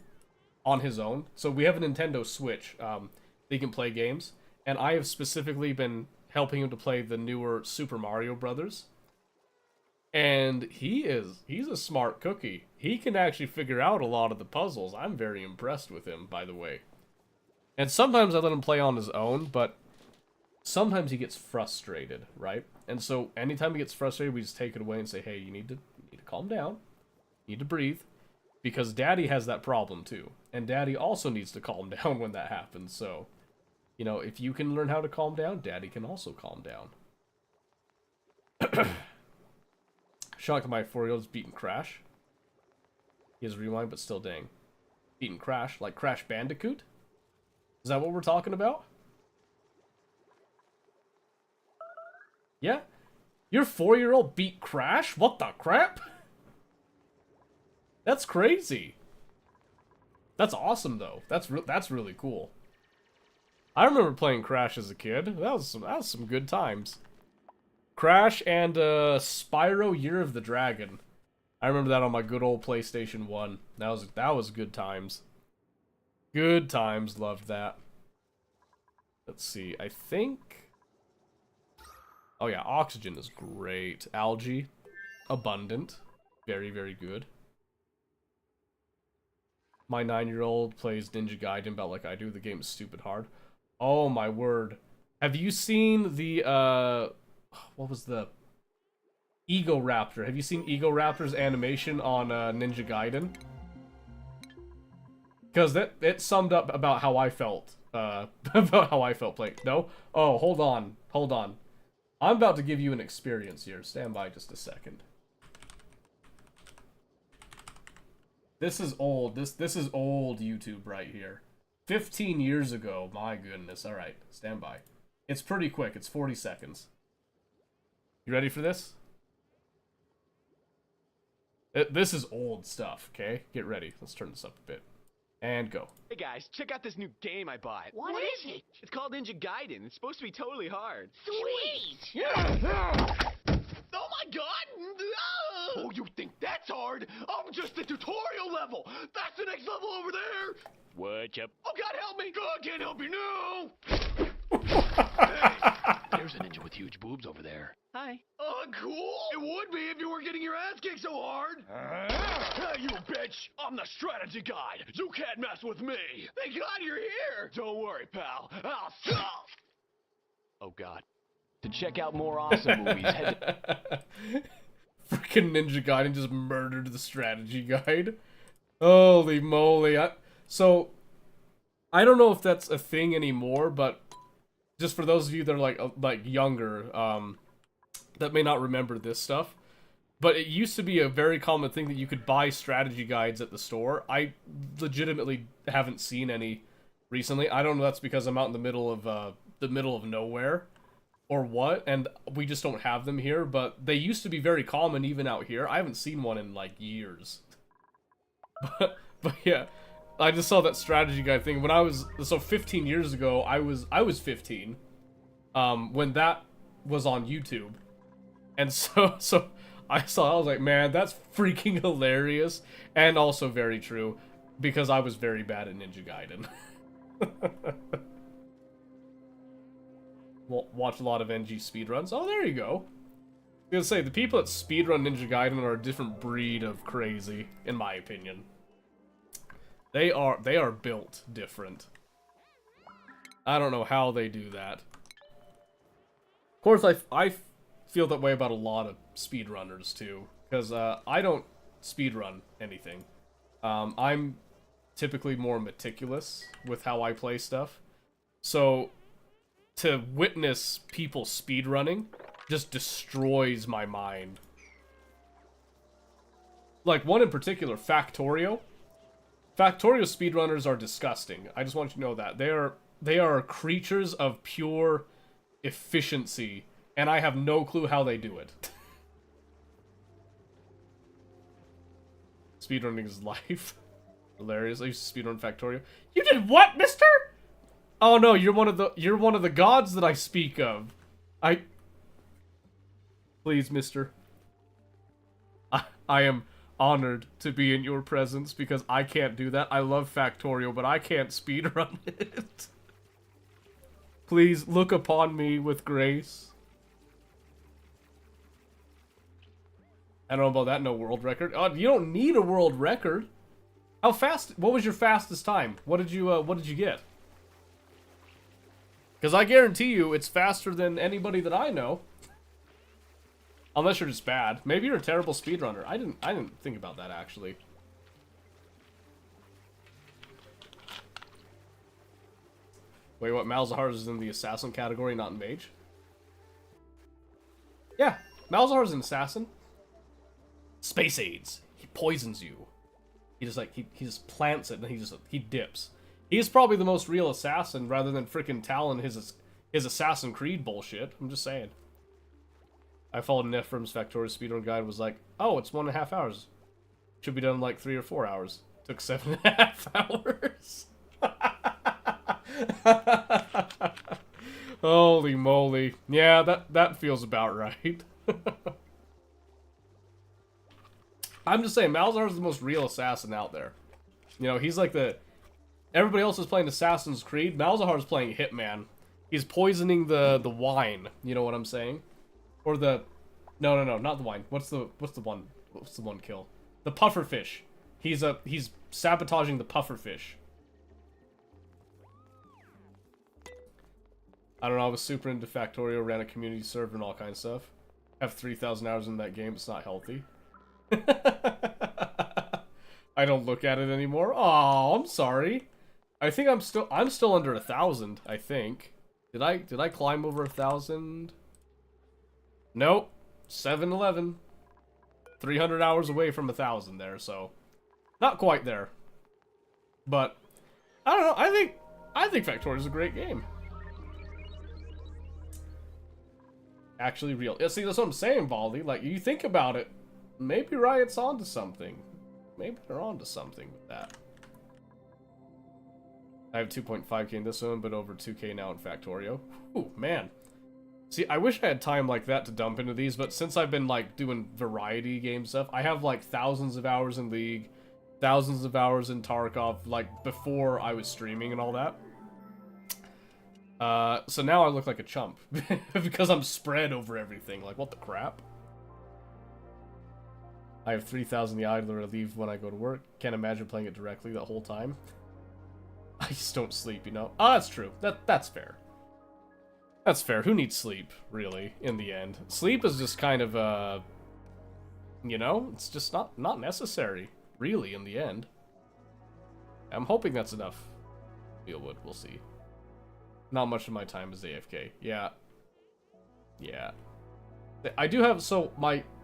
On his own. So, we have a Nintendo Switch, that he can play games, and I have specifically been helping him to play the newer Super Mario Brothers. And he's a smart cookie. He can actually figure out a lot of the puzzles. I'm very impressed with him, by the way. And sometimes I let him play on his own, but sometimes he gets frustrated, right? And so anytime he gets frustrated, we just take it away and say, hey, you need to calm down. You need to breathe. Because Daddy has that problem too. And Daddy also needs to calm down when that happens. So, you know, if you can learn how to calm down, Daddy can also calm down. Shocked my 4-year-old's beaten Crash. He has Rewind, but still dang. Beaten Crash? Like Crash Bandicoot? Is that what we're talking about? Yeah? Your 4-year-old beat Crash? What the crap? That's crazy. That's awesome, though. That's really cool. I remember playing Crash as a kid. That was some good times. Crash and Spyro Year of the Dragon. I remember that on my good old PlayStation 1. That was good times. Good times, loved that. Let's see, I think... Oh yeah, Oxygen is great. Algae, abundant. Very, very good. My 9-year-old plays Ninja Gaiden about like I do. The game is stupid hard. Oh my word. Have you seen the, what was the... Egoraptor. Have you seen Egoraptor's animation on Ninja Gaiden? Because it summed up about how I felt. About how I felt playing. No? Oh, hold on. Hold on. I'm about to give you an experience here. Stand by just a second. This is old. This is old YouTube right here. 15 years ago. My goodness. Alright. Stand by. It's pretty quick. It's 40 seconds. You ready for this? This is old stuff, okay? Get ready. Let's turn this up a bit. And go.
Hey guys, check out this new game I bought.
What is it?
It's called Ninja Gaiden. It's supposed to be totally hard.
Sweet!
Oh my god! Oh, you think that's hard? I'm just the tutorial level! That's the next level over there!
What's up?
Oh god, help me! God can't help you, no!
There's a ninja with huge boobs over there.
Hi. Cool! It would be if you weren't getting your ass kicked so hard! Hey, you bitch! I'm the strategy guide! You can't mess with me! Thank god you're here! Don't worry, pal. I'll stop!
Oh god. To check out more awesome movies, head to...
Freaking Ninja Gaiden just murdered the strategy guide. Holy moly. So, I don't know if that's a thing anymore, but just for those of you that are like younger, that may not remember this stuff, But it used to be a very common thing that you could buy strategy guides at the store. I legitimately haven't seen any recently. I don't know if that's because I'm out in the middle of nowhere or what, and we just don't have them here, but they used to be very common even out here. I haven't seen one in like years. But yeah, I just saw that strategy guide thing when I was 15 years ago. I was 15 when that was on YouTube. And so I was like, man, that's freaking hilarious, and also very true, because I was very bad at Ninja Gaiden. Watch a lot of NG speedruns. Oh, there you go. I was gonna say, the people that speedrun Ninja Gaiden are a different breed of crazy, in my opinion. They are built different. I don't know how they do that. Of course, I feel that way about a lot of speedrunners too, because I don't speedrun anything. I'm typically more meticulous with how I play stuff, so to witness people speedrunning just destroys my mind. Like one in particular, Factorio. Factorio speedrunners are disgusting. I just want you to know that they are creatures of pure efficiency, and I have no clue how they do it. Speedrunning is life. Hilarious. I used to speedrun Factorio. You did what, mister? Oh no, you're one of the gods that I speak of. Please, mister. I am honored to be in your presence because I can't do that. I love Factorio, but I can't speedrun it. Please look upon me with grace. I don't know about that, no world record. Oh, you don't need a world record. How fast? What was your fastest time? What did you get? Because I guarantee you, it's faster than anybody that I know. Unless you're just bad. Maybe you're a terrible speedrunner. I didn't think about that actually. Wait, what? Malzahar is in the assassin category, not in mage? Yeah, Malzahar is an assassin. Space AIDS. He poisons you. He just he just plants it and he dips. He's probably the most real assassin rather than frickin' Talon his Assassin Creed bullshit. I'm just saying. I followed Nefrum's Factorio speedrun guide, was like, oh, it's 1.5 hours. Should be done in like 3 or 4 hours. Took 7.5 hours. Holy moly. Yeah, that feels about right. I'm just saying, Malzahar's the most real assassin out there. You know, he's like everybody else is playing Assassin's Creed. Malzahar's playing Hitman. He's poisoning the wine. You know what I'm saying? Or no, not the wine. What's the one kill? The pufferfish. He's sabotaging the pufferfish. I don't know, I was super into Factorio, ran a community server and all kinds of stuff. Have 3,000 hours in that game, it's not healthy. I don't look at it anymore. Oh, I'm sorry. I think I'm still under 1,000, I think. Did I climb over 1,000? Nope. 711. 300 hours away from 1,000 there, so not quite there. But I don't know. I think Factorio is a great game. Actually real. Yeah, see, that's what I'm saying, Baldi. Like, you think about it, maybe Riot's onto something. Maybe they're onto something with that. I have 2.5k in this one, but over 2k now in Factorio. Ooh, man. See, I wish I had time like that to dump into these, but since I've been, like, doing variety game stuff, I have, like, thousands of hours in League, thousands of hours in Tarkov, like, before I was streaming and all that. So now I look like a chump, because I'm spread over everything. Like, what the crap? I have 3,000 the Idler to leave when I go to work. Can't imagine playing it directly the whole time. I just don't sleep, you know? Oh, that's true. That's fair. That's fair. Who needs sleep, really, in the end? Sleep is just kind of, you know, it's just not necessary, really, in the end. I'm hoping that's enough. Fieldwood, we'll see. Not much of my time is AFK. Yeah. Yeah. I do have, so,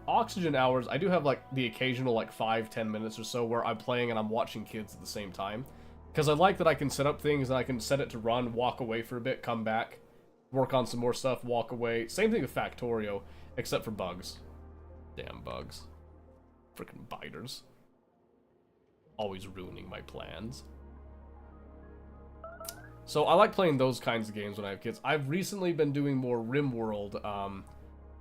Oxygen hours, I do have like the occasional like 5-10 minutes or so where I'm playing and I'm watching kids at the same time. Because I like that I can set up things and I can set it to run, walk away for a bit, come back, work on some more stuff, walk away. Same thing with Factorio, except for bugs. Damn bugs. Freaking biters. Always ruining my plans. So I like playing those kinds of games when I have kids. I've recently been doing more RimWorld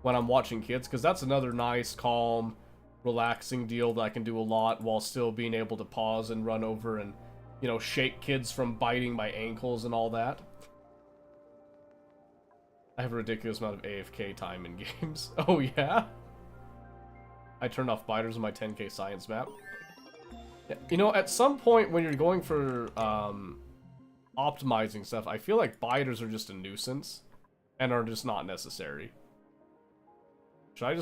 when I'm watching kids, because that's another nice, calm, relaxing deal that I can do a lot while still being able to pause and run over and, you know, shake kids from biting my ankles and all that. I have a ridiculous amount of AFK time in games. Oh, yeah? I turned off biters on my 10K science map. Yeah. You know, at some point when you're going for optimizing stuff, I feel like biters are just a nuisance and are just not necessary. Should I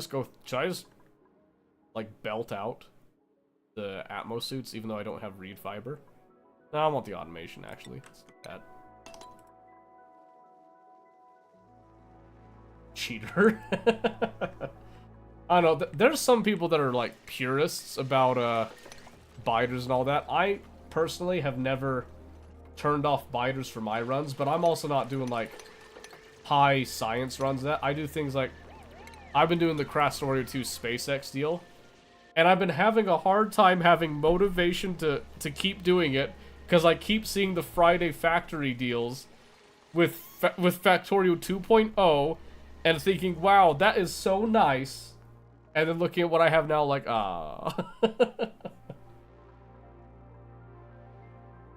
just like belt out the Atmos suits even though I don't have reed fiber? No, I want the automation actually. Let's do that. Cheater. I don't know, there's some people that are like purists about biters and all that. I personally have never turned off biters for my runs, but I'm also not doing like high science runs. That I do things like I've been doing the Crash Warrior 2 SpaceX deal, and I've been having a hard time having motivation to keep doing it because I keep seeing the Friday Factory deals with Factorio 2.0 and thinking, wow, that is so nice, and then looking at what I have now like, ah.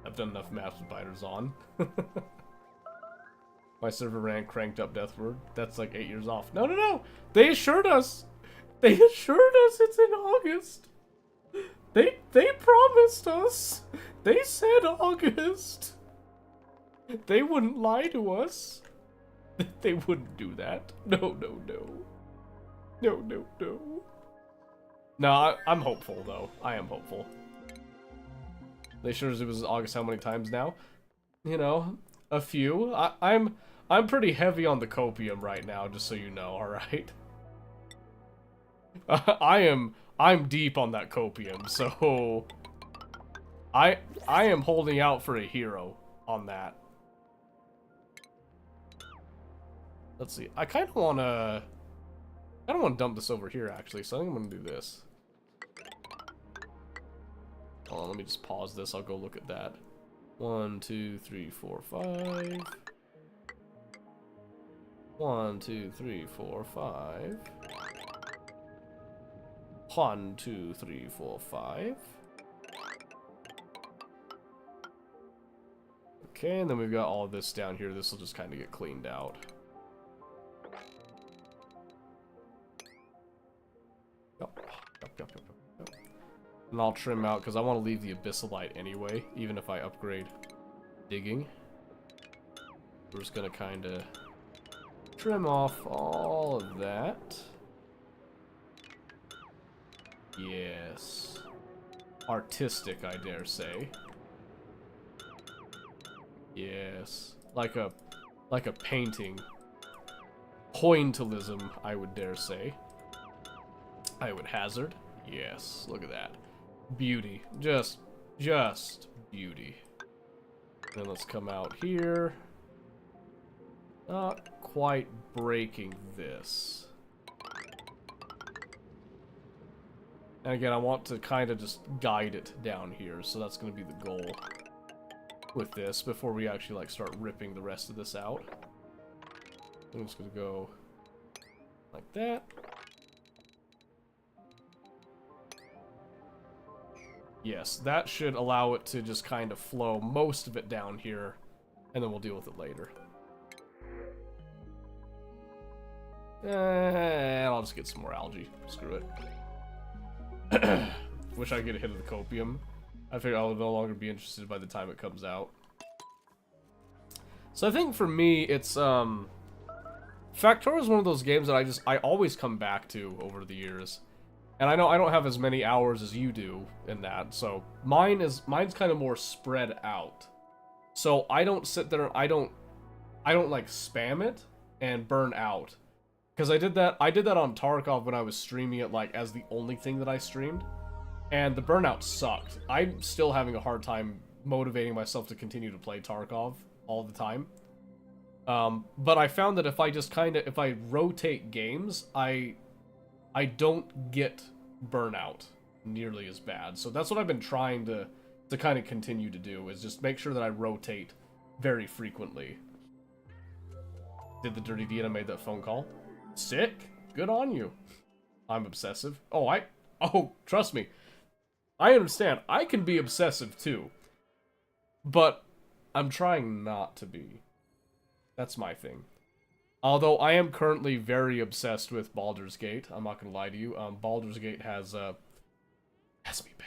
I've done enough maps with biters on. My server ran cranked up Deathward. That's like 8 years off. No, no, no! They assured us! They assured us it's in August! They promised us! They said August! They wouldn't lie to us. They wouldn't do that. No, no, no. No, no, no. No, I'm hopeful, though. I am hopeful. They sure as it was August how many times now? You know, a few. I'm pretty heavy on the copium right now, just so you know, alright? I'm deep on that copium, so I am holding out for a hero on that. Let's see. I kind of want to dump this over here actually, so I think I'm going to do this. Hold on, let me just pause this. I'll go look at that. 1, 2, 3, 4, 5. 1, 2, 3, 4, 5. 1, 2, 3, 4, 5. Okay, and then we've got all this down here. This will just kind of get cleaned out. And I'll trim out because I want to leave the Abyssalite anyway, even if I upgrade digging. We're just gonna kind of trim off all of that. Yes. Artistic, I dare say. Yes. Like a painting. Pointillism, I would dare say. I would hazard. Yes, look at that. Beauty. Just beauty. Then let's come out here. Not quite breaking this. And again, I want to kind of just guide it down here, so that's going to be the goal with this before we actually like start ripping the rest of this out. I'm just going to go like that. Yes, that should allow it to just kind of flow most of it down here, and then we'll deal with it later. And I'll just get some more algae. Screw it. Wish I could get a hit of the copium. I figure I'll no longer be interested by the time it comes out. So I think for me, it's Factorio is one of those games that I always come back to over the years. And I know I don't have as many hours as you do in that, so mine's kind of more spread out. So I don't sit there, I don't like spam it and burn out. Because I did that on Tarkov when I was streaming it, like, as the only thing that I streamed. And the burnout sucked. I'm still having a hard time motivating myself to continue to play Tarkov all the time. But I found that if I just if I rotate games, I don't get burnout nearly as bad. So that's what I've been trying to kind of continue to do, is just make sure that I rotate very frequently. Did the Dirty Deed, I made that phone call. Sick. Good on you. I'm obsessive. Oh, trust me. I understand. I can be obsessive too. But I'm trying not to be. That's my thing. Although I am currently very obsessed with Baldur's Gate. I'm not gonna lie to you. Baldur's Gate has me bad.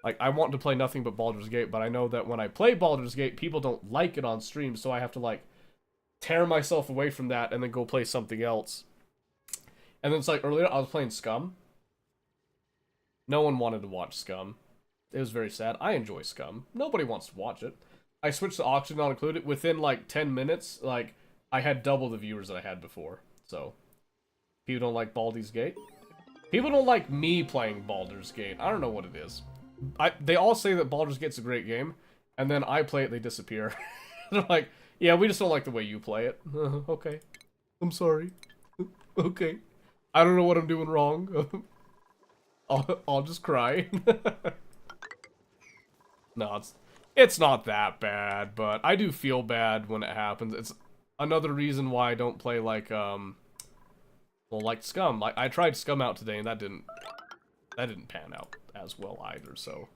Like, I want to play nothing but Baldur's Gate, but I know that when I play Baldur's Gate, people don't like it on stream, so I have to, like, tear myself away from that and then go play something else. And then it's like, earlier I was playing Scum. No one wanted to watch Scum. It was very sad. I enjoy Scum. Nobody wants to watch it. I switched to Oxygen Not Included. Within, like, 10 minutes, like, I had double the viewers that I had before. So, people don't like Baldur's Gate. People don't like me playing Baldur's Gate. I don't know what it is. They all say that Baldur's Gate's a great game, and then I play it, they disappear. They're like, yeah, we just don't like the way you play it. Okay. I'm sorry. Okay. I don't know what I'm doing wrong. I'll just cry. No, it's not that bad, but I do feel bad when it happens. It's another reason why I don't play, like, well, like Scum. Like, I tried Scum out today, and that didn't pan out as well either, so.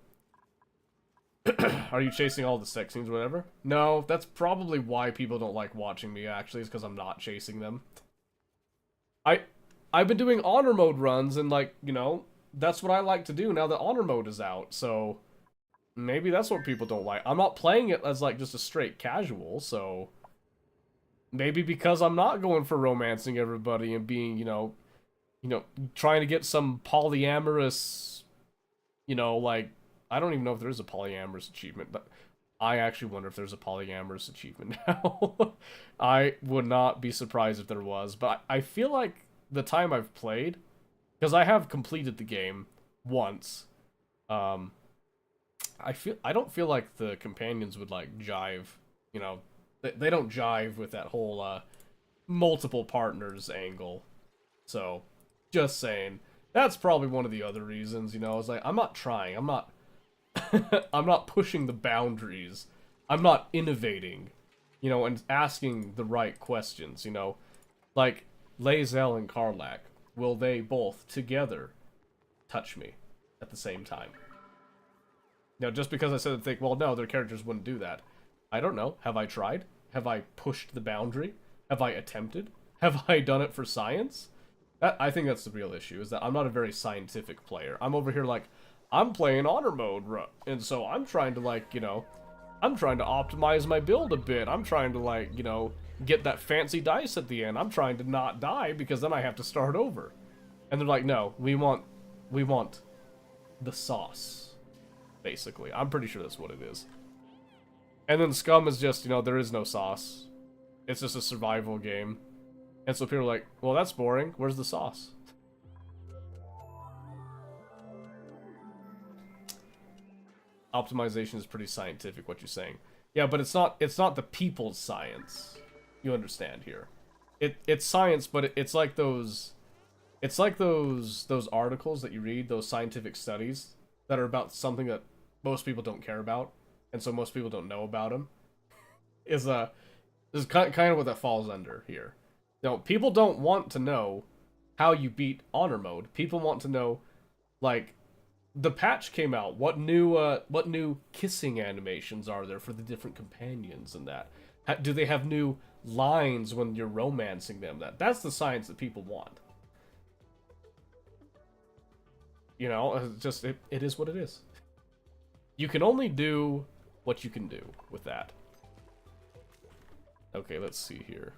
Are you chasing all the sex scenes or whatever? No, that's probably why people don't like watching me, actually, is because I'm not chasing them. I've been doing honor mode runs, and, like, you know, that's what I like to do now that honor mode is out, so maybe that's what people don't like. I'm not playing it as, like, just a straight casual, so maybe because I'm not going for romancing everybody and being, you know, trying to get some polyamorous, you know, like, I don't even know if there is a polyamorous achievement, but I actually wonder if there's a polyamorous achievement now. I would not be surprised if there was, but I feel like the time I've played, because I have completed the game once, I don't feel like the companions would, like, jive, you know, they don't jive with that whole, multiple partners angle, so, just saying. That's probably one of the other reasons, you know, it's like, I'm not trying, I'm not pushing the boundaries, I'm not innovating, you know, and asking the right questions, you know, like, Lae'zel and Karlach, will they both together touch me at the same time? Now, just because I said it, think, well, no, their characters wouldn't do that. I don't know. Have I tried? Have I pushed the boundary? Have I attempted? Have I done it for science? I think that's the real issue, is that I'm not a very scientific player. I'm over here like, I'm playing honor mode, and so I'm trying to, like, you know, I'm trying to optimize my build a bit. I'm trying to, like, you know, get that fancy dice at the end. I'm trying to not die because then I have to start over. And they're like, no, we want the sauce, basically. I'm pretty sure that's what it is. And then Scum is just, you know, there is no sauce. It's just a survival game. And so people are like, well, that's boring. Where's the sauce? Optimization is pretty scientific, what you're saying. Yeah, but it's not the people's science. You understand here. It's science, but it's like those articles that you read, those scientific studies that are about something that most people don't care about, and so most people don't know about them. Is kind of what that falls under here. You know, people don't want to know how you beat honor mode. People want to know, like, the patch came out. What new kissing animations are there for the different companions and that? Do they have new lines when you're romancing them? That's the science that people want. You know, it's just it is what it is. You can only do what you can do with that. Okay, let's see here.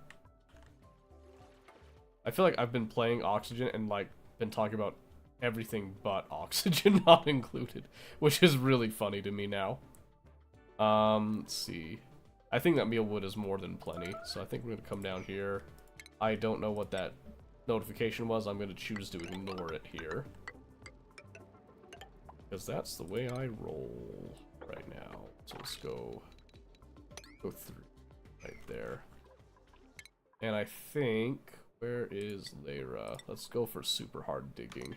I feel like I've been playing Oxygen and, like, been talking about everything but Oxygen Not Included, which is really funny to me now. Let's see. I think that meal wood is more than plenty, so I think we're gonna come down here. I don't know what that notification was. I'm gonna choose to ignore it here. Because that's the way I roll right now. So let's go through right there. And I think, where is Lyra? Let's go for super hard digging.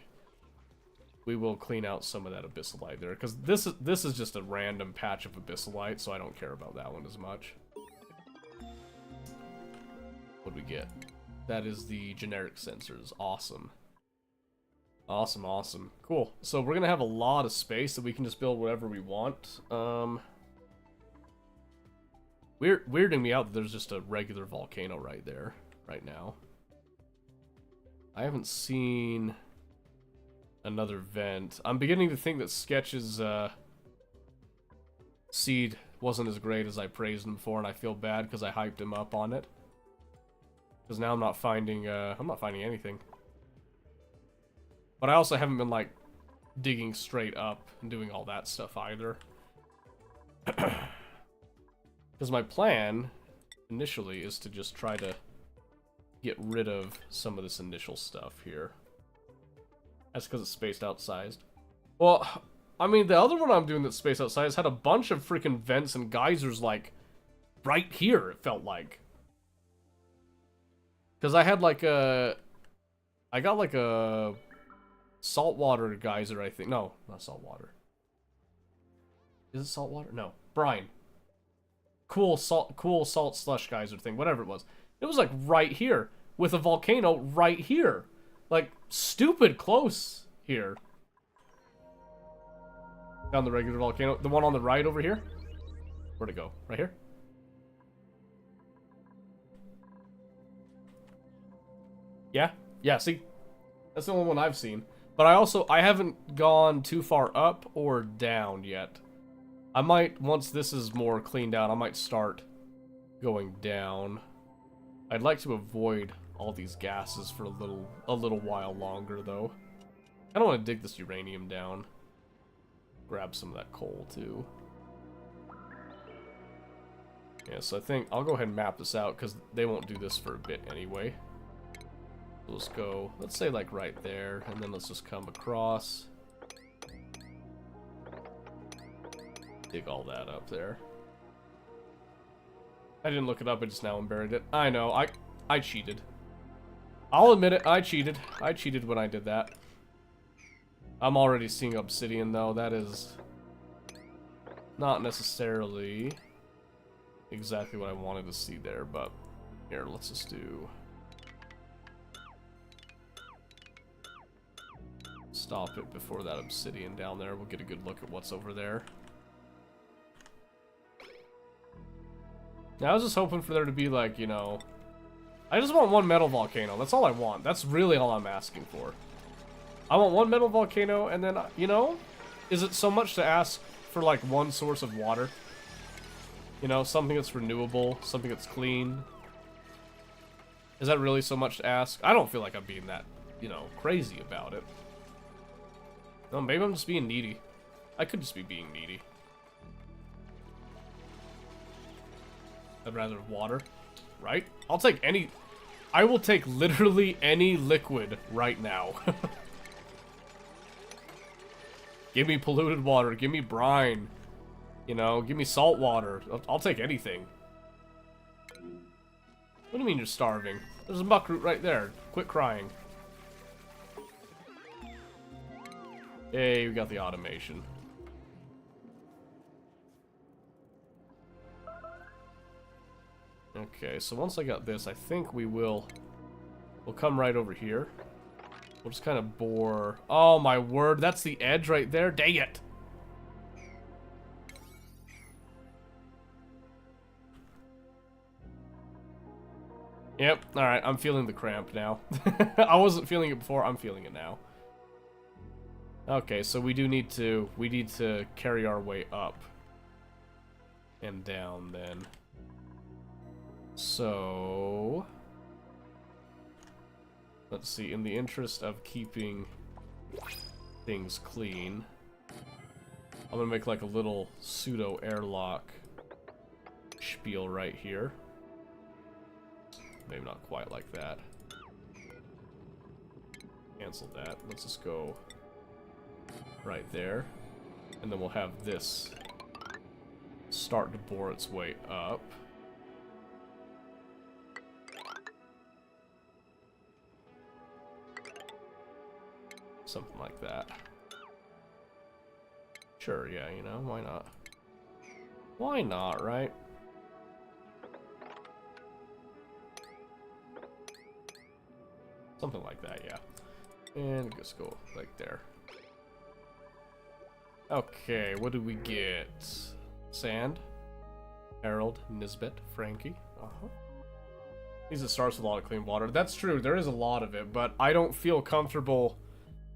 We will clean out some of that abyssalite there, because this is just a random patch of abyssalite, so I don't care about that one as much. What do we get? That is the generic sensors. Awesome. Awesome, awesome. Cool. So we're gonna have a lot of space that we can just build whatever we want. Weirding me out that there's just a regular volcano right there, right now. I haven't seen another vent. I'm beginning to think that Sketch's seed wasn't as great as I praised him for, and I feel bad because I hyped him up on it. Because now I'm not finding anything. But I also haven't been like digging straight up and doing all that stuff either. Because my plan initially is to just try to get rid of some of this initial stuff here. That's because it's spaced outsized. Well, I mean, the other one I'm doing that's spaced outsized had a bunch of freaking vents and geysers, like, right here, it felt like. Because I had, like, I got, like, a saltwater geyser, I think. No, not saltwater. Is it saltwater? No. Brine. Cool salt slush geyser thing, whatever it was. It was, like, right here, with a volcano right here. Like, stupid close here. Down the regular volcano. The one on the right over here? Where'd it go? Right here? Yeah? Yeah, see? That's the only one I've seen. But I haven't gone too far up or down yet. I might, once this is more cleaned out, I might start going down. I'd like to avoid all these gases for a little while longer, though. I don't want to dig this uranium down. Grab some of that coal, too. Yeah, so I think I'll go ahead and map this out, because they won't do this for a bit anyway. So let's go, let's say like right there, and then let's just come across. Dig all that up there. I didn't look it up, I just now unburied it. I know, I cheated. I'll admit it, I cheated. I cheated when I did that. I'm already seeing obsidian, though. That is not necessarily exactly what I wanted to see there, but here, let's just do... Stop it before that obsidian down there. We'll get a good look at what's over there. Now, I was just hoping for there to be, like, you know... I just want one metal volcano. That's all I want. That's really all I'm asking for. I want one metal volcano, and then, you know... Is it so much to ask for, like, one source of water? You know, something that's renewable, something that's clean. Is that really so much to ask? I don't feel like I'm being that, you know, crazy about it. No, maybe I'm just being needy. I could just be being needy. I'd rather water, right? I'll take any... I will take literally any liquid right now. Give me polluted water, give me brine. You know, give me salt water. I'll take anything. What do you mean you're starving? There's a muckroot right there. Quit crying. Hey, we got the automation. Okay, so once I got this, I think we'll come right over here. We'll just kind of bore... Oh my word, that's the edge right there? Dang it! Yep, alright, I'm feeling the cramp now. I wasn't feeling it before, I'm feeling it now. Okay, so we need to carry our way up and down then. So let's see, in the interest of keeping things clean, I'm gonna make like a little pseudo airlock spiel right here. Maybe not quite like that. Cancel that. Let's just go right there. And then we'll have this start to bore its way up. Something like that. Sure, yeah, you know, why not? Why not, right? Something like that, yeah. And just go like there. Okay, what do we get? Sand, Harold, Nisbet, Frankie. It starts with a lot of clean water. That's true, there is a lot of it, but I don't feel comfortable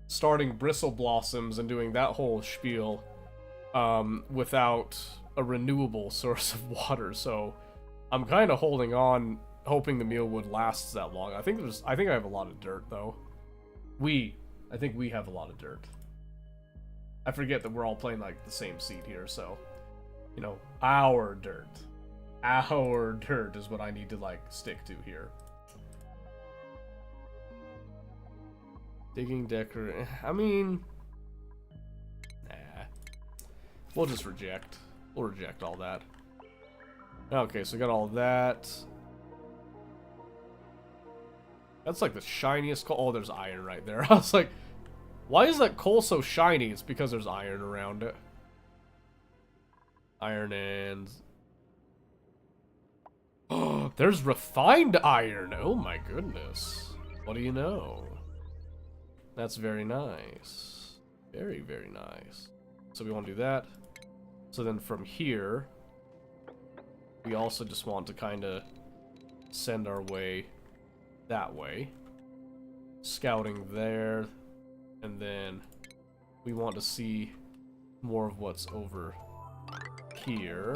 starting Bristle Blossoms and doing that whole spiel without a renewable source of water, so I'm kind of holding on, hoping the Mealwood lasts that long. I think I have a lot of dirt, though. I think we have a lot of dirt. I forget that we're all playing, like, the same seed here, so, you know, our dirt. Our dirt is what I need to, like, stick to here. Digging Decker, I mean, nah. We'll just reject. We'll reject all that. Okay, so we got all that. That's like the shiniest coal. Oh, there's iron right there. I was like, why is that coal so shiny? It's because there's iron around it. Iron and... Oh, there's refined iron. Oh my goodness. What do you know? That's very nice. Very, very nice. So we want to do that. So then from here, we also just want to kind of send our way that way. Scouting there. And then we want to see more of what's over here.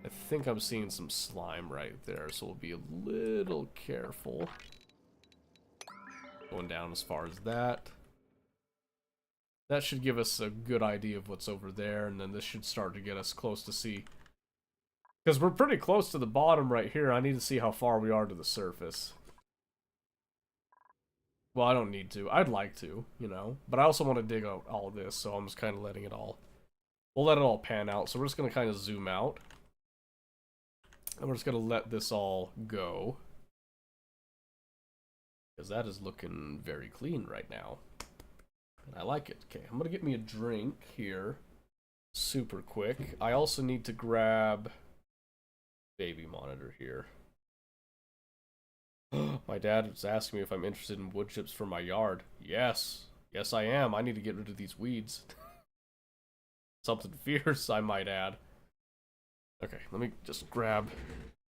I think I'm seeing some slime right there, so we'll be a little careful. Going down as far as that. That should give us a good idea of what's over there, and then this should start to get us close to see. Because we're pretty close to the bottom right here. I need to see how far we are to the surface. Well, I don't need to. I'd like to, you know. But I also want to dig out all this, so I'm just kind of letting it all... We'll let it all pan out. So we're just going to kind of zoom out. And we're just going to let this all go. Because that is looking very clean right now. And I like it. Okay, I'm going to get me a drink here. Super quick. I also need to grab... baby monitor here. My dad was asking me if I'm interested in wood chips for my yard. Yes. Yes, I am. I need to get rid of these weeds. Something fierce, I might add. Okay, let me just grab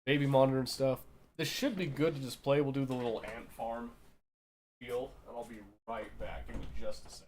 baby monitor and stuff. This should be good to just play. We'll do the little ant farm feel, and I'll be right back in just a second.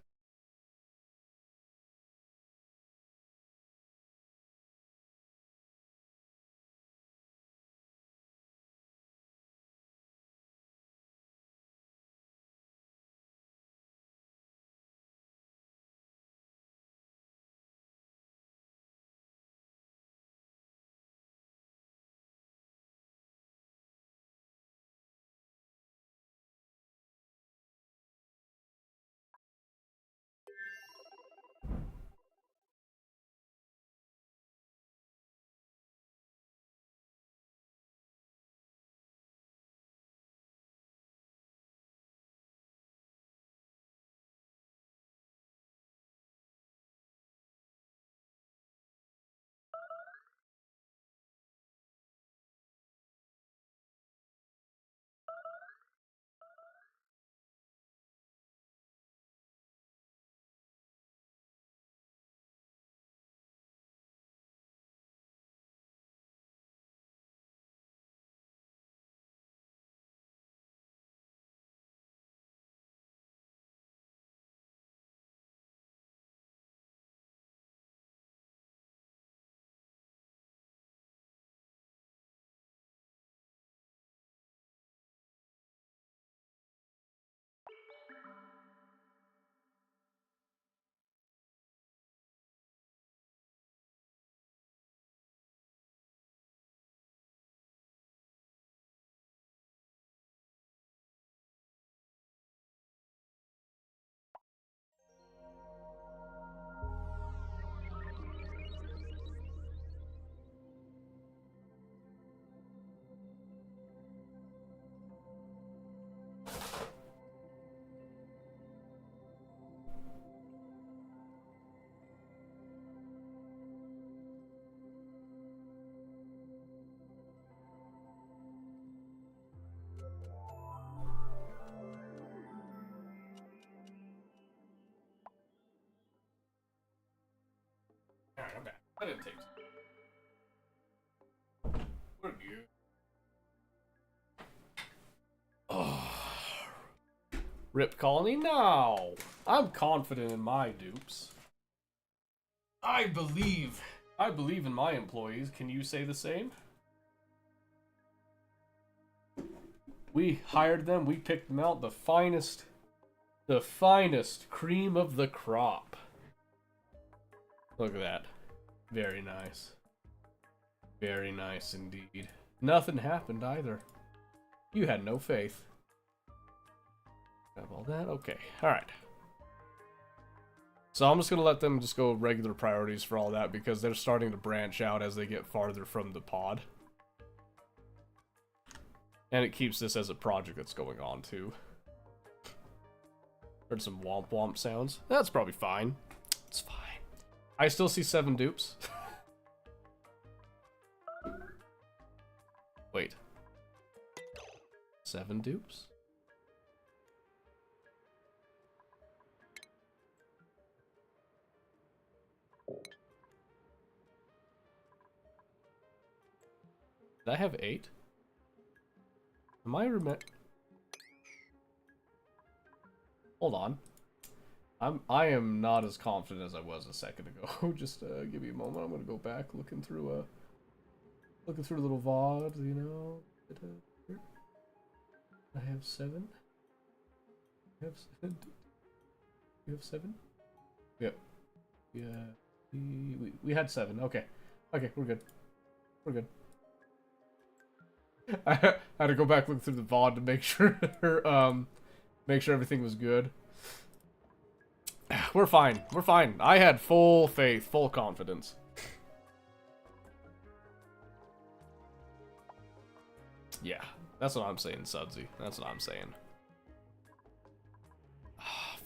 I didn't take. We're good. Oh. Rip Colony now. I'm confident in my dupes. I believe in my employees. Can you say the same? We hired them. We picked them out. The finest cream of the crop. Look at that. Very nice. Very nice indeed. Nothing happened either. You had no faith. Grab all that. Okay. Alright. So I'm just going to let them just go regular priorities for all that because they're starting to branch out as they get farther from the pod. And it keeps this as a project that's going on too. Heard some womp womp sounds. That's probably fine. It's fine. I still see 7 dupes. Wait. 7 dupes? Did I have 8? Am I Hold on. I am not as confident as I was a second ago. Just give me a moment. I'm gonna go back looking through little VODs, you know. I have 7. I have 7. You have 7? Yep. Yeah. We had 7. Okay. Okay, we're good. We're good. I had to go back look through the VOD to make sure everything was good. We're fine. We're fine. I had full faith, full confidence. Yeah, that's what I'm saying, Sudsy. That's what I'm saying.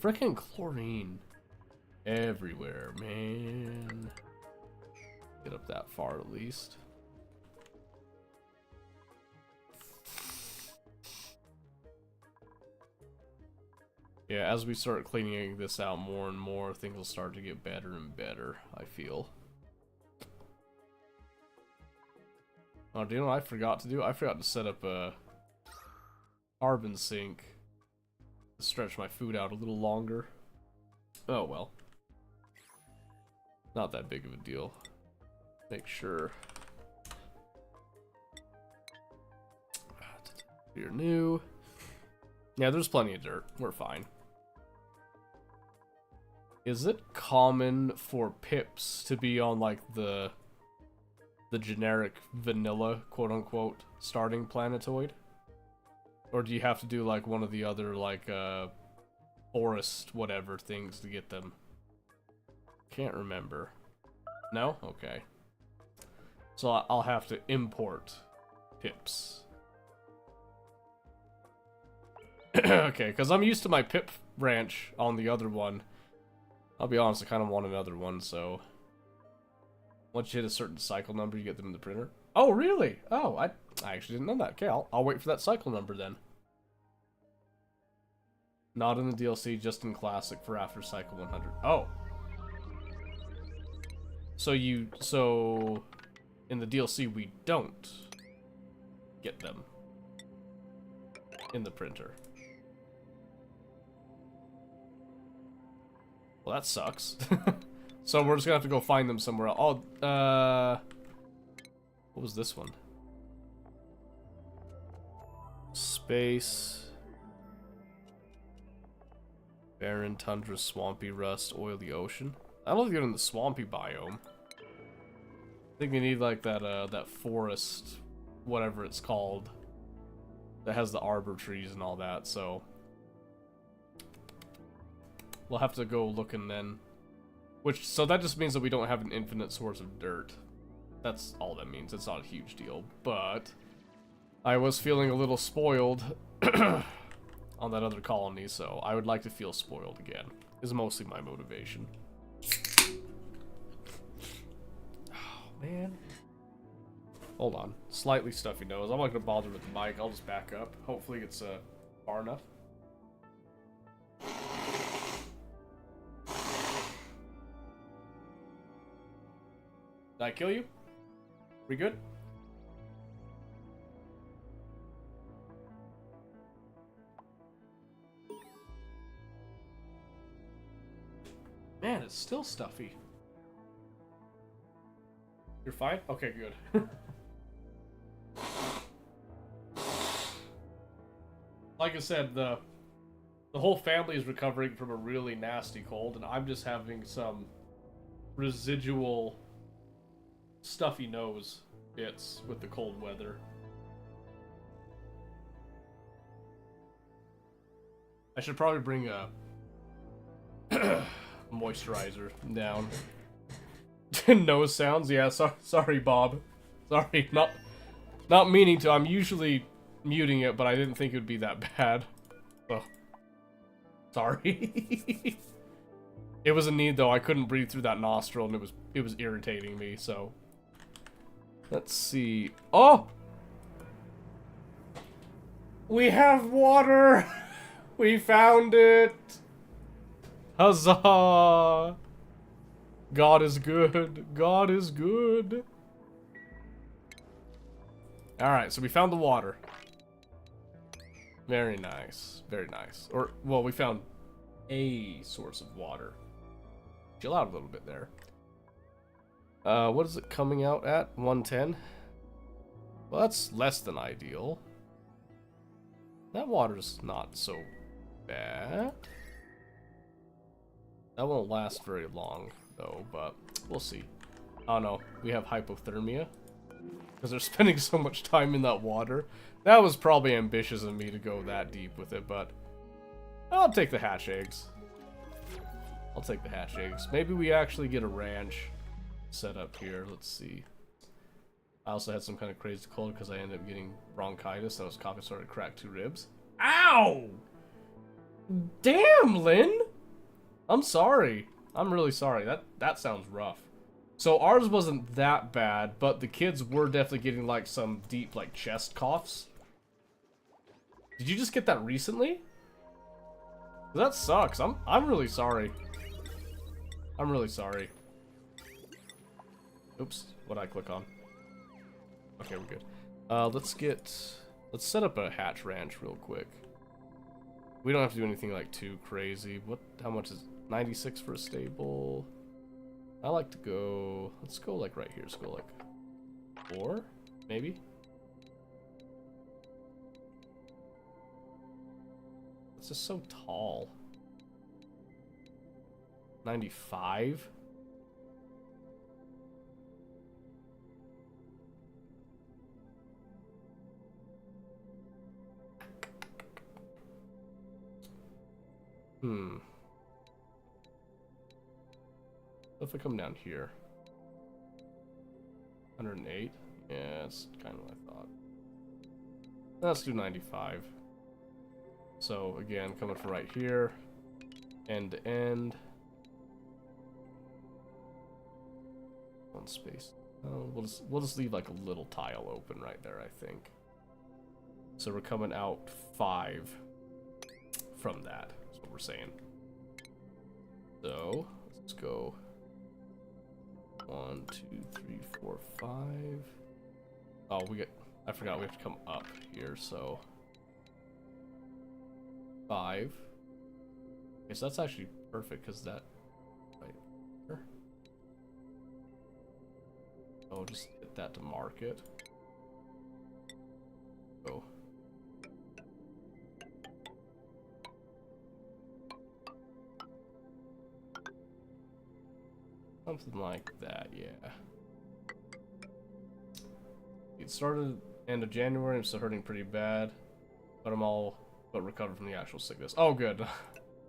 Frickin' chlorine everywhere, man. Get up that far at least. Yeah, as we start cleaning this out more and more, things will start to get better and better, I feel. Oh, do you know what I forgot to do? I forgot to set up a carbon sink to stretch my food out a little longer. Oh well. Not that big of a deal. Make sure. You're new. Yeah, there's plenty of dirt. We're fine. Is it common for pips to be on like the generic vanilla quote unquote starting planetoid? Or do you have to do like one of the other like forest whatever things to get them? Can't remember. No? Okay. So I'll have to import pips. Okay, because I'm used to my pip branch on the other one. I'll be honest, I kind of want another one, so... Once you hit a certain cycle number, you get them in the printer. Oh, really? Oh, I actually didn't know that. Okay, I'll wait for that cycle number then. Not in the DLC, just in Classic for after cycle 100. Oh. So in the DLC, we don't get them in the printer. Well, that sucks. So we're just gonna have to go find them somewhere else. Oh, what was this one? Space. Barren tundra, swampy rust, oily ocean. I don't know if you're in the swampy biome. I think you need like that forest, whatever it's called, that has the arbor trees and all that, so we'll have to go looking then. So that just means that we don't have an infinite source of dirt. That's all that means. It's not a huge deal, but I was feeling a little spoiled on that other colony, so I would like to feel spoiled again. Is mostly my motivation. Oh, man. Hold on. Slightly stuffy nose. I'm not going to bother with the mic. I'll just back up. Hopefully it's far enough. I kill you? We good? Man, it's still stuffy. You're fine? Okay, good. Like I said, the whole family is recovering from a really nasty cold, and I'm just having some residual stuffy nose bits with the cold weather. I should probably bring a moisturizer down. Nose sounds? Yeah, sorry, Bob. Sorry, not meaning to. I'm usually muting it, but I didn't think it would be that bad. So, sorry. It was a need though. I couldn't breathe through that nostril, and it was irritating me. So, let's see. Oh, we have water. We found it. Huzzah! God is good. God is good. Alright, so we found the water. Very nice. Very nice. Or, well, we found a source of water. Chill out a little bit there. What is it coming out at? 110? Well, that's less than ideal. That water's not so bad. That won't last very long, though, but we'll see. Oh no, we have hypothermia. Because they're spending so much time in that water. That was probably ambitious of me to go that deep with it, but I'll take the hatch eggs. I'll take the hatch eggs. Maybe we actually get a ranch set up here. Let's see. I also had some kind of crazy cold because I ended up getting bronchitis. And I was coughing, started to crack 2 ribs. Ow! Damn, Lynn! I'm sorry. I'm really sorry. That sounds rough. So ours wasn't that bad, but the kids were definitely getting like some deep like chest coughs. Did you just get that recently? That sucks. I'm really sorry. I'm really sorry. Oops, what'd I click on? Okay, we're good. Let's set up a hatch ranch real quick. We don't have to do anything like too crazy. How much is 96 for a stable? I like to go, let's go like right here. Let's go like 4, maybe? It's just so tall. 95? If I come down here, 108. Yeah, that's kind of what I thought. Let's do 95. So again, coming from right here, end to end. One space. Oh, we'll just leave like a little tile open right there, I think. So we're coming out 5 from that. That's what we're saying. So let's go 1, 2, 3, 4, 5. Oh, I forgot we have to come up here, so 5. Okay, so that's actually perfect because that right there. Oh, just hit that to mark it. Go. Something like that, yeah. It started end of January. I'm still hurting pretty bad, but I'm all but recovered from the actual sickness. Oh, good.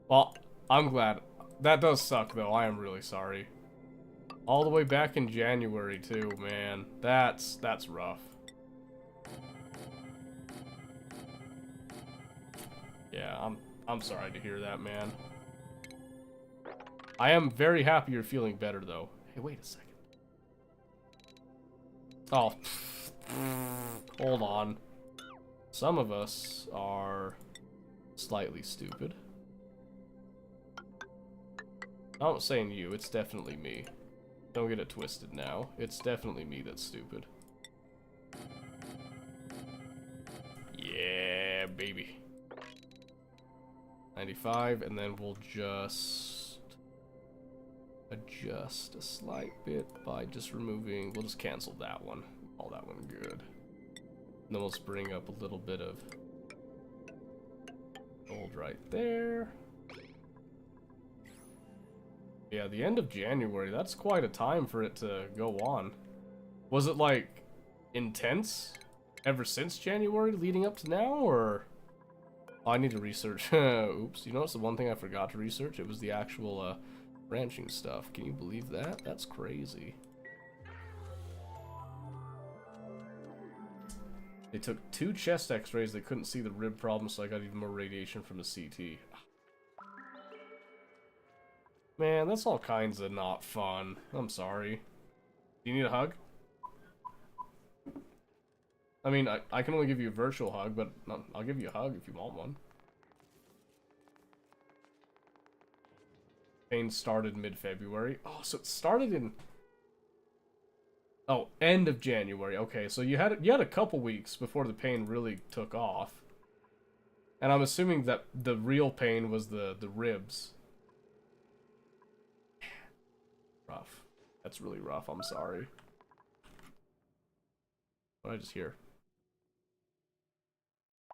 Well, I'm glad. That does suck, though. I am really sorry. All the way back in January, too, man. That's rough. Yeah, I'm sorry to hear that, man. I am very happy you're feeling better, though. Hey, wait a second. Oh. Hold on. Some of us are slightly stupid. I'm not saying you, it's definitely me. Don't get it twisted now. It's definitely me that's stupid. Yeah, baby. 95, and then we'll just adjust a slight bit by just removing, we'll just cancel that one. Call that one good. And then we'll just bring up a little bit of gold right there. Yeah, the end of January, that's quite a time for it to go on. Was it like intense ever since January leading up to now, or? Oh, I need to research. Oops, you notice the one thing I forgot to research? It was the actual ranching stuff. Can you believe that? That's crazy. They took 2 chest x-rays, they couldn't see the rib problem, so I got even more radiation from the CT. Man, that's all kinds of not fun. I'm sorry. Do you need a hug? I mean, I can only give you a virtual hug, but I'll give you a hug if you want one. Pain started mid-February. Oh, so it started in... Oh, end of January. Okay, so you had a couple weeks before the pain really took off. And I'm assuming that the real pain was the ribs. Rough. That's really rough. I'm sorry. What did I just hear?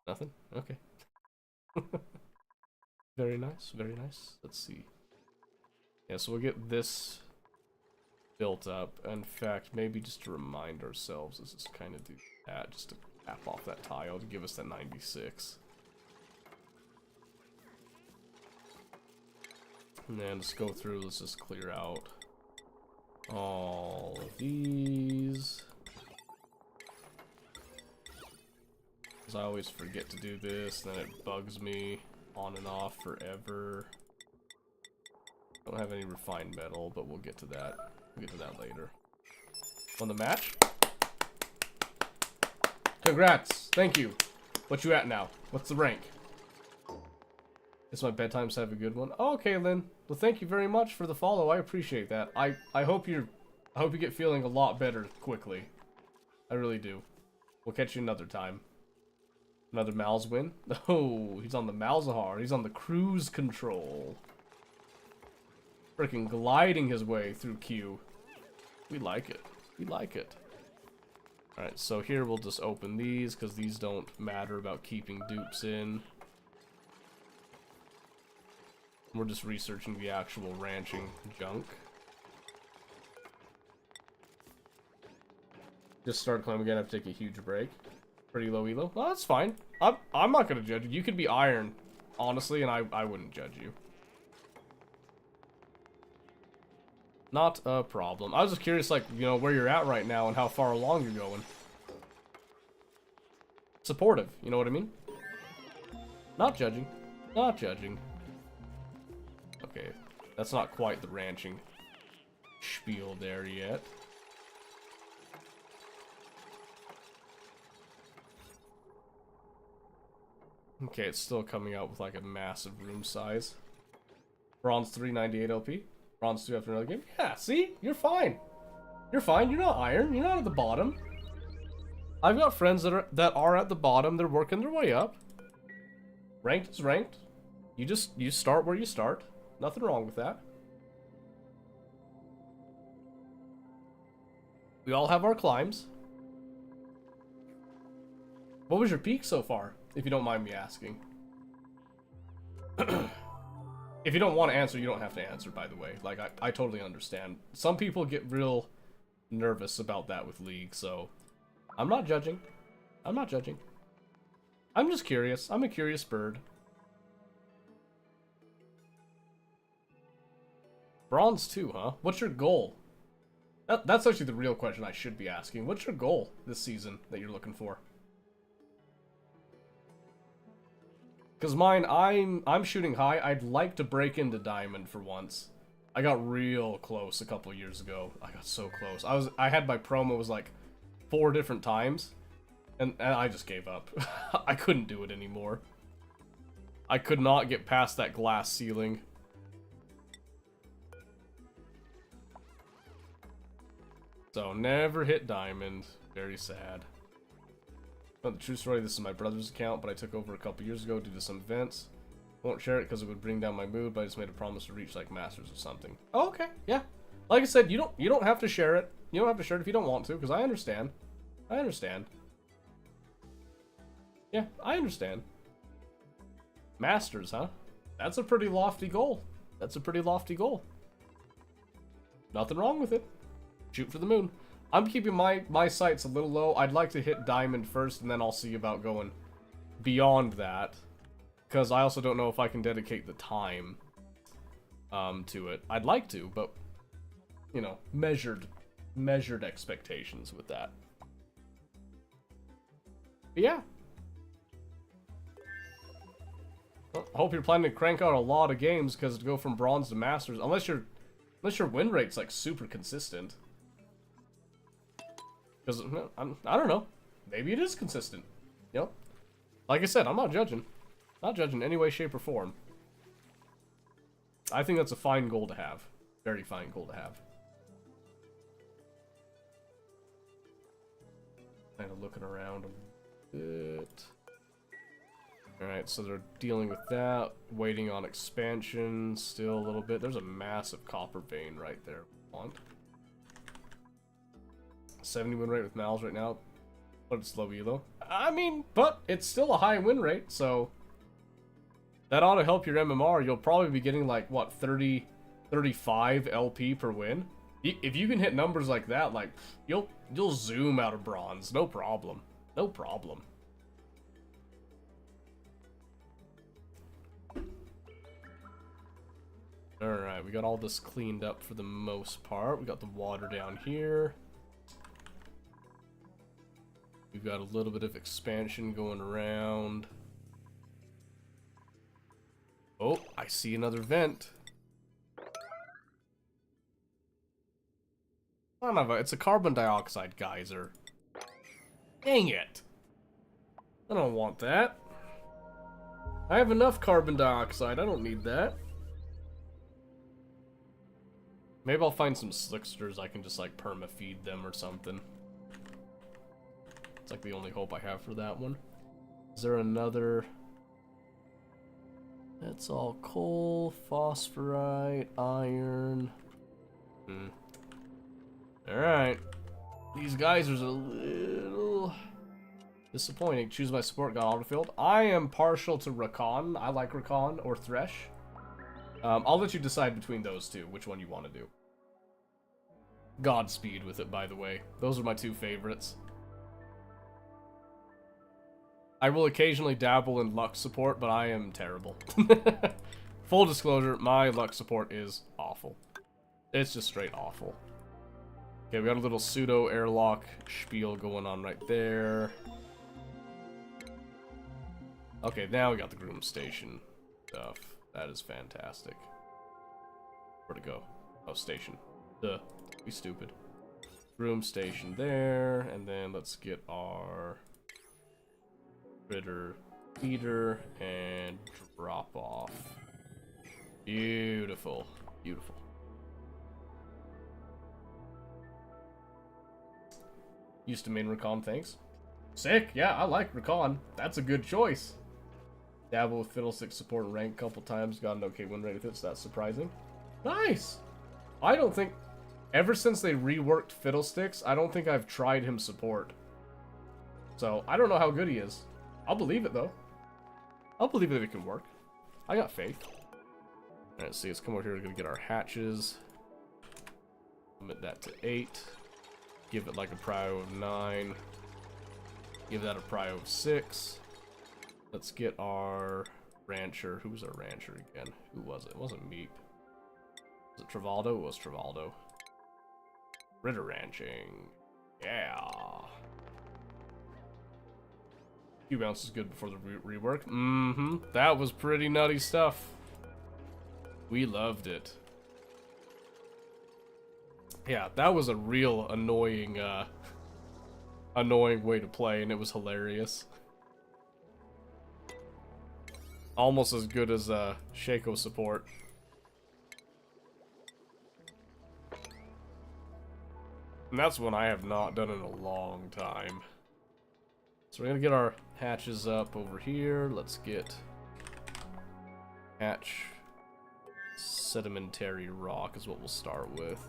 Nothing? Okay. Very nice, very nice. Let's see. Yeah, so we'll get this built up. In fact, maybe just to remind ourselves, let's just kind of do that, just to tap off that tile to give us that 96. And then let's go through, let's just clear out all of these. Because I always forget to do this, and then it bugs me on and off forever. Don't have any refined metal, but we'll get to that. We'll get to that later. On the match? Congrats! Thank you. What you at now? What's the rank? It's my bedtime, so have a good one. Oh, okay, Lynn. Well, thank you very much for the follow. I appreciate that. I hope you get feeling a lot better quickly. I really do. We'll catch you another time. Another Mal's win. Oh, he's on the Malzahar. He's on the cruise control. Freaking gliding his way through Q. We like it. We like it. Alright, so here we'll just open these, because these don't matter about keeping dupes in. We're just researching the actual ranching junk. Just started climbing again, I have to take a huge break. Pretty low elo. Well, that's fine. I'm not gonna judge you. You could be iron, honestly, and I wouldn't judge you. Not a problem. I was just curious, like, you know, where you're at right now and how far along you're going. Supportive, you know what I mean? Not judging. Not judging. Okay, that's not quite the ranching spiel there yet. Okay, it's still coming out with like a massive room size. Bronze 398 LP. Bronze 2 after another game. Yeah, see? You're fine. You're fine. You're not iron. You're not at the bottom. I've got friends that are at the bottom. They're working their way up. Ranked is ranked. You start where you start. Nothing wrong with that. We all have our climbs. What was your peak so far, if you don't mind me asking? If you don't want to answer, you don't have to answer, by the way. Like, I totally understand. Some people get real nervous about that with League, so I'm not judging. I'm not judging. I'm just curious. I'm a curious bird. Bronze 2, huh? What's your goal? That's actually the real question I should be asking. What's your goal this season that you're looking for? Because mine, I'm shooting high. I'd like to break into Diamond for once. I got real close a couple years ago. I got so close. I had my promo was like 4 different times, and I just gave up. I couldn't do it anymore. I could not get past that glass ceiling. So, never hit diamond. Very sad. Not the true story, this is my brother's account, but I took over a couple years ago due to some events. Won't share it because it would bring down my mood, but I just made a promise to reach like masters or something. Oh, okay, yeah. Like I said, you don't have to share it. You don't have to share it if you don't want to, because I understand. I understand. Yeah, I understand. Masters, huh? That's a pretty lofty goal. That's a pretty lofty goal. Nothing wrong with it. Shoot for the moon. I'm keeping my sights a little low. I'd like to hit diamond first, and then I'll see about going beyond that. Because I also don't know if I can dedicate the time to it. I'd like to, but, you know, measured expectations with that. But yeah. Well, I hope you're planning to crank out a lot of games, because to go from bronze to masters, unless your win rate's like super consistent. Because I don't know, maybe it is consistent. Yep. Like I said, I'm not judging. Not judging in any way, shape, or form. I think that's a fine goal to have. Very fine goal to have. Kind of looking around a bit. Alright, so they're dealing with that. Waiting on expansion still a little bit. There's a massive copper vein right there. Want 70 win rate with Mal's right now, but it's low elo. I mean, but it's still a high win rate, so that ought to help your MMR. You'll probably be getting like, what, 30, 35 LP per win? If you can hit numbers like that, like, you'll zoom out of bronze. No problem. No problem. Alright, we got all this cleaned up for the most part. We got the water down here. We've got a little bit of expansion going around. Oh, I see another vent. Son of a, it's a carbon dioxide geyser. Dang it. I don't want that. I have enough carbon dioxide, I don't need that. Maybe I'll find some slicksters I can just like perma-feed them or something. It's like the only hope I have for that one. Is there another? That's all coal, phosphorite, iron. Alright. These geysers are a little disappointing. Choose my support, got autofilled. I am partial to Rakan. I like Rakan or Thresh. I'll let you decide between those two, which one you want to do. Godspeed with it, by the way. Those are my two favorites. I will occasionally dabble in luck support, but I am terrible. Full disclosure, my luck support is awful. It's just straight awful. Okay, we got a little pseudo airlock spiel going on right there. Okay, now we got the groom station stuff. That is fantastic. Where'd it go? Oh, station. Duh. Be stupid. Groom station there, and then let's get our critter feeder and drop off. Beautiful. Beautiful. Used to main Rakan, thanks. Sick, yeah, I like Rakan. That's a good choice. Dabble with Fiddlestick support and rank a couple times. Got an okay win rate with it, so that's surprising. Nice! I don't think... Ever since they reworked Fiddlesticks, I don't think I've tried him support. So, I don't know how good he is. I'll believe it, though. I'll believe it if it can work. I got faith. Alright, let's see. Let's come over here. We're going to get our hatches. Limit that to 8. Give it like a prio of 9. Give that a prio of 6. Let's get our rancher. Who was our rancher again? Who was it? It wasn't Meep. Was it Travaldo? It was Travaldo. Ritter ranching. Yeah. Few bounces good before the rework. Mm-hmm. That was pretty nutty stuff. We loved it. Yeah, that was a real annoying, annoying way to play, and it was hilarious. Almost as good as Shaco support. And that's one I have not done in a long time. So we're gonna get our hatches up over here. Let's get hatch sedimentary rock is what we'll start with.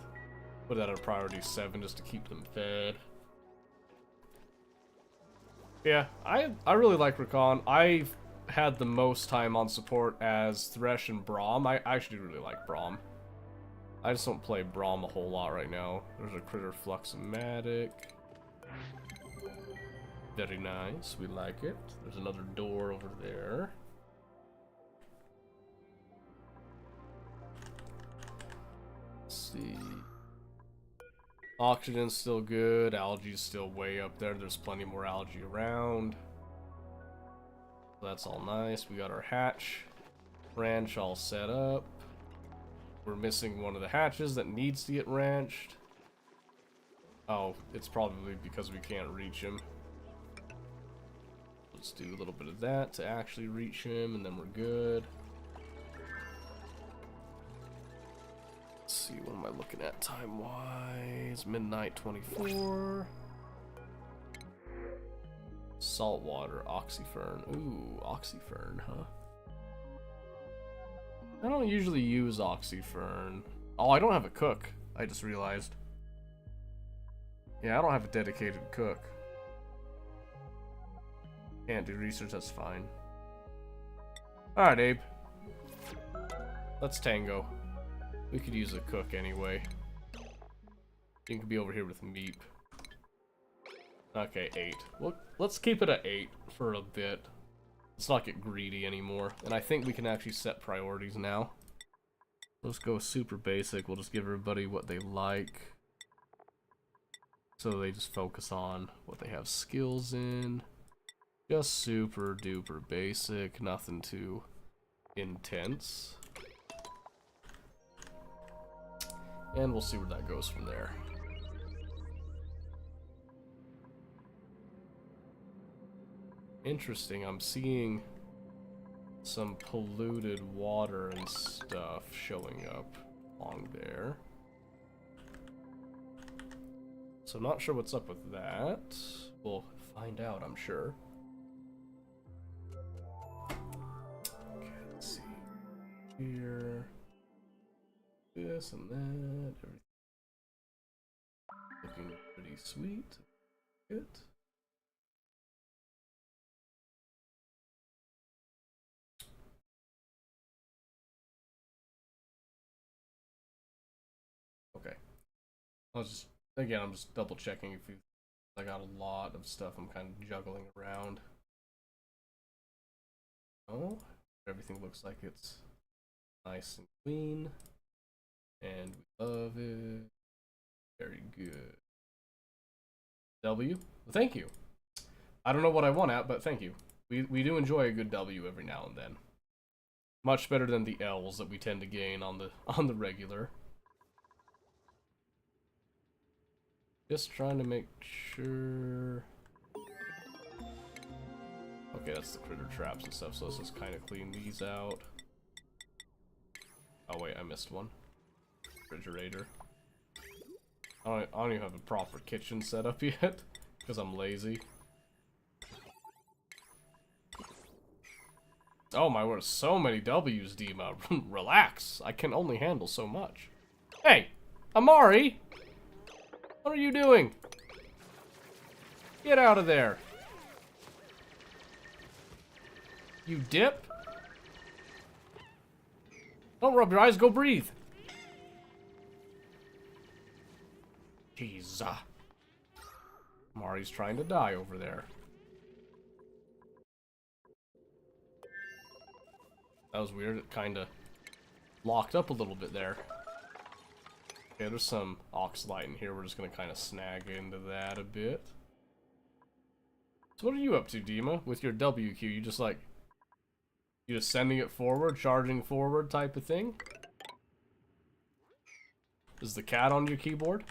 Put that at priority 7 just to keep them fed. Yeah, I really like Rakan. I've had the most time on support as Thresh and Braum. I actually really like Braum. I just don't play Braum a whole lot right now. There's a Critter Fluxomatic. Very nice, we like it. There's another door over there. Let's see. Oxygen's still good, algae's still way up there. There's plenty more algae around. That's all nice. We got our hatch ranch all set up. We're missing one of the hatches that needs to get ranched. Oh, it's probably because we can't reach him. Let's do a little bit of that to actually reach him, and then we're good. Let's see, what am I looking at time-wise? Midnight 24. Saltwater, Oxyfern. Ooh, Oxyfern, huh? I don't usually use Oxyfern. Oh, I don't have a cook. I just realized. Yeah, I don't have a dedicated cook. Can't do research, that's fine. Alright, Abe. Let's tango. We could use a cook anyway. You can be over here with Meep. Okay, 8. Well, let's keep it at 8 for a bit. Let's not get greedy anymore. And I think we can actually set priorities now. Let's go super basic. We'll just give everybody what they like. So they just focus on what they have skills in. Just super duper basic. Nothing too intense. And we'll see where that goes from there. Interesting, I'm seeing some polluted water and stuff showing up along there. So I'm not sure what's up with that. We'll find out, I'm sure. Okay, let's see. Here. This and that. Everything looking pretty sweet. Good. Okay. I'm just double checking if I got a lot of stuff I'm kind of juggling around. Oh, everything looks like it's nice and clean. And we love it. Very good. W? Well, thank you. I don't know what I want at, but thank you. We do enjoy a good W every now and then. Much better than the L's that we tend to gain on the regular. Just trying to make sure. Okay, that's the critter traps and stuff, so let's just kind of clean these out. Oh wait, I missed one. Refrigerator. I don't even have a proper kitchen set up yet, because I'm lazy. Oh my word, so many W's, Dima. Relax, I can only handle so much. Hey, Amari! What are you doing? Get out of there. You dip? Don't rub your eyes, go breathe. Jeez. Mari's trying to die over there. That was weird, it kinda locked up a little bit there. Okay, there's some Oxalite in here, we're just gonna kinda snag into that a bit. So what are you up to, Dima, with your WQ? You just like... You just sending it forward, charging forward type of thing? Is the cat on your keyboard?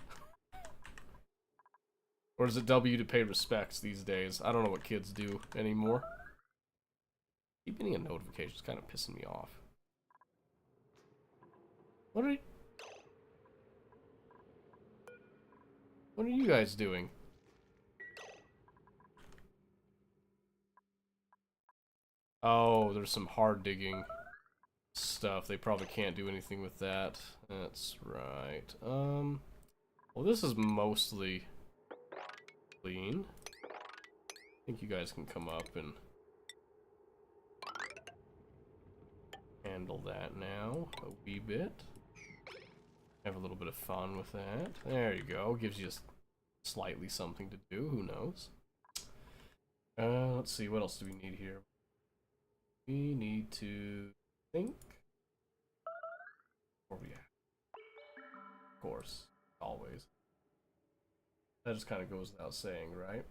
Or is it W to pay respects these days? I don't know what kids do anymore. Keep getting a notification, it's kind of pissing me off. What are you... What are you guys doing? Oh, there's some hard digging stuff. They probably can't do anything with that. That's right. Well, this is mostly clean. I think you guys can come up and handle that now a wee bit. Have a little bit of fun with that. There you go. Gives you slightly something to do. Who knows? Let's see. What else do we need here? We need to think. Where we at? Of course. Always. That just kind of goes without saying, right?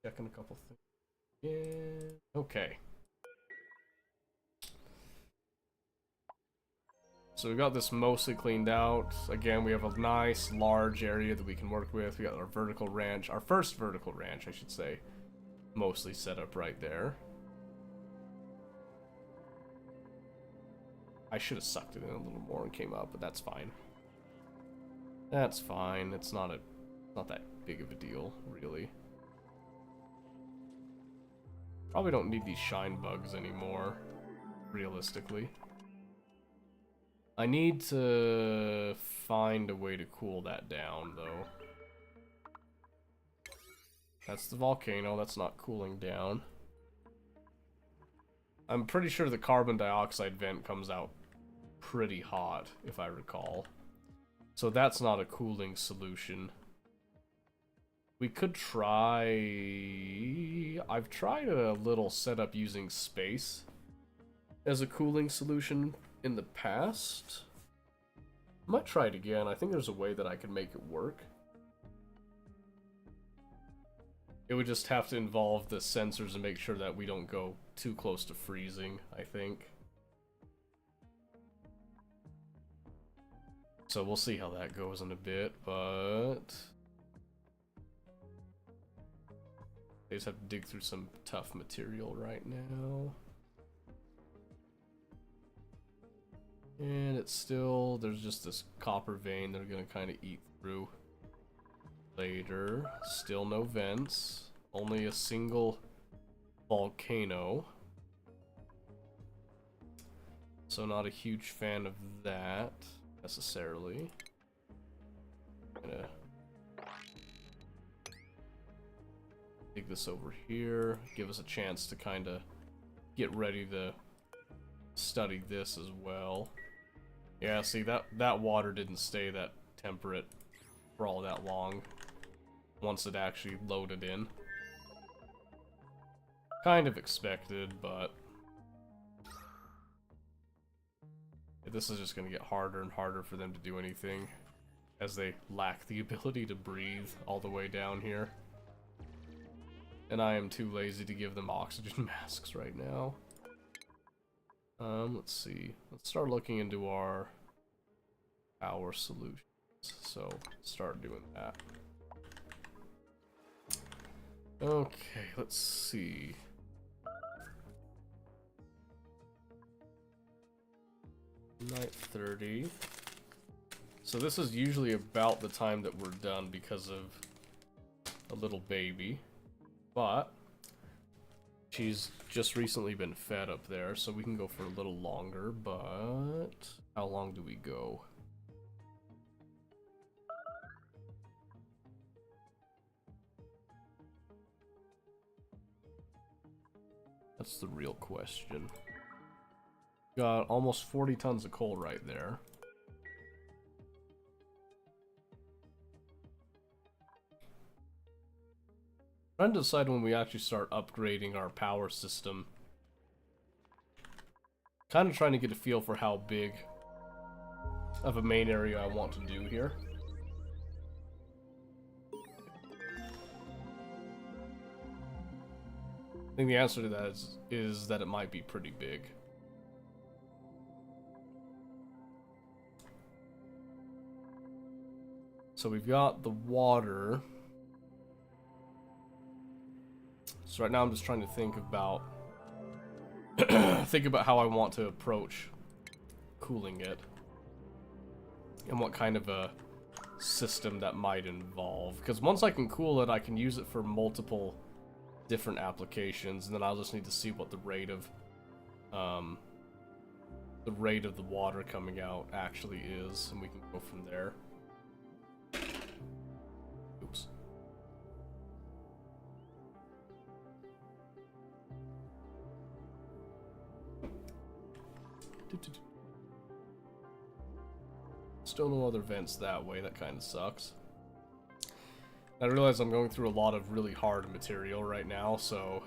Checking a couple things. Yeah. Okay. So we got this mostly cleaned out. Again, we have a nice large area that we can work with. We got our vertical ranch, our first vertical ranch, I should say, mostly set up right there. I should have sucked it in a little more and came up, but that's fine. That's fine. It's not that big of a deal, really. Probably don't need these shine bugs anymore, realistically. I need to find a way to cool that down, though. That's the volcano, that's not cooling down. I'm pretty sure the carbon dioxide vent comes out pretty hot, if I recall. So that's not a cooling solution. We could try... I've tried a little setup using space as a cooling solution in the past. I might try it again. I think there's a way that I can make it work. It would just have to involve the sensors and make sure that we don't go too close to freezing, I think. So we'll see how that goes in a bit, but... they just have to dig through some tough material right now. And it's still, there's just this copper vein they're gonna kind of eat through later. Still no vents, only a single volcano. So not a huge fan of that, necessarily. Gonna dig this over here, give us a chance to kind of get ready to study this as well. Yeah, see, that water didn't stay that temperate for all that long once it actually loaded in. Kind of expected, but this is just going to get harder and harder for them to do anything as they lack the ability to breathe all the way down here. And I am too lazy to give them oxygen masks right now. Let's see. Let's start looking into our power solutions. So, start doing that. Okay, let's see. Night 30. So this is usually about the time that we're done because of a little baby. But she's just recently been fed up there, so we can go for a little longer, but how long do we go? That's the real question. Got almost 40 tons of coal right there. Trying to decide when we actually start upgrading our power system. Kind of trying to get a feel for how big of a main area I want to do here. I think the answer to that is that it might be pretty big. So we've got the water. So right now I'm just trying to think about how I want to approach cooling it. and what kind of a system that might involve. Because once I can cool it, I can use it for multiple different applications, and then I'll just need to see what the rate of the water coming out actually is, and we can go from there. Oops. Still no other vents that way, that kind of sucks. I realize I'm going through a lot of really hard material right now, so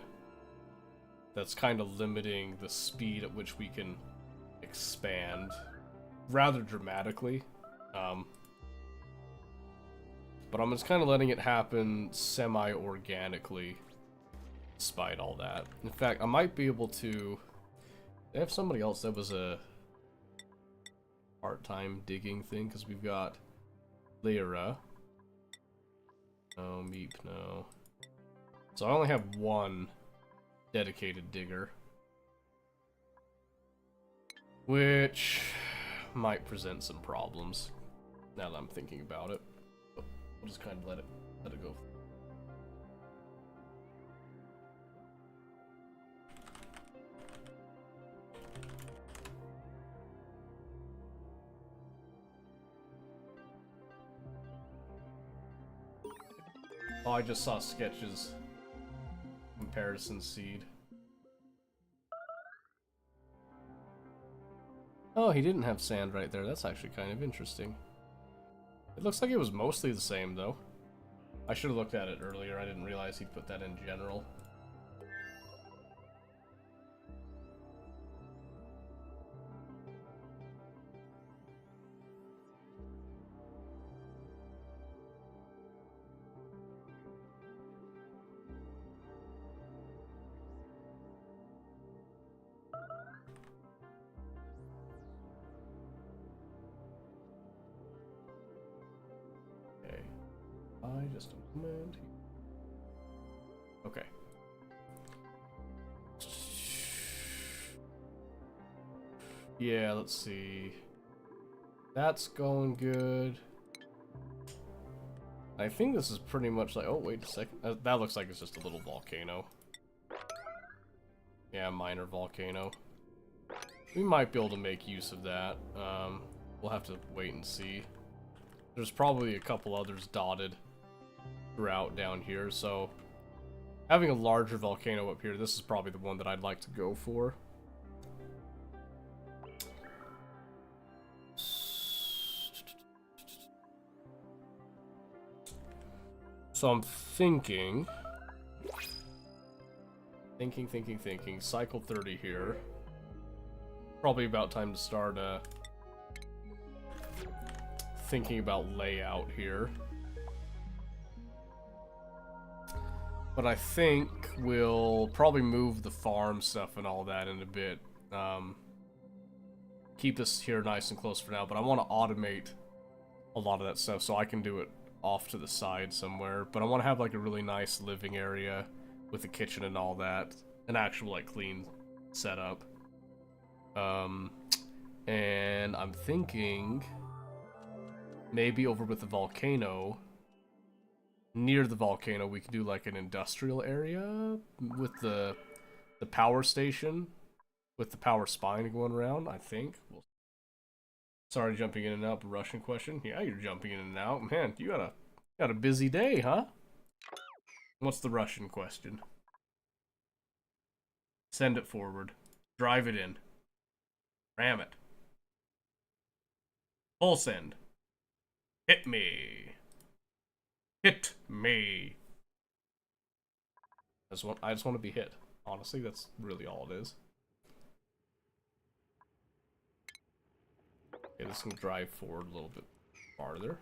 that's kind of limiting the speed at which we can expand rather dramatically. But I'm just kind of letting it happen semi-organically despite all that. In fact, I might be able to... They have somebody else that was a part-time digging thing, because we've got Lyra. No, Meep, no. So I only have one dedicated digger, which might present some problems now that I'm thinking about it. But we'll just kind of let it go. Oh, I just saw Sketch's comparison seed. Oh, he didn't have sand right there. That's actually kind of interesting. It looks like it was mostly the same, though. I should have looked at it earlier. I didn't realize he'd put that in general. Just a moment. Okay. Yeah, let's see. That's going good. I think this is pretty much like... Oh, wait a second. That looks like it's just a little volcano. Yeah, minor volcano. We might be able to make use of that. We'll have to wait and see. There's probably a couple others dotted throughout down here, so having a larger volcano up here, this is probably the one that I'd like to go for. So I'm thinking, cycle 30 here. Probably about time to start thinking about layout here. But I think we'll probably move the farm stuff and all that in a bit. Keep this here nice and close for now, but I want to automate a lot of that stuff so I can do it off to the side somewhere. But I want to have like a really nice living area with a kitchen and all that. An actual like clean setup. And I'm thinking maybe over with the volcano, near the volcano, we could do like an industrial area with the power station, with the power spine going around, I think. Sorry, jumping in and out, but Russian question. Yeah, you're jumping in and out. Man, you got a busy day, huh? What's the Russian question? Send it forward. Drive it in. Ram it. Full send. Hit me. Hit me. I just want to be hit. Honestly, that's really all it is. Okay, this can drive forward a little bit farther.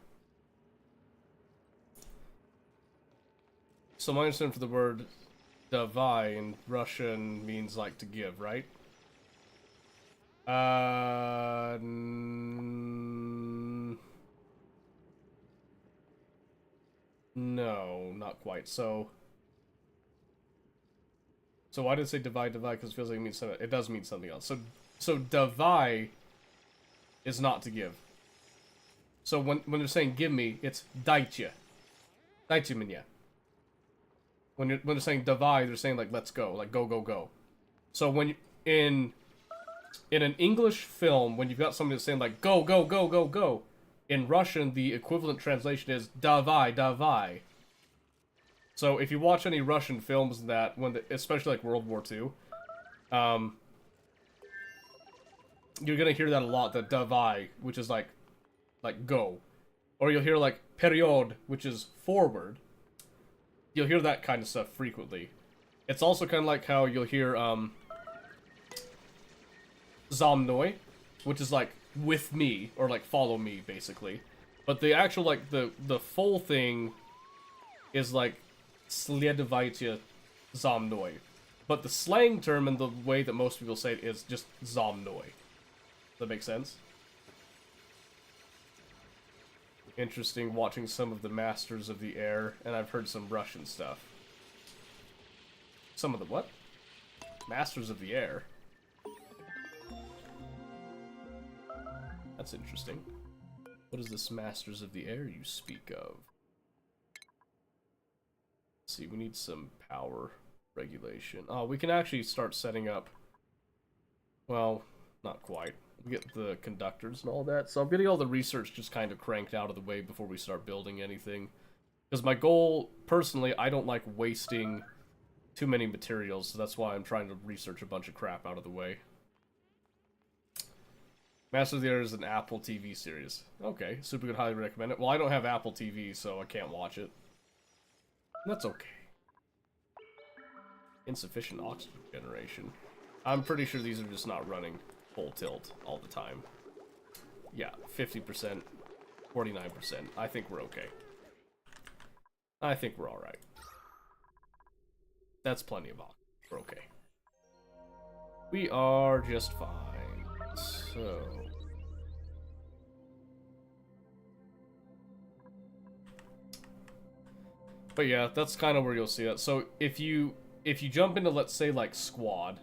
So my understanding for the word davai in Russian means like to give, right? No, not quite. So why did it say divide? Because it feels like it means something. It does mean something else. So davai is not to give. So when they're saying give me, it's dajcie. Dajcie mnie. When they're saying davai, they're saying like let's go, like go go go. So when you, in an English film, when you've got somebody that's saying like go go go go go, in Russian the equivalent translation is davai davai. So if you watch any Russian films that especially like World War II, you're gonna hear that a lot, the davai, which is like go. Or you'll hear like period, which is forward. You'll hear that kind of stuff frequently. It's also kind of like how you'll hear za mной, which is like with me, or like follow me, basically. But the actual, like, the full thing is like следуйте за мной. But the slang term and the way that most people say it is just за мной. Does that make sense? Interesting watching some of the Masters of the Air, and I've heard some Russian stuff. Some of the what? Masters of the Air. That's interesting. What is this Masters of the Air you speak of? Let's see, we need some power regulation. Oh, we can actually start setting up... Well, not quite. We get the conductors and all that. So I'm getting all the research just kind of cranked out of the way before we start building anything. Because my goal, personally, I don't like wasting too many materials, so that's why I'm trying to research a bunch of crap out of the way. Master of the Air is an Apple TV series. Okay, super good, highly recommend it. Well, I don't have Apple TV, so I can't watch it. That's okay. Insufficient oxygen generation. I'm pretty sure these are just not running full tilt all the time. Yeah, 50%, 49%. I think we're okay. I think we're alright. That's plenty of oxygen. We're okay. We are just fine. So... But yeah, that's kind of where you'll see that. So if you jump into, let's say, like Squad,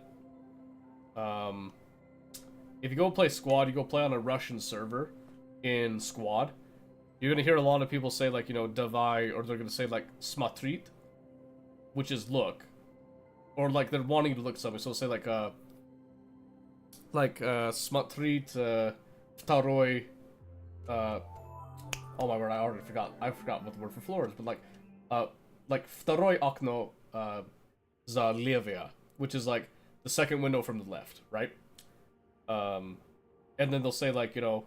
if you go play Squad, you go play on a Russian server in Squad, you're gonna hear a lot of people say like, you know, davai, or they're gonna say like smatrit, which is look, or like they're wanting to look at something. So say like smatrit vторой, oh my word, I forgot what the word for floor is, but like второе окно за левое, which is like the second window from the left, right? And then they'll say like, you know,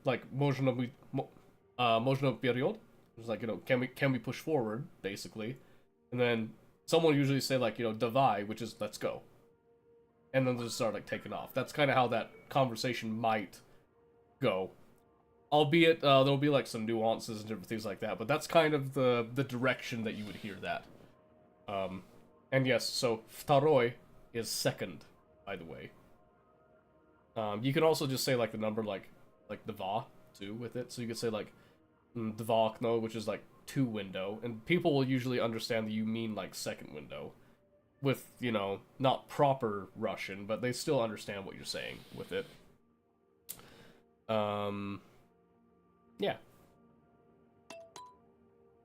like можно вперед, it's like, you know, can we push forward, basically. And then someone will usually say like, you know, давай, which is let's go. And then they'll just start like taking off. That's kind of how that conversation might go. Albeit, there'll be, like, some nuances and different things like that, but that's kind of the direction that you would hear that. And yes, so, второй is second, by the way. You can also just say, like, the number, like два, too, with it. So you could say, like, два окно, which is, like, two window, and people will usually understand that you mean, like, second window. With, you know, not proper Russian, but they still understand what you're saying with it. Yeah.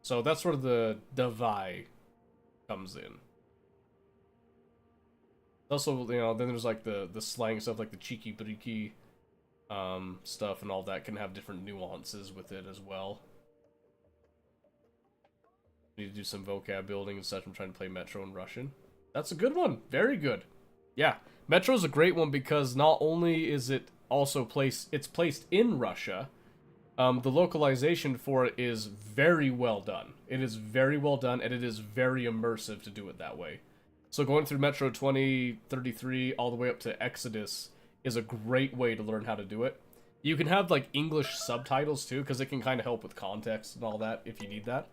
So that's where the davai comes in. Also, you know, then there's like the slang stuff, like the cheeky briki stuff and all that can have different nuances with it as well. Need to do some vocab building and such. I'm trying to play Metro in Russian. That's a good one. Very good. Yeah, Metro's a great one because not only is it also placed in Russia, the localization for it is very well done. It is very well done, and it is very immersive to do it that way. So going through Metro 2033 all the way up to Exodus is a great way to learn how to do it. You can have, like, English subtitles, too, because it can kind of help with context and all that, if you need that.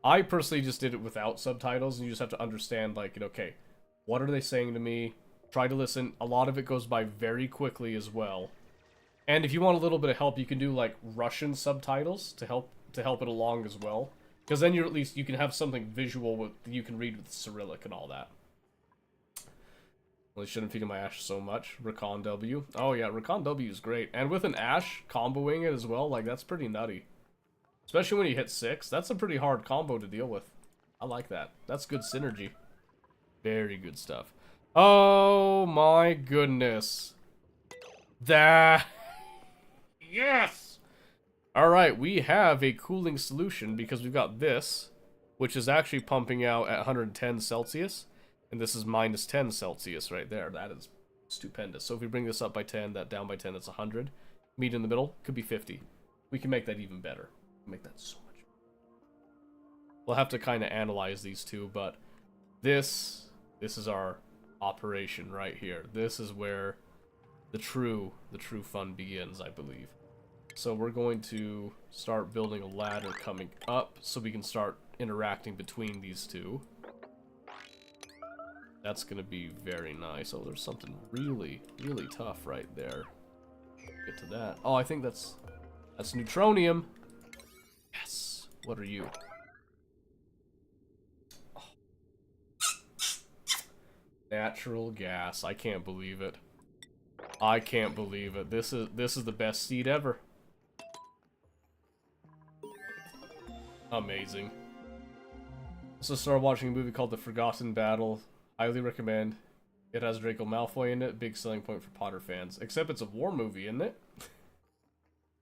I personally just did it without subtitles, and you just have to understand, like, okay, what are they saying to me? Try to listen. A lot of it goes by very quickly as well. And if you want a little bit of help, you can do, like, Russian subtitles to help it along as well. Because then you're at least, you can have something visual you can read with Cyrillic and all that. Well, I shouldn't feed my Ash so much. Recon W. Oh yeah, Recon W is great. And with an Ash comboing it as well, like that's pretty nutty. Especially when you hit 6. That's a pretty hard combo to deal with. I like that. That's good synergy. Very good stuff. Oh my goodness. That... Yes! Alright, we have a cooling solution because we've got this, which is actually pumping out at 110 Celsius. And this is minus 10 Celsius right there. That is stupendous. So if we bring this up by 10, that down by 10, that's 100. Meet in the middle, could be 50. We can make that even better. Make that so much. We'll have to kind of analyze these two, but this is our operation right here. This is where the true fun begins, I believe. So we're going to start building a ladder coming up so we can start interacting between these two. That's gonna be very nice. Oh, there's something really, really tough right there. Get to that. Oh, I think that's neutronium. Yes. What are you? Oh. Natural gas. I can't believe it. I can't believe it. This is the best seed ever. Amazing. So started watching a movie called The Forgotten Battle. Highly recommend. It has Draco Malfoy in it. Big selling point for Potter fans. Except it's a war movie, isn't it? I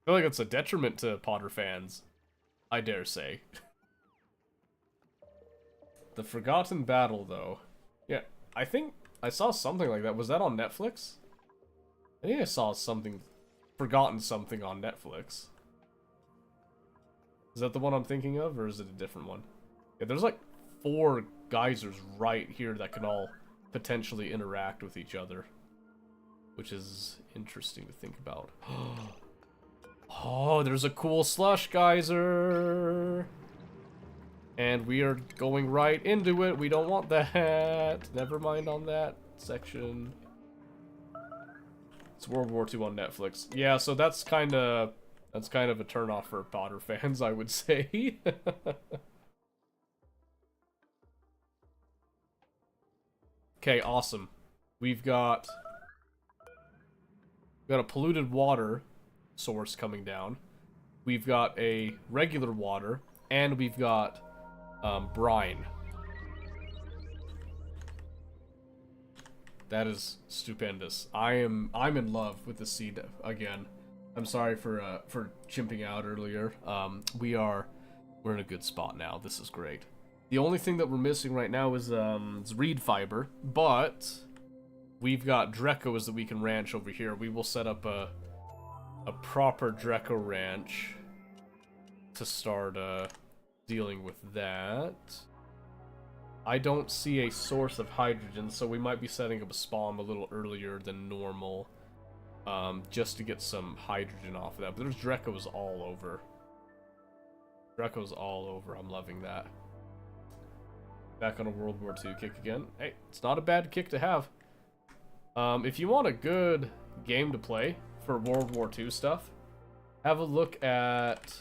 feel like it's a detriment to Potter fans. I dare say. The Forgotten Battle, though. Yeah, I think I saw something like that. Was that on Netflix? I think I saw something... Forgotten something on Netflix. Is that the one I'm thinking of, or is it a different one? Yeah, there's like 4 geysers right here that can all potentially interact with each other. Which is interesting to think about. Oh, there's a cool slush geyser! And we are going right into it. We don't want that. Never mind on that section. It's World War II on Netflix. Yeah, so that's kind of a turnoff for Potter fans, I would say. Okay, awesome. We've got a polluted water source coming down. We've got a regular water, and we've got brine. That is stupendous. I'm in love with the seed again. I'm sorry for chimping out earlier. We're in a good spot now. This is great. The only thing that we're missing right now is reed fiber, but we've got Drecos that we can ranch over here. We will set up a proper Dreco ranch to start dealing with that. I don't see a source of hydrogen, so we might be setting up a spawn a little earlier than normal, just to get some hydrogen off of that. But there's Drecos all over. Drecos all over. I'm loving that. Back on a World War II kick again. Hey, it's not a bad kick to have. If you want a good game to play for World War II stuff, have a look at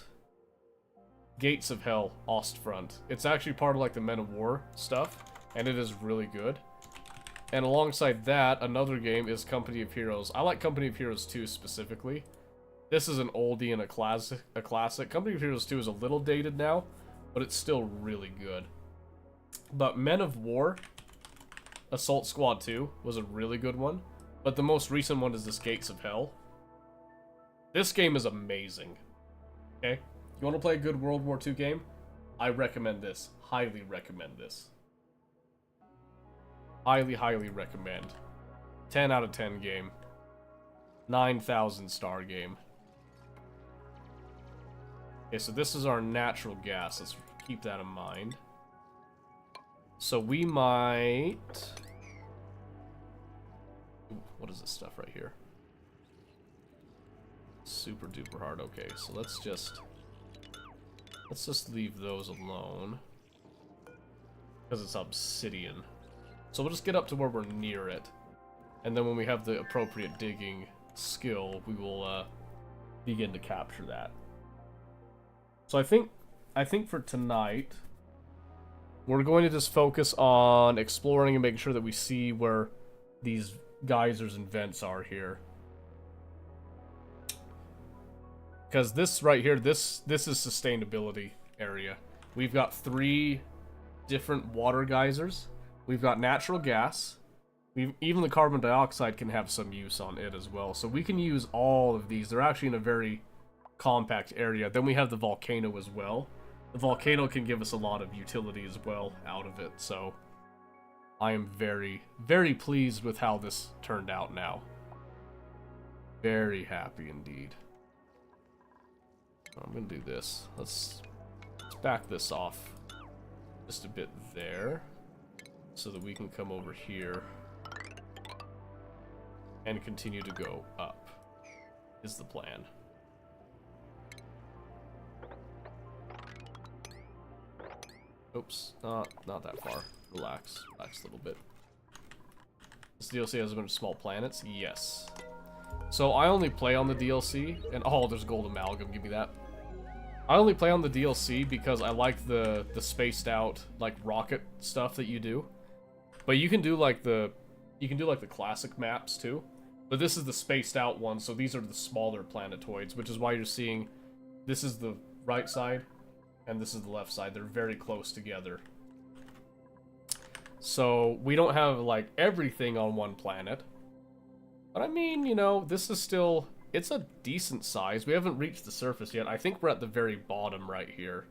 Gates of Hell Ostfront. It's actually part of like the Men of War stuff, and it is really good. And alongside that, another game is Company of Heroes. I like Company of Heroes 2 specifically. This is an oldie and a classic. Company of Heroes 2 is a little dated now, but it's still really good. But Men of War, Assault Squad 2 was a really good one. But the most recent one is this Gates of Hell. This game is amazing. Okay? You want to play a good World War II game? I recommend this. Highly recommend this. Highly, highly recommend. 10 out of 10 game. 9,000 star game. Okay, so this is our natural gas. Let's keep that in mind. So we might... Ooh, what is this stuff right here? Super duper hard. Okay, so let's just leave those alone. Because it's obsidian. So we'll just get up to where we're near it. And then when we have the appropriate digging skill, we will begin to capture that. So I think for tonight, we're going to just focus on exploring and making sure that we see where these geysers and vents are here. Because this right here, this is sustainability area. We've got 3 different water geysers. We've got natural gas. Even the carbon dioxide can have some use on it as well. So we can use all of these. They're actually in a very compact area. Then we have the volcano as well. The volcano can give us a lot of utility as well out of it. So I am very, very pleased with how this turned out now. Very happy indeed. I'm gonna do this. Let's back this off just a bit there, so that we can come over here and continue to go up, is the plan. Oops, not that far. Relax a little bit. This DLC has a bunch of small planets? Yes. So I only play on the DLC, and oh, there's gold amalgam, give me that. I only play on the DLC because I like the spaced out, like, rocket stuff that you do. But you can do like the classic maps too. But this is the spaced out one, so these are the smaller planetoids, which is why you're seeing this is the right side and this is the left side. They're very close together. So we don't have like everything on one planet. But I mean, you know, this is still, it's a decent size. We haven't reached the surface yet. I think we're at the very bottom right here,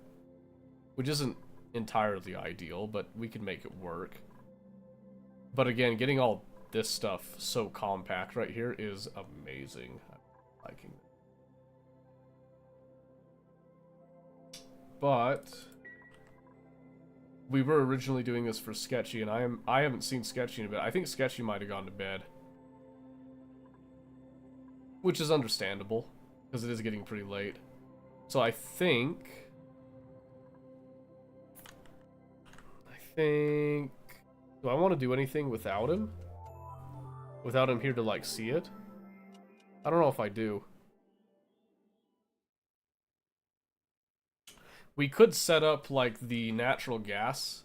which isn't entirely ideal, but we can make it work. But again, getting all this stuff so compact right here is amazing. I'm liking it. But we were originally doing this for Sketchy, and I haven't seen Sketchy in a bit. I think Sketchy might have gone to bed. Which is understandable, because it is getting pretty late. So I think... Do I want to do anything without him? Without him here to, like, see it? I don't know if I do. We could set up, like, the natural gas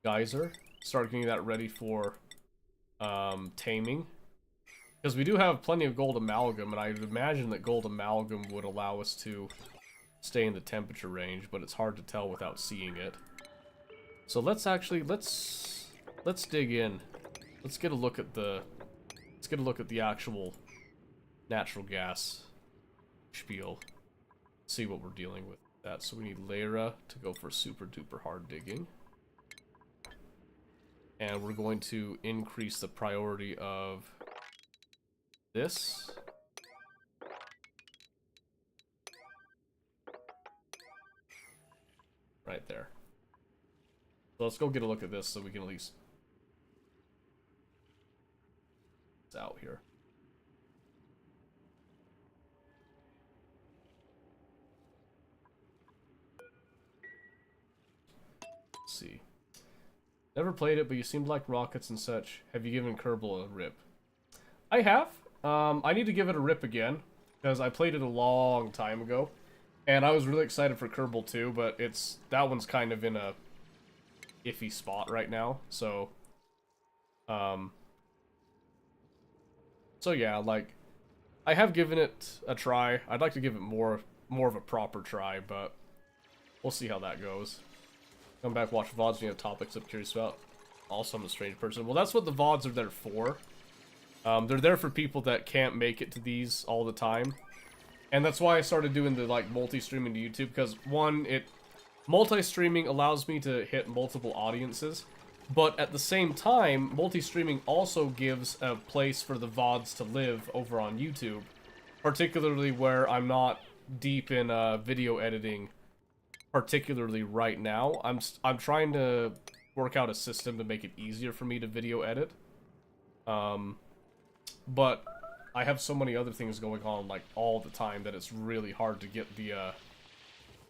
geyser. Start getting that ready for taming. Because we do have plenty of gold amalgam, and I'd imagine that gold amalgam would allow us to stay in the temperature range, but it's hard to tell without seeing it. So let's actually, let's dig in. Let's get a look at the actual natural gas spiel. See what we're dealing with that. So we need Lyra to go for super duper hard digging. And we're going to increase the priority of this. Right there. So let's go get a look at this so we can at least... It's out here. Let's see. Never played it, but you seemed like rockets and such. Have you given Kerbal a rip? I have. I need to give it a rip again, because I played it a long time ago. And I was really excited for Kerbal too, but that one's kind of in a iffy spot right now, so yeah, like, I have given it a try. I'd like to give it more of a proper try, but we'll see how that goes. Come back, watch VODs, and you have topics I'm curious about. Also, I'm a strange person. Well, that's what the VODs are there for. They're there for people that can't make it to these all the time. And that's why I started doing the, like, multi-streaming to YouTube, because, one, multi-streaming allows me to hit multiple audiences, but at the same time, multi-streaming also gives a place for the VODs to live over on YouTube, particularly where I'm not deep in video editing, particularly right now. I'm trying to work out a system to make it easier for me to video edit, but I have so many other things going on, like, all the time that it's really hard to get the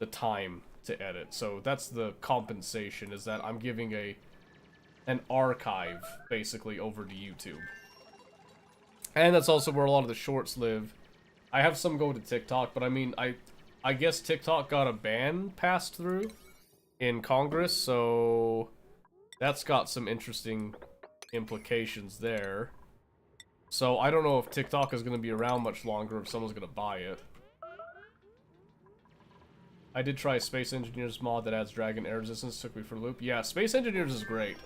time to edit. So that's the compensation, is that I'm giving an archive basically over to YouTube. And that's also where a lot of the shorts live. I have some go to TikTok, but I mean, I guess TikTok got a ban passed through in Congress, so that's got some interesting implications there. So I don't know if TikTok is going to be around much longer, if someone's going to buy it. I did try Space Engineers mod that adds Dragon Air Resistance, took me for a loop. Yeah, Space Engineers is great.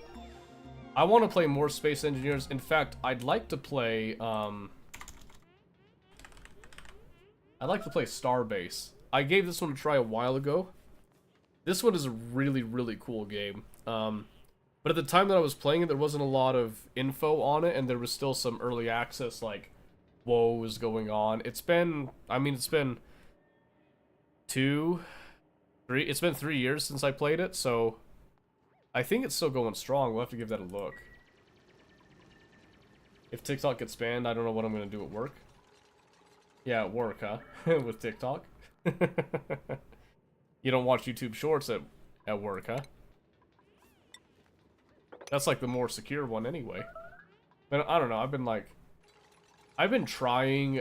I want to play more Space Engineers. In fact, I'd like to play, Starbase. I gave this one a try a while ago. This one is a really, really cool game. But at the time that I was playing it, there wasn't a lot of info on it, and there was still some early access, like, woes going on. It's been 3 years since I played it, so I think it's still going strong. We'll have to give that a look. If TikTok gets banned, I don't know what I'm going to do at work. Yeah, at work, huh? With TikTok. You don't watch YouTube Shorts at work, huh? That's like the more secure one anyway. But I don't know, I've been trying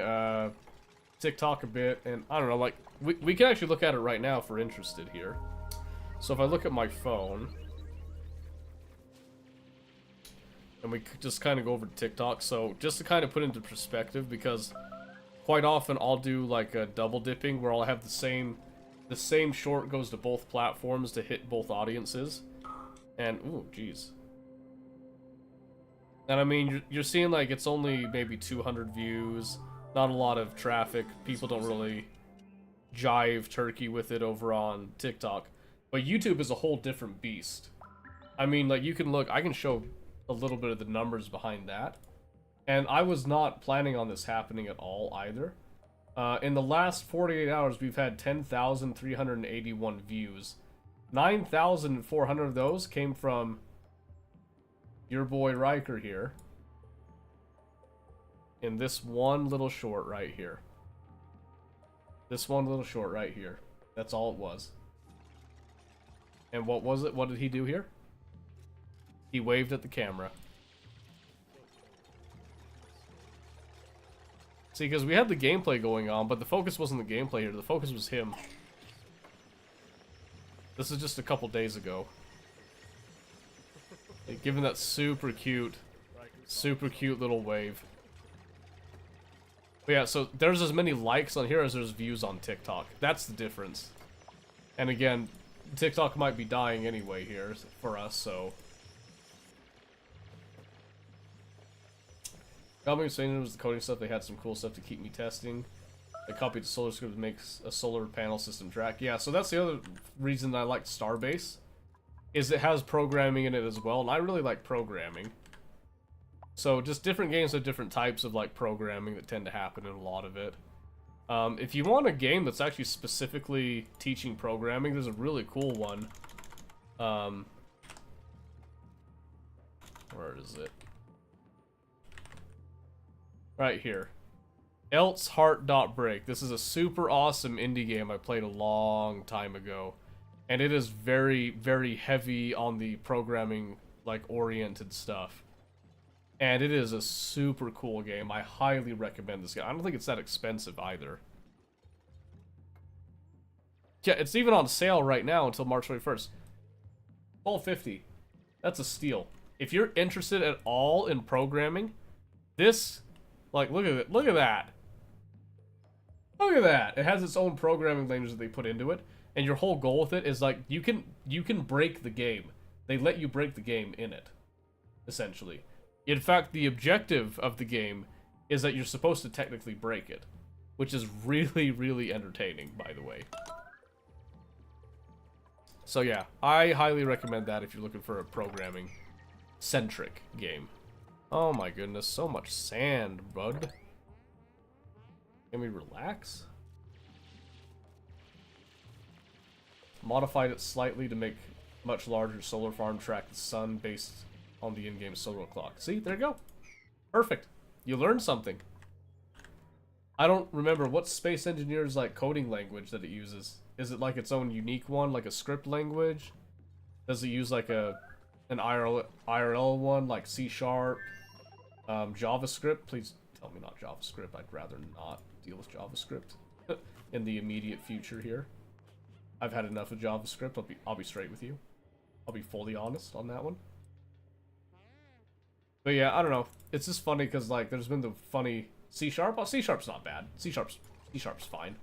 TikTok a bit, and I don't know, like, we can actually look at it right now if we're interested here. So if I look at my phone, and we just kind of go over to TikTok, so just to kind of put into perspective, because quite often I'll do like a double dipping where I'll have the same short goes to both platforms to hit both audiences. And ooh, jeez. And I mean, you're seeing like it's only maybe 200 views, not a lot of traffic. People don't really jive turkey with it over on TikTok. But YouTube is a whole different beast. I mean, like, you can look, I can show a little bit of the numbers behind that. And I was not planning on this happening at all either. In the last 48 hours, we've had 10,381 views. 9,400 of those came from your boy Riker here. In this one little short right here. This one little short right here. That's all it was. And what was it? What did he do here? He waved at the camera. See, because we had the gameplay going on, but the focus wasn't the gameplay here. The focus was him. This is just a couple days ago. Given that super cute little wave. But yeah, so there's as many likes on here as there's views on TikTok. That's the difference. And again, TikTok might be dying anyway here for us, so... Coming saying was the coding stuff. They had some cool stuff to keep me testing. They copied the solar script that makes a solar panel system track. Yeah, so that's the other reason I like Starbase, is it has programming in it as well, and I really like programming. So just different games have different types of like programming that tend to happen in a lot of it. If you want a game that's actually specifically teaching programming, there's a really cool one. Where is it? Right here. Else Heart.break. This is a super awesome indie game I played a long time ago. And it is very, very heavy on the programming, like, oriented stuff. And it is a super cool game. I highly recommend this game. I don't think it's that expensive either. Yeah, it's even on sale right now until March 21st. $12.50. That's a steal. If you're interested at all in programming, this... Like, look at it. Look at that. Look at that. It has its own programming language that they put into it. And your whole goal with it is, like, you can break the game. They let you break the game in it, essentially. In fact, the objective of the game is that you're supposed to technically break it. Which is really, really entertaining, by the way. So yeah, I highly recommend that if you're looking for a programming-centric game. Oh my goodness, so much sand, bud. Can we relax? Modified it slightly to make much larger solar farm track the sun based on the in-game solar clock. See, there you go. Perfect. You learned something. I don't remember what's Space Engineer's like coding language that it uses. Is it like its own unique one, like a script language? Does it use like an IRL one, like C#? JavaScript? Please tell me not JavaScript. I'd rather not deal with JavaScript in the immediate future here. I've had enough of JavaScript. I'll be straight with you. I'll be fully honest on that one. But yeah, I don't know. It's just funny because like there's been the funny C#. Oh, C#'s not bad. C#'s fine.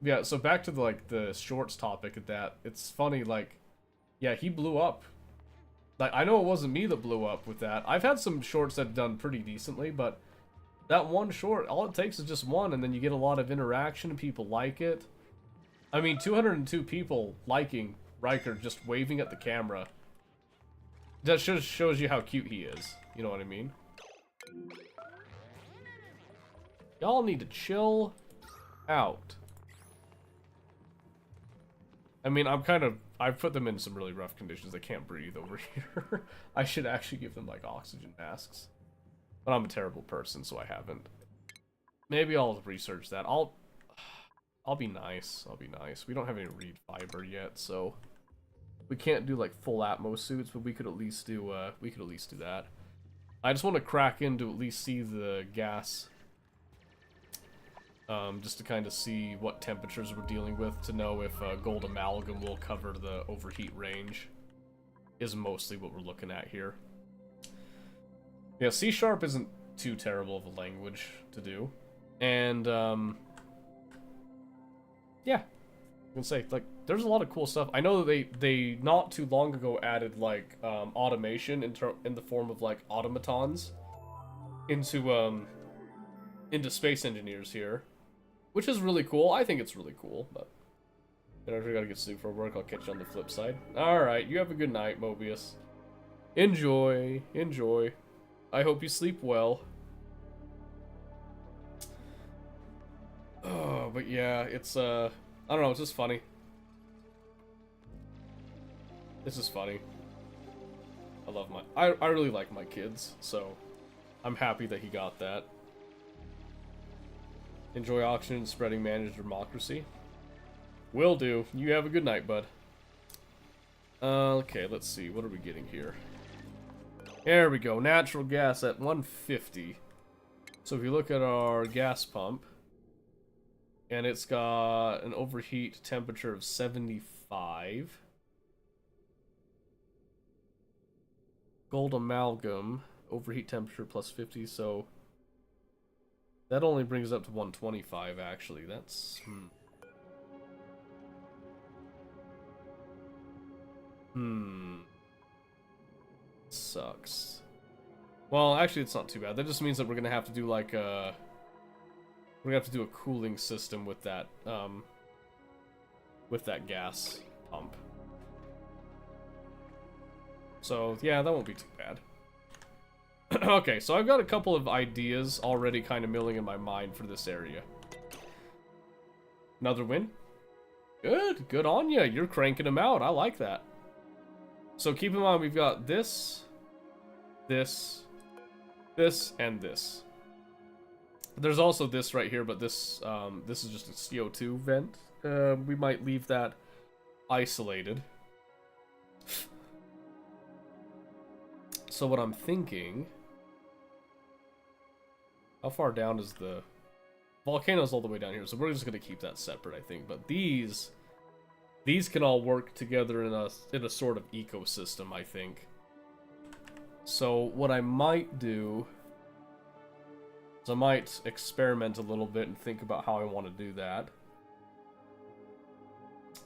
Yeah. So back to the, like the shorts topic at that. It's funny like, yeah, he blew up. Like I know it wasn't me that blew up with that. I've had some shorts that have done pretty decently, but that one short, all it takes is just one, and then you get a lot of interaction and people like it. I mean, 202 people liking Riker just waving at the camera. That just shows you how cute he is. You know what I mean? Y'all need to chill out. I mean, I've put them in some really rough conditions. They can't breathe over here. I should actually give them, like, oxygen masks. But I'm a terrible person, so I haven't. Maybe I'll research that. I'll be nice. I'll be nice. We don't have any reed fiber yet, so we can't do like full Atmos suits, but we could at least do that. I just want to crack in to at least see the gas. Just to kind of see what temperatures we're dealing with, to know if gold amalgam will cover the overheat range, is mostly what we're looking at here. Yeah, C# isn't too terrible of a language to do. And, yeah. I can say, like, there's a lot of cool stuff. I know that they not too long ago added, like, automation in the form of, like, automatons into Space Engineers here. Which is really cool. I think it's really cool, but I gotta get sleep for work. I'll catch you on the flip side. Alright, you have a good night, Mobius. Enjoy. Enjoy. I hope you sleep well. Oh, but yeah, it's, I don't know, it's just funny. This is funny. I love I really like my kids, so I'm happy that he got that. Enjoy oxygen spreading managed democracy. Will do. You have a good night, bud. Okay, let's see. What are we getting here? There we go. Natural gas at 150. So if you look at our gas pump, and it's got an overheat temperature of 75. Gold amalgam, overheat temperature plus 50, so that only brings it up to 125, actually. That's... Sucks. Well, actually, it's not too bad. That just means that we're gonna have to do, like, we're gonna have to do a cooling system with that gas pump. So, yeah, that won't be too bad. Okay, so I've got a couple of ideas already kind of milling in my mind for this area. Another win? Good, good on ya. You're cranking them out. I like that. So keep in mind we've got this, this, this, and this. There's also this right here, but this this is just a CO2 vent. We might leave that isolated. So what I'm thinking... How far down is the... Volcano's all the way down here, so we're just going to keep that separate, I think. But these can all work together in a sort of ecosystem, I think. So what I might do is I might experiment a little bit and think about how I want to do that.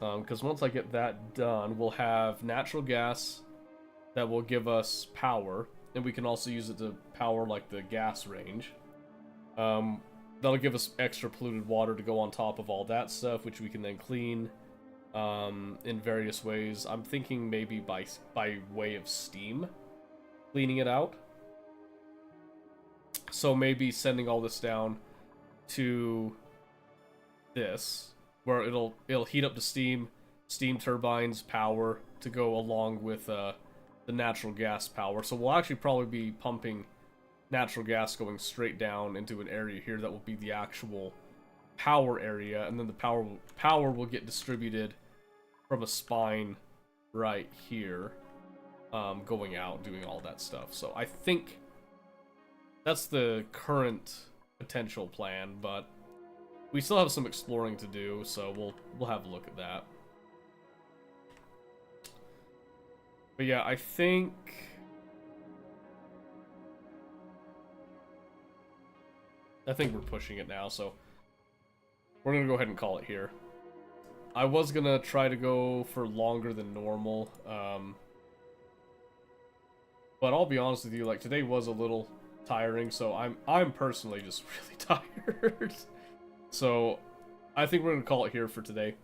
Because once I get that done, we'll have natural gas that will give us power, and we can also use it to power like the gas range. That'll give us extra polluted water to go on top of all that stuff, which we can then clean in various ways. I'm thinking maybe by way of steam, cleaning it out. So maybe sending all this down to this, where it'll heat up to steam turbines, power to go along with the natural gas power. So we'll actually probably be pumping natural gas going straight down into an area here that will be the actual power area, and then the power will get distributed from a spine right here, going out, doing all that stuff. So I think that's the current potential plan, but we still have some exploring to do, so we'll have a look at that. But yeah, I think I think we're pushing it now, so we're gonna go ahead and call it here. I was gonna try to go for longer than normal, but I'll be honest with you, like today was a little tiring, so I'm personally just really tired. So I think we're gonna call it here for today.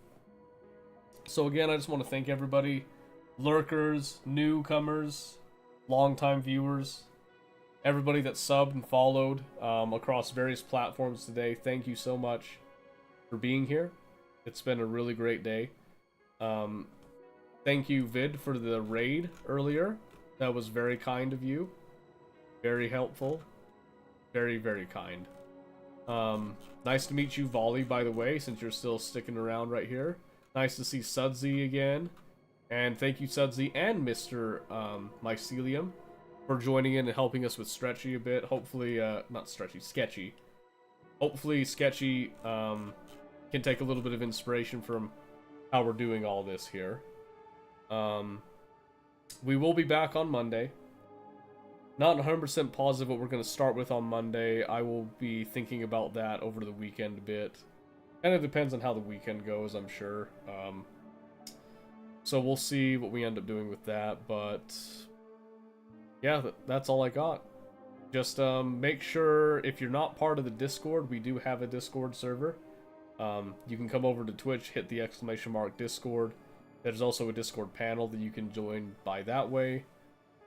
So again, I just want to thank everybody, lurkers, newcomers, longtime viewers, everybody that subbed and followed across various platforms today. Thank you so much for being here. It's been a really great day. Thank you, Vid, for the raid earlier. That was very kind of you. Very helpful. Very, very kind. Nice to meet you, Volley, by the way, since you're still sticking around right here. Nice to see Sudsy again. And thank you, Sudsy and Mr. Mycelium for joining in and helping us with Stretchy a bit. Hopefully, not Stretchy, Sketchy. Hopefully, Sketchy can take a little bit of inspiration from how we're doing all this here. We will be back on Monday. Not 100% positive what we're going to start with on Monday. I will be thinking about that over the weekend a bit. And it depends on how the weekend goes, I'm sure. So we'll see what we end up doing with that. But yeah, that's all I got. Just make sure if you're not part of the Discord, we do have a Discord server. You can come over to Twitch, hit the ! Discord. There's also a Discord panel that you can join by that way.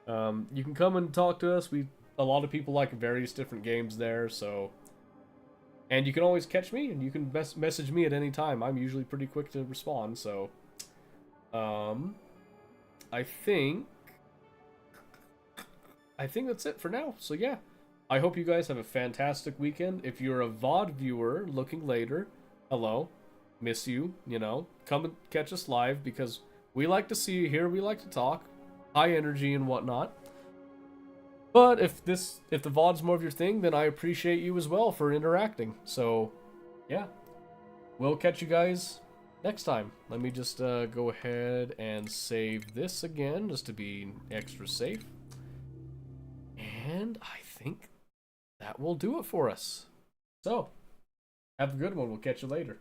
You can come and talk to us. A lot of people like various different games there, so... And you can always catch me, and you can message me at any time. I'm usually pretty quick to respond, so... I think that's it for now. So yeah, I hope you guys have a fantastic weekend. If you're a VOD viewer looking later, hello, miss you, you know, come and catch us live because we like to see you here. We like to talk, high energy and whatnot. But if the VOD's more of your thing, then I appreciate you as well for interacting. So yeah, we'll catch you guys next time. Let me just go ahead and save this again just to be extra safe. And I think that will do it for us. So, have a good one. We'll catch you later.